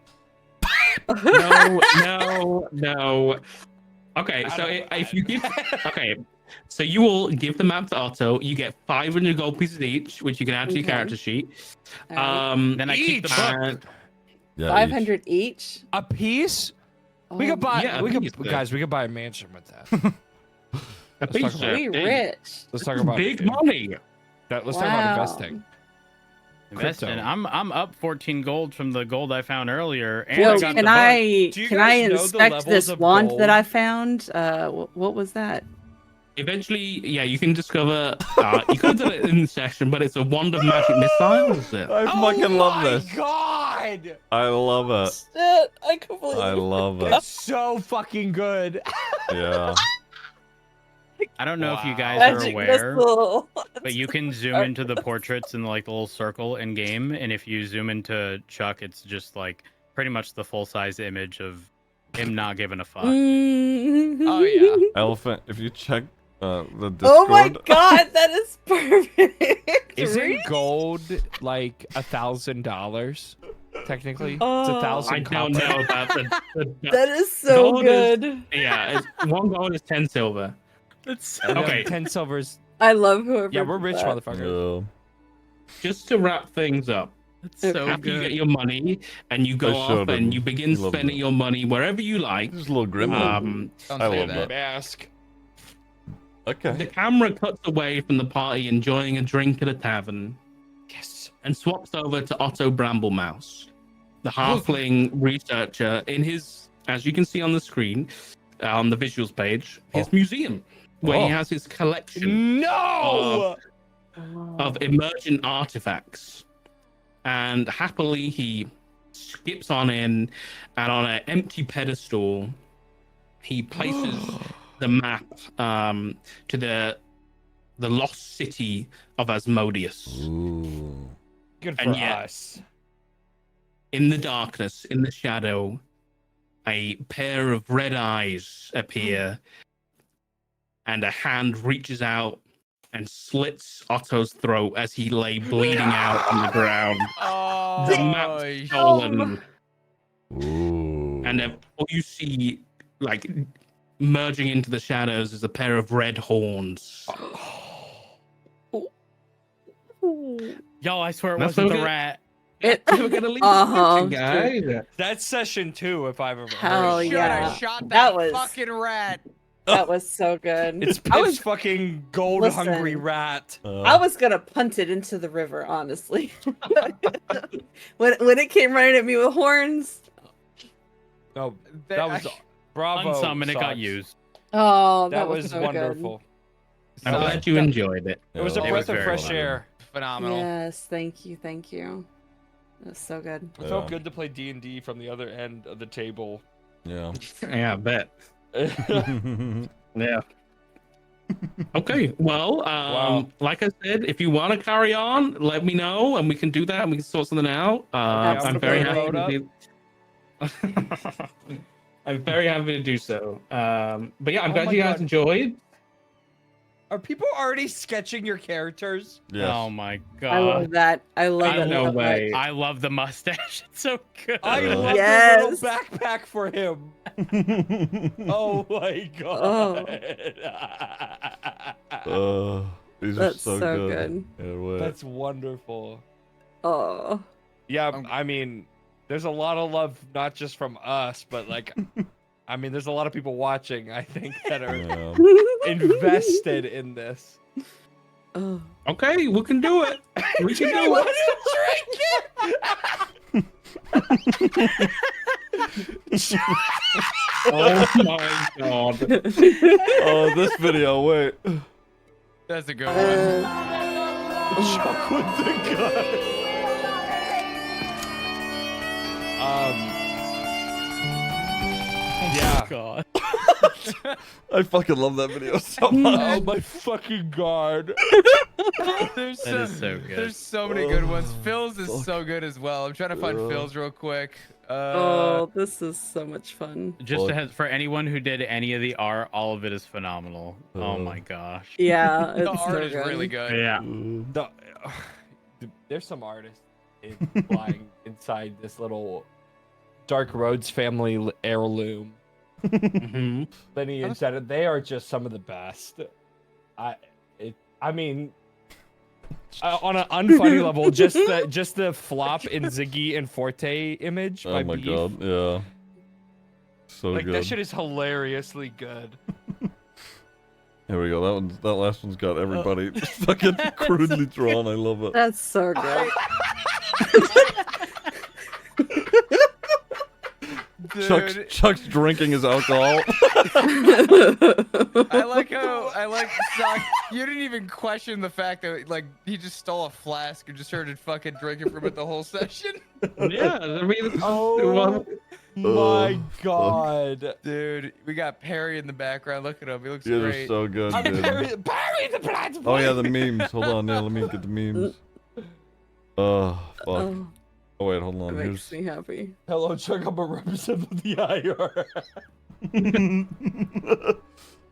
Speaker 9: No. Okay, so if you give, so you will give the map to Otto. You get 500 gold pieces each, which you can add to your
Speaker 4: Okay.
Speaker 9: character sheet.
Speaker 1: Then I keep the book.
Speaker 9: and-
Speaker 3: Yeah,
Speaker 4: 500 each?
Speaker 10: A piece? We
Speaker 4: Oh,
Speaker 10: could buy.
Speaker 9: Yeah,
Speaker 10: we
Speaker 9: a
Speaker 10: could,
Speaker 9: piece, yeah.
Speaker 10: guys. We could buy a mansion with that.
Speaker 9: a
Speaker 10: Let's
Speaker 9: piece
Speaker 10: talk
Speaker 9: of
Speaker 10: about
Speaker 4: we
Speaker 9: it.
Speaker 4: rich.
Speaker 10: Let's talk about
Speaker 9: Big money.
Speaker 10: Let's talk about
Speaker 4: Wow.
Speaker 10: investing.
Speaker 1: Invest in.
Speaker 8: crypto.
Speaker 1: I'm up 14 gold from the gold I found earlier, and
Speaker 4: Yo,
Speaker 1: I got
Speaker 4: can
Speaker 1: the book.
Speaker 4: I
Speaker 10: Do you
Speaker 4: can I
Speaker 10: guys know the
Speaker 4: inspect
Speaker 10: levels
Speaker 4: this
Speaker 10: of
Speaker 4: wand that I
Speaker 10: gold?
Speaker 4: found? What was that?
Speaker 9: Eventually, yeah, you can discover. You could have done it in the session, but it's a wand of magic missiles.
Speaker 3: I fucking love this.
Speaker 10: God!
Speaker 3: I love it.
Speaker 4: Shit, I completely.
Speaker 3: I love it.
Speaker 10: It's so fucking good.
Speaker 3: Yeah.
Speaker 1: I don't know if you guys
Speaker 4: Magic
Speaker 1: are aware,
Speaker 4: missile.
Speaker 1: but you can zoom into the portraits in like the little circle in game, and if you zoom into Chuck, it's just like pretty much the full size image of him not giving a fuck.
Speaker 6: Oh
Speaker 4: Oh
Speaker 6: yeah.
Speaker 3: Elephant, if you check the Discord.
Speaker 4: Oh my god, that is perfect.
Speaker 10: Isn't
Speaker 4: Really?
Speaker 10: gold like $1,000? Technically,
Speaker 4: Oh.
Speaker 10: it's
Speaker 9: I
Speaker 10: 1,000
Speaker 9: don't
Speaker 10: copper.
Speaker 9: know about the
Speaker 4: That is so
Speaker 9: Gold is-
Speaker 4: good.
Speaker 9: yeah, one gold is 10 silver.
Speaker 1: That's
Speaker 10: Yeah,
Speaker 9: Okay.
Speaker 10: 10 silvers.
Speaker 4: I love whoever.
Speaker 10: Yeah, we're
Speaker 4: did
Speaker 10: rich,
Speaker 4: that.
Speaker 10: motherfuckers.
Speaker 3: Yeah.
Speaker 9: Just to wrap things up,
Speaker 1: so
Speaker 9: after you
Speaker 1: good.
Speaker 9: get your money and you go
Speaker 3: I
Speaker 9: off
Speaker 3: showed him.
Speaker 9: and you begin
Speaker 3: He loved
Speaker 9: spending
Speaker 3: it.
Speaker 9: your money wherever you like,
Speaker 3: Just a little grim.
Speaker 9: um,
Speaker 6: Don't
Speaker 3: I
Speaker 6: say
Speaker 3: love
Speaker 6: that.
Speaker 10: Mask.
Speaker 9: the
Speaker 3: Okay.
Speaker 9: camera cuts away from the party enjoying a drink at a tavern
Speaker 10: Yes.
Speaker 9: and swaps over to Otto Bramblemouse, the halfling researcher in his, as you can see on the screen, on the visuals page, his museum, where he
Speaker 3: Oh.
Speaker 9: has his collection
Speaker 10: No!
Speaker 9: of emergent artifacts. And happily, he skips on in, and on an empty pedestal, he places the map to the lost city of Asmodeus.
Speaker 3: Ooh.
Speaker 10: Good for
Speaker 9: And yet-
Speaker 10: us.
Speaker 9: In the darkness, in the shadow, a pair of red eyes appear, and a hand reaches out and slits Otto's throat as he lay bleeding out on the ground.
Speaker 6: Oh,
Speaker 9: The map's stolen,
Speaker 3: Ooh.
Speaker 9: and all you see, like merging into the shadows, is a pair of red horns.
Speaker 1: Y'all, I swear it
Speaker 9: That's
Speaker 1: wasn't the
Speaker 9: okay.
Speaker 1: rat.
Speaker 9: We're gonna leave
Speaker 4: Uh-huh.
Speaker 9: the section, guys.
Speaker 10: That's session 2 if I've ever
Speaker 4: Hell
Speaker 10: heard.
Speaker 6: should
Speaker 4: yeah.
Speaker 6: have shot
Speaker 4: That
Speaker 6: that,
Speaker 4: was-
Speaker 6: fucking rat.
Speaker 4: That was so good.
Speaker 10: It's
Speaker 4: I
Speaker 10: pitch
Speaker 4: was
Speaker 10: fucking gold hungry
Speaker 4: Listen.
Speaker 10: rat.
Speaker 4: I was gonna punt it into the river, honestly. when it came running at me with horns.
Speaker 10: No, that was bravo.
Speaker 1: Unsummon, it got
Speaker 10: Sox.
Speaker 1: used.
Speaker 4: Oh,
Speaker 10: That was
Speaker 4: so
Speaker 10: wonderful.
Speaker 9: I'm
Speaker 10: That-
Speaker 9: glad you enjoyed it.
Speaker 10: It was a
Speaker 3: Yeah,
Speaker 10: breath of
Speaker 1: very
Speaker 10: fresh
Speaker 1: well.
Speaker 10: air.
Speaker 4: Good.
Speaker 6: Phenomenal.
Speaker 4: Yes, thank you. That's so good.
Speaker 10: It felt
Speaker 3: Yeah.
Speaker 10: good to play D&D from the other end of the table.
Speaker 3: Yeah.
Speaker 9: Yeah, I bet. Yeah. Okay. Well,
Speaker 10: Wow.
Speaker 9: like I said, if you want to carry on, let me know, and we can do that, and we can sort something out. I'm very happy
Speaker 10: Absolutely.
Speaker 9: to do. I'm very happy to do so. But yeah, I'm
Speaker 10: Oh
Speaker 9: glad
Speaker 10: my
Speaker 9: you guys
Speaker 10: God.
Speaker 9: enjoyed.
Speaker 10: Are people already sketching your characters?
Speaker 3: Yes.
Speaker 1: Oh my
Speaker 4: I
Speaker 1: god.
Speaker 4: love that. I love
Speaker 9: Ain't
Speaker 4: that.
Speaker 9: no
Speaker 4: so
Speaker 9: way.
Speaker 1: I love the mustache. It's so good.
Speaker 10: I
Speaker 3: Yeah.
Speaker 10: love
Speaker 4: Yes.
Speaker 10: the little backpack for him. Oh my god.
Speaker 3: These are
Speaker 4: That's
Speaker 3: so,
Speaker 4: so
Speaker 3: good. Yeah, wait.
Speaker 10: That's wonderful.
Speaker 4: Oh.
Speaker 10: Yeah, I mean, there's a lot of love, not just from us, but like, I mean, there's a lot of people watching, I think, that are
Speaker 3: Yeah.
Speaker 10: invested in this.
Speaker 4: Oh.
Speaker 9: Okay, we can do it. We can do
Speaker 10: What
Speaker 9: it. Oh my god.
Speaker 3: Oh, this video. Wait.
Speaker 6: That's a good one.
Speaker 10: Chuck with the gun. Yeah.
Speaker 1: God.
Speaker 3: I fucking love that video so much.
Speaker 10: Oh my fucking god.
Speaker 6: There's
Speaker 1: That is so good.
Speaker 6: There's so many good ones.
Speaker 3: Oh,
Speaker 6: Phil's is
Speaker 3: fuck.
Speaker 6: so good as well. I'm trying to find
Speaker 3: Yeah.
Speaker 6: Phil's real quick.
Speaker 4: Oh, this is so much fun.
Speaker 1: Just
Speaker 3: Fuck.
Speaker 1: to have, for anyone who did any of the art, all of it is phenomenal. Oh
Speaker 3: Uh.
Speaker 1: my gosh.
Speaker 4: Yeah,
Speaker 6: the
Speaker 4: it's
Speaker 6: art
Speaker 4: so
Speaker 6: is
Speaker 4: good.
Speaker 6: really good.
Speaker 9: Yeah.
Speaker 10: The, there's some artists flying inside this little Dark-Rhodes family heirloom
Speaker 9: Mhm.
Speaker 10: lineage that they are just some of the best. I mean, on an unfunny level, just the flop in Ziggy and Forte image
Speaker 3: Oh
Speaker 10: by
Speaker 3: my
Speaker 10: Beef.
Speaker 3: god. Yeah. So
Speaker 10: Like
Speaker 3: good.
Speaker 10: that shit is hilariously good.
Speaker 3: Here we go. That last one's got everybody fucking crudely drawn. I love it.
Speaker 4: That's so good.
Speaker 6: Dude,
Speaker 3: Chuck's drinking his alcohol.
Speaker 6: I like Sock. You didn't even question the fact that like he just stole a flask and just started fucking drinking from it the whole session.
Speaker 9: Yeah, I mean,
Speaker 10: Oh my
Speaker 3: fuck.
Speaker 10: god.
Speaker 6: Dude, we got Perry in the background. Look at him. He looks
Speaker 3: You guys are
Speaker 6: great.
Speaker 3: so good,
Speaker 10: I'm
Speaker 3: dude.
Speaker 10: Barry the Blind's
Speaker 3: Oh yeah, the memes. Hold on, yeah, let me get the memes. Oh fuck.
Speaker 4: Oh,
Speaker 3: Oh wait, hold
Speaker 4: it
Speaker 3: on.
Speaker 4: makes
Speaker 3: Here's.
Speaker 4: me happy.
Speaker 10: Hello, Chuck. I'm a representative of the IR.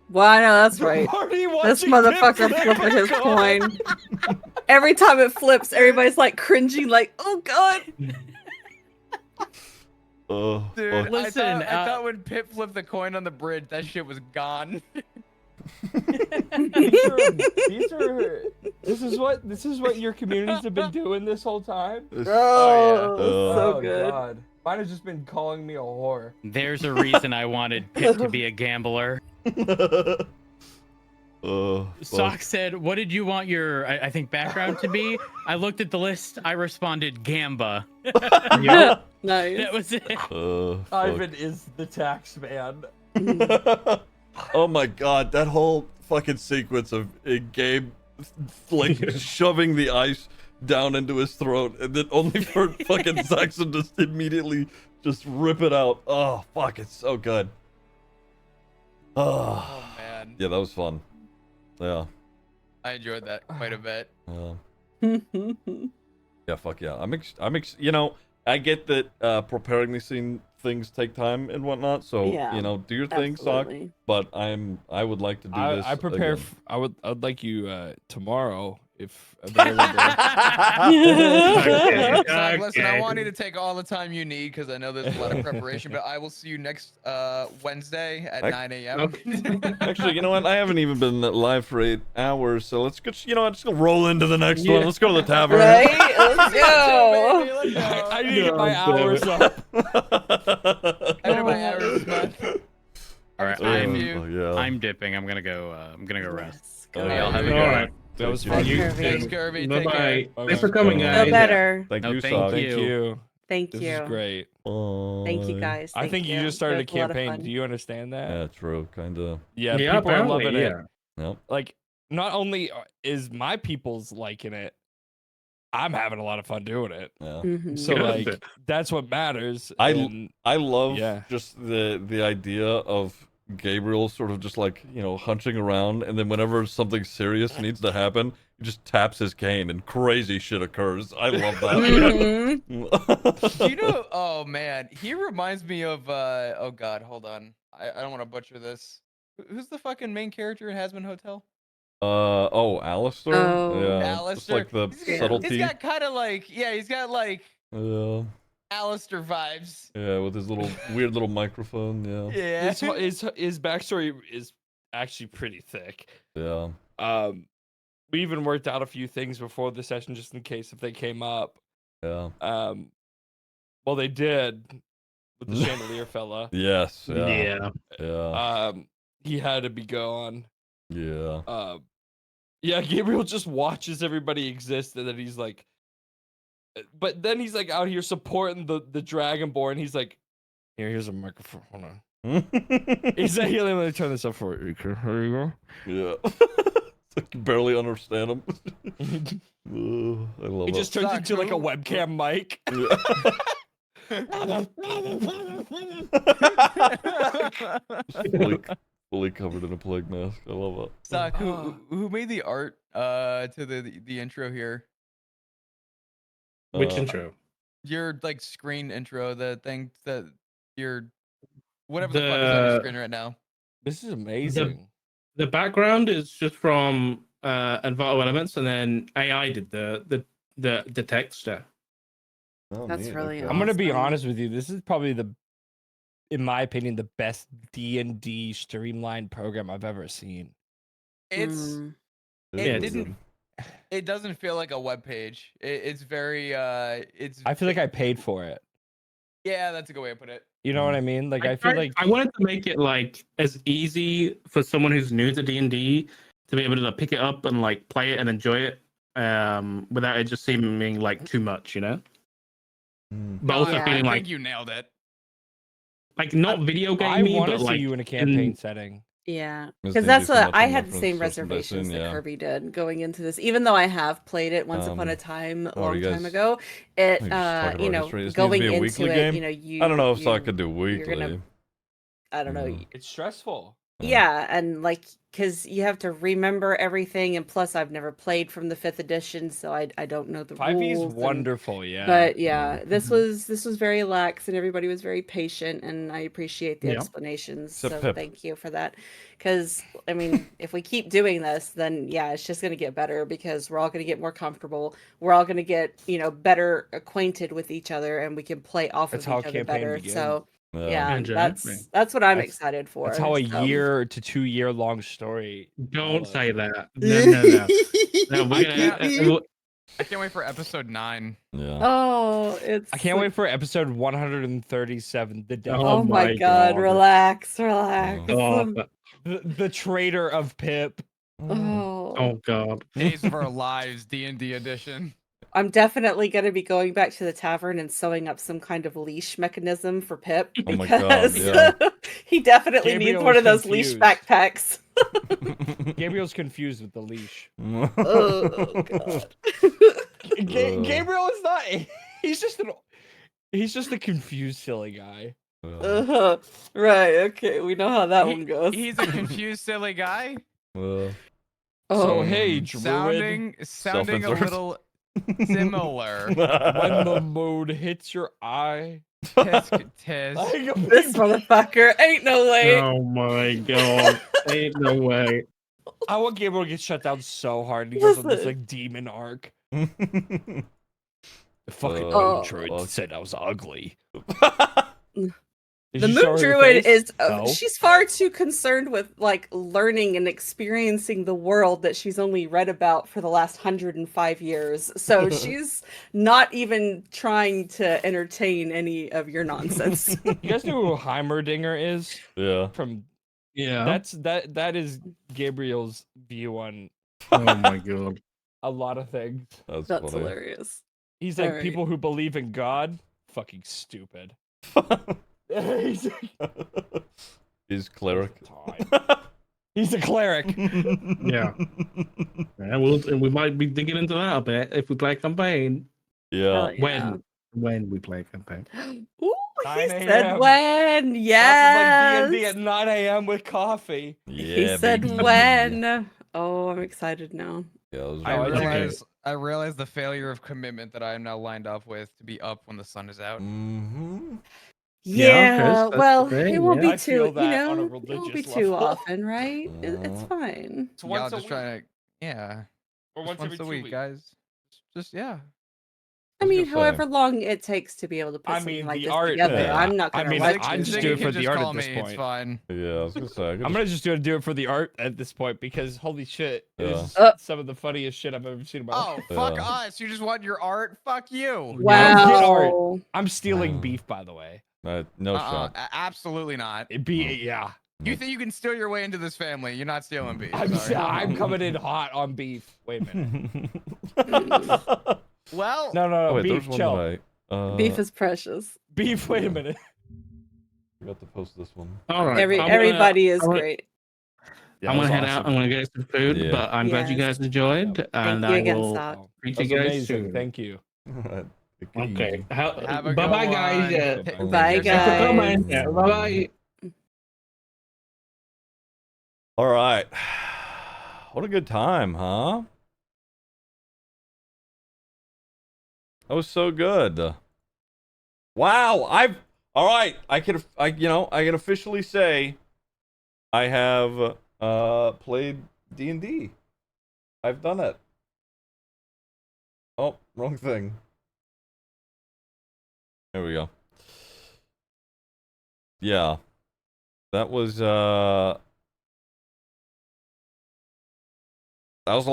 Speaker 4: Well, I know that's right.
Speaker 10: Party
Speaker 4: This
Speaker 10: watching
Speaker 4: motherfucker
Speaker 10: tips
Speaker 4: flipping his
Speaker 10: that
Speaker 4: coin. Every time it flips, everybody's like cringing, like, "Oh god!"
Speaker 3: Oh
Speaker 6: Dude,
Speaker 3: fuck.
Speaker 1: Listen,
Speaker 6: I thought when Pip flipped the coin on the bridge, that shit was gone.
Speaker 10: This is what your communities have been doing this whole time.
Speaker 4: Oh,
Speaker 3: Oh,
Speaker 4: so good.
Speaker 10: God. Mine has just been calling me a whore.
Speaker 1: There's a reason I wanted Pip to be a gambler.
Speaker 3: Oh,
Speaker 1: Sock said, "What did you want your, I think, background to be?" I looked at the list. I responded, "Gamba."
Speaker 4: Nice.
Speaker 1: That was it.
Speaker 3: fuck.
Speaker 10: Ivan is the tax man.
Speaker 3: Oh my god, that whole fucking sequence of Gabe like shoving the ice down into his throat and then only for fucking Saxon to just immediately just rip it out. Oh fuck, it's so good.
Speaker 6: Oh
Speaker 3: Oh
Speaker 6: man,
Speaker 3: yeah, that was fun. Yeah.
Speaker 6: I enjoyed that quite a bit.
Speaker 3: Yeah, fuck yeah. You know, I get that preparing these things take time and whatnot, so
Speaker 4: Yeah,
Speaker 3: you know, do your thing, Sock.
Speaker 4: absolutely.
Speaker 3: But I would like to do this.
Speaker 8: I prepare.
Speaker 3: again.
Speaker 8: I'd like you tomorrow if available.
Speaker 6: Sock, listen, I want you to take all the time you need because I know there's a lot of preparation, but I will see you next Wednesday at 9 a.m.
Speaker 3: Actually, you know what? I haven't even been live for 8 hours, so let's get. You know, I'm just gonna roll into the next one. Let's go to the tavern.
Speaker 4: Right? Let's go.
Speaker 10: I need to get my hours up.
Speaker 6: I know my hours, but
Speaker 1: All right,
Speaker 6: Thank
Speaker 1: I'm
Speaker 6: you.
Speaker 3: yeah.
Speaker 1: I'm dipping. I'm gonna go rest.
Speaker 4: Go.
Speaker 6: Y'all have a
Speaker 3: All
Speaker 6: good
Speaker 3: right.
Speaker 6: one.
Speaker 8: That was
Speaker 3: Thank
Speaker 8: fun.
Speaker 3: you.
Speaker 6: Thanks, Kirby. Take
Speaker 9: Bye
Speaker 6: care.
Speaker 9: bye. Thanks for coming,
Speaker 3: Feel
Speaker 9: guys.
Speaker 4: Feel better.
Speaker 3: Thank
Speaker 1: No,
Speaker 3: you,
Speaker 1: thank
Speaker 3: Sock.
Speaker 8: Thank you.
Speaker 4: Thank
Speaker 8: This
Speaker 4: you.
Speaker 8: is great.
Speaker 4: Thank you
Speaker 3: Bye.
Speaker 4: guys.
Speaker 8: I
Speaker 4: Thank
Speaker 8: think you just started a
Speaker 4: It was lot of
Speaker 8: campaign.
Speaker 4: fun.
Speaker 8: Do you understand that?
Speaker 3: Yeah, true. Kinda.
Speaker 8: Yeah,
Speaker 9: Yeah,
Speaker 8: people are
Speaker 9: apparently,
Speaker 8: loving it.
Speaker 9: yeah.
Speaker 3: Yep.
Speaker 8: Like, not only is my people's liking it, I'm having a lot of fun doing it.
Speaker 3: Yeah.
Speaker 4: Mhm.
Speaker 8: So
Speaker 9: Good.
Speaker 8: like, that's what matters.
Speaker 3: I
Speaker 8: and
Speaker 3: love
Speaker 8: Yeah.
Speaker 3: just the idea of Gabriel sort of just like, you know, hunching around, and then whenever something serious needs to happen, he just taps his cane and crazy shit occurs. I love that.
Speaker 4: Mhm.
Speaker 6: Do you know? Oh man, he reminds me of. Oh god, hold on. I don't want to butcher this. Who's the fucking main character in Hazbin Hotel?
Speaker 3: Oh, Alistair?
Speaker 4: Oh.
Speaker 3: Yeah. Just
Speaker 6: Alistair.
Speaker 3: like the
Speaker 6: He's
Speaker 3: subtlety.
Speaker 6: got kind of like, yeah, he's got like
Speaker 3: Yeah.
Speaker 6: Alistair vibes.
Speaker 3: Yeah, with his little weird little microphone. Yeah.
Speaker 6: Yeah.
Speaker 8: His backstory is actually pretty thick.
Speaker 3: Yeah.
Speaker 8: We even worked out a few things before the session just in case if they came up.
Speaker 3: Yeah.
Speaker 8: Well, they did with the chandelier fella.
Speaker 3: Yes. Yeah.
Speaker 9: Yeah.
Speaker 3: Yeah.
Speaker 8: He had to be gone.
Speaker 3: Yeah.
Speaker 8: Yeah, Gabriel just watches everybody exist, and then he's like, but then he's like out here supporting the Dragonborn. He's like, here's a microphone. Hold on. He's like, here, let me turn this up for you. Here you go.
Speaker 3: Yeah. It's like you barely understand him. I love
Speaker 8: He
Speaker 3: it.
Speaker 8: just turns
Speaker 6: Suck,
Speaker 8: into like a
Speaker 6: who?
Speaker 8: webcam mic.
Speaker 3: fully covered in a plague mask. I love it.
Speaker 6: Sock, who made the art to the intro here?
Speaker 9: Which
Speaker 3: Uh,
Speaker 9: intro?
Speaker 6: Your like screen intro, the thing that your whatever the fuck is on your screen right now.
Speaker 8: This is amazing.
Speaker 9: The background is just from Envato Elements, and then AI did the text.
Speaker 3: Oh,
Speaker 4: That's
Speaker 3: neat,
Speaker 4: really
Speaker 3: okay.
Speaker 8: I'm gonna be
Speaker 4: awesome.
Speaker 8: honest with you. This is probably in my opinion, the best D&D streamlined program I've ever seen.
Speaker 6: It's
Speaker 4: Mm.
Speaker 3: It
Speaker 6: it
Speaker 3: is
Speaker 6: didn't
Speaker 3: good.
Speaker 6: it doesn't feel like a web page. It's very it's
Speaker 8: I feel like I paid for it.
Speaker 6: yeah, that's a good way to put it.
Speaker 8: You know what I mean? Like I feel like
Speaker 9: I wanted to make it like as easy for someone who's new to D&D to be able to pick it up and like play it and enjoy it without it just seeming like too much, you know? but also
Speaker 4: Yeah.
Speaker 9: feeling
Speaker 6: I
Speaker 9: like
Speaker 6: think you nailed it.
Speaker 9: not video
Speaker 10: I
Speaker 9: gamey,
Speaker 10: want to
Speaker 9: but
Speaker 10: see
Speaker 9: like
Speaker 10: you in a campaign
Speaker 9: in,
Speaker 10: setting.
Speaker 4: Yeah,
Speaker 3: This
Speaker 4: because
Speaker 3: thing
Speaker 4: that's
Speaker 3: do so
Speaker 4: what
Speaker 3: much
Speaker 4: I
Speaker 3: on
Speaker 4: had the same
Speaker 3: reference social
Speaker 4: reservations
Speaker 3: distance,
Speaker 4: that
Speaker 3: yeah.
Speaker 4: Kirby did going into this. Even though I have played it once upon a time, a
Speaker 3: how are
Speaker 4: long
Speaker 3: you
Speaker 4: time
Speaker 3: guys-
Speaker 4: ago, it
Speaker 3: Like, just talking
Speaker 4: you
Speaker 3: about
Speaker 4: know,
Speaker 3: history. This needs to
Speaker 4: going
Speaker 3: be a
Speaker 4: into
Speaker 3: weekly
Speaker 4: it,
Speaker 3: game?
Speaker 4: you know, you
Speaker 3: I don't know if I
Speaker 4: you
Speaker 3: could do
Speaker 4: you're gonna
Speaker 3: weekly.
Speaker 4: I don't know.
Speaker 3: Yeah.
Speaker 10: It's stressful.
Speaker 4: Yeah, and like, because you have to remember everything, and plus, I've never played from the 5th edition, so I don't know the
Speaker 10: 5e is
Speaker 4: rules.
Speaker 10: wonderful, yeah.
Speaker 4: But yeah,
Speaker 3: Mm.
Speaker 4: this was very lax, and everybody was very patient, and I appreciate the
Speaker 9: Yeah.
Speaker 4: explanations.
Speaker 3: Except
Speaker 4: So
Speaker 3: Pip.
Speaker 4: thank you for that. Because I mean, if we keep doing this, then yeah, it's just gonna get better because we're all gonna get more comfortable. We're all gonna get better acquainted with each other, and we can play off
Speaker 10: That's
Speaker 4: of
Speaker 10: how
Speaker 4: each
Speaker 10: a
Speaker 4: other
Speaker 10: campaign
Speaker 4: better.
Speaker 10: begins.
Speaker 4: So
Speaker 3: Yeah.
Speaker 4: yeah,
Speaker 9: Exactly.
Speaker 4: that's what I'm
Speaker 10: That's-
Speaker 4: excited for.
Speaker 10: That's how a
Speaker 4: so.
Speaker 10: year to 2 year long story.
Speaker 9: don't
Speaker 10: follows.
Speaker 9: say that. No. No, we're gonna.
Speaker 6: I can't wait for episode 9.
Speaker 3: Yeah.
Speaker 4: Oh, it's.
Speaker 10: I can't wait for episode 137. The death.
Speaker 4: Oh
Speaker 10: of
Speaker 4: my
Speaker 10: Pip.
Speaker 4: God! Relax, relax.
Speaker 9: Oh,
Speaker 10: The traitor of Pip.
Speaker 4: Oh.
Speaker 9: oh god.
Speaker 6: Days of Our Lives D&D edition.
Speaker 4: I'm definitely going to be going back to the tavern and sewing up some kind of leash mechanism for Pip
Speaker 3: Oh my God,
Speaker 4: because
Speaker 3: yeah.
Speaker 4: he definitely needs
Speaker 10: Gabriel
Speaker 4: one
Speaker 10: is
Speaker 4: of those leash
Speaker 10: confused.
Speaker 4: backpacks.
Speaker 10: Gabriel's confused with the leash.
Speaker 4: Oh God.
Speaker 10: Gabriel is not. He's just a confused, silly guy.
Speaker 4: Uh-huh. Right. Okay. We know how that one goes.
Speaker 6: He's a confused, silly guy.
Speaker 10: So
Speaker 4: Oh.
Speaker 10: hey, druid.
Speaker 6: Sounding a
Speaker 3: Self-insert.
Speaker 6: little similar.
Speaker 10: When the mood hits your eye.
Speaker 6: Tisk, tisk.
Speaker 10: Like a
Speaker 4: This
Speaker 10: big-
Speaker 4: motherfucker ain't no way.
Speaker 9: Oh my god. Ain't no way.
Speaker 10: I want Gabriel to get shut down so hard. And he goes on this
Speaker 4: Listen.
Speaker 10: like demon arc. The fucking
Speaker 4: Oh.
Speaker 10: moon druid said I was ugly. Did
Speaker 4: The
Speaker 10: you show
Speaker 4: moon
Speaker 10: her your
Speaker 4: druid
Speaker 10: face?
Speaker 4: is
Speaker 10: No.
Speaker 4: she's far too concerned with like learning and experiencing the world that she's only read about for the last 105 years. So she's not even trying to entertain any of your nonsense.
Speaker 10: You guys know who Heimerdinger is?
Speaker 3: Yeah.
Speaker 10: From
Speaker 9: Yeah.
Speaker 10: that is Gabriel's view on
Speaker 9: Oh my god.
Speaker 10: a lot of things.
Speaker 3: That's
Speaker 4: That's
Speaker 3: funny.
Speaker 4: hilarious.
Speaker 10: He's like,
Speaker 4: Alright.
Speaker 10: people who believe in God, fucking stupid. He's,
Speaker 3: He's cleric.
Speaker 10: he's a cleric.
Speaker 9: Yeah. Yeah, we might be digging into that a bit if we play a campaign.
Speaker 3: Yeah.
Speaker 4: Hell yeah.
Speaker 9: When we play a campaign.
Speaker 4: Ooh,
Speaker 10: 9
Speaker 4: he
Speaker 10: a.m.
Speaker 4: said when.
Speaker 10: Like
Speaker 4: Yes.
Speaker 10: D&D at 9 a.m. with coffee.
Speaker 3: Yeah.
Speaker 4: He said
Speaker 3: baby.
Speaker 4: when. Oh, I'm excited now.
Speaker 3: Yeah, those
Speaker 6: I
Speaker 3: are
Speaker 10: it's okay.
Speaker 6: realize the failure of commitment that I am now lined up with to be up when the sun is out.
Speaker 3: Mm-hmm.
Speaker 9: Yeah, Chris,
Speaker 4: Yeah,
Speaker 9: that's the
Speaker 4: well,
Speaker 9: thing,
Speaker 4: it won't
Speaker 9: yeah.
Speaker 4: be
Speaker 10: I
Speaker 4: too,
Speaker 10: feel
Speaker 4: you
Speaker 10: that on a
Speaker 4: know, it won't be
Speaker 10: religious
Speaker 4: too
Speaker 10: level.
Speaker 4: often, right? It's fine.
Speaker 10: It's
Speaker 6: Y'all
Speaker 10: once a
Speaker 6: just
Speaker 10: week.
Speaker 6: trying to, yeah,
Speaker 10: Or
Speaker 6: just
Speaker 10: once every
Speaker 6: a
Speaker 10: 2
Speaker 6: week,
Speaker 10: weeks.
Speaker 6: guys. Just yeah.
Speaker 4: I
Speaker 3: was
Speaker 4: mean,
Speaker 3: gonna say.
Speaker 4: however long it takes to be able to put
Speaker 10: I
Speaker 4: something
Speaker 10: mean,
Speaker 4: like
Speaker 10: the
Speaker 4: this
Speaker 10: art-
Speaker 4: together,
Speaker 3: Yeah.
Speaker 4: I'm not
Speaker 10: I
Speaker 4: gonna
Speaker 10: mean,
Speaker 4: rush
Speaker 10: I'm
Speaker 4: it.
Speaker 10: just
Speaker 6: Ziggy
Speaker 10: doing it
Speaker 6: can
Speaker 10: for the
Speaker 6: just
Speaker 10: art
Speaker 6: call
Speaker 10: at this
Speaker 6: me,
Speaker 10: point.
Speaker 6: It's fine.
Speaker 3: Yeah, I was gonna say.
Speaker 10: I'm gonna just do it for the art at this point because holy shit, it
Speaker 3: Yeah.
Speaker 10: is some of the funniest shit I've ever seen in my life.
Speaker 6: Oh, fuck
Speaker 3: Yeah.
Speaker 6: us! You just want your art? Fuck you.
Speaker 4: Wow.
Speaker 10: I'm stealing beef, by the way.
Speaker 3: No shot.
Speaker 6: Absolutely not.
Speaker 10: It'd be yeah.
Speaker 6: You think you can steal your way into this family? You're not stealing beef.
Speaker 10: I'm
Speaker 6: sorry.
Speaker 10: I'm coming in hot on beef. Wait a minute.
Speaker 6: Well,
Speaker 10: No,
Speaker 3: Oh, wait,
Speaker 10: beef,
Speaker 3: there's one
Speaker 10: chill.
Speaker 3: that
Speaker 4: Beef is precious.
Speaker 10: Beef. Wait a minute.
Speaker 3: I forgot to post this one.
Speaker 9: All right.
Speaker 4: Everybody is great.
Speaker 3: Yeah,
Speaker 9: I'm
Speaker 3: that
Speaker 9: gonna
Speaker 3: was
Speaker 9: head out.
Speaker 3: awesome.
Speaker 9: I'm gonna get some food,
Speaker 3: Yeah.
Speaker 9: but I'm glad you
Speaker 4: Yes.
Speaker 9: guys enjoyed, and
Speaker 4: you
Speaker 9: I
Speaker 4: again,
Speaker 9: will
Speaker 4: Scott.
Speaker 9: treat
Speaker 10: That's
Speaker 9: you guys
Speaker 10: amazing.
Speaker 9: soon.
Speaker 10: Thank you.
Speaker 3: Alright, take it
Speaker 9: Okay.
Speaker 3: easy.
Speaker 6: Have a
Speaker 9: Bye
Speaker 6: good
Speaker 9: bye, guys.
Speaker 6: one.
Speaker 3: Bye-bye.
Speaker 4: Bye,
Speaker 9: Thanks for coming.
Speaker 4: guys.
Speaker 9: Yeah, bye bye.
Speaker 3: All right. What a good time, huh? That was so good. Wow, all right. I can officially say I have played D&D. I've done it. Oh, wrong thing. There we go. Yeah. That was a lot